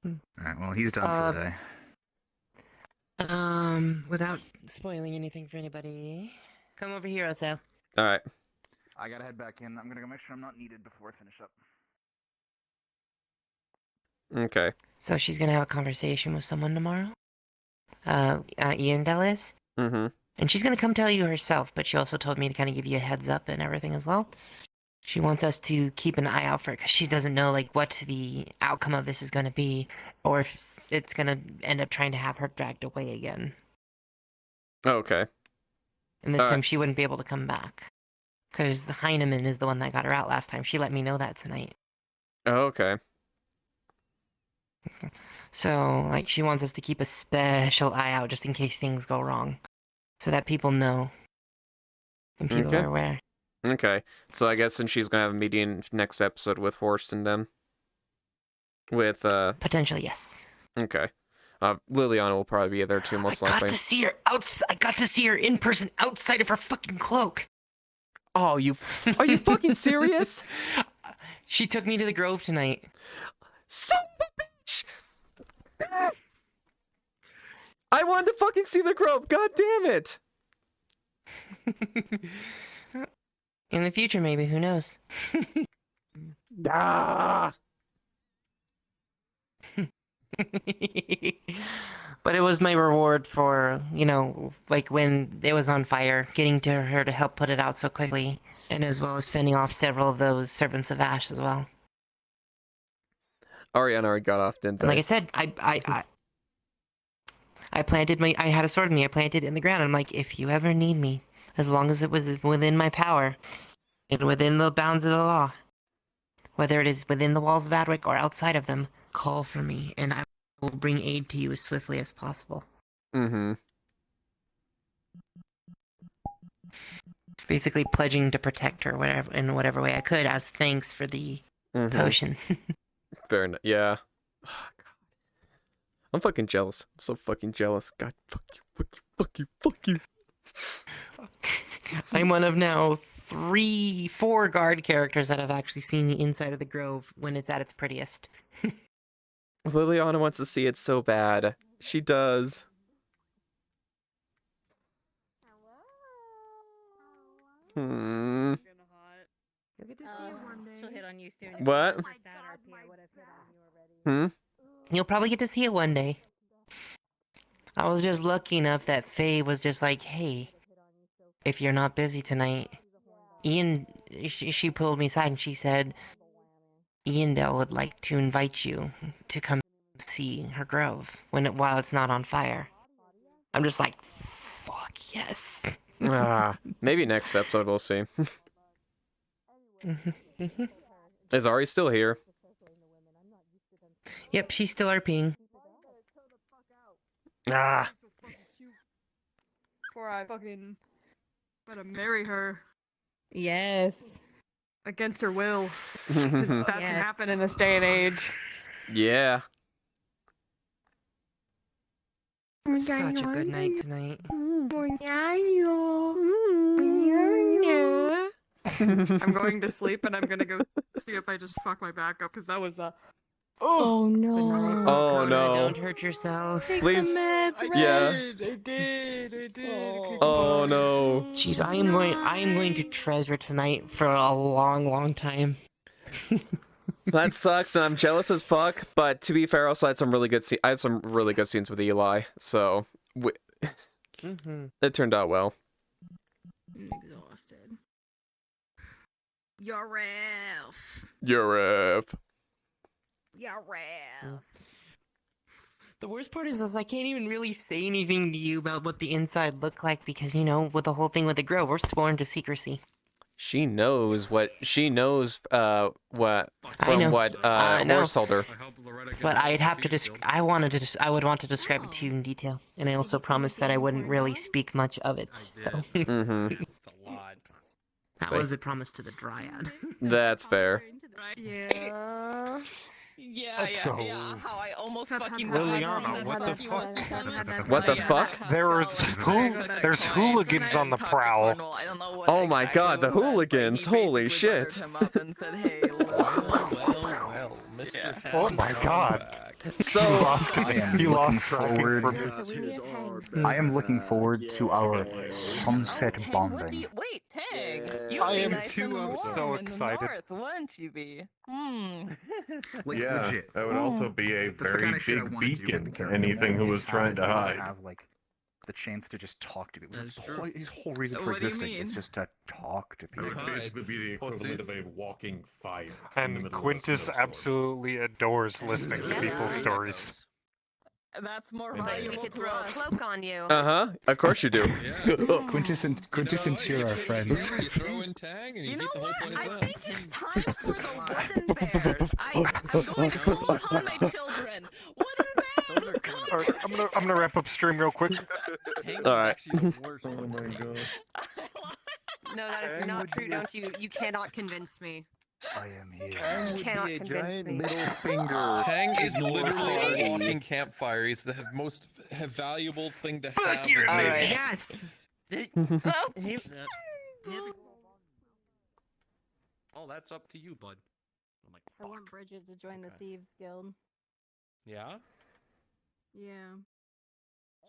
Alright, well, he's done for the day. Without spoiling anything for anybody, come over here, Osel. Alright. I gotta head back in. I'm gonna go make sure I'm not needed before I finish up. Okay. So she's gonna have a conversation with someone tomorrow. Ian Dallas. Mm-hmm. And she's gonna come tell you herself, but she also told me to kind of give you a heads up and everything as well. She wants us to keep an eye out for it because she doesn't know what the outcome of this is gonna be, or if it's gonna end up trying to have her dragged away again. Okay. And this time she wouldn't be able to come back because Heinemann is the one that got her out last time. She let me know that tonight. Oh, okay. So, she wants us to keep a special eye out just in case things go wrong. So that people know. And people are aware. Okay. So I guess since she's gonna have a meeting next episode with Horst and them. With, Potentially, yes. Okay. Liliana will probably be there too, most I likely. got to see her I got to see her in person outside of her fucking cloak. Oh, are you fucking serious? She took me to the Grove tonight. Son of a bitch! I wanted to fucking see the Grove. God damn it! In the future, maybe. Who knows? Ah! But it was my reward for, when it was on fire, getting to her to help put it out so quickly, and as well as fending off several of those servants of Ash as well. Ariana already got off, didn't they? And like I said, I planted I had a sword in me, I planted it in the ground. I'm like, if you ever need me, as long as it was within my power, and within the bounds of the law, whether it is within the walls of Adwick or outside of them, call for me, and I will bring aid to you as swiftly as possible. Mm-hmm. Basically pledging to protect her in whatever way I could as thanks for the potion. Fair enough. Yeah. Oh, God. I'm fucking jealous. I'm so fucking jealous. God, fuck you, fuck you, fuck you, fuck you. I'm one of now 4 guard characters that have actually seen the inside of the Grove when it's at its prettiest. Liliana wants to see it so bad. She does. Hmm. She'll hit on you soon. What? Hmm? You'll probably get to see it one day. I was just lucky enough that Faye was just like, hey, if you're not busy tonight, Ian, she pulled me aside and she said, Iandel would like to invite you to come see her grove while it's not on fire. I'm just like, fuck yes. Maybe next episode we'll see. Is Ari still here? Yep, she's still RPing. Before I fucking gotta marry her. Yes. Against her will. Because that can happen in this day and age. Yeah. Such a good night tonight. I'm going to sleep and I'm gonna go see if I just fuck my back up because that was Oh no. Oh no. Don't hurt yourself. Please. I Yeah. did. Oh no. Jeez, I am going to treasure tonight for a long, long time. That sucks, and I'm jealous as fuck. But to be fair, also I had some really good scenes with Eli, so it turned out well. I'm exhausted. You're Ralph. You're The worst part is I can't even really say anything to you about what the inside looked like because, with the whole thing with the Grove, we're sworn to secrecy. She knows what Horst told her. But I'd have to I would want to describe it to you in detail, and I also promised that I wouldn't really speak much of it. So. That was a promise to the Dryad. That's fair. Yeah. Let's go. How I almost fucking Liliana, what the fuck? What the fuck? There's hooligans on the prowl. Oh my god, the hooligans! Holy shit! Well, Mr. Oh my god. So He lost forward. I am looking forward to our sunset bonding. Wait, Tang. I am too. I'm so excited. North, wouldn't you be? Yeah, legit. that would also be a That's the very kind of shit I big wanna do with beacon the to character anything who model was he's trying had, to is I wanna hide. have like the chance to just talk to people. That is true. His whole reason for What do you existing is mean? just to talk to It people. would basically be the equivalent of Pussies. a walking fire. in the And middle of a Quintus snowstorm. absolutely adores listening to Yes. people's stories. That's more And valuable We could to throw a us. cloak on you. Of course you do. Quintus and Tyr are friends. You throw in Tang and you, get the whole place up. It's time for the wooden bears. I'm going to call upon my children. Wooden bears, come Alright, I'm gonna wrap up stream real quick. Alright. Oh my god. No, that is not true. Don't you? You cannot convince me. I am here. Tang would cannot be a convince giant me. middle finger. Tang is to your literally party. a walking campfire. He's the most valuable thing to Fuck have. your in name. life. Yes. Oh, that's up to you, bud. I'm like, I want Bridget to join the Thieves Guild. yeah? Yeah.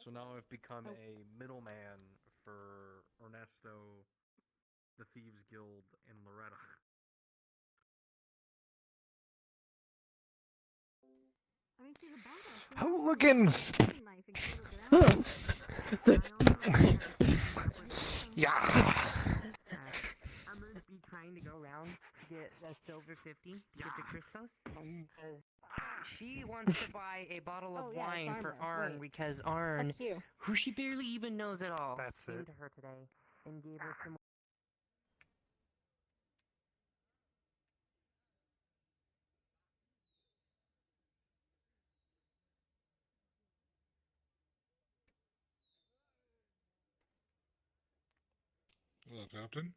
So now I've become a middleman for Ernesto, the Thieves Guild, and Loretta. I mean, she's a badass. Hooligans! Yeah. I'm gonna be trying to go around to get a silver 50 to get to Christos. Because she wants to buy a bottle of Oh, yeah, wine it's for Armor. Arn Wait. because Arn, Fuck you. who she barely even knows at all, That's came it. to her today and gave her some. Hello, Captain.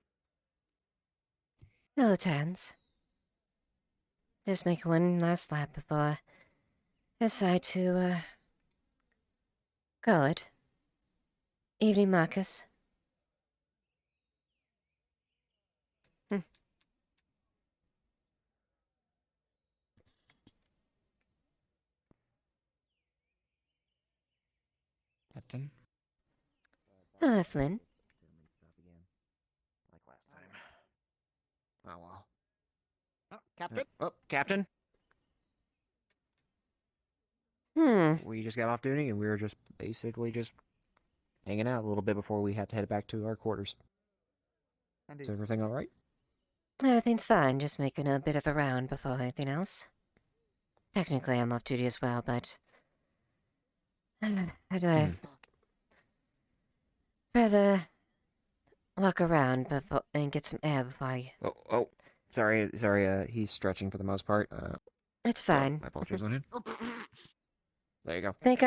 Hello, Tans. Just make one last lap before I decide to, call it. Evening, Marcus. Captain? Hello, Flynn. Like last time. Oh well. Oh, Captain? Oh, Captain. We just got off duty and we were just basically just hanging out a little bit before we had to head back to our quarters. Is everything alright? Everything's fine, just making a bit of a round before anything else. Technically, I'm off duty as well, but I'd rather walk around before and get some air before I... Oh, sorry, he's stretching for the most part. It's fine. My apologies on it. There you go. Think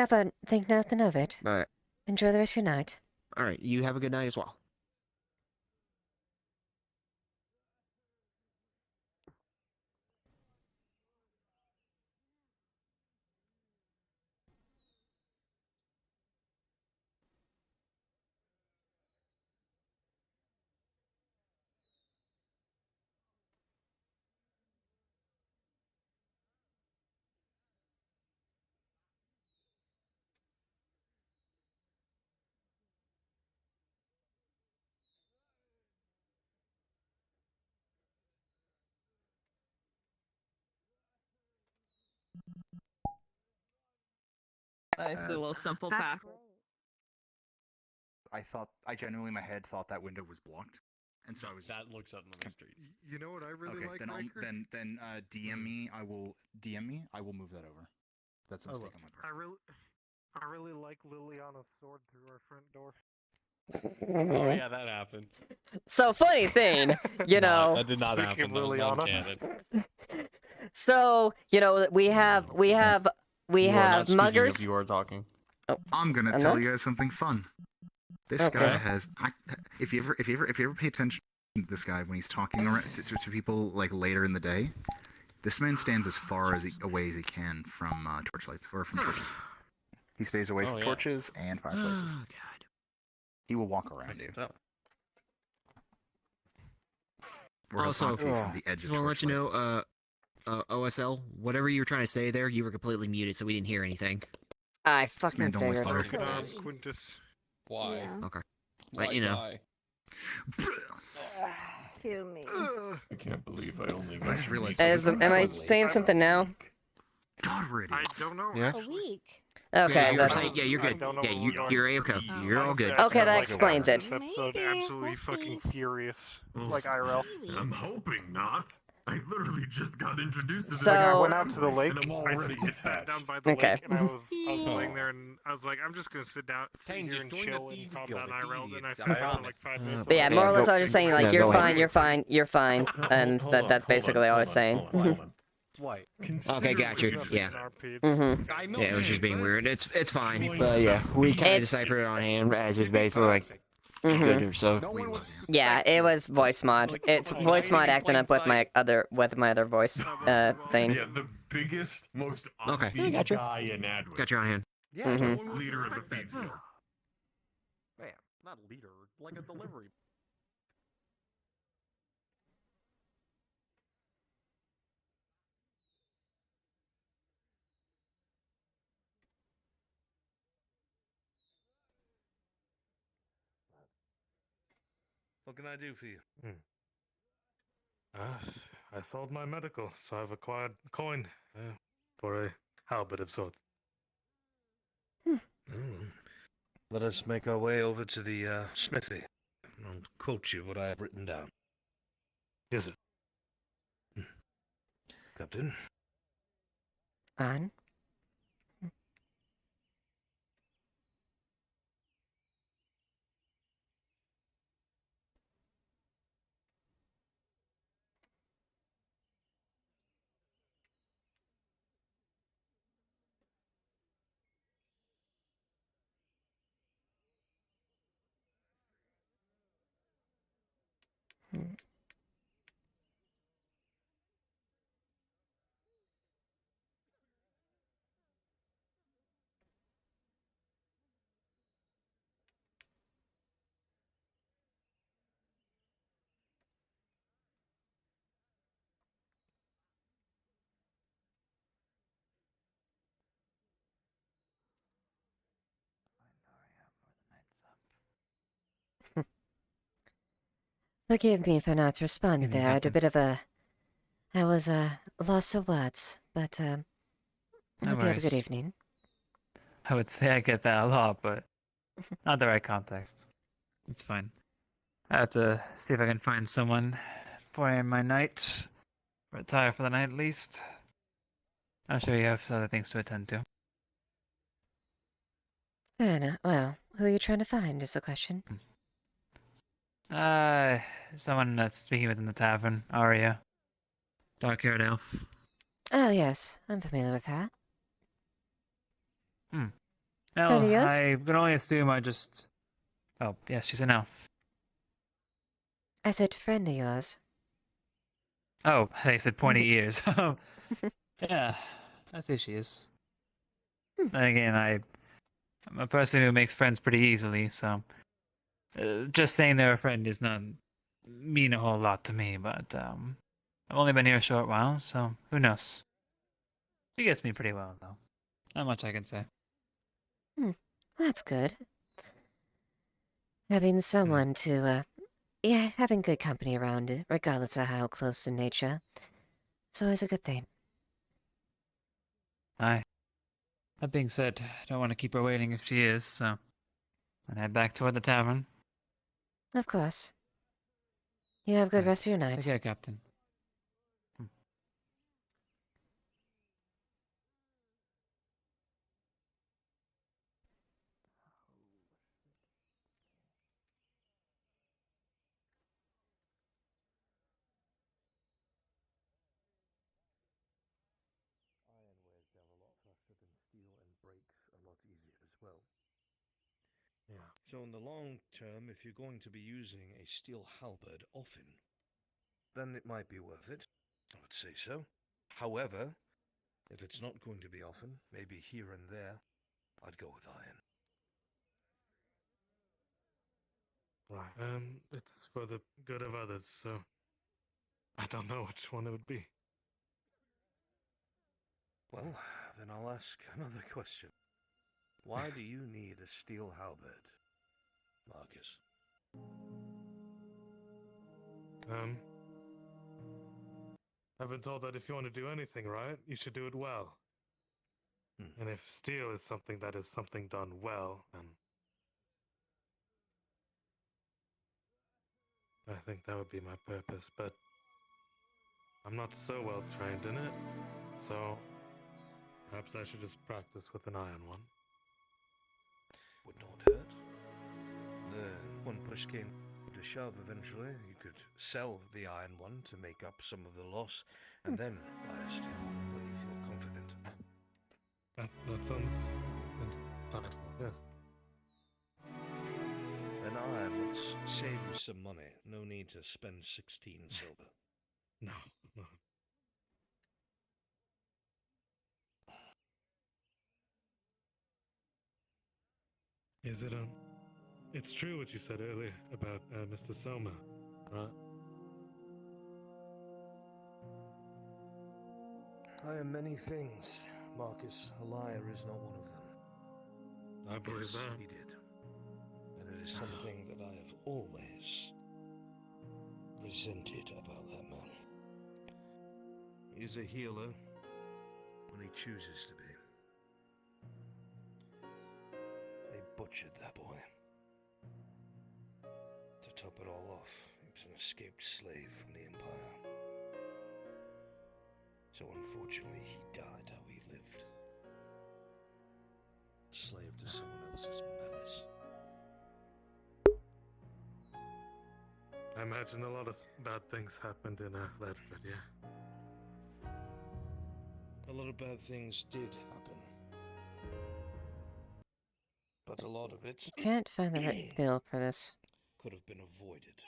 nothing of it. Alright. Enjoy the rest of your night. Alright, you have a good night as well. Nice little simple That's pack. I genuinely in my head thought that window was blocked, and so I was. That looks out into the street. You know what I really Okay, like, then Riker? then DM me. I will move that over. That's a I mistake will. on my part. I really like Liliana's sword through our front door. Oh yeah, that happened. So, funny thing, you know... That did not Speaking happen. of That was not Liliana. canon. So, you know, we have muggers. You are talking. I'm gonna And tell that? you guys something fun. This Okay. guy has. If you ever pay attention this guy when he's talking to people like later in the day. This man stands as far away as he can from torchlights or from torches. He stays away from torches and fireplaces. Oh god. He will walk around you. Or he'll Also, talk to you from the edge just of want to let you torchlight. know, OSL, whatever you were trying to say there, you were completely muted, so we didn't hear anything. I man fucking don't like figured. fire. Quintus. Why? Yeah. Okay. Why Let you know. die? Kill me. I can't believe I only got I just realized. Am I saying something now? God, we're idiots. I don't know. Yeah. A week. Okay, yeah, that's you're good. Yeah, you're A-okay. You're all good. Okay, that explains it. This episode absolutely fucking furious. Like IRL. I'm hoping not. I literally just got introduced to this So- I went out to the lake. and I'm already I sat down attached. by the Okay. lake, and I was laying there, and I was like, I'm just gonna sit Tang, here just and join the chill and thieves calm guild, down the IRL. Then I idiots, sat I down for like promise. 5 minutes. But yeah, more or less, I was just saying, like, Yeah, you're go fine, ahead. you're fine, you're fine, and that's basically all I was saying. What? Okay, got you. Yeah. Mm-hmm. Yeah, it was just being weird. It's fine. But yeah, we kind of It's- deciphered it on hand as just basically like Mhm. good or so. Yeah, it was voice mod. It's voice mod acting up with my other voice thing. Yeah, the biggest, most Okay, obvious gotcha. guy in Adwin. Got you on hand. Yeah, Mhm. no one would Leader of the suspect Thieves that. Guild. Man, not leader, like a delivery. What can I do for you? I sold my medical, so I've acquired a coin for a halberd of sorts. Let us make our way over to the smithy. I'll quote you what I have written down. Is it? Captain? On. Forgive me for not responding there. I had a bit of a... I was, lost for words, but, No hope you have a good worries. evening. I would say I get that a lot, but not the right context. It's fine. I have to see if I can find someone for my night. Retire for the night at least. I'm sure you have other things to attend to. Fair enough. Well, who are you trying to find is the question. Someone that's speaking within the tavern, Arya. Dark-haired elf. Oh, yes. I'm familiar with her. No, Friend of yours? I can only assume I just... Oh, yes, she's an elf. I said friend of yours. Oh, they said pointy ears. Oh, yeah, I see she is. Then again, I'm a person who makes friends pretty easily, so just saying they're a friend does not mean a whole lot to me. But I've only been here a short while, so who knows? She gets me pretty well, though. Not much I can say. That's good. Having someone to, yeah, having good company around it, regardless of how close in nature. It's always a good thing. Aye. That being said, I don't want to keep her waiting if she is, so I'll head back toward the tavern. Of course. You have a good rest of your night. Take care, Captain. Ironwares delve a lot faster than steel and breaks a lot easier as well. Yeah. So in the long term, if you're going to be using a steel halberd often, then it might be worth it. I would say so. However, if it's not going to be often, maybe here and there, I'd go with iron. Right. It's for the good of others, so I don't know which one it would be. Well, then I'll ask another question. Why do you need a steel halberd, Marcus? I've been told that if you want to do anything right, you should do it well. And if steel is something that is something done well, then I think that would be my purpose, but I'm not so well trained in it, so perhaps I should just practice with an iron one. Would not hurt. When push came to shove eventually, you could sell the iron one to make up some of the loss, and then buy a steel one when you feel confident. That sounds insightful, yes. Then iron would save you some money. No need to spend 16 silver. No. Is it, it's true what you said earlier about Mr. Soma, right? I am many things, Marcus. A liar is not one of them. I believe Yes, that. he did. And it is something that I have always resented about that man. He's a healer when he chooses to be. They butchered that boy. To top it all off, he was an escaped slave from the Empire. So unfortunately, he died how he lived. Slave to someone else's malice. I imagine a lot of bad things happened in Ledford, yeah? A lot of bad things did happen. But a lot of it Can't find the right bill for this. could have been avoided.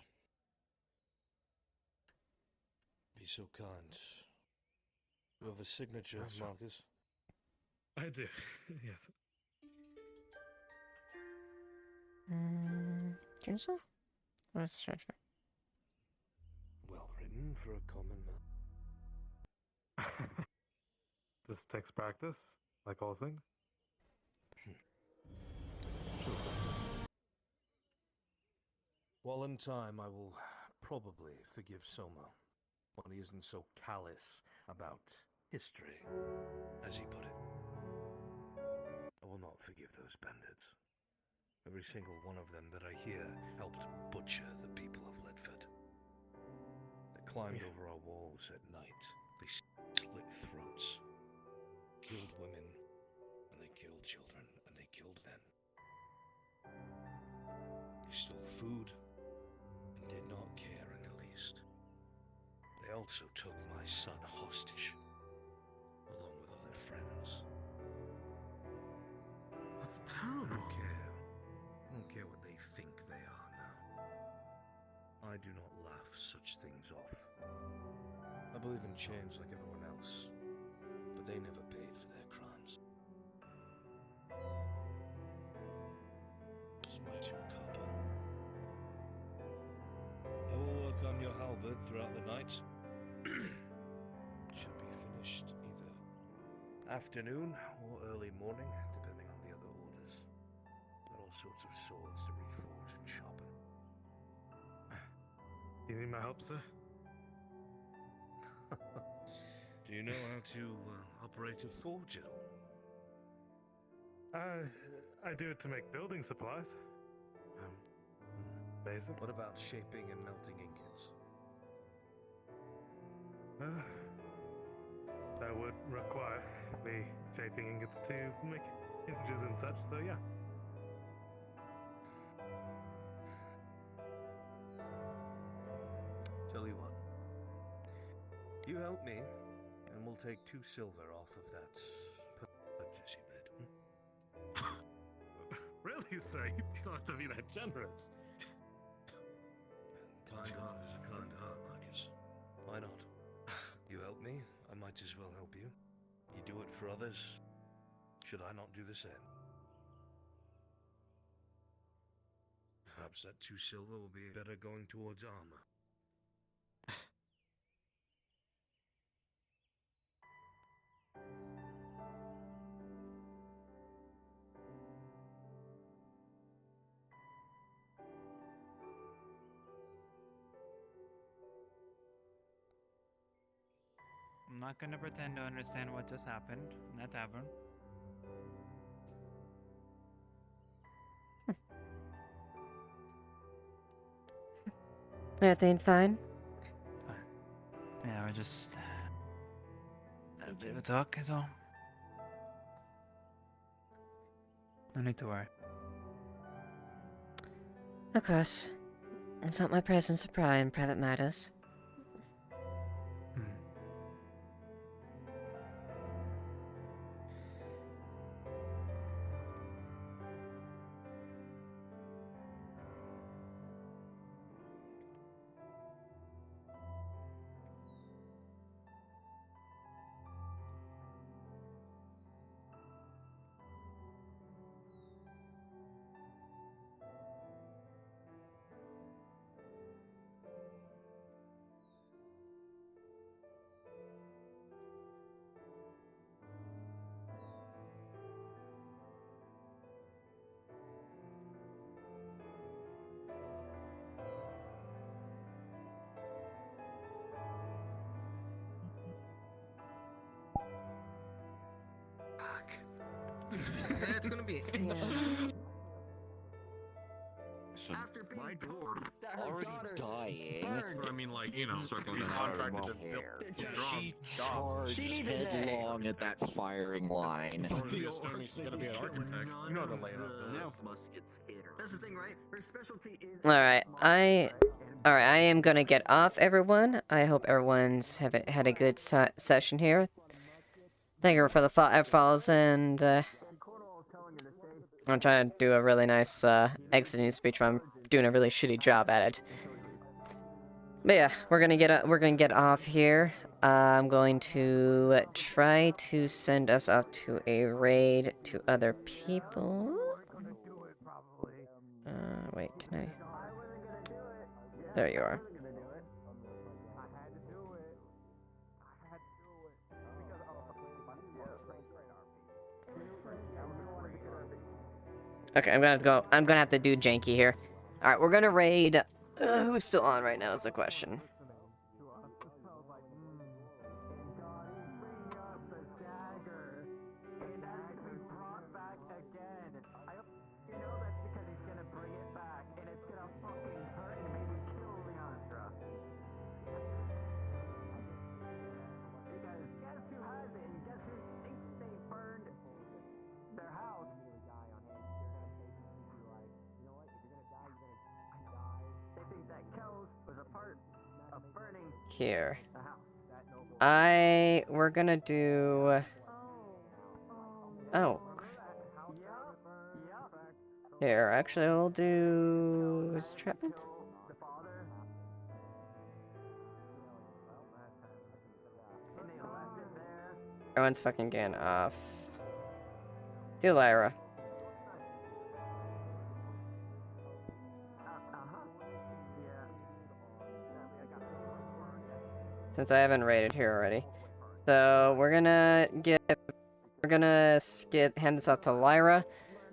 Be so kind. You have a signature, Marcus? I do, yes. Jameson? What's the charge for? Well written for a common man. This takes practice, like all things. Sure. While in time, I will probably forgive Soma when he isn't so callous about history, as he put it. I will not forgive those bandits. Every single one of them that I hear helped butcher the people of Ledford. They climbed over our walls at night. They slit throats, killed women, and they killed children, and they killed men. They stole food and did not care in the least. They also took my son hostage, along with other friends. That's terrible. I don't care. I don't care what they think they are now. I do not laugh such things off. I believe in change like everyone else, but they never paid for their crimes. It's my two copper. I will work on your halberd throughout the night. Should be finished either afternoon or early morning, depending on the other orders. Got all sorts of swords to reforge and sharpen. Do you need my help, sir? Do you know how to operate a forge at all? I do it to make building supplies. Basic. What about shaping and melting ingots? That would require me shaping ingots to make hinges and such, so yeah. Tell you what. You help me, and we'll take 2 silver off of that purchase you made. Really? Please, sir, you don't have to be that generous. Kind heart is a kind heart, Marcus. Why not? You help me, I might as well help you. You do it for others. Should I not do the same? Perhaps that 2 silver will be better going towards armor. I'm not gonna pretend to understand what just happened in that tavern. Everything fine? Yeah, we're just a bit of a talk is all. No need to worry. Of course. It's not my presence to pry in private matters. Yeah, it's gonna be. After my door already dying. I mean, like, you know, circling he's the contracted to build. She Charged headlong at that firing line. Gonna be an architect. You know the layout. No. That's the thing, right? Her specialty is. Alright, I am gonna get off, everyone. I hope everyone's had a good session here. Thank you for the follows, and I'm trying to do a really nice exiting speech, but I'm doing a really shitty job at it. But yeah, we're gonna get off here. I'm going to try to send us off to a raid to other people. Wait, can I? There you are. Okay, I'm gonna have to do janky here. Alright, we're gonna raid... who's still on right now is the question. Here. We're gonna do... Oh. Here, actually, we'll do... Is Trapman? Everyone's fucking getting off. Do Lyra. Since I haven't raided here already. So, we're gonna hand this off to Lyra.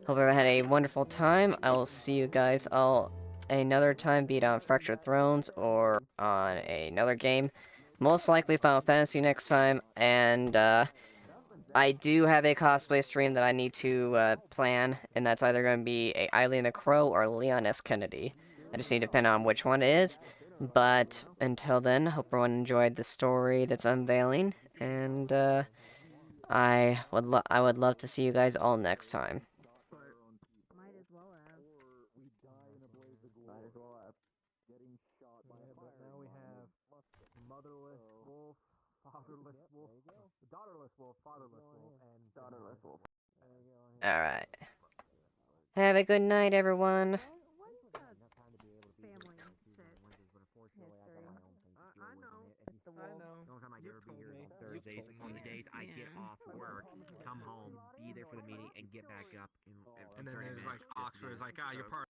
Hope everyone had a wonderful time. I will see you guys all another time, be it on Fractured Thrones or on another game. Most likely Final Fantasy next time, and I do have a cosplay stream that I need to plan, and that's either going to be a Eileen the Crow or Leon S. Kennedy. I just need to depend on which one it is. But until then, hope everyone enjoyed the story that's unveiling, and I would love to see you guys all next time. Alright. Have a good night, everyone. Thursdays on the days I get off work, come home, be there for the meeting, and get back up. And then there's like Oxford's like, ah, you're part